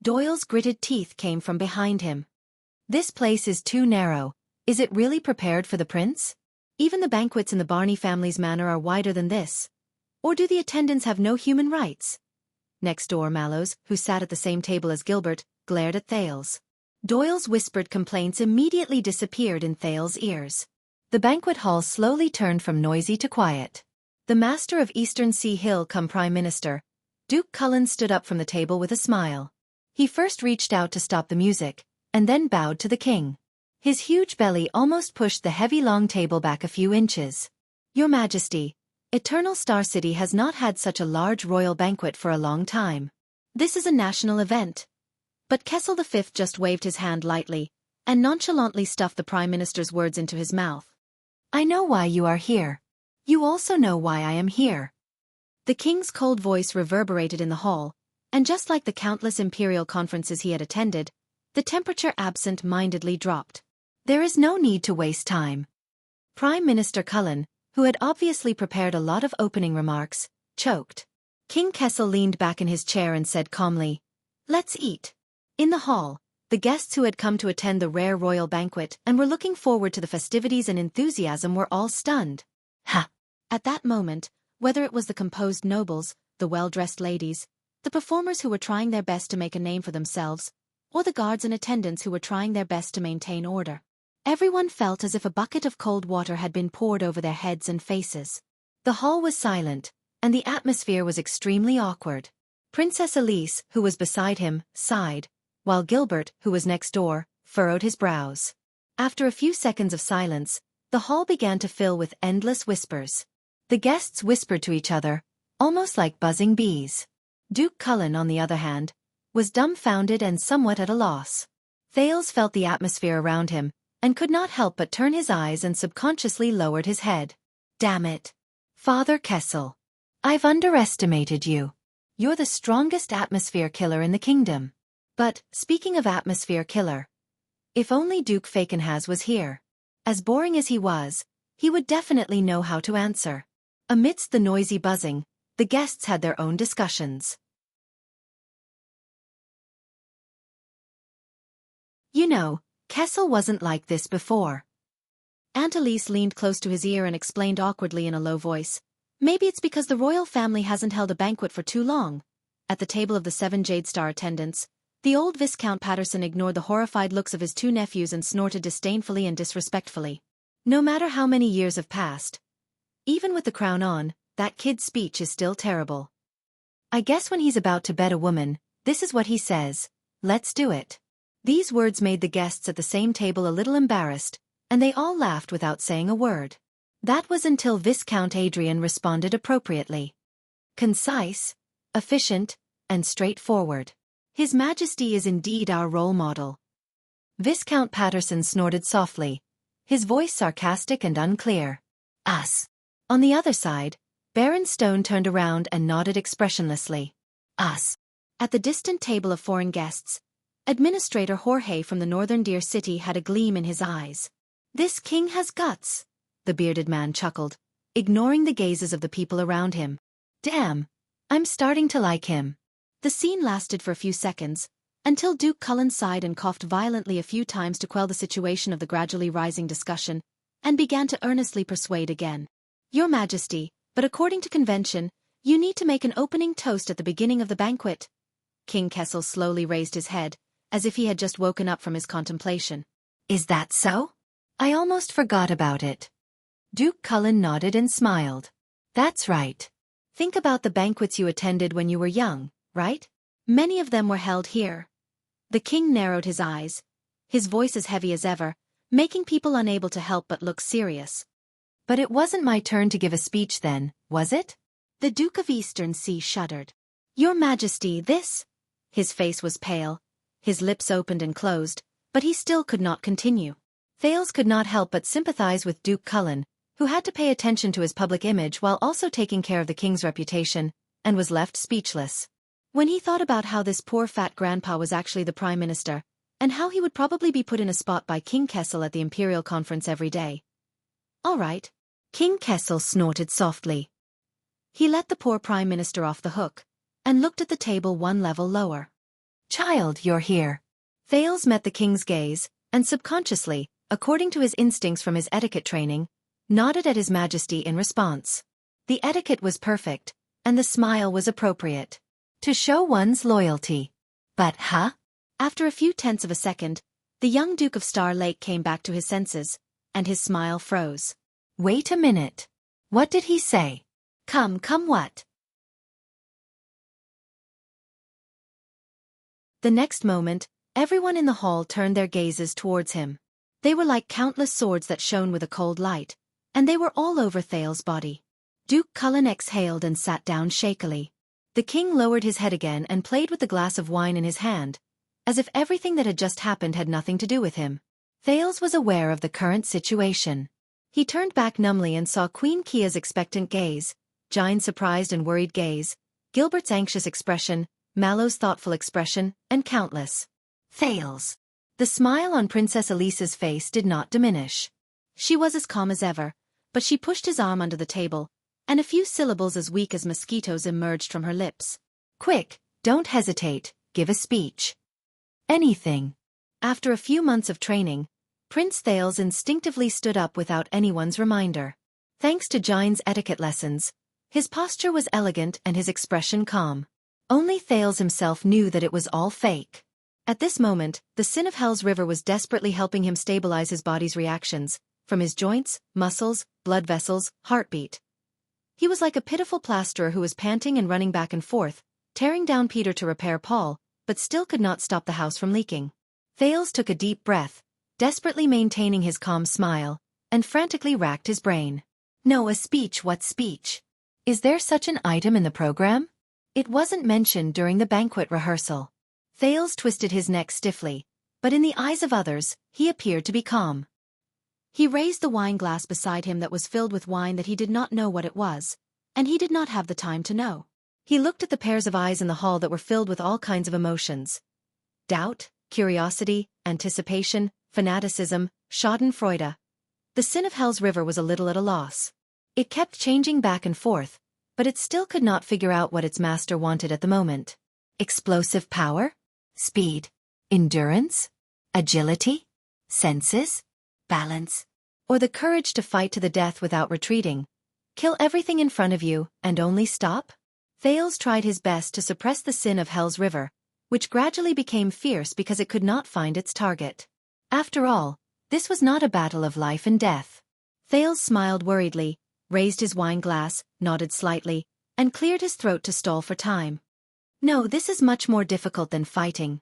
Doyle's gritted teeth came from behind him. This place is too narrow. Is it really prepared for the prince? Even the banquets in the Barney family's manor are wider than this. Or do the attendants have no human rights? Next door Mallows, who sat at the same table as Gilbert, glared at Thales. Doyle's whispered complaints immediately disappeared in Thales' ears. The banquet hall slowly turned from noisy to quiet. The master of Eastern Sea Hill cum Prime Minister, Duke Cullen stood up from the table with a smile. He first reached out to stop the music, and then bowed to the king. His huge belly almost pushed the heavy long table back a few inches. Your Majesty, Eternal Star City has not had such a large royal banquet for a long time. This is a national event. But Kessel V just waved his hand lightly, and nonchalantly stuffed the Prime Minister's words into his mouth. I know why you are here. You also know why I am here. The king's cold voice reverberated in the hall, and just like the countless imperial conferences he had attended, the temperature absent-mindedly dropped. There is no need to waste time. Prime Minister Cullen, who had obviously prepared a lot of opening remarks, choked. King Kessel leaned back in his chair and said calmly, Let's eat. In the hall, the guests who had come to attend the rare royal banquet and were looking forward to the festivities and enthusiasm were all stunned. Ha! At that moment, whether it was the composed nobles, the well-dressed ladies, the performers who were trying their best to make a name for themselves, or the guards and attendants who were trying their best to maintain order. Everyone felt as if a bucket of cold water had been poured over their heads and faces. The hall was silent, and the atmosphere was extremely awkward. Princess Elise, who was beside him, sighed, while Gilbert, who was next door, furrowed his brows. After a few seconds of silence, the hall began to fill with endless whispers. The guests whispered to each other, almost like buzzing bees. Duke Cullen, on the other hand, was dumbfounded and somewhat at a loss. Thales felt the atmosphere around him, and could not help but turn his eyes and subconsciously lowered his head. Damn it. Father Kessel. I've underestimated you. You're the strongest atmosphere killer in the kingdom. But, speaking of atmosphere killer, if only Duke Fakenhas was here. As boring as he was, he would definitely know how to answer. Amidst the noisy buzzing, the guests had their own discussions. You know, Kessel wasn't like this before. Aunt Elise leaned close to his ear and explained awkwardly in a low voice. Maybe it's because the royal family hasn't held a banquet for too long. At the table of the 7 Jade Star attendants, the old Viscount Patterson ignored the horrified looks of his 2 nephews and snorted disdainfully and disrespectfully. No matter how many years have passed, even with the crown on, that kid's speech is still terrible. I guess when he's about to bed a woman, this is what he says, "Let's do it." These words made the guests at the same table a little embarrassed, and they all laughed without saying a word. That was until Viscount Adrian responded appropriately. Concise, efficient, and straightforward. His Majesty is indeed our role model. Viscount Patterson snorted softly, his voice sarcastic and unclear. Us. On the other side, Baron Stone turned around and nodded expressionlessly. Us. At the distant table of foreign guests, Administrator Jorge from the northern Deer City had a gleam in his eyes. This king has guts, the bearded man chuckled, ignoring the gazes of the people around him. Damn, I'm starting to like him. The scene lasted for a few seconds, until Duke Cullen sighed and coughed violently a few times to quell the situation of the gradually rising discussion, and began to earnestly persuade again. Your Majesty, but according to convention, you need to make an opening toast at the beginning of the banquet. King Kessel slowly raised his head, as if he had just woken up from his contemplation. Is that so? I almost forgot about it. Duke Cullen nodded and smiled. That's right. Think about the banquets you attended when you were young, right? Many of them were held here. The king narrowed his eyes, his voice as heavy as ever, making people unable to help but look serious. But it wasn't my turn to give a speech then, was it? The Duke of Eastern Sea shuddered. Your Majesty, this... His face was pale, his lips opened and closed, but he still could not continue. Thales could not help but sympathize with Duke Cullen, who had to pay attention to his public image while also taking care of the king's reputation, and was left speechless. When he thought about how this poor fat grandpa was actually the prime minister, and how he would probably be put in a spot by King Kessel at the imperial conference every day. All right. King Kessel snorted softly. He let the poor prime minister off the hook, and looked at the table one level lower. Child, you're here. Thales met the king's gaze, and subconsciously, according to his instincts from his etiquette training, nodded at his Majesty in response. The etiquette was perfect, and the smile was appropriate. To show one's loyalty. But, After a few tenths of a second, the young Duke of Star Lake came back to his senses, and his smile froze. Wait a minute. What did he say? Come what? The next moment, everyone in the hall turned their gazes towards him. They were like countless swords that shone with a cold light, and they were all over Thales' body. Duke Cullen exhaled and sat down shakily. The king lowered his head again and played with the glass of wine in his hand, as if everything that had just happened had nothing to do with him. Thales was aware of the current situation. He turned back numbly and saw Queen Kia's expectant gaze, Jine's surprised and worried gaze, Gilbert's anxious expression, Mallow's thoughtful expression, and countless. Thales. The smile on Princess Elisa's face did not diminish. She was as calm as ever, but she pushed his arm under the table, and a few syllables as weak as mosquitoes emerged from her lips. Quick, don't hesitate, give a speech. Anything. After a few months of training, Prince Thales instinctively stood up without anyone's reminder. Thanks to Jine's etiquette lessons, his posture was elegant and his expression calm. Only Thales himself knew that it was all fake. At this moment, the sin of Hell's River was desperately helping him stabilize his body's reactions, from his joints, muscles, blood vessels, heartbeat. He was like a pitiful plasterer who was panting and running back and forth, tearing down Peter to repair Paul, but still could not stop the house from leaking. Thales took a deep breath, desperately maintaining his calm smile, and frantically racked his brain. No, a speech, what speech? Is there such an item in the program? It wasn't mentioned during the banquet rehearsal. Thales twisted his neck stiffly, but in the eyes of others, he appeared to be calm. He raised the wine glass beside him that was filled with wine that he did not know what it was, and he did not have the time to know. He looked at the pairs of eyes in the hall that were filled with all kinds of emotions. Doubt, curiosity, anticipation, fanaticism, schadenfreude. The sin of Hell's River was a little at a loss. It kept changing back and forth, but it still could not figure out what its master wanted at the moment. Explosive power? Speed? Endurance? Agility? Senses? Balance? Or the courage to fight to the death without retreating? Kill everything in front of you, and only stop? Thales tried his best to suppress the sin of Hell's River, which gradually became fierce because it could not find its target. After all, this was not a battle of life and death. Thales smiled worriedly, raised his wine glass, nodded slightly, and cleared his throat to stall for time. No, this is much more difficult than fighting.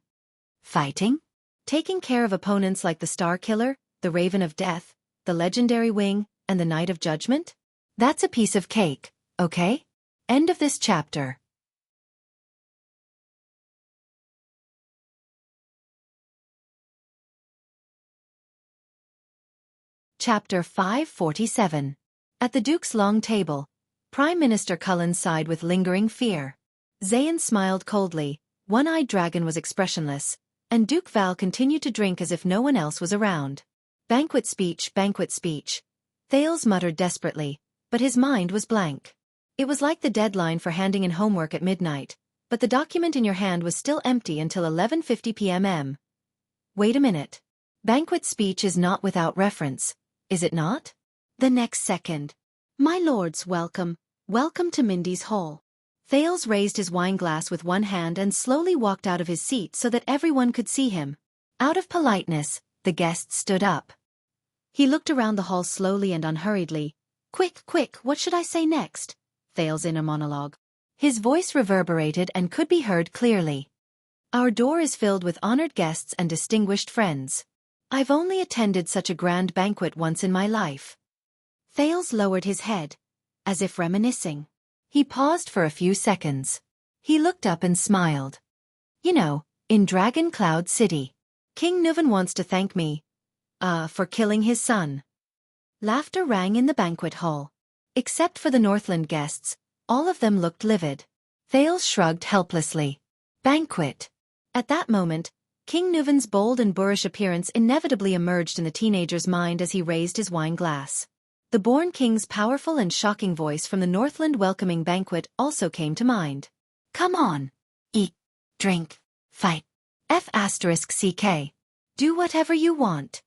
Fighting? Taking care of opponents like the Star Killer, the Raven of Death, the Legendary Wing, and the Knight of Judgment? That's a piece of cake, okay? End of this chapter. Chapter 547. At the Duke's long table, Prime Minister Cullen sighed with lingering fear. Zayn smiled coldly, one-eyed dragon was expressionless, and Duke Val continued to drink as if no one else was around. Banquet speech, banquet speech. Thales muttered desperately, but his mind was blank. It was like the deadline for handing in homework at midnight, but the document in your hand was still empty until 11:50 p.m. Wait a minute. Banquet speech is not without reference, is it not? The next second. My lords, welcome, welcome to Mindy's Hall. Thales raised his wine glass with one hand and slowly walked out of his seat so that everyone could see him. Out of politeness, the guests stood up. He looked around the hall slowly and unhurriedly. Quick, quick, what should I say next? Thales' inner monologue. His voice reverberated and could be heard clearly. Our door is filled with honored guests and distinguished friends. I've only attended such a grand banquet once in my life. Thales lowered his head, as if reminiscing. He paused for a few seconds. He looked up and smiled. You know, in Dragon Cloud City, King Nuvan wants to thank me, for killing his son. Laughter rang in the banquet hall. Except for the Northland guests, all of them looked livid. Thales shrugged helplessly. Banquet. At that moment, King Nuvan's bold and boorish appearance inevitably emerged in the teenager's mind as he raised his wine glass. The born king's powerful and shocking voice from the Northland welcoming banquet also came to mind. Come on. Eat, drink, fight. F***CK. Do whatever you want.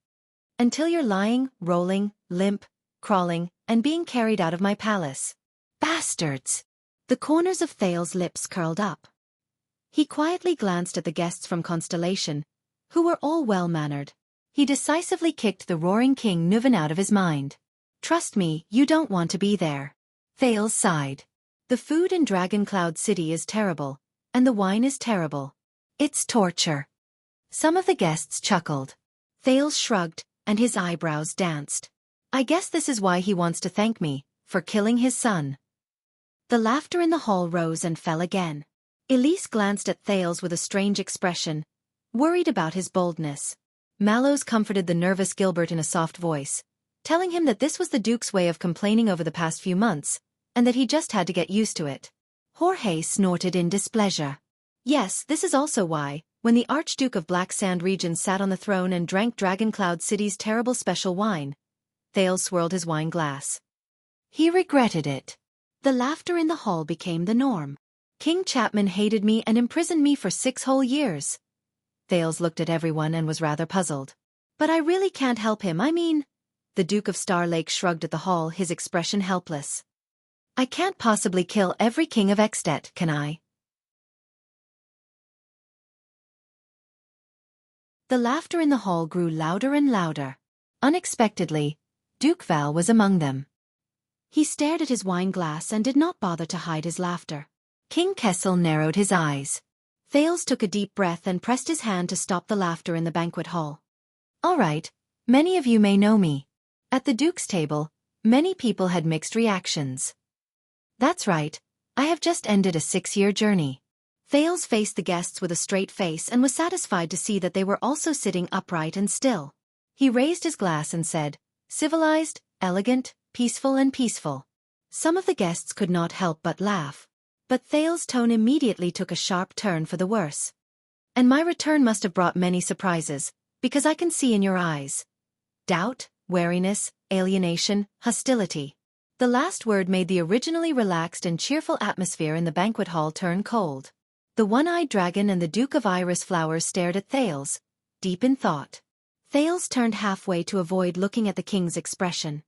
Until you're lying, rolling, limp, crawling, and being carried out of my palace. Bastards! The corners of Thales' lips curled up. He quietly glanced at the guests from Constellation, who were all well-mannered. He decisively kicked the roaring King Nuvan out of his mind. Trust me, you don't want to be there. Thales sighed. The food in Dragon Cloud City is terrible, and the wine is terrible. It's torture. Some of the guests chuckled. Thales shrugged, and his eyebrows danced. I guess this is why he wants to thank me, for killing his son. The laughter in the hall rose and fell again. Elise glanced at Thales with a strange expression, worried about his boldness. Mallows comforted the nervous Gilbert in a soft voice, telling him that this was the Duke's way of complaining over the past few months, and that he just had to get used to it. Jorge snorted in displeasure. Yes, this is also why, when the Archduke of Black Sand Region sat on the throne and drank Dragon Cloud City's terrible special wine, Thales swirled his wine glass. He regretted it. The laughter in the hall became the norm. King Chapman hated me and imprisoned me for 6 whole years. Thales looked at everyone and was rather puzzled. But I really can't help him, I mean... The Duke of Star Lake shrugged at the hall, his expression helpless. I can't possibly kill every king of Extet, can I? The laughter in the hall grew louder and louder. Unexpectedly, Duke Val was among them. He stared at his wine glass and did not bother to hide his laughter. King Kessel narrowed his eyes. Thales took a deep breath and pressed his hand to stop the laughter in the banquet hall. "All right, many of you may know me." At the Duke's table, many people had mixed reactions. "That's right, I have just ended a 6-year journey." Thales faced the guests with a straight face and was satisfied to see that they were also sitting upright and still. He raised his glass and said, "Civilized, elegant, peaceful and peaceful." Some of the guests could not help but laugh. But Thales' tone immediately took a sharp turn for the worse. "And my return must have brought many surprises, because I can see in your eyes doubt, wariness, alienation, hostility." The last word made the originally relaxed and cheerful atmosphere in the banquet hall turn cold. The one-eyed dragon and the Duke of Iris Flowers stared at Thales, deep in thought. Thales turned halfway to avoid looking at the king's expression.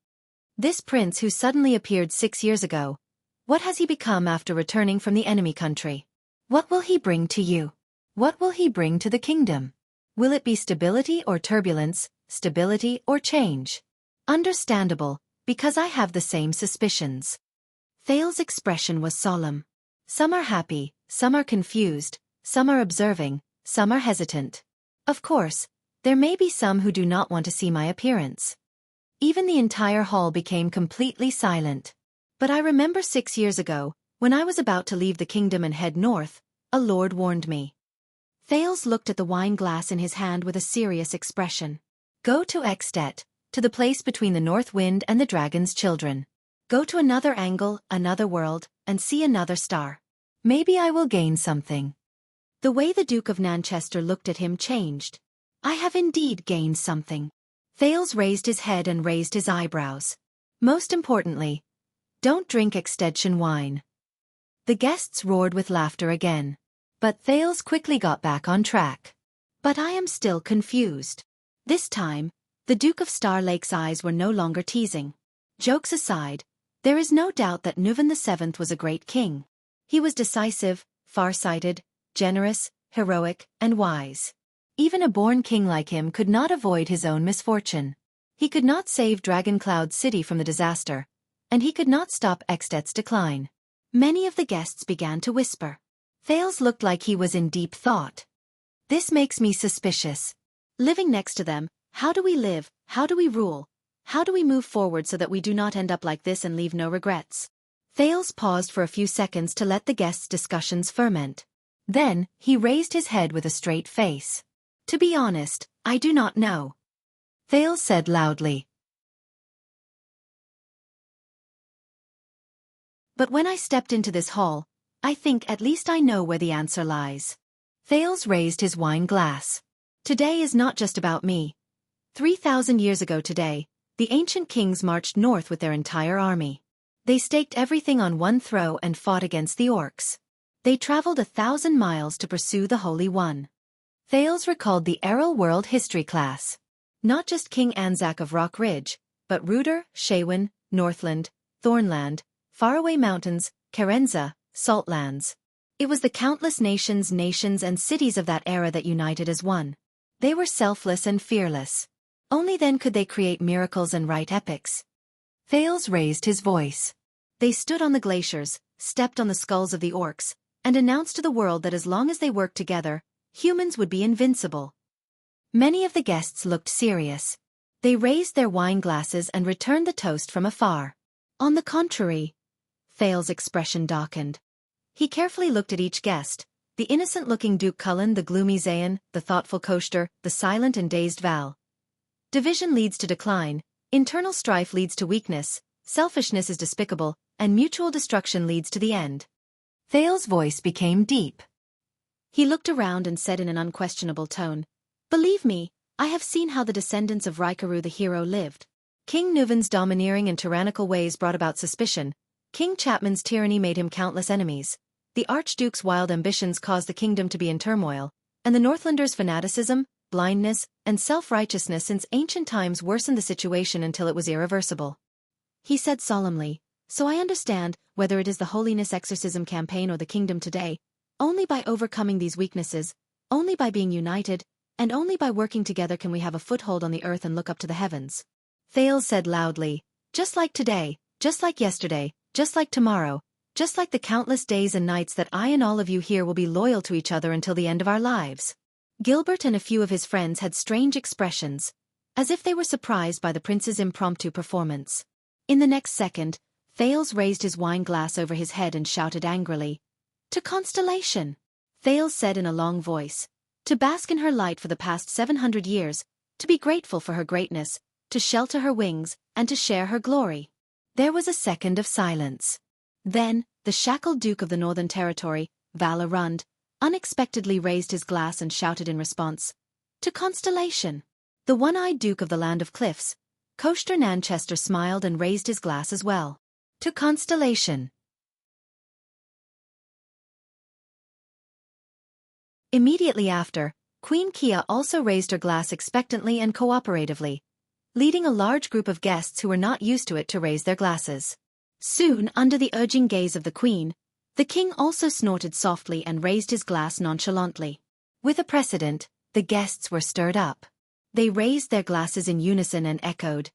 This prince who suddenly appeared 6 years ago, what has he become after returning from the enemy country? What will he bring to you? What will he bring to the kingdom? Will it be stability or turbulence, stability or change? Understandable, because I have the same suspicions. Thales' expression was solemn. Some are happy, some are confused, some are observing, some are hesitant. Of course, there may be some who do not want to see my appearance. Even the entire hall became completely silent. But I remember 6 years ago, when I was about to leave the kingdom and head north, a lord warned me. Thales looked at the wine glass in his hand with a serious expression. "Go to Extet, to the place between the north wind and the dragon's children. Go to another angle, another world, and see another star. Maybe I will gain something." The way the Duke of Nanchester looked at him changed. "I have indeed gained something." Thales raised his head and raised his eyebrows. "Most importantly, don't drink extension wine." The guests roared with laughter again. But Thales quickly got back on track. "But I am still confused." This time, the Duke of Star Lake's eyes were no longer teasing. Jokes aside, there is no doubt that Nuvan VII was a great king. He was decisive, far-sighted, generous, heroic, and wise. Even a born king like him could not avoid his own misfortune. He could not save Dragon Cloud City from the disaster, and he could not stop Extet's decline. Many of the guests began to whisper. Thales looked like he was in deep thought. "This makes me suspicious. Living next to them, how do we live, how do we rule, how do we move forward so that we do not end up like this and leave no regrets?" Thales paused for a few seconds to let the guests' discussions ferment. Then, he raised his head with a straight face. "To be honest, I do not know," Thales said loudly. "But when I stepped into this hall, I think at least I know where the answer lies." Thales raised his wine glass. "Today is not just about me. 3,000 years ago today, the ancient kings marched north with their entire army. They staked everything on one throw and fought against the orcs. They traveled 1,000 miles to pursue the Holy One." Thales recalled the Errol World History class. Not just King Anzac of Rock Ridge, but Ruder, Shaywin, Northland, Thornland, faraway mountains, Carenza, Saltlands. It was the countless nations and cities of that era that united as one. They were selfless and fearless. Only then could they create miracles and write epics. Thales raised his voice. They stood on the glaciers, stepped on the skulls of the orcs, and announced to the world that as long as they worked together, humans would be invincible. Many of the guests looked serious. They raised their wine glasses and returned the toast from afar. On the contrary, Thales' expression darkened. He carefully looked at each guest, the innocent-looking Duke Cullen, the gloomy Zayn, the thoughtful Koshter, the silent and dazed Val. Division leads to decline, internal strife leads to weakness, selfishness is despicable, and mutual destruction leads to the end. Thales' voice became deep. He looked around and said in an unquestionable tone, "Believe me, I have seen how the descendants of Raikaru the hero lived. King Nuvan's domineering and tyrannical ways brought about suspicion. King Chapman's tyranny made him countless enemies. The Archduke's wild ambitions caused the kingdom to be in turmoil, and the Northlanders' fanaticism, blindness, and self-righteousness since ancient times worsened the situation until it was irreversible." He said solemnly, "So I understand, whether it is the Holiness Exorcism campaign or the kingdom today, only by overcoming these weaknesses, only by being united, and only by working together can we have a foothold on the earth and look up to the heavens. Thales said loudly, just like today, just like yesterday, just like tomorrow, just like the countless days and nights that I and all of you here will be loyal to each other until the end of our lives. Gilbert and a few of his friends had strange expressions, as if they were surprised by the prince's impromptu performance. In the next second, Thales raised his wine glass over his head and shouted angrily, "To Constellation!" Thales said in a long voice, "To bask in her light for the past 700 years, to be grateful for her greatness, to shelter her wings, and to share her glory." There was a second of silence. Then, the shackled Duke of the Northern Territory, Valerund, unexpectedly raised his glass and shouted in response, "To Constellation!" The one-eyed Duke of the Land of Cliffs, Coster Nanchester, smiled and raised his glass as well. "To Constellation!" Immediately after, Queen Kia also raised her glass expectantly and cooperatively, leading a large group of guests who were not used to it to raise their glasses. Soon, under the urging gaze of the Queen, the King also snorted softly and raised his glass nonchalantly. With a precedent, the guests were stirred up. They raised their glasses in unison and echoed,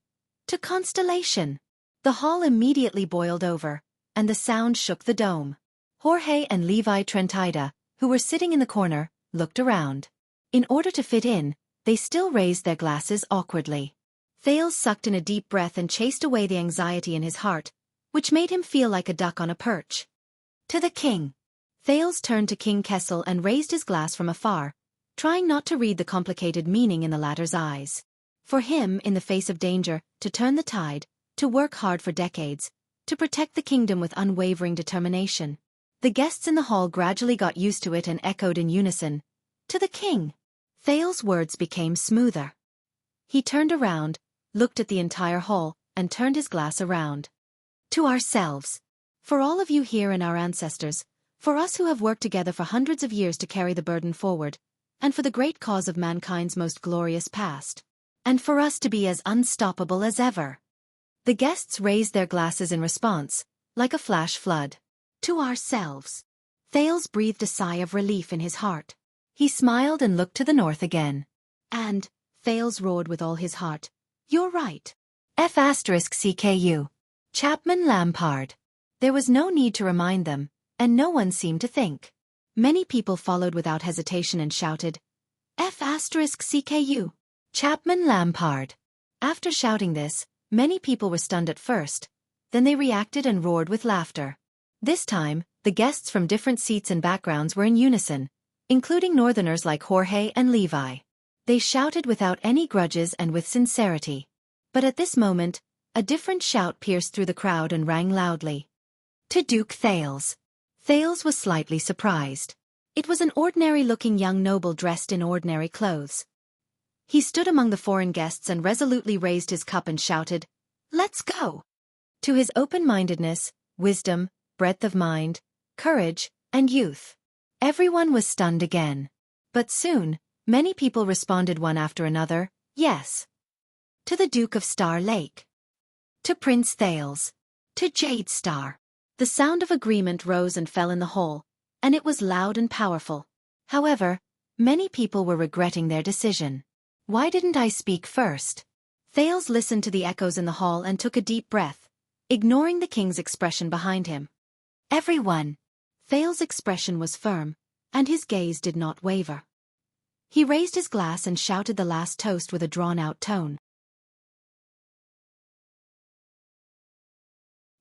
"To Constellation!" The hall immediately boiled over, and the sound shook the dome. Jorge and Levi Trentida, who were sitting in the corner, looked around. In order to fit in, they still raised their glasses awkwardly. Thales sucked in a deep breath and chased away the anxiety in his heart, which made him feel like a duck on a perch. "To the king!" Thales turned to King Kessel and raised his glass from afar, trying not to read the complicated meaning in the latter's eyes. For him, in the face of danger, to turn the tide, to work hard for decades, to protect the kingdom with unwavering determination. The guests in the hall gradually got used to it and echoed in unison, "To the king!" Thales' words became smoother. He turned around, looked at the entire hall, and turned his glass around. "To ourselves. For all of you here and our ancestors, for us who have worked together for hundreds of years to carry the burden forward, and for the great cause of mankind's most glorious past. And for us to be as unstoppable as ever." The guests raised their glasses in response, like a flash flood. "To ourselves." Thales breathed a sigh of relief in his heart. He smiled and looked to the north again. "And," Thales roared with all his heart, "you're right. F*CKU. Chapman Lampard." There was no need to remind them, and no one seemed to think. Many people followed without hesitation and shouted, F*CKU. Chapman Lampard. After shouting this, many people were stunned at first, then they reacted and roared with laughter. This time, the guests from different seats and backgrounds were in unison, including northerners like Jorge and Levi. They shouted without any grudges and with sincerity. But at this moment, a different shout pierced through the crowd and rang loudly. "To Duke Thales." Thales was slightly surprised. It was an ordinary-looking young noble dressed in ordinary clothes. He stood among the foreign guests and resolutely raised his cup and shouted, "Let's go!" To his open-mindedness, wisdom, breadth of mind, courage, and youth. Everyone was stunned again. But soon, many people responded one after another, "Yes." To the Duke of Star Lake. To Prince Thales. To Jade Star. The sound of agreement rose and fell in the hall, and it was loud and powerful. However, many people were regretting their decision. Why didn't I speak first? Thales listened to the echoes in the hall and took a deep breath, ignoring the king's expression behind him. "Everyone." Thales' expression was firm, and his gaze did not waver. He raised his glass and shouted the last toast with a drawn-out tone.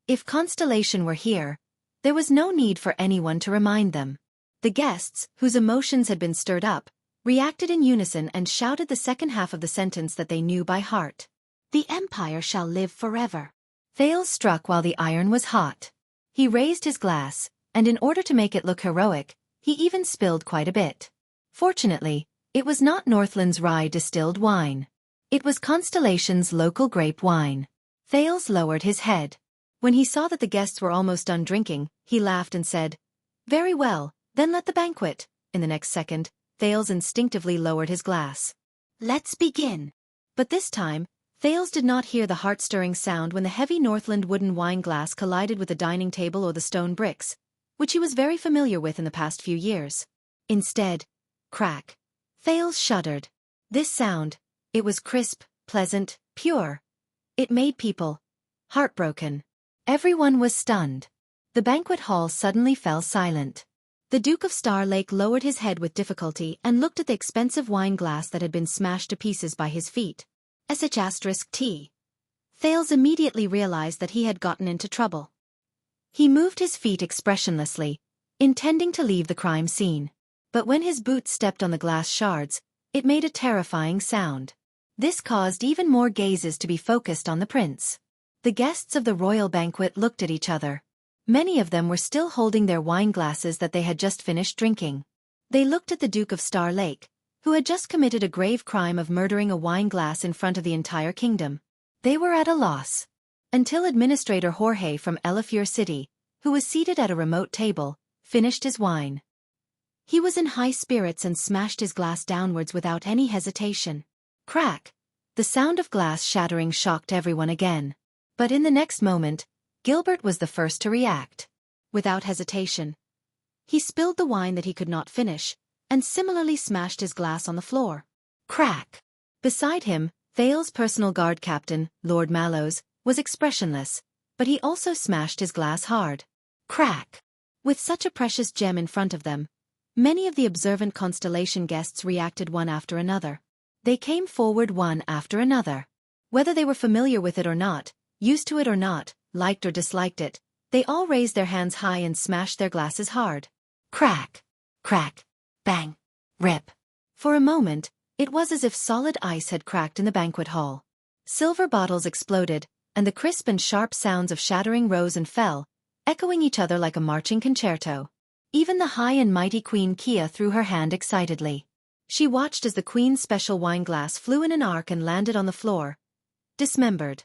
If Constellation were here, there was no need for anyone to remind them. The guests, whose emotions had been stirred up, reacted in unison and shouted the second half of the sentence that they knew by heart. "The Empire shall live forever." Thales struck while the iron was hot. He raised his glass, and in order to make it look heroic, he even spilled quite a bit. Fortunately, it was not Northland's rye distilled wine. It was Constellation's local grape wine. Thales lowered his head. When he saw that the guests were almost done drinking, he laughed and said, "Very well, then let the banquet." In the next second, Thales instinctively lowered his glass. "Let's begin." But this time, Thales did not hear the heart-stirring sound when the heavy Northland wooden wine glass collided with the dining table or the stone bricks, which he was very familiar with in the past few years. Instead, crack, Thales shuddered. This sound, it was crisp, pleasant, pure. It made people heartbroken. Everyone was stunned. The banquet hall suddenly fell silent. The Duke of Star Lake lowered his head with difficulty and looked at the expensive wine glass that had been smashed to pieces by his feet. *T. Thales immediately realized that he had gotten into trouble. He moved his feet expressionlessly, intending to leave the crime scene. But when his boots stepped on the glass shards, it made a terrifying sound. This caused even more gazes to be focused on the prince. The guests of the royal banquet looked at each other. Many of them were still holding their wine glasses that they had just finished drinking. They looked at the Duke of Star Lake, who had just committed a grave crime of murdering a wine glass in front of the entire kingdom. They were at a loss. Until Administrator Jorge from Elefure City, who was seated at a remote table, finished his wine. He was in high spirits and smashed his glass downwards without any hesitation. Crack! The sound of glass shattering shocked everyone again. But in the next moment, Gilbert was the first to react. Without hesitation, he spilled the wine that he could not finish, and similarly smashed his glass on the floor. Crack! Beside him, Thales' personal guard captain, Lord Mallows, was expressionless, but he also smashed his glass hard. Crack! With such a precious gem in front of them, many of the observant Constellation guests reacted one after another. They came forward one after another. Whether they were familiar with it or not, used to it or not, liked or disliked it, they all raised their hands high and smashed their glasses hard. Crack! Crack! Bang! Rip! For a moment, it was as if solid ice had cracked in the banquet hall. Silver bottles exploded, and the crisp and sharp sounds of shattering rose and fell, echoing each other like a marching concerto. Even the high and mighty Queen Kia threw her hand excitedly. She watched as the Queen's special wine glass flew in an arc and landed on the floor, dismembered.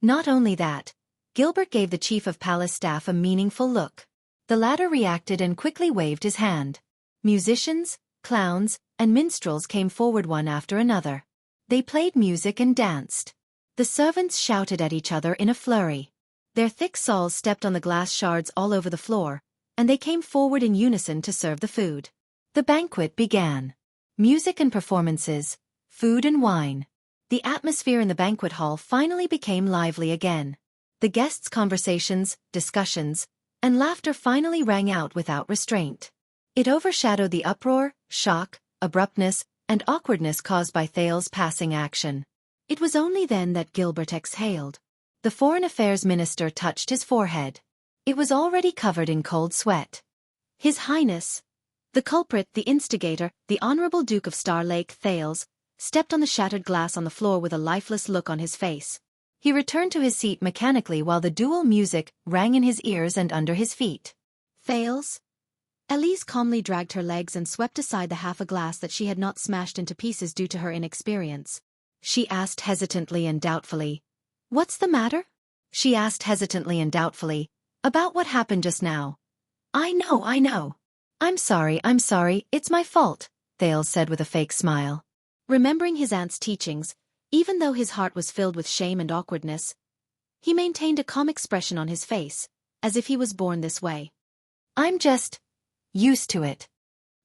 Not only that, Gilbert gave the Chief of Palace staff a meaningful look. The latter reacted and quickly waved his hand. Musicians, clowns, and minstrels came forward one after another. They played music and danced. The servants shouted at each other in a flurry. Their thick soles stepped on the glass shards all over the floor, and they came forward in unison to serve the food. The banquet began. Music and performances, food and wine. The atmosphere in the banquet hall finally became lively again. The guests' conversations, discussions, and laughter finally rang out without restraint. It overshadowed the uproar, shock, abruptness, and awkwardness caused by Thales' passing action. It was only then that Gilbert exhaled. The Foreign Affairs Minister touched his forehead. It was already covered in cold sweat. His Highness, the culprit, the instigator, the Honorable Duke of Star Lake, Thales, stepped on the shattered glass on the floor with a lifeless look on his face. He returned to his seat mechanically while the dual music rang in his ears and under his feet. Thales? Elise calmly dragged her legs and swept aside the half a glass that she had not smashed into pieces due to her inexperience. She asked hesitantly and doubtfully. What's the matter? She asked hesitantly and doubtfully. About what happened just now. I know. I'm sorry, it's my fault, Thales said with a fake smile. Remembering his aunt's teachings, even though his heart was filled with shame and awkwardness, he maintained a calm expression on his face, as if he was born this way. I'm just used to it.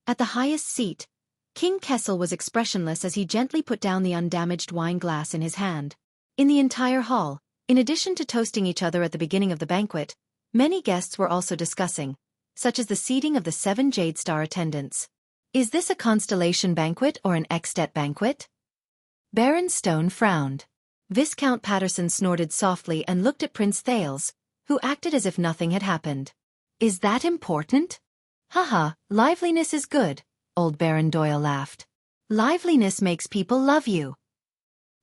At the highest seat, King Kessel was expressionless as he gently put down the undamaged wine glass in his hand. In the entire hall, in addition to toasting each other at the beginning of the banquet, many guests were also discussing, such as the seating of the 7 Jade Star attendants. Is this a Constellation banquet or an Extet banquet? Baron Stone frowned. Viscount Patterson snorted softly and looked at Prince Thales, who acted as if nothing had happened. Is that important? Haha, liveliness is good, old Baron Doyle laughed. Liveliness makes people love you.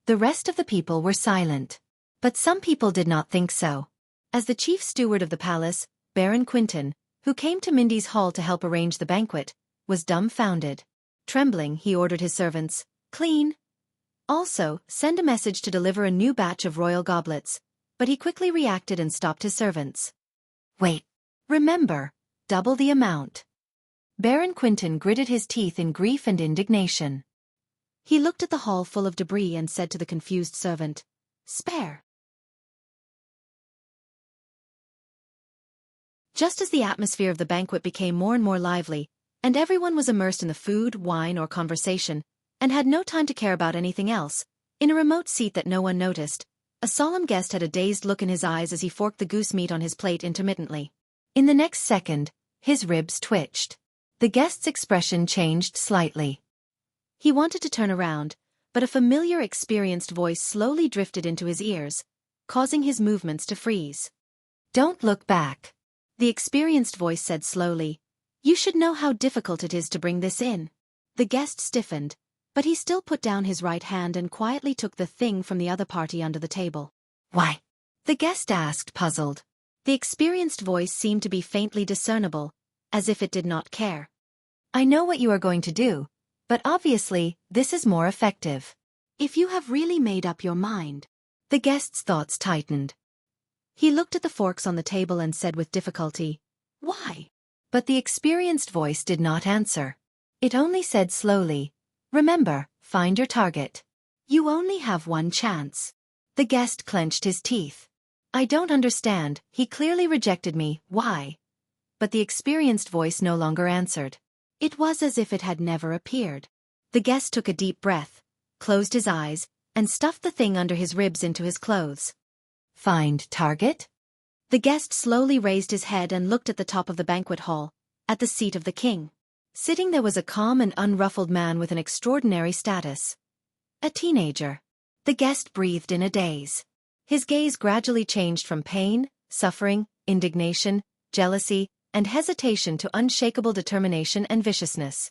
The rest of the people were silent. But some people did not think so. As the chief steward of the palace, Baron Quinton, who came to Mindy's hall to help arrange the banquet, was dumbfounded. Trembling, he ordered his servants, clean. Also, send a message to deliver a new batch of royal goblets, but he quickly reacted and stopped his servants. Wait. Remember, double the amount. Baron Quinton gritted his teeth in grief and indignation. He looked at the hall full of debris and said to the confused servant, Spare. Just as the atmosphere of the banquet became more and more lively, and everyone was immersed in the food, wine, or conversation, and had no time to care about anything else, in a remote seat that no one noticed, a solemn guest had a dazed look in his eyes as he forked the goose meat on his plate intermittently. In the next second, his ribs twitched. The guest's expression changed slightly. He wanted to turn around, but a familiar, experienced voice slowly drifted into his ears, causing his movements to freeze. "Don't look back," the experienced voice said slowly. "You should know how difficult it is to bring this in." The guest stiffened, but he still put down his right hand and quietly took the thing from the other party under the table. "Why?" the guest asked, puzzled. The experienced voice seemed to be faintly discernible, as if it did not care. "I know what you are going to do, but obviously, this is more effective. If you have really made up your mind." The guest's thoughts tightened. He looked at the forks on the table and said with difficulty, "Why?" But the experienced voice did not answer. It only said slowly, "Remember, find your target. You only have one chance." The guest clenched his teeth. "I don't understand, he clearly rejected me, why?" But the experienced voice no longer answered. It was as if it had never appeared. The guest took a deep breath, closed his eyes, and stuffed the thing under his ribs into his clothes. "Find target?" The guest slowly raised his head and looked at the top of the banquet hall, at the seat of the king. Sitting there was a calm and unruffled man with an extraordinary status. A teenager. The guest breathed in a daze. His gaze gradually changed from pain, suffering, indignation, jealousy, and hesitation to unshakable determination and viciousness.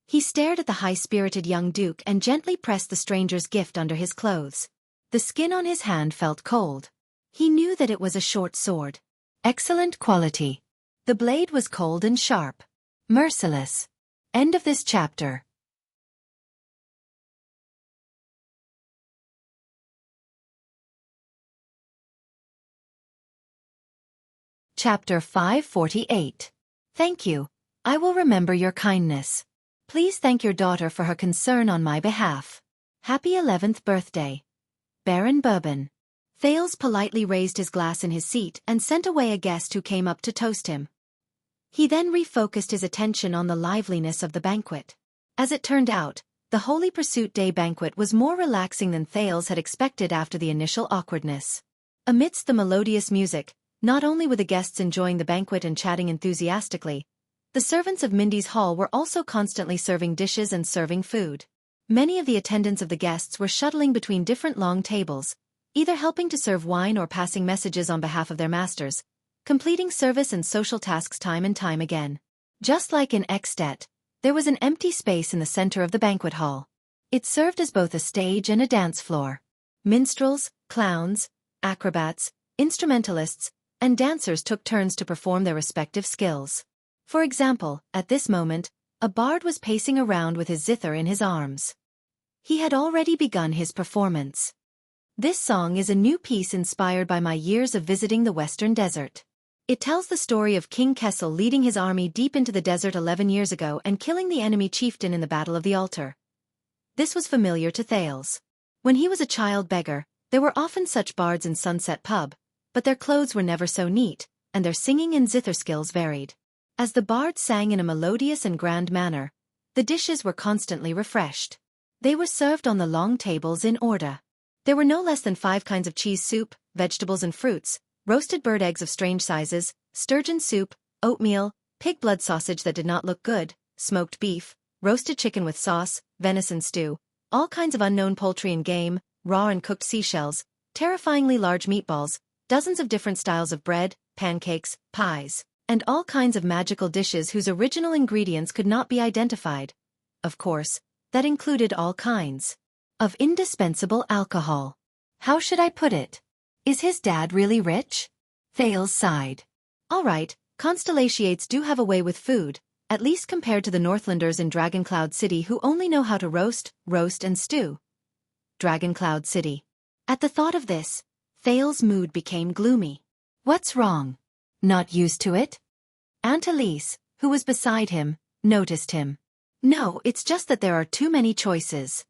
He stared at the high-spirited young duke and gently pressed the stranger's gift under his clothes. The skin on his hand felt cold. He knew that it was a short sword. Excellent quality. The blade was cold and sharp. Merciless. End of this chapter. Chapter 548. Thank you. I will remember your kindness. Please thank your daughter for her concern on my behalf. Happy 11th birthday. Baron Bourbon. Thales politely raised his glass in his seat and sent away a guest who came up to toast him. He then refocused his attention on the liveliness of the banquet. As it turned out, the Holy Pursuit Day banquet was more relaxing than Thales had expected after the initial awkwardness. Amidst the melodious music, not only were the guests enjoying the banquet and chatting enthusiastically, the servants of Mindy's hall were also constantly serving dishes and serving food. Many of the attendants of the guests were shuttling between different long tables, either helping to serve wine or passing messages on behalf of their masters, completing service and social tasks time and time again. Just like in Extet, there was an empty space in the center of the banquet hall. It served as both a stage and a dance floor. Minstrels, clowns, acrobats, instrumentalists, and dancers took turns to perform their respective skills. For example, at this moment, a bard was pacing around with his zither in his arms. He had already begun his performance. This song is a new piece inspired by my years of visiting the Western Desert. It tells the story of King Kessel leading his army deep into the desert 11 years ago and killing the enemy chieftain in the Battle of the Altar. This was familiar to Thales. When he was a child beggar, there were often such bards in Sunset Pub, but their clothes were never so neat, and their singing and zither skills varied. As the bards sang in a melodious and grand manner, the dishes were constantly refreshed. They were served on the long tables in order. There were no less than 5 kinds of cheese soup, vegetables and fruits, roasted bird eggs of strange sizes, sturgeon soup, oatmeal, pig blood sausage that did not look good, smoked beef, roasted chicken with sauce, venison stew, all kinds of unknown poultry and game, raw and cooked seashells, terrifyingly large meatballs, dozens of different styles of bread, pancakes, pies, and all kinds of magical dishes whose original ingredients could not be identified. Of course, that included all kinds of indispensable alcohol. How should I put it? Is his dad really rich? Thales sighed. All right, Constellations do have a way with food, at least compared to the Northlanders in Dragoncloud City who only know how to roast, and stew. Dragoncloud City. At the thought of this, Thales' mood became gloomy. What's wrong? Not used to it? Aunt Elise, who was beside him, noticed him. No, it's just that there are too many choices.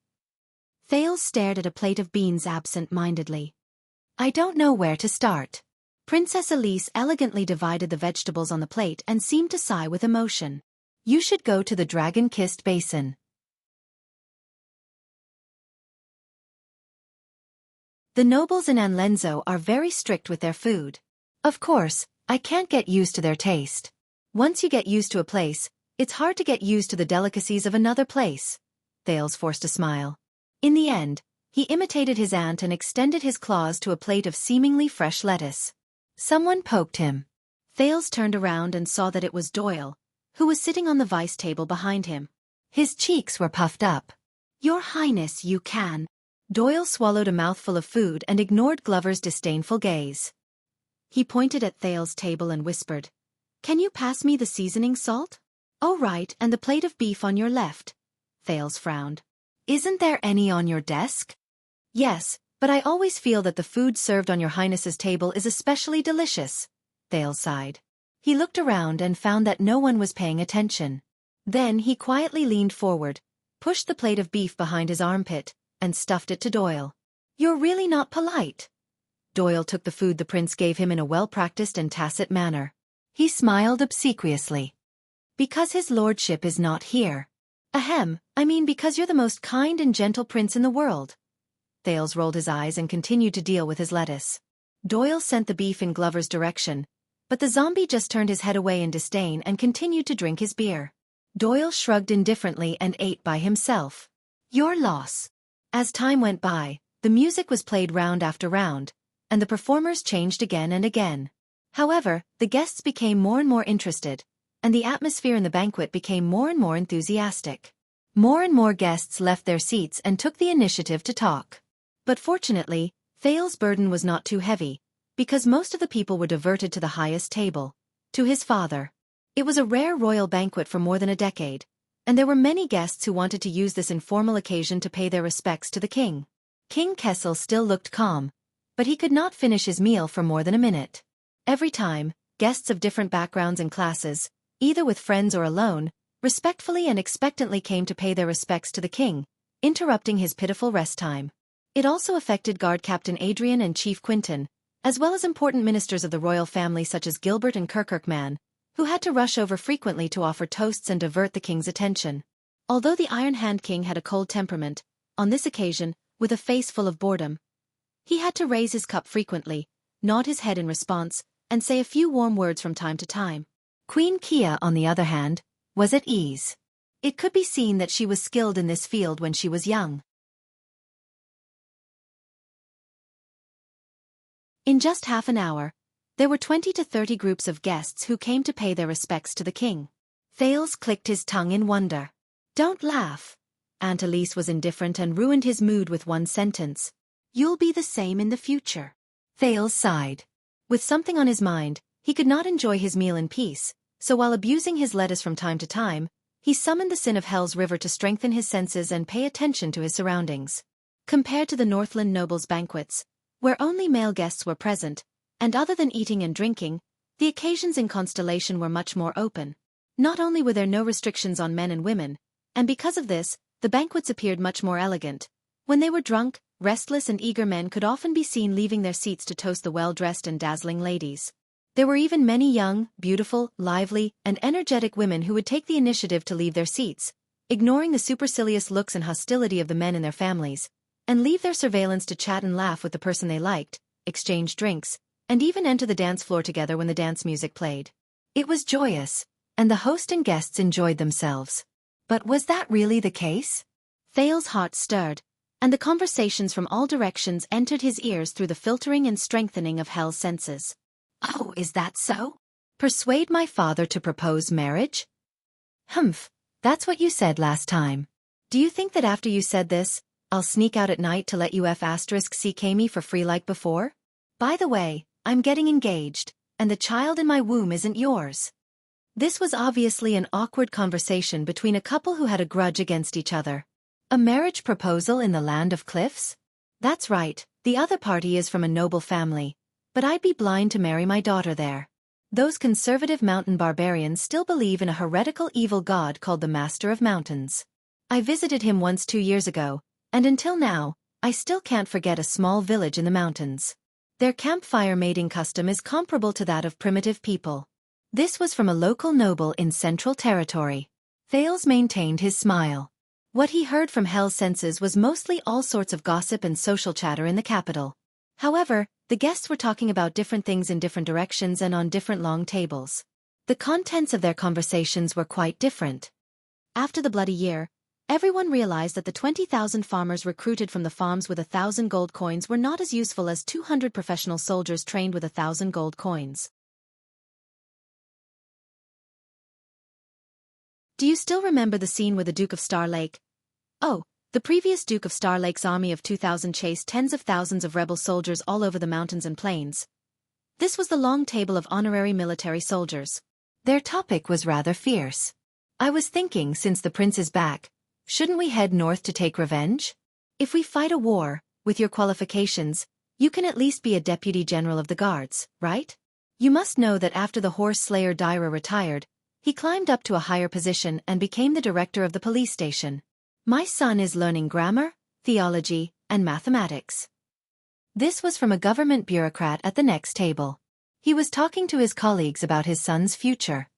Thales stared at a plate of beans absent-mindedly. I don't know where to start. Princess Elise elegantly divided the vegetables on the plate and seemed to sigh with emotion. You should go to the dragon-kissed basin. The nobles in Anlenzo are very strict with their food. Of course, I can't get used to their taste. Once you get used to a place, it's hard to get used to the delicacies of another place. Thales forced a smile. In the end, he imitated his aunt and extended his claws to a plate of seemingly fresh lettuce. Someone poked him. Thales turned around and saw that it was Doyle, who was sitting on the vice table behind him. His cheeks were puffed up. Your Highness, you can. Doyle swallowed a mouthful of food and ignored Glover's disdainful gaze. He pointed at Thales' table and whispered, Can you pass me the seasoning salt? Oh right, and the plate of beef on your left. Thales frowned. Isn't there any on your desk? Yes, but I always feel that the food served on your Highness's table is especially delicious. Thales sighed. He looked around and found that no one was paying attention. Then he quietly leaned forward, pushed the plate of beef behind his armpit, and stuffed it to Doyle. You're really not polite. Doyle took the food the prince gave him in a well-practiced and tacit manner. He smiled obsequiously. Because his lordship is not here. Ahem, I mean because you're the most kind and gentle prince in the world. Thales rolled his eyes and continued to deal with his lettuce. Doyle sent the beef in Glover's direction, but the zombie just turned his head away in disdain and continued to drink his beer. Doyle shrugged indifferently and ate by himself. Your loss. As time went by, the music was played round after round, and the performers changed again and again. However, the guests became more and more interested, and the atmosphere in the banquet became more and more enthusiastic. More and more guests left their seats and took the initiative to talk. But fortunately, Thales' burden was not too heavy, because most of the people were diverted to the highest table, to his father. It was a rare royal banquet for more than a decade, and there were many guests who wanted to use this informal occasion to pay their respects to the king. King Kessel still looked calm, but he could not finish his meal for more than a minute. Every time, guests of different backgrounds and classes, either with friends or alone, respectfully and expectantly came to pay their respects to the king, interrupting his pitiful rest time. It also affected Guard Captain Adrian and Chief Quinton, as well as important ministers of the royal family such as Gilbert and Kirkirkman, who had to rush over frequently to offer toasts and divert the king's attention. Although the Iron Hand King had a cold temperament, on this occasion, with a face full of boredom, he had to raise his cup frequently, nod his head in response, and say a few warm words from time to time. Queen Kia, on the other hand, was at ease. It could be seen that she was skilled in this field when she was young. In just half an hour, there were 20 to 30 groups of guests who came to pay their respects to the king. Thales clicked his tongue in wonder. Don't laugh. Aunt Elise was indifferent and ruined his mood with one sentence. You'll be the same in the future. Thales sighed. With something on his mind, he could not enjoy his meal in peace, so while abusing his lettuce from time to time, he summoned the sin of Hell's River to strengthen his senses and pay attention to his surroundings. Compared to the Northland nobles' banquets, where only male guests were present, and other than eating and drinking, the occasions in Constellation were much more open. Not only were there no restrictions on men and women, and because of this, the banquets appeared much more elegant. When they were drunk, restless and eager men could often be seen leaving their seats to toast the well-dressed and dazzling ladies. There were even many young, beautiful, lively, and energetic women who would take the initiative to leave their seats, ignoring the supercilious looks and hostility of the men and their families, and leave their surveillance to chat and laugh with the person they liked, exchange drinks, and even enter the dance floor together when the dance music played. It was joyous, and the host and guests enjoyed themselves. But was that really the case? Thales' heart stirred, and the conversations from all directions entered his ears through the filtering and strengthening of Hell's senses. Oh, is that so? Persuade my father to propose marriage? Humph, that's what you said last time. Do you think that after you said this, I'll sneak out at night to let you *CK me for free like before? By the way, I'm getting engaged, and the child in my womb isn't yours. This was obviously an awkward conversation between a couple who had a grudge against each other. A marriage proposal in the land of cliffs? That's right, the other party is from a noble family, but I'd be blind to marry my daughter there. Those conservative mountain barbarians still believe in a heretical evil god called the Master of Mountains. I visited him once 2 years ago, and until now, I still can't forget a small village in the mountains. Their campfire mating custom is comparable to that of primitive people. This was from a local noble in Central Territory. Thales maintained his smile. What he heard from Hell's senses was mostly all sorts of gossip and social chatter in the capital. However, the guests were talking about different things in different directions and on different long tables. The contents of their conversations were quite different. After the bloody year, everyone realized that the 20,000 farmers recruited from the farms with 1,000 gold coins were not as useful as 200 professional soldiers trained with 1,000 gold coins. Do you still remember the scene with the Duke of Star Lake? Oh, the previous Duke of Star Lake's army of 2,000 chased tens of thousands of rebel soldiers all over the mountains and plains. This was the long table of honorary military soldiers. Their topic was rather fierce. I was thinking, since the prince is back, shouldn't we head north to take revenge? If we fight a war, with your qualifications, you can at least be a deputy general of the guards, right? You must know that after the horse slayer Daira retired, he climbed up to a higher position and became the director of the police station. My son is learning grammar, theology, and mathematics. This was from a government bureaucrat at the next table. He was talking to his colleagues about his son's future.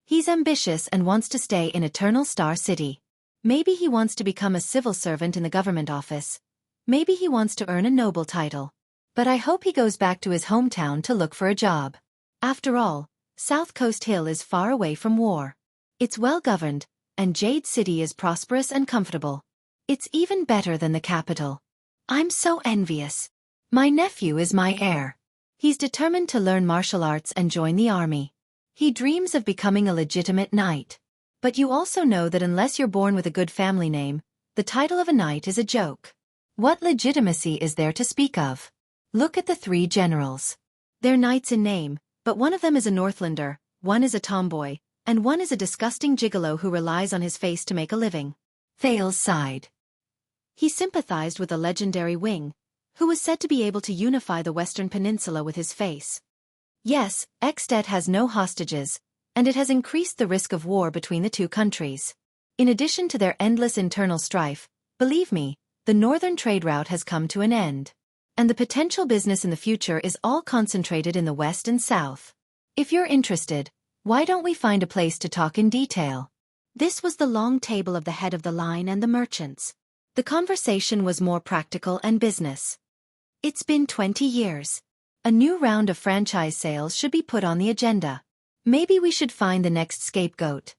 He's ambitious and wants to stay in Eternal Star City. Maybe he wants to become a civil servant in the government office. Maybe he wants to earn a noble title. But I hope he goes back to his hometown to look for a job. After all, South Coast Hill is far away from war. It's well governed, and Jade City is prosperous and comfortable. It's even better than the capital. I'm so envious. My nephew is my heir. He's determined to learn martial arts and join the army. He dreams of becoming a legitimate knight. But you also know that unless you're born with a good family name, the title of a knight is a joke. What legitimacy is there to speak of? Look at the three generals. They're knights in name, but one of them is a Northlander, one is a tomboy, and one is a disgusting gigolo who relies on his face to make a living. Thales sighed. He sympathized with the legendary Wing, who was said to be able to unify the Western Peninsula with his face. Yes, Extet has no hostages, and it has increased the risk of war between the two countries. In addition to their endless internal strife, believe me, the northern trade route has come to an end. And the potential business in the future is all concentrated in the west and south. If you're interested, why don't we find a place to talk in detail? This was the long table of the head of the line and the merchants. The conversation was more practical and business. It's been 20 years. A new round of franchise sales should be put on the agenda. Maybe we should find the next scapegoat.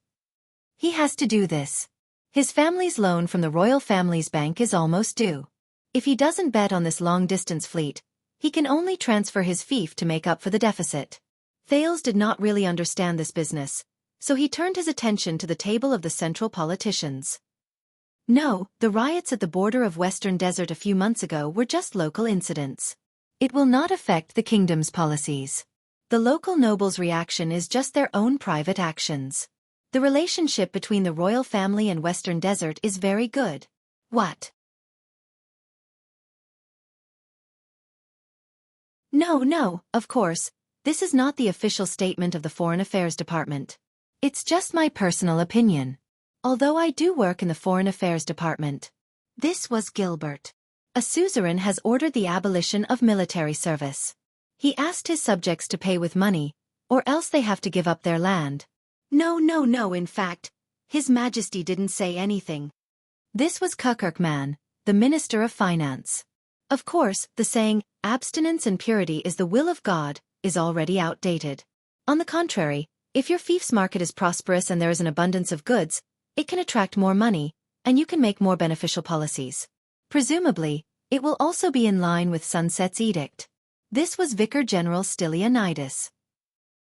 He has to do this. His family's loan from the royal family's bank is almost due. If he doesn't bet on this long-distance fleet, he can only transfer his fief to make up for the deficit. Thales did not really understand this business, so he turned his attention to the table of the central politicians. No, the riots at the border of Western Desert a few months ago were just local incidents. It will not affect the kingdom's policies. The local nobles' reaction is just their own private actions. The relationship between the royal family and Western Desert is very good. What? No, of course, this is not the official statement of the Foreign Affairs Department. It's just my personal opinion. Although I do work in the Foreign Affairs Department. This was Gilbert. A suzerain has ordered the abolition of military service. He asked his subjects to pay with money, or else they have to give up their land. No, in fact, His Majesty didn't say anything. This was Kukurkman, the Minister of Finance. Of course, the saying, abstinence and purity is the will of God, is already outdated. On the contrary, if your fief's market is prosperous and there is an abundance of goods, it can attract more money, and you can make more beneficial policies. Presumably, it will also be in line with Sunset's edict. This was Vicar General Stylianides.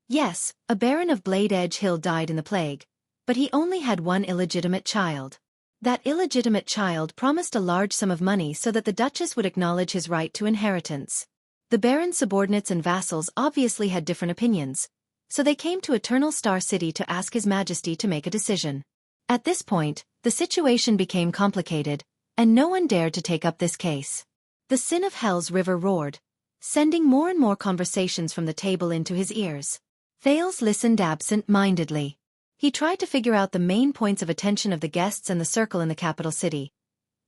Yes, a baron of Blade Edge Hill died in the plague, but he only had one illegitimate child. That illegitimate child promised a large sum of money so that the Duchess would acknowledge his right to inheritance. The baron's subordinates and vassals obviously had different opinions, so they came to Eternal Star City to ask His Majesty to make a decision. At this point, the situation became complicated, and no one dared to take up this case. The sin of Hell's river roared, sending more and more conversations from the table into his ears. Thales listened absent-mindedly. He tried to figure out the main points of attention of the guests and the circle in the capital city,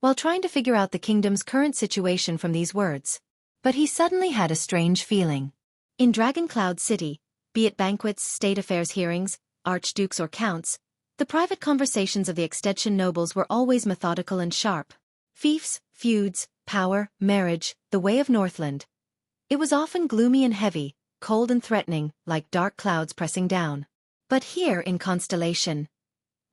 while trying to figure out the kingdom's current situation from these words. But he suddenly had a strange feeling. In Dragon Cloud City, be it banquets, state affairs hearings, archdukes or counts, the private conversations of the extension nobles were always methodical and sharp. Fiefs, feuds, power, marriage, the way of Northland. It was often gloomy and heavy, cold and threatening, like dark clouds pressing down. But here in Constellation,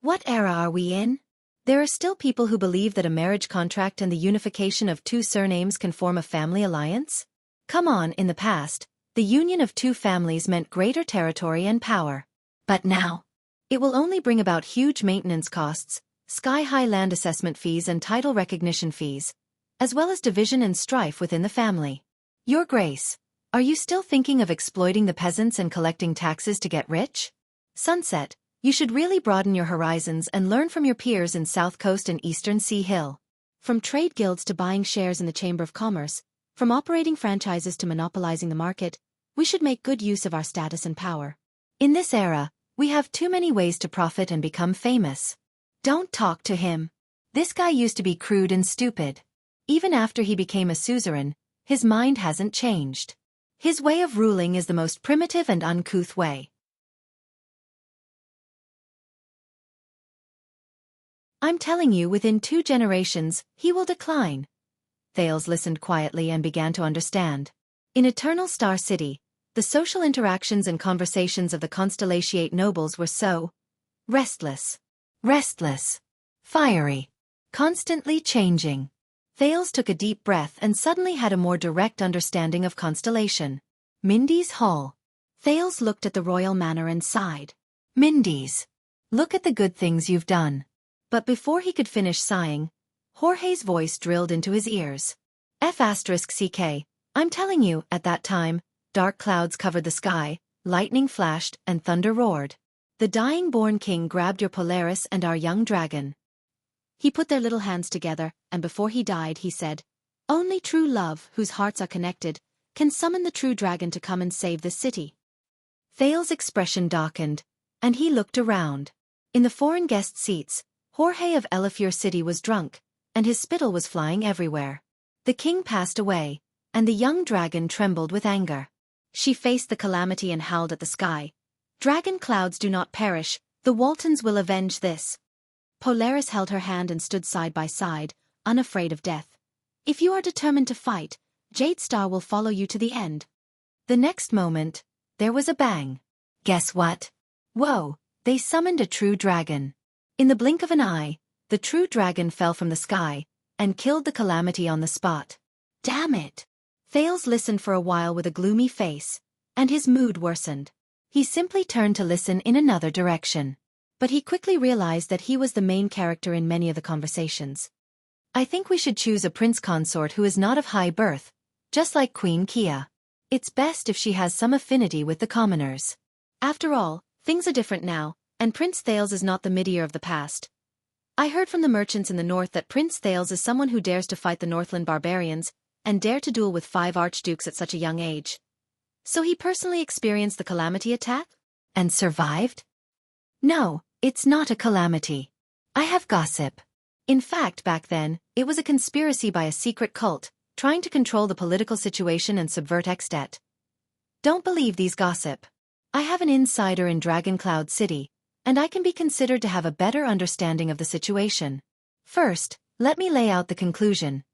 what era are we in? There are still people who believe that a marriage contract and the unification of two surnames can form a family alliance? Come on, in the past, the union of two families meant greater territory and power. But now, it will only bring about huge maintenance costs, sky-high land assessment fees and title recognition fees, as well as division and strife within the family. Your Grace, are you still thinking of exploiting the peasants and collecting taxes to get rich? Sunset, you should really broaden your horizons and learn from your peers in South Coast and Eastern Sea Hill. From trade guilds to buying shares in the Chamber of Commerce, from operating franchises to monopolizing the market, we should make good use of our status and power. In this era, we have too many ways to profit and become famous. Don't talk to him. This guy used to be crude and stupid. Even after he became a suzerain, his mind hasn't changed. His way of ruling is the most primitive and uncouth way. I'm telling you, within 2 generations, he will decline. Thales listened quietly and began to understand. In Eternal Star City, the social interactions and conversations of the Constellatiate nobles were so restless, fiery, constantly changing. Thales took a deep breath and suddenly had a more direct understanding of Constellation. Mindy's Hall. Thales looked at the royal manor and sighed. Mindy's. Look at the good things you've done. But before he could finish sighing, Jorge's voice drilled into his ears. F***CK, I'm telling you, at that time, dark clouds covered the sky, lightning flashed, and thunder roared. The dying-born king grabbed your Polaris and our young dragon. He put their little hands together, and before he died he said, "Only true love, whose hearts are connected, can summon the true dragon to come and save the city." Thales' expression darkened, and he looked around. In the foreign guest seats, Jorge of Elefure City was drunk, and his spittle was flying everywhere. The king passed away, and the young dragon trembled with anger. She faced the calamity and howled at the sky. "Dragon clouds do not perish, the Waltons will avenge this." Polaris held her hand and stood side by side, unafraid of death. "If you are determined to fight, Jade Star will follow you to the end." The next moment, there was a bang. Guess what? Whoa, they summoned a true dragon. In the blink of an eye, the true dragon fell from the sky, and killed the calamity on the spot. Damn it! Thales listened for a while with a gloomy face, and his mood worsened. He simply turned to listen in another direction. But he quickly realized that he was the main character in many of the conversations. I think we should choose a prince consort who is not of high birth, just like Queen Kia. It's best if she has some affinity with the commoners. After all, things are different now, and Prince Thales is not the Midir of the past. I heard from the merchants in the north that Prince Thales is someone who dares to fight the Northland barbarians, and dare to duel with 5 archdukes at such a young age. So he personally experienced the calamity attack? And survived? No, it's not a calamity. I have gossip. In fact, back then, it was a conspiracy by a secret cult, trying to control the political situation and subvert Extet. Don't believe these gossip. I have an insider in Dragon Cloud City, and I can be considered to have a better understanding of the situation. First, let me lay out the conclusion.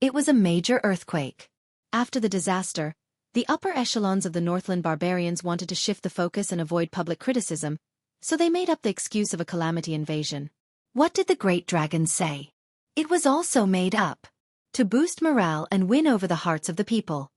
It was a major earthquake. After the disaster, the upper echelons of the Northland barbarians wanted to shift the focus and avoid public criticism, so they made up the excuse of a calamity invasion. What did the Great Dragon say? It was also made up. To boost morale and win over the hearts of the people.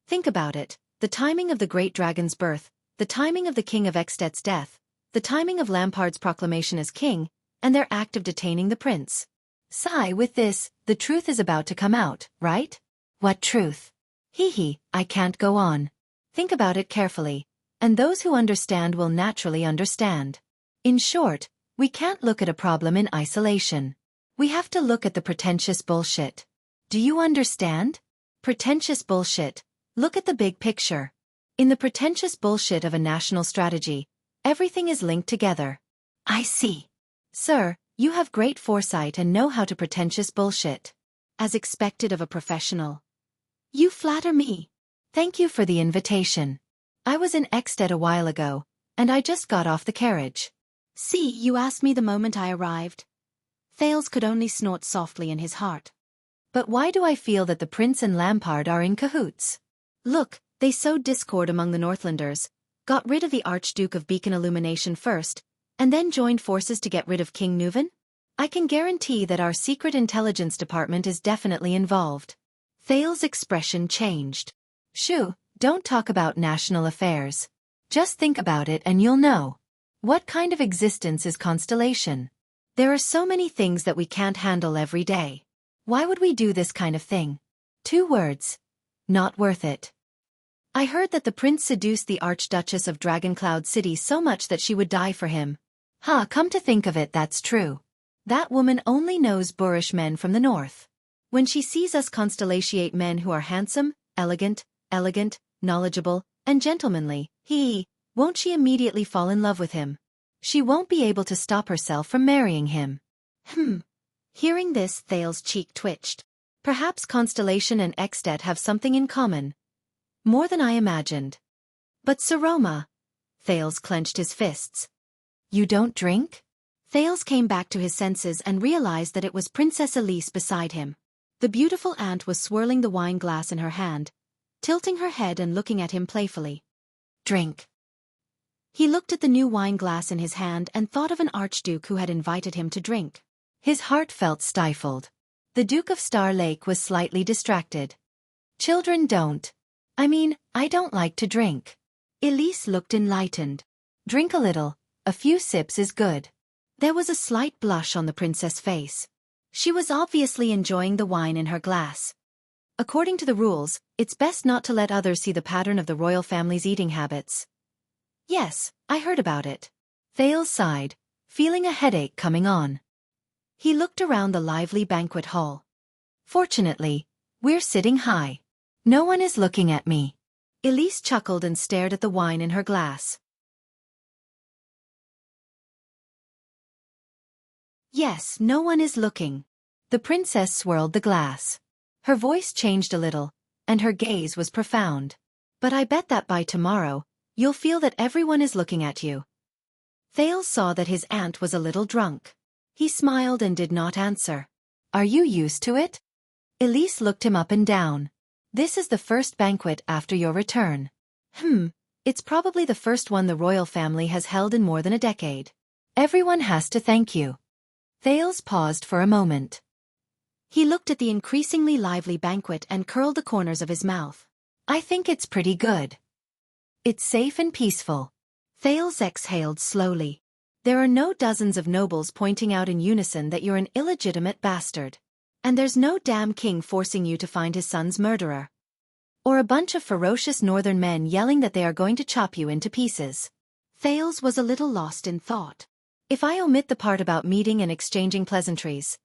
Think about it. The timing of the Great Dragon's birth, the timing of the King of Extet's death, the timing of Lampard's proclamation as king, and their act of detaining the prince. Sigh, with this, the truth is about to come out, right? What truth? Hee, I can't go on. Think about it carefully, and those who understand will naturally understand. In short, we can't look at a problem in isolation. We have to look at the pretentious bullshit. Do you understand? Pretentious bullshit. Look at the big picture. In the pretentious bullshit of a national strategy, everything is linked together. I see. Sir, You have great foresight and know how to pretentious bullshit. As expected of a professional. You flatter me. Thank you for the invitation. I was in Exted a while ago, and I just got off the carriage. See, you asked me the moment I arrived. Thales could only snort softly in his heart. But why do I feel that the prince and Lampard are in cahoots? Look, they sowed discord among the Northlanders, got rid of the Archduke of Beacon Illumination first, and then joined forces to get rid of King Nuven? I can guarantee that our secret intelligence department is definitely involved. Thales' expression changed. Shoo, don't talk about national affairs. Just think about it and you'll know. What kind of existence is Constellation? There are so many things that we can't handle every day. Why would we do this kind of thing? 2 words. Not worth it. I heard that the prince seduced the Archduchess of Dragoncloud City so much that she would die for him. Come to think of it, that's true. That woman only knows boorish men from the north. When she sees us Constellatiate men who are handsome, elegant, knowledgeable, and gentlemanly, won't she immediately fall in love with him? She won't be able to stop herself from marrying him. Hearing this, Thales' cheek twitched. Perhaps Constellation and Exted have something in common. More than I imagined. But Saroma. Thales clenched his fists. You don't drink? Thales came back to his senses and realized that it was Princess Elise beside him. The beautiful aunt was swirling the wine glass in her hand, tilting her head and looking at him playfully. Drink. He looked at the new wine glass in his hand and thought of an archduke who had invited him to drink. His heart felt stifled. The Duke of Star Lake was slightly distracted. Children don't. I don't like to drink. Elise looked enlightened. Drink a little. A few sips is good. There was a slight blush on the princess' face. She was obviously enjoying the wine in her glass. According to the rules, it's best not to let others see the pattern of the royal family's eating habits. Yes, I heard about it. Thales sighed, feeling a headache coming on. He looked around the lively banquet hall. Fortunately, we're sitting high. No one is looking at me. Elise chuckled and stared at the wine in her glass. Yes, no one is looking. The princess swirled the glass. Her voice changed a little, and her gaze was profound. But I bet that by tomorrow, you'll feel that everyone is looking at you. Thales saw that his aunt was a little drunk. He smiled and did not answer. Are you used to it? Elise looked him up and down. This is the first banquet after your return. It's probably the first one the royal family has held in more than a decade. Everyone has to thank you. Thales paused for a moment. He looked at the increasingly lively banquet and curled the corners of his mouth. I think it's pretty good. It's safe and peaceful. Thales exhaled slowly. There are no dozens of nobles pointing out in unison that you're an illegitimate bastard. And there's no damn king forcing you to find his son's murderer. Or a bunch of ferocious northern men yelling that they are going to chop you into pieces. Thales was a little lost in thought. If I omit the part about meeting and exchanging pleasantries.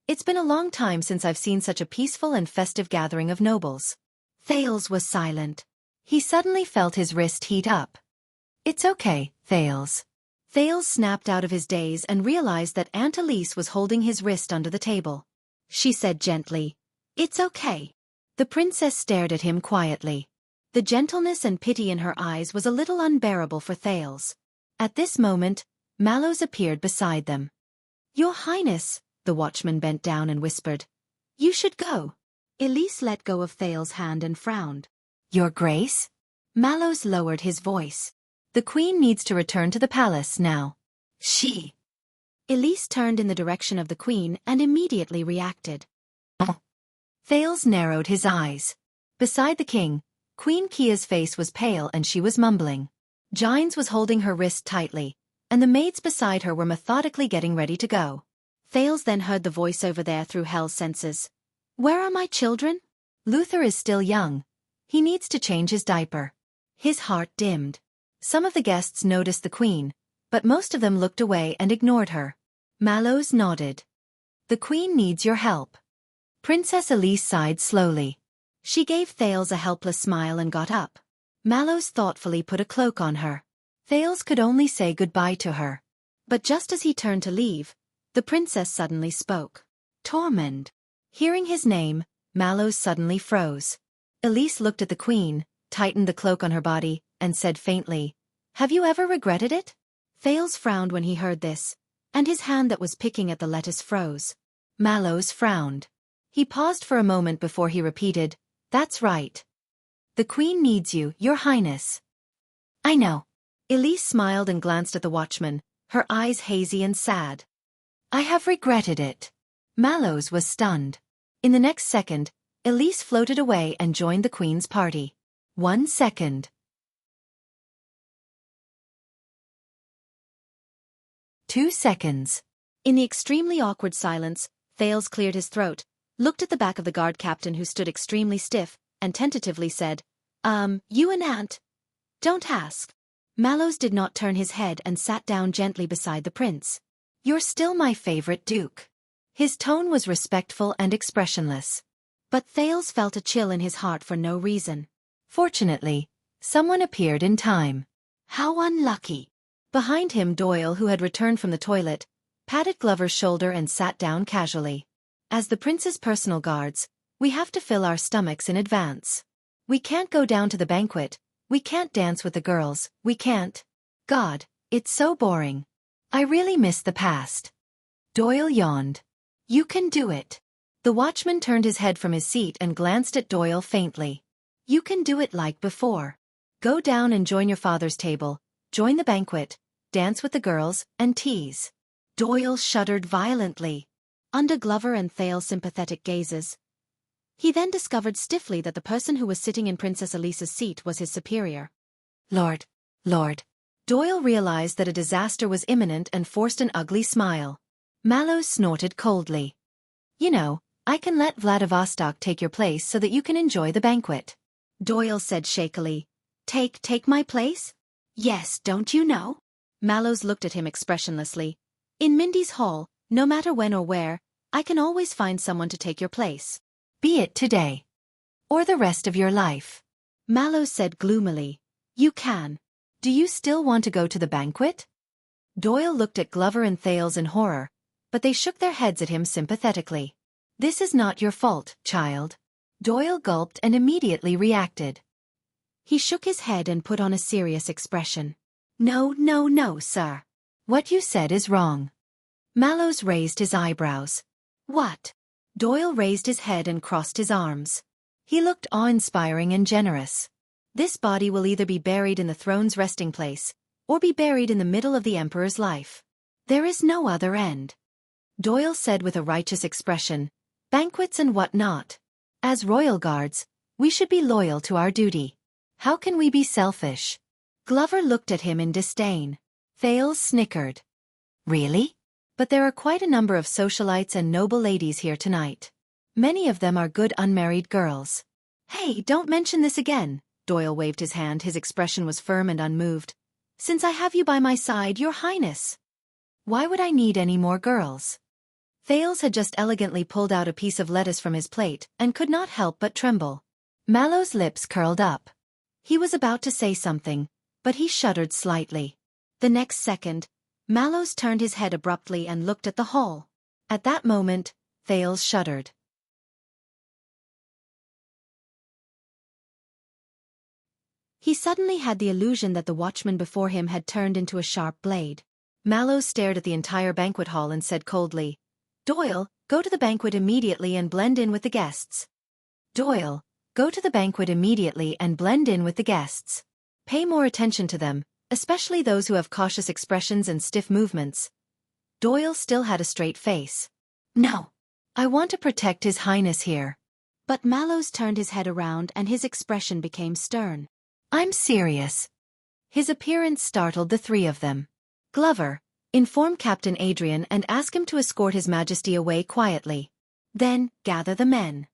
It's been a long time since I've seen such a peaceful and festive gathering of nobles. Thales was silent. He suddenly felt his wrist heat up. It's okay, Thales. Thales snapped out of his daze and realized that Aunt Elise was holding his wrist under the table. She said gently, "It's okay." The princess stared at him quietly. The gentleness and pity in her eyes was a little unbearable for Thales. At this moment, Mallows appeared beside them. "Your Highness," the watchman bent down and whispered. "You should go." Elise let go of Thales' hand and frowned. "Your Grace?" Mallows lowered his voice. "The Queen needs to return to the palace now." "She." Elise turned in the direction of the Queen and immediately reacted. Thales narrowed his eyes. Beside the king, Queen Kia's face was pale and she was mumbling. Gines was holding her wrist tightly, and the maids beside her were methodically getting ready to go. Thales then heard the voice over there through Hell's senses. "Where are my children?" "Luther is still young. He needs to change his diaper." His heart dimmed. Some of the guests noticed the Queen, but most of them looked away and ignored her. Mallows nodded. "The Queen needs your help." Princess Elise sighed slowly. She gave Thales a helpless smile and got up. Mallows thoughtfully put a cloak on her. Thales could only say goodbye to her. But just as he turned to leave, the The princess suddenly spoke. Tormund. Hearing his name, Mallows suddenly froze. Elise looked at the queen, tightened the cloak on her body, and said faintly, "Have you ever regretted it?" Thales frowned when he heard this, and his hand that was picking at the lettuce froze. Mallows frowned. He paused for a moment before he repeated, "That's right. The queen needs you, your highness." "I know." Elise smiled and glanced at the watchman, her eyes hazy and sad. "I have regretted it." Mallows was stunned. In the next second, Elise floated away and joined the queen's party. 1 second. 2 seconds. In the extremely awkward silence, Thales cleared his throat, looked at the back of the guard captain who stood extremely stiff, and tentatively said, You and Aunt? Don't ask." Mallows did not turn his head and sat down gently beside the prince. "You're still my favorite duke." His tone was respectful and expressionless. But Thales felt a chill in his heart for no reason. Fortunately, someone appeared in time. How unlucky. Behind him, Doyle, who had returned from the toilet, patted Glover's shoulder and sat down casually. "As the prince's personal guards, we have to fill our stomachs in advance. We can't go down to the banquet, we can't dance with the girls, we can't. God, it's so boring. I really miss the past." Doyle yawned. "You can do it." The watchman turned his head from his seat and glanced at Doyle faintly. "You can do it like before. Go down and join your father's table, join the banquet, dance with the girls, and tease." Doyle shuddered violently. Under Glover and Thales' sympathetic gazes, he then discovered stiffly that the person who was sitting in Princess Elisa's seat was his superior. Lord. Doyle realized that a disaster was imminent and forced an ugly smile. Mallows snorted coldly. "You know, I can let Vladivostok take your place so that you can enjoy the banquet." Doyle said shakily, Take my place? Yes, don't you know?" Mallows looked at him expressionlessly. "In Mindy's hall, no matter when or where, I can always find someone to take your place. Be it today. Or the rest of your life." Mallows said gloomily, "You can. Do you still want to go to the banquet?" Doyle looked at Glover and Thales in horror, but they shook their heads at him sympathetically. "This is not your fault, child." Doyle gulped and immediately reacted. He shook his head and put on a serious expression. No, sir. What you said is wrong." Mallows raised his eyebrows. "What?" Doyle raised his head and crossed his arms. He looked awe-inspiring and generous. "This body will either be buried in the throne's resting place, or be buried in the middle of the Emperor's life. There is no other end." Doyle said with a righteous expression, "Banquets and what not. As royal guards, we should be loyal to our duty. How can we be selfish?" Glover looked at him in disdain. Thales snickered. "Really? But there are quite a number of socialites and noble ladies here tonight. Many of them are good unmarried girls." "Hey, don't mention this again." Doyle waved his hand, his expression was firm and unmoved. "Since I have you by my side, your highness. Why would I need any more girls?" Thales had just elegantly pulled out a piece of lettuce from his plate and could not help but tremble. Mallow's lips curled up. He was about to say something, but he shuddered slightly. The next second, Mallows turned his head abruptly and looked at the hall. At that moment, Thales shuddered. He suddenly had the illusion that the watchman before him had turned into a sharp blade. Mallows stared at the entire banquet hall and said coldly, "Doyle, go to the banquet immediately and blend in with the guests. Doyle, go to the banquet immediately and blend in with the guests. Pay more attention to them, especially those who have cautious expressions and stiff movements." Doyle still had a straight face. "No. I want to protect His Highness here." But Mallows turned his head around and his expression became stern. "I'm serious." His appearance startled the three of them. "Glover, inform Captain Adrian and ask him to escort His Majesty away quietly. Then, gather the men."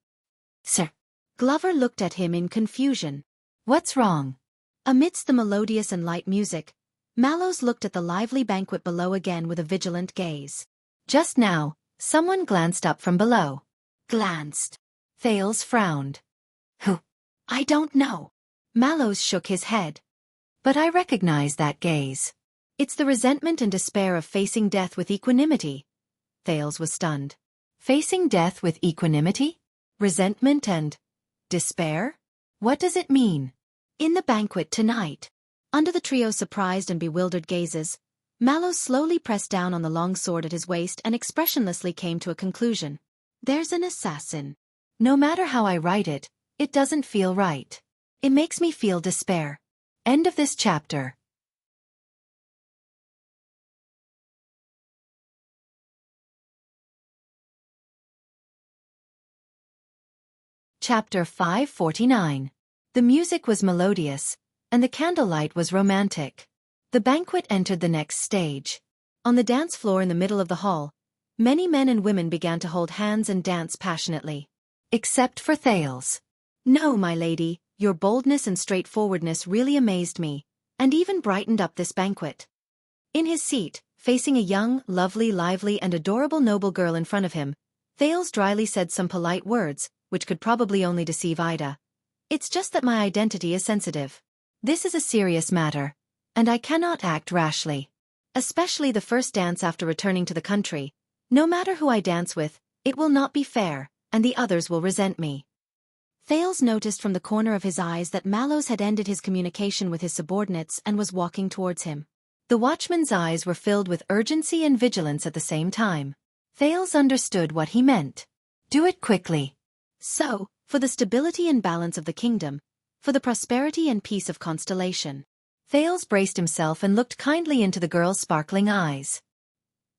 "Sir." Glover looked at him in confusion. "What's wrong?" Amidst the melodious and light music, Mallows looked at the lively banquet below again with a vigilant gaze. Just now, someone glanced up from below. Glanced. Thales frowned. "Who?" "I don't know." Mallows shook his head. "But I recognize that gaze. It's the resentment and despair of facing death with equanimity." Thales was stunned. Facing death with equanimity? Resentment and despair? What does it mean? In the banquet tonight, under the trio's surprised and bewildered gazes, Mallow slowly pressed down on the long sword at his waist and expressionlessly came to a conclusion. There's an assassin. No matter how I write it, it doesn't feel right. It makes me feel despair. End of this chapter. Chapter 549. The music was melodious, and the candlelight was romantic. The banquet entered the next stage. On the dance floor in the middle of the hall, many men and women began to hold hands and dance passionately. Except for Thales. No, my lady, your boldness and straightforwardness really amazed me, and even brightened up this banquet. In his seat, facing a young, lovely, lively and adorable noble girl in front of him, Thales dryly said some polite words, which could probably only deceive Ida. It's just that my identity is sensitive. This is a serious matter, and I cannot act rashly. Especially the first dance after returning to the country. No matter who I dance with, it will not be fair, and the others will resent me. Thales noticed from the corner of his eyes that Mallows had ended his communication with his subordinates and was walking towards him. The watchman's eyes were filled with urgency and vigilance at the same time. Thales understood what he meant. Do it quickly. So, for the stability and balance of the kingdom, for the prosperity and peace of Constellation. Thales braced himself and looked kindly into the girl's sparkling eyes.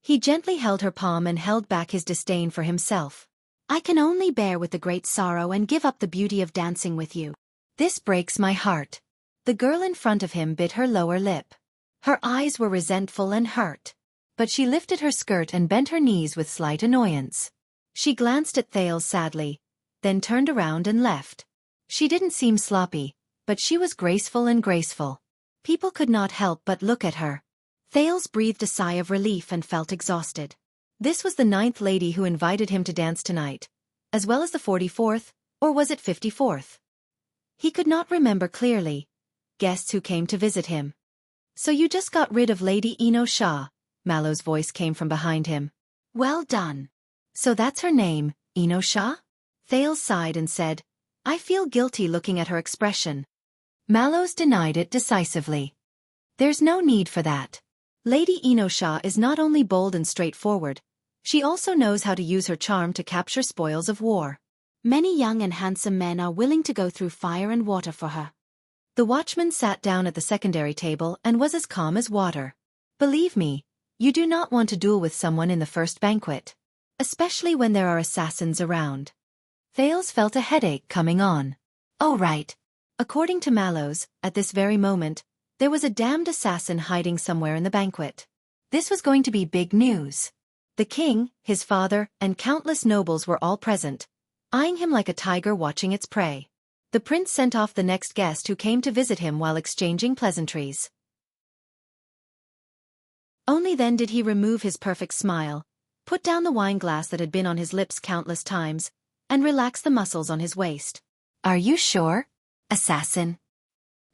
He gently held her palm and held back his disdain for himself. I can only bear with the great sorrow and give up the beauty of dancing with you. This breaks my heart. The girl in front of him bit her lower lip. Her eyes were resentful and hurt. But she lifted her skirt and bent her knees with slight annoyance. She glanced at Thales sadly, then turned around and left. She didn't seem sloppy, but she was graceful and graceful. People could not help but look at her. Thales breathed a sigh of relief and felt exhausted. This was the 9th lady who invited him to dance tonight, as well as the 44th, or was it 54th? He could not remember clearly. Guests who came to visit him. So you just got rid of Lady Eno Shah, Mallow's voice came from behind him. Well done. So that's her name, Eno Shah? Thales sighed and said, I feel guilty looking at her expression. Mallows denied it decisively. There's no need for that. Lady Eno Shah is not only bold and straightforward, she also knows how to use her charm to capture spoils of war. Many young and handsome men are willing to go through fire and water for her. The watchman sat down at the secondary table and was as calm as water. Believe me, you do not want to duel with someone in the first banquet. Especially when there are assassins around. Thales felt a headache coming on. Oh right. According to Mallows, at this very moment, there was a damned assassin hiding somewhere in the banquet. This was going to be big news. The king, his father, and countless nobles were all present, eyeing him like a tiger watching its prey. The prince sent off the next guest who came to visit him while exchanging pleasantries. Only then did he remove his perfect smile, put down the wine glass that had been on his lips countless times, and relax the muscles on his waist. Are you sure? Assassin?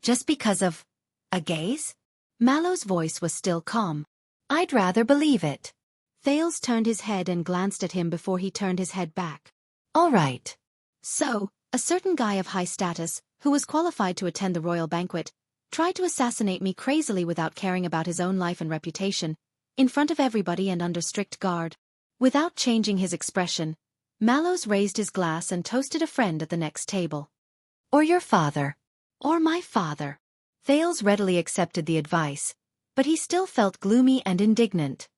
Just because of a gaze? Mallow's voice was still calm. I'd rather believe it. Thales turned his head and glanced at him before he turned his head back. All right. So, a certain guy of high status, who was qualified to attend the royal banquet, tried to assassinate me crazily without caring about his own life and reputation, in front of everybody and under strict guard. Without changing his expression, Mallows raised his glass and toasted a friend at the next table. Or your father. Or my father. Thales readily accepted the advice, but he still felt gloomy and indignant.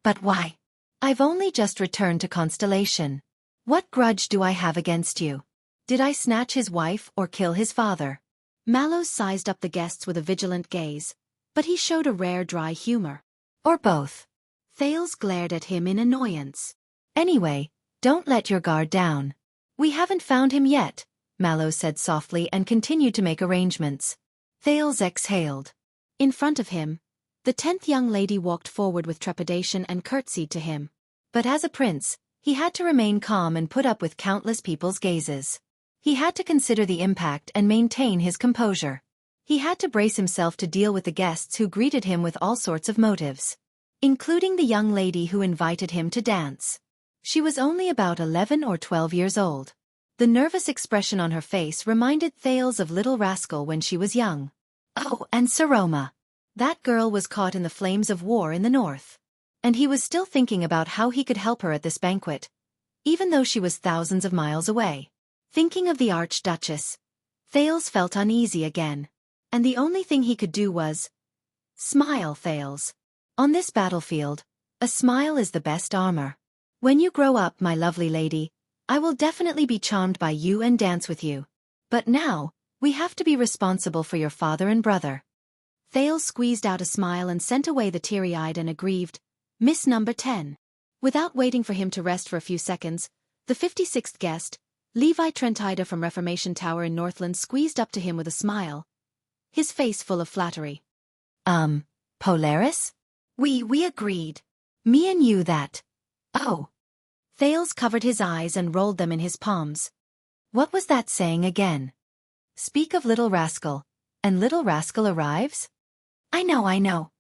But why? I've only just returned to Constellation. What grudge do I have against you? Did I snatch his wife or kill his father? Mallows sized up the guests with a vigilant gaze, but he showed a rare dry humor. Or both. Thales glared at him in annoyance. Anyway, don't let your guard down. We haven't found him yet, Mallows said softly and continued to make arrangements. Thales exhaled. In front of him, the 10th young lady walked forward with trepidation and curtsied to him. But as a prince, he had to remain calm and put up with countless people's gazes. He had to consider the impact and maintain his composure. He had to brace himself to deal with the guests who greeted him with all sorts of motives. including the young lady who invited him to dance. She was only about 11 or 12 years old. The nervous expression on her face reminded Thales of Little Rascal when she was young. Oh, and Saroma. That girl was caught in the flames of war in the north. And he was still thinking about how he could help her at this banquet, even though she was thousands of miles away. Thinking of the Archduchess, Thales felt uneasy again. And the only thing he could do was smile. Thales. On this battlefield, a smile is the best armor. When you grow up, my lovely lady, I will definitely be charmed by you and dance with you. But now, we have to be responsible for your father and brother. Thales squeezed out a smile and sent away the teary-eyed and aggrieved Miss Number 10. Without waiting for him to rest for a few seconds, the 56th guest, Levi Trentida from Reformation Tower in Northland, squeezed up to him with a smile, his face full of flattery. Polaris? We agreed. Me and you that. Oh. Thales covered his eyes and rolled them in his palms. What was that saying again? Speak of Little Rascal, and Little Rascal arrives? I know.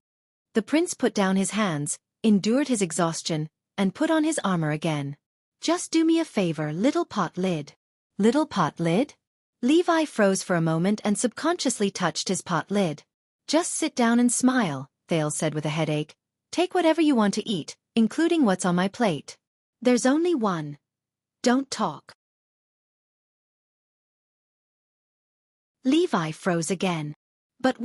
The prince put down his hands, endured his exhaustion, and put on his armor again. Just do me a favor, little pot lid. Little pot lid? Levi froze for a moment and subconsciously touched his pot lid. Just sit down and smile, Thales said with a headache. Take whatever you want to eat, including what's on my plate. There's only one. Don't talk. Levi froze again. But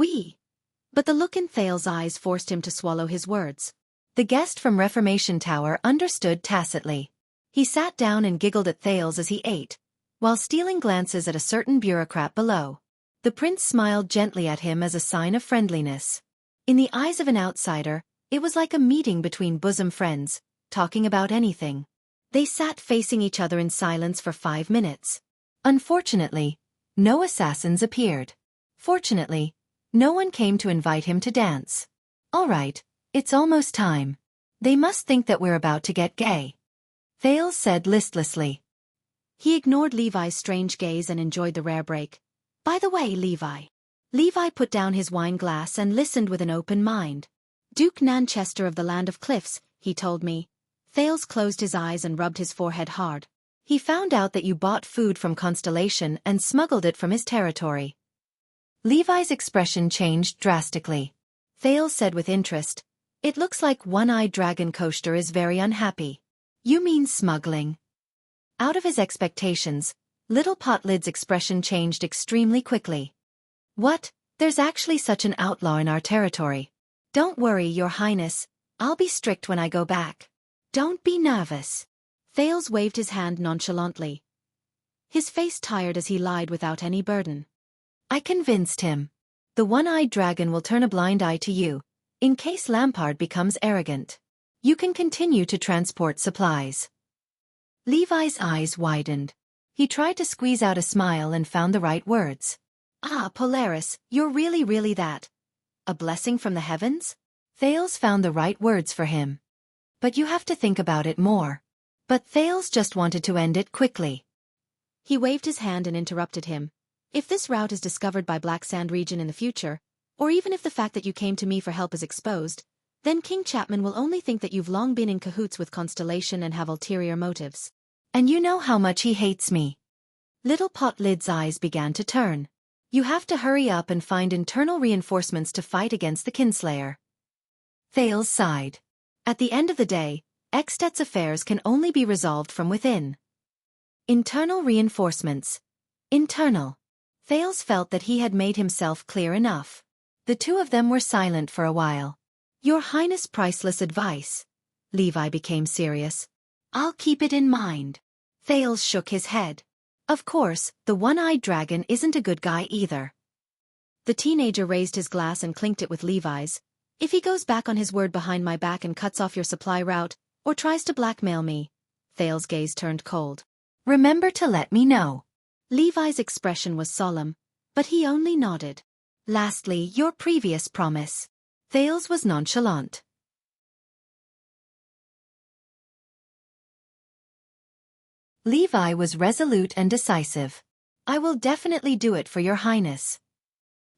the look in Thales' eyes forced him to swallow his words. The guest from Reformation Tower understood tacitly. He sat down and giggled at Thales as he ate, while stealing glances at a certain bureaucrat below. The prince smiled gently at him as a sign of friendliness. In the eyes of an outsider, it was like a meeting between bosom friends, talking about anything. They sat facing each other in silence for 5 minutes. Unfortunately, no assassins appeared. Fortunately, no one came to invite him to dance. All right, it's almost time. They must think that we're about to get gay, Thales said listlessly. He ignored Levi's strange gaze and enjoyed the rare break. By the way, Levi. Levi put down his wine glass and listened with an open mind. Duke Nanchester of the Land of Cliffs, he told me. Thales closed his eyes and rubbed his forehead hard. He found out that you bought food from Constellation and smuggled it from his territory. Levi's expression changed drastically. Thales said with interest, it looks like One-Eyed Dragon Coaster is very unhappy. You mean smuggling? Out of his expectations, Little Potlid's expression changed extremely quickly. What? There's actually such an outlaw in our territory. Don't worry, Your Highness, I'll be strict when I go back. Don't be nervous. Thales waved his hand nonchalantly. His face tired as he lied without any burden. I convinced him. The One-Eyed Dragon will turn a blind eye to you, in case Lampard becomes arrogant. You can continue to transport supplies. Levi's eyes widened. He tried to squeeze out a smile and found the right words. Ah, Polaris, you're really that. A blessing from the heavens? Thales found the right words for him. But you have to think about it more. But Thales just wanted to end it quickly. He waved his hand and interrupted him. If this route is discovered by Black Sand region in the future, or even if the fact that you came to me for help is exposed, then King Chapman will only think that you've long been in cahoots with Constellation and have ulterior motives. And you know how much he hates me. Little Potlid's eyes began to turn. You have to hurry up and find internal reinforcements to fight against the Kinslayer. Thales sighed. At the end of the day, Eksted's affairs can only be resolved from within. Internal reinforcements. Internal. Thales felt that he had made himself clear enough. The two of them were silent for a while. Your Highness' priceless advice. Levi became serious. I'll keep it in mind. Thales shook his head. Of course, the One-Eyed Dragon isn't a good guy either. The teenager raised his glass and clinked it with Levi's. If he goes back on his word behind my back and cuts off your supply route, or tries to blackmail me, Thales' gaze turned cold. Remember to let me know. Levi's expression was solemn, but he only nodded. Lastly, your previous promise. Thales was nonchalant. Levi was resolute and decisive. I will definitely do it for your highness.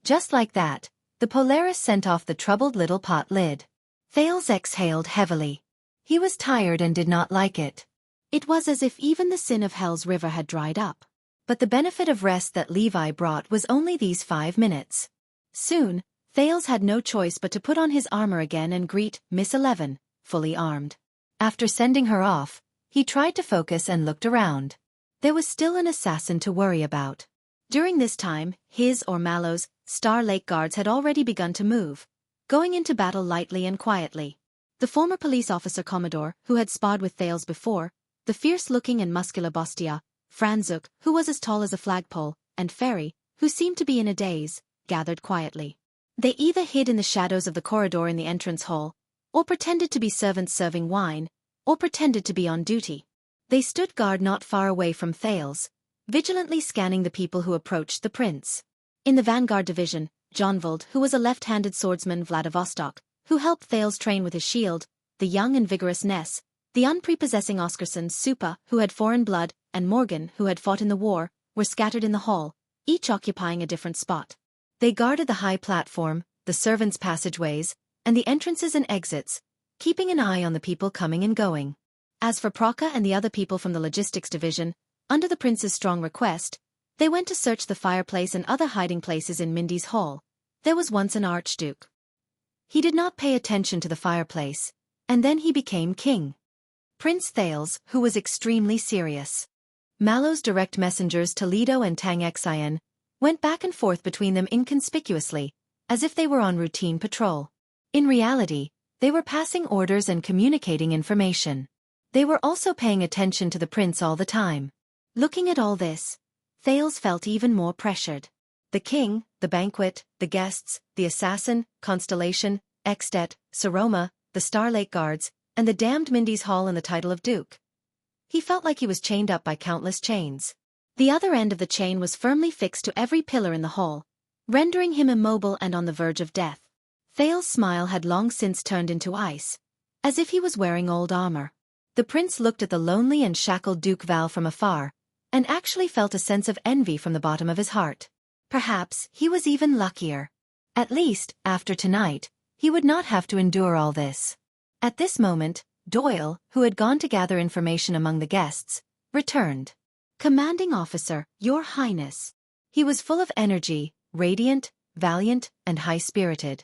Just like that, the Polaris sent off the troubled little pot lid. Thales exhaled heavily. He was tired and did not like it. It was as if even the sin of Hell's river had dried up. But the benefit of rest that Levi brought was only these 5 minutes. Soon, Thales had no choice but to put on his armor again and greet Miss 11, fully armed. After sending her off, he tried to focus and looked around. There was still an assassin to worry about. During this time, his or Mallow's Star Lake guards had already begun to move, going into battle lightly and quietly. The former police officer Commodore, who had sparred with Thales before, the fierce-looking and muscular Bostia, Franzuk, who was as tall as a flagpole, and Ferry, who seemed to be in a daze, gathered quietly. They either hid in the shadows of the corridor in the entrance hall, or pretended to be servants serving wine, or pretended to be on duty. They stood guard not far away from Thales, vigilantly scanning the people who approached the prince. In the vanguard division, Jonvald, who was a left-handed swordsman Vladivostok, who helped Thales train with his shield, the young and vigorous Ness, the unprepossessing Oscarson Supa, who had foreign blood, and Morgan, who had fought in the war, were scattered in the hall, each occupying a different spot. They guarded the high platform, the servants' passageways, and the entrances and exits, keeping an eye on the people coming and going. As for Proka and the other people from the logistics division, under the prince's strong request, they went to search the fireplace and other hiding places in Mindy's hall. There was once an archduke. He did not pay attention to the fireplace, and then he became king. Prince Thales, who was extremely serious. Mallow's direct messengers Toledo and Tangxian went back and forth between them inconspicuously, as if they were on routine patrol. In reality, they were passing orders and communicating information. They were also paying attention to the prince all the time. Looking at all this, Thales felt even more pressured. The king, the banquet, the guests, the assassin, Constellation, Extet, Saroma, the Star Lake guards, and the damned Mindy's hall and the title of duke. He felt like he was chained up by countless chains. The other end of the chain was firmly fixed to every pillar in the hall, rendering him immobile and on the verge of death. Thales' smile had long since turned into ice, as if he was wearing old armor. The prince looked at the lonely and shackled Duke Val from afar, and actually felt a sense of envy from the bottom of his heart. Perhaps he was even luckier. At least, after tonight, he would not have to endure all this. At this moment, Doyle, who had gone to gather information among the guests, returned. "Commanding officer, Your Highness." He was full of energy, radiant, valiant, and high-spirited.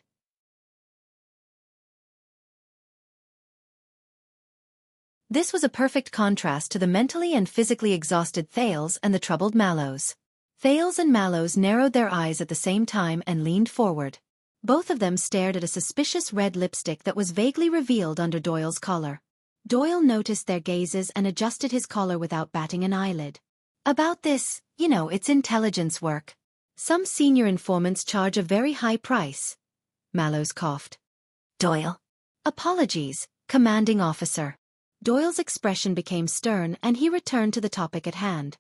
This was a perfect contrast to the mentally and physically exhausted Thales and the troubled Mallows. Thales and Mallows narrowed their eyes at the same time and leaned forward. Both of them stared at a suspicious red lipstick that was vaguely revealed under Doyle's collar. Doyle noticed their gazes and adjusted his collar without batting an eyelid. "About this, it's intelligence work. Some senior informants charge a very high price." Mallows coughed. "Doyle." "Apologies, commanding officer." Doyle's expression became stern and he returned to the topic at hand.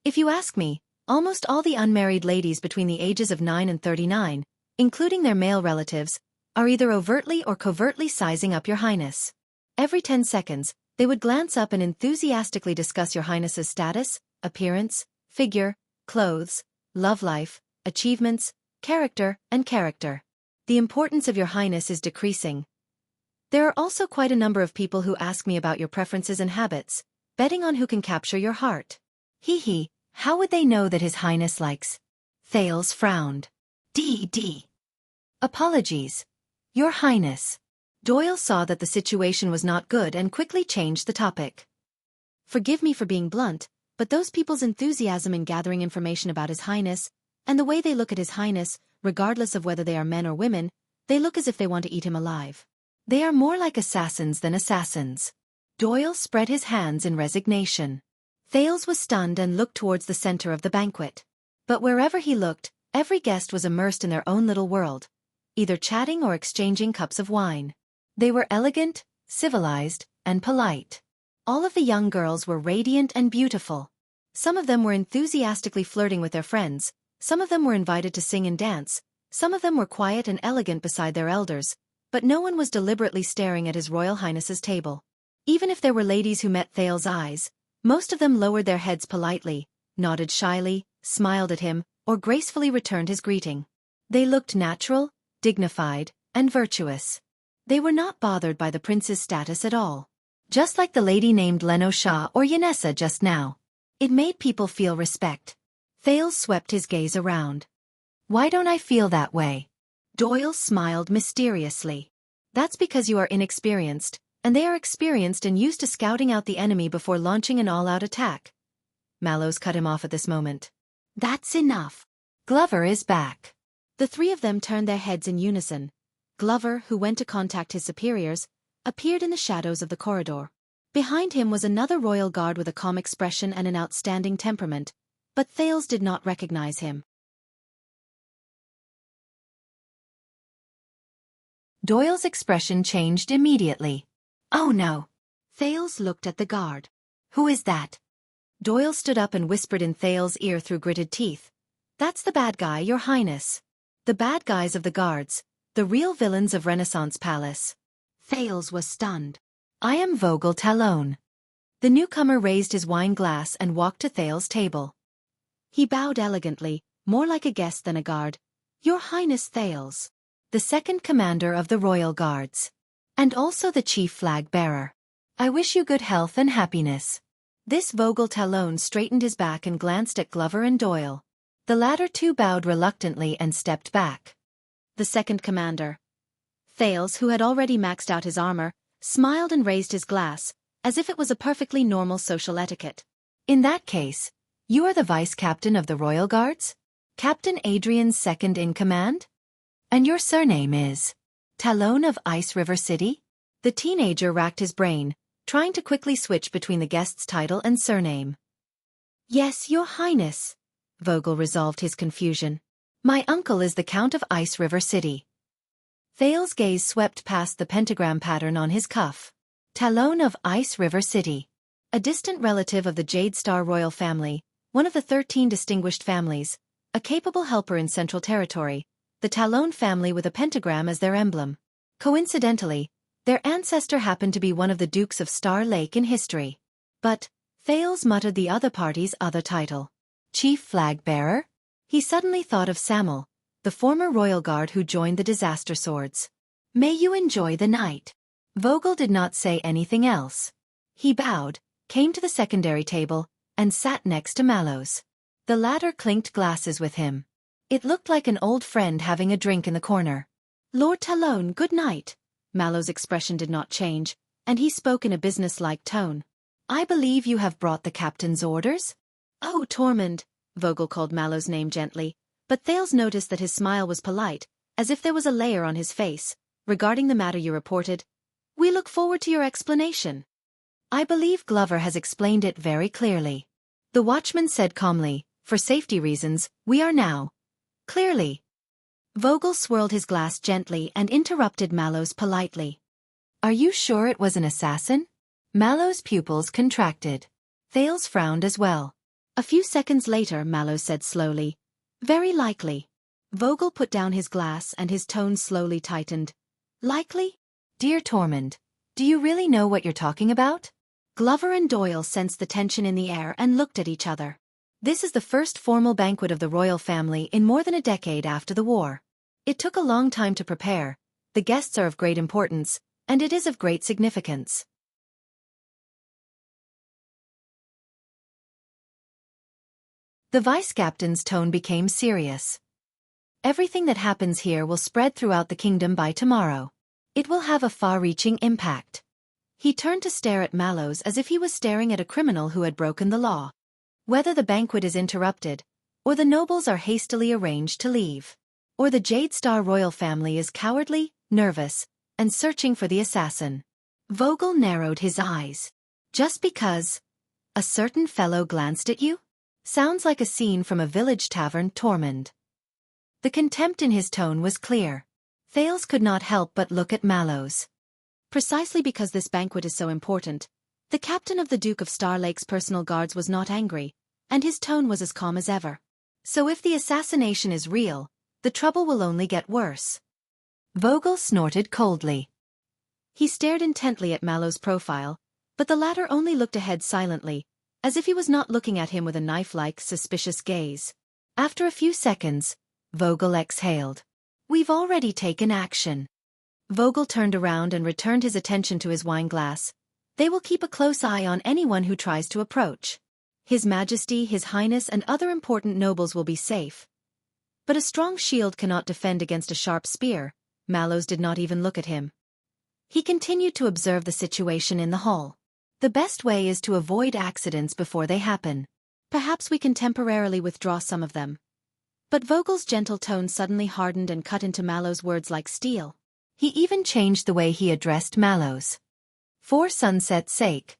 "If you ask me, almost all the unmarried ladies between the ages of 9 and 39, including their male relatives, are either overtly or covertly sizing up Your Highness. Every 10 seconds, they would glance up and enthusiastically discuss Your Highness's status, appearance, figure, clothes, love life, achievements, character, and character. The importance of Your Highness is decreasing. There are also quite a number of people who ask me about your preferences and habits, betting on who can capture your heart. Hee, how would they know that His Highness likes?" Thales frowned. D. "Apologies, Your Highness." Doyle saw that the situation was not good and quickly changed the topic. "Forgive me for being blunt, but those people's enthusiasm in gathering information about His Highness, and the way they look at His Highness, regardless of whether they are men or women, they look as if they want to eat him alive. They are more like assassins than assassins." Doyle spread his hands in resignation. Thales was stunned and looked towards the center of the banquet. But wherever he looked, every guest was immersed in their own little world, either chatting or exchanging cups of wine. They were elegant, civilized, and polite. All of the young girls were radiant and beautiful. Some of them were enthusiastically flirting with their friends, some of them were invited to sing and dance, some of them were quiet and elegant beside their elders, but no one was deliberately staring at His Royal Highness's table. Even if there were ladies who met Thales' eyes, most of them lowered their heads politely, nodded shyly, smiled at him, or gracefully returned his greeting. They looked natural, dignified, and virtuous. They were not bothered by the prince's status at all. Just like the lady named Leno Shah or Yanessa just now. It made people feel respect. Thales swept his gaze around. Why don't I feel that way? Doyle smiled mysteriously. That's because you are inexperienced, and they are experienced and used to scouting out the enemy before launching an all-out attack. Mallows cut him off at this moment. That's enough. Glover is back. The three of them turned their heads in unison. Glover, who went to contact his superiors, appeared in the shadows of the corridor. Behind him was another royal guard with a calm expression and an outstanding temperament, but Thales did not recognize him. Doyle's expression changed immediately. Oh no. Thales looked at the guard. Who is that? Doyle stood up and whispered in Thales' ear through gritted teeth. That's the bad guy, Your Highness. The bad guys of the guards, the real villains of Renaissance Palace. Thales was stunned. I am Vogel Talon. The newcomer raised his wine glass and walked to Thales' table. He bowed elegantly, more like a guest than a guard. Your Highness Thales, the second commander of the Royal Guards, and also the chief flag bearer. I wish you good health and happiness. This Vogel Talon straightened his back and glanced at Glover and Doyle. The latter too bowed reluctantly and stepped back. The second commander, Thales, who had already maxed out his armor, smiled and raised his glass, as if it was a perfectly normal social etiquette. In that case, you are the vice-captain of the Royal Guards? Captain Adrian's second in command? And your surname is Talon of Ice River City? The teenager racked his brain, trying to quickly switch between the guest's title and surname. Yes, Your Highness. Vogel resolved his confusion. My uncle is the Count of Ice River City. Thales' gaze swept past the pentagram pattern on his cuff. Talon of Ice River City. A distant relative of the Jade Star royal family, one of the 13 distinguished families, a capable helper in Central Territory, the Talon family with a pentagram as their emblem. Coincidentally, their ancestor happened to be one of the Dukes of Star Lake in history. But, Thales muttered the other party's other title. Chief Flag Bearer? He suddenly thought of Samuel, the former royal guard who joined the Disaster Swords. May you enjoy the night. Vogel did not say anything else. He bowed, came to the secondary table, and sat next to Mallows. The latter clinked glasses with him. It looked like an old friend having a drink in the corner. Lord Talon, good night. Mallows' expression did not change, and he spoke in a businesslike tone. I believe you have brought the captain's orders? Oh, Tormund, Vogel called Mallows' name gently, but Thales noticed that his smile was polite, as if there was a layer on his face. Regarding the matter you reported, we look forward to your explanation. I believe Glover has explained it very clearly. The watchman said calmly, for safety reasons, we are now. Clearly. Vogel swirled his glass gently and interrupted Mallows politely. Are you sure it was an assassin? Mallows' pupils contracted. Thales frowned as well. A few seconds later, Mallows said slowly, very likely. Vogel put down his glass and his tone slowly tightened. Likely? Dear Tormund, do you really know what you're talking about? Glover and Doyle sensed the tension in the air and looked at each other. This is the first formal banquet of the royal family in more than a decade after the war. It took a long time to prepare, the guests are of great importance, and it is of great significance. The vice-captain's tone became serious. Everything that happens here will spread throughout the kingdom by tomorrow. It will have a far-reaching impact. He turned to stare at Mallows as if he was staring at a criminal who had broken the law. Whether the banquet is interrupted, or the nobles are hastily arranged to leave, or the Jade Star royal family is cowardly, nervous, and searching for the assassin. Vogel narrowed his eyes. Just because a certain fellow glanced at you? Sounds like a scene from a village tavern, Tormund. The contempt in his tone was clear. Thales could not help but look at Mallows. Precisely because this banquet is so important, the captain of the Duke of Star Lake's personal guards was not angry, and his tone was as calm as ever. So if the assassination is real, the trouble will only get worse. Vogel snorted coldly. He stared intently at Mallows' profile, but the latter only looked ahead silently, as if he was not looking at him with a knife-like, suspicious gaze. After a few seconds, Vogel exhaled. We've already taken action. Vogel turned around and returned his attention to his wine glass. They will keep a close eye on anyone who tries to approach. His Majesty, His Highness and other important nobles will be safe. But a strong shield cannot defend against a sharp spear. Mallows did not even look at him. He continued to observe the situation in the hall. The best way is to avoid accidents before they happen. Perhaps we can temporarily withdraw some of them. But Vogel's gentle tone suddenly hardened and cut into Mallow's words like steel. He even changed the way he addressed Mallows. For sunset's sake,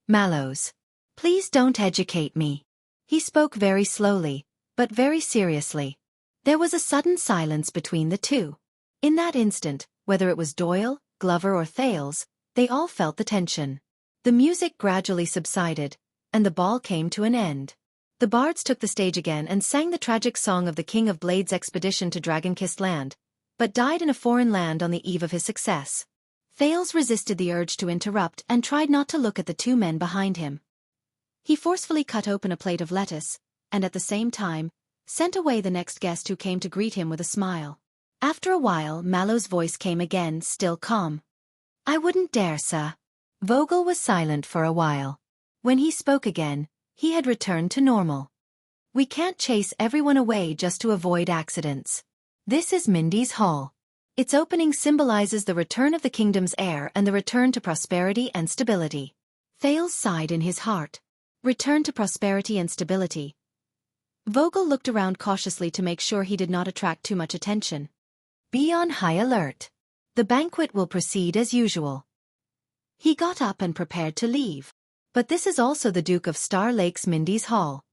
Mallows, please don't educate me. He spoke very slowly, but very seriously. There was a sudden silence between the two. In that instant, whether it was Doyle, Glover or Thales, they all felt the tension. The music gradually subsided, and the ball came to an end. The bards took the stage again and sang the tragic song of the King of Blades' expedition to Dragon-Kissed Land, but died in a foreign land on the eve of his success. Thales resisted the urge to interrupt and tried not to look at the two men behind him. He forcefully cut open a plate of lettuce, and at the same time, sent away the next guest who came to greet him with a smile. After a while, Mallow's voice came again, still calm. I wouldn't dare, sir. Vogel was silent for a while. When he spoke again, he had returned to normal. We can't chase everyone away just to avoid accidents. This is Mindy's Hall. Its opening symbolizes the return of the kingdom's heir and the return to prosperity and stability. Thales sighed in his heart. Return to prosperity and stability. Vogel looked around cautiously to make sure he did not attract too much attention. Be on high alert. The banquet will proceed as usual. He got up and prepared to leave. But this is also the Duke of Star Lake's Mindy's Hall.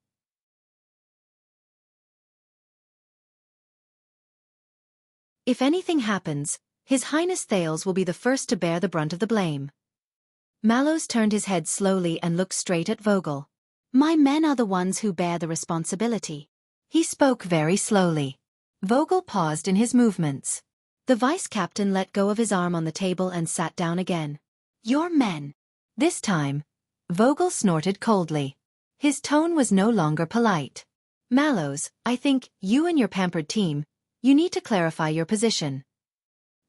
If anything happens, His Highness Thales will be the first to bear the brunt of the blame. Mallows turned his head slowly and looked straight at Vogel. My men are the ones who bear the responsibility. He spoke very slowly. Vogel paused in his movements. The vice-captain let go of his arm on the table and sat down again. Your men. This time, Vogel snorted coldly. His tone was no longer polite. Mallows, I think, you and your pampered team, you need to clarify your position.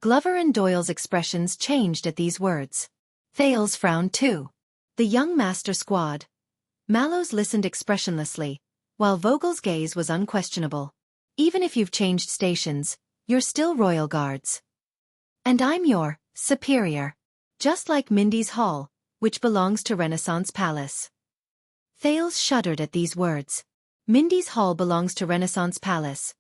Glover and Doyle's expressions changed at these words. Thales frowned too. The young master squad. Mallows listened expressionlessly, while Vogel's gaze was unquestionable. Even if you've changed stations, you're still royal guards. And I'm your superior. Just like Mindy's Hall, which belongs to Renaissance Palace. Thales shuddered at these words. Mindy's Hall belongs to Renaissance Palace.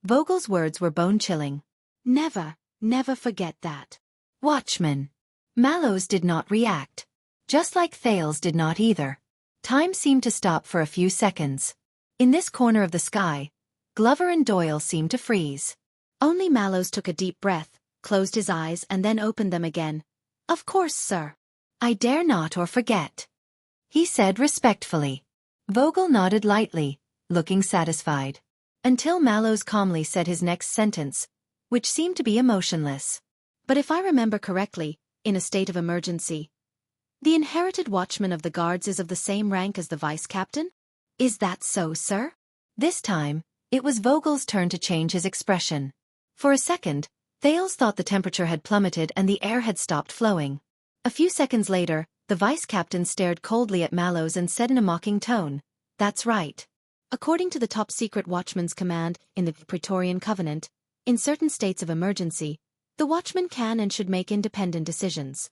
Vogel's words were bone-chilling. Never, never forget that. Watchman. Mallows did not react. Just like Thales did not either. Time seemed to stop for a few seconds. In this corner of the sky, Glover and Doyle seemed to freeze. Only Mallows took a deep breath, closed his eyes and then opened them again. Of course, sir. I dare not or forget. He said respectfully. Vogel nodded lightly, looking satisfied. Until Mallows calmly said his next sentence, which seemed to be emotionless. But if I remember correctly, in a state of emergency, the inherited watchman of the guards is of the same rank as the vice-captain? Is that so, sir? This time, it was Vogel's turn to change his expression. For a second, Thales thought the temperature had plummeted and the air had stopped flowing. A few seconds later, the vice-captain stared coldly at Mallows and said in a mocking tone, That's right. According to the top-secret watchman's command in the Praetorian Covenant, in certain states of emergency, the watchman can and should make independent decisions.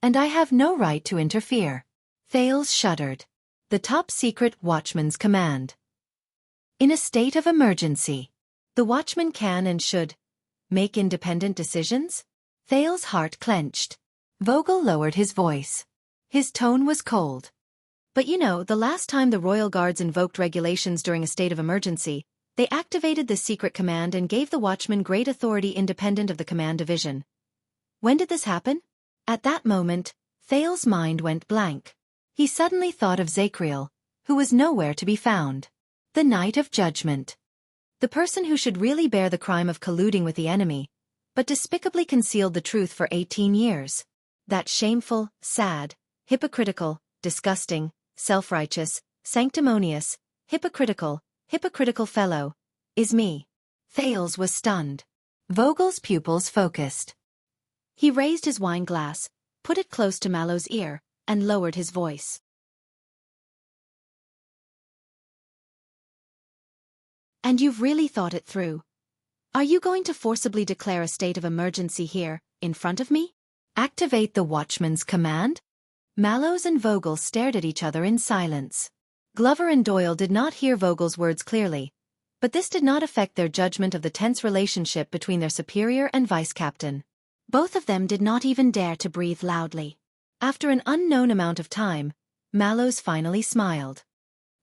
And I have no right to interfere. Thales shuddered. The top-secret watchman's command. In a state of emergency, the watchman can and should make independent decisions? Thales' heart clenched. Vogel lowered his voice. His tone was cold. But you know, the last time the royal guards invoked regulations during a state of emergency, they activated this secret command and gave the watchman great authority independent of the command division. When did this happen? At that moment, Thales' mind went blank. He suddenly thought of Zacriel, who was nowhere to be found. The Night of Judgment. The person who should really bear the crime of colluding with the enemy, but despicably concealed the truth for 18 years. That shameful, sad, hypocritical, disgusting, self-righteous, sanctimonious, hypocritical fellow, is me. Thales was stunned. Vogel's pupils focused. He raised his wine glass, put it close to Mallow's ear, and lowered his voice. And you've really thought it through. Are you going to forcibly declare a state of emergency here, in front of me? Activate the watchman's command? Mallows and Vogel stared at each other in silence. Glover and Doyle did not hear Vogel's words clearly, but this did not affect their judgment of the tense relationship between their superior and vice-captain. Both of them did not even dare to breathe loudly. After an unknown amount of time, Mallows finally smiled.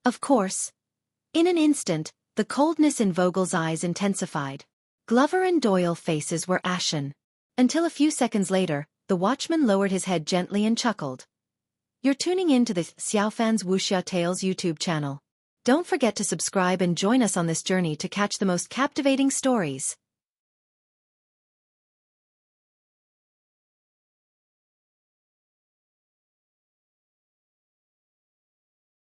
Of course. In an instant, the coldness in Vogel's eyes intensified. Glover and Doyle's faces were ashen. Until a few seconds later, the watchman lowered his head gently and chuckled. You're tuning in to the Xiaofan's Wuxia Tales YouTube channel. Don't forget to subscribe and join us on this journey to catch the most captivating stories.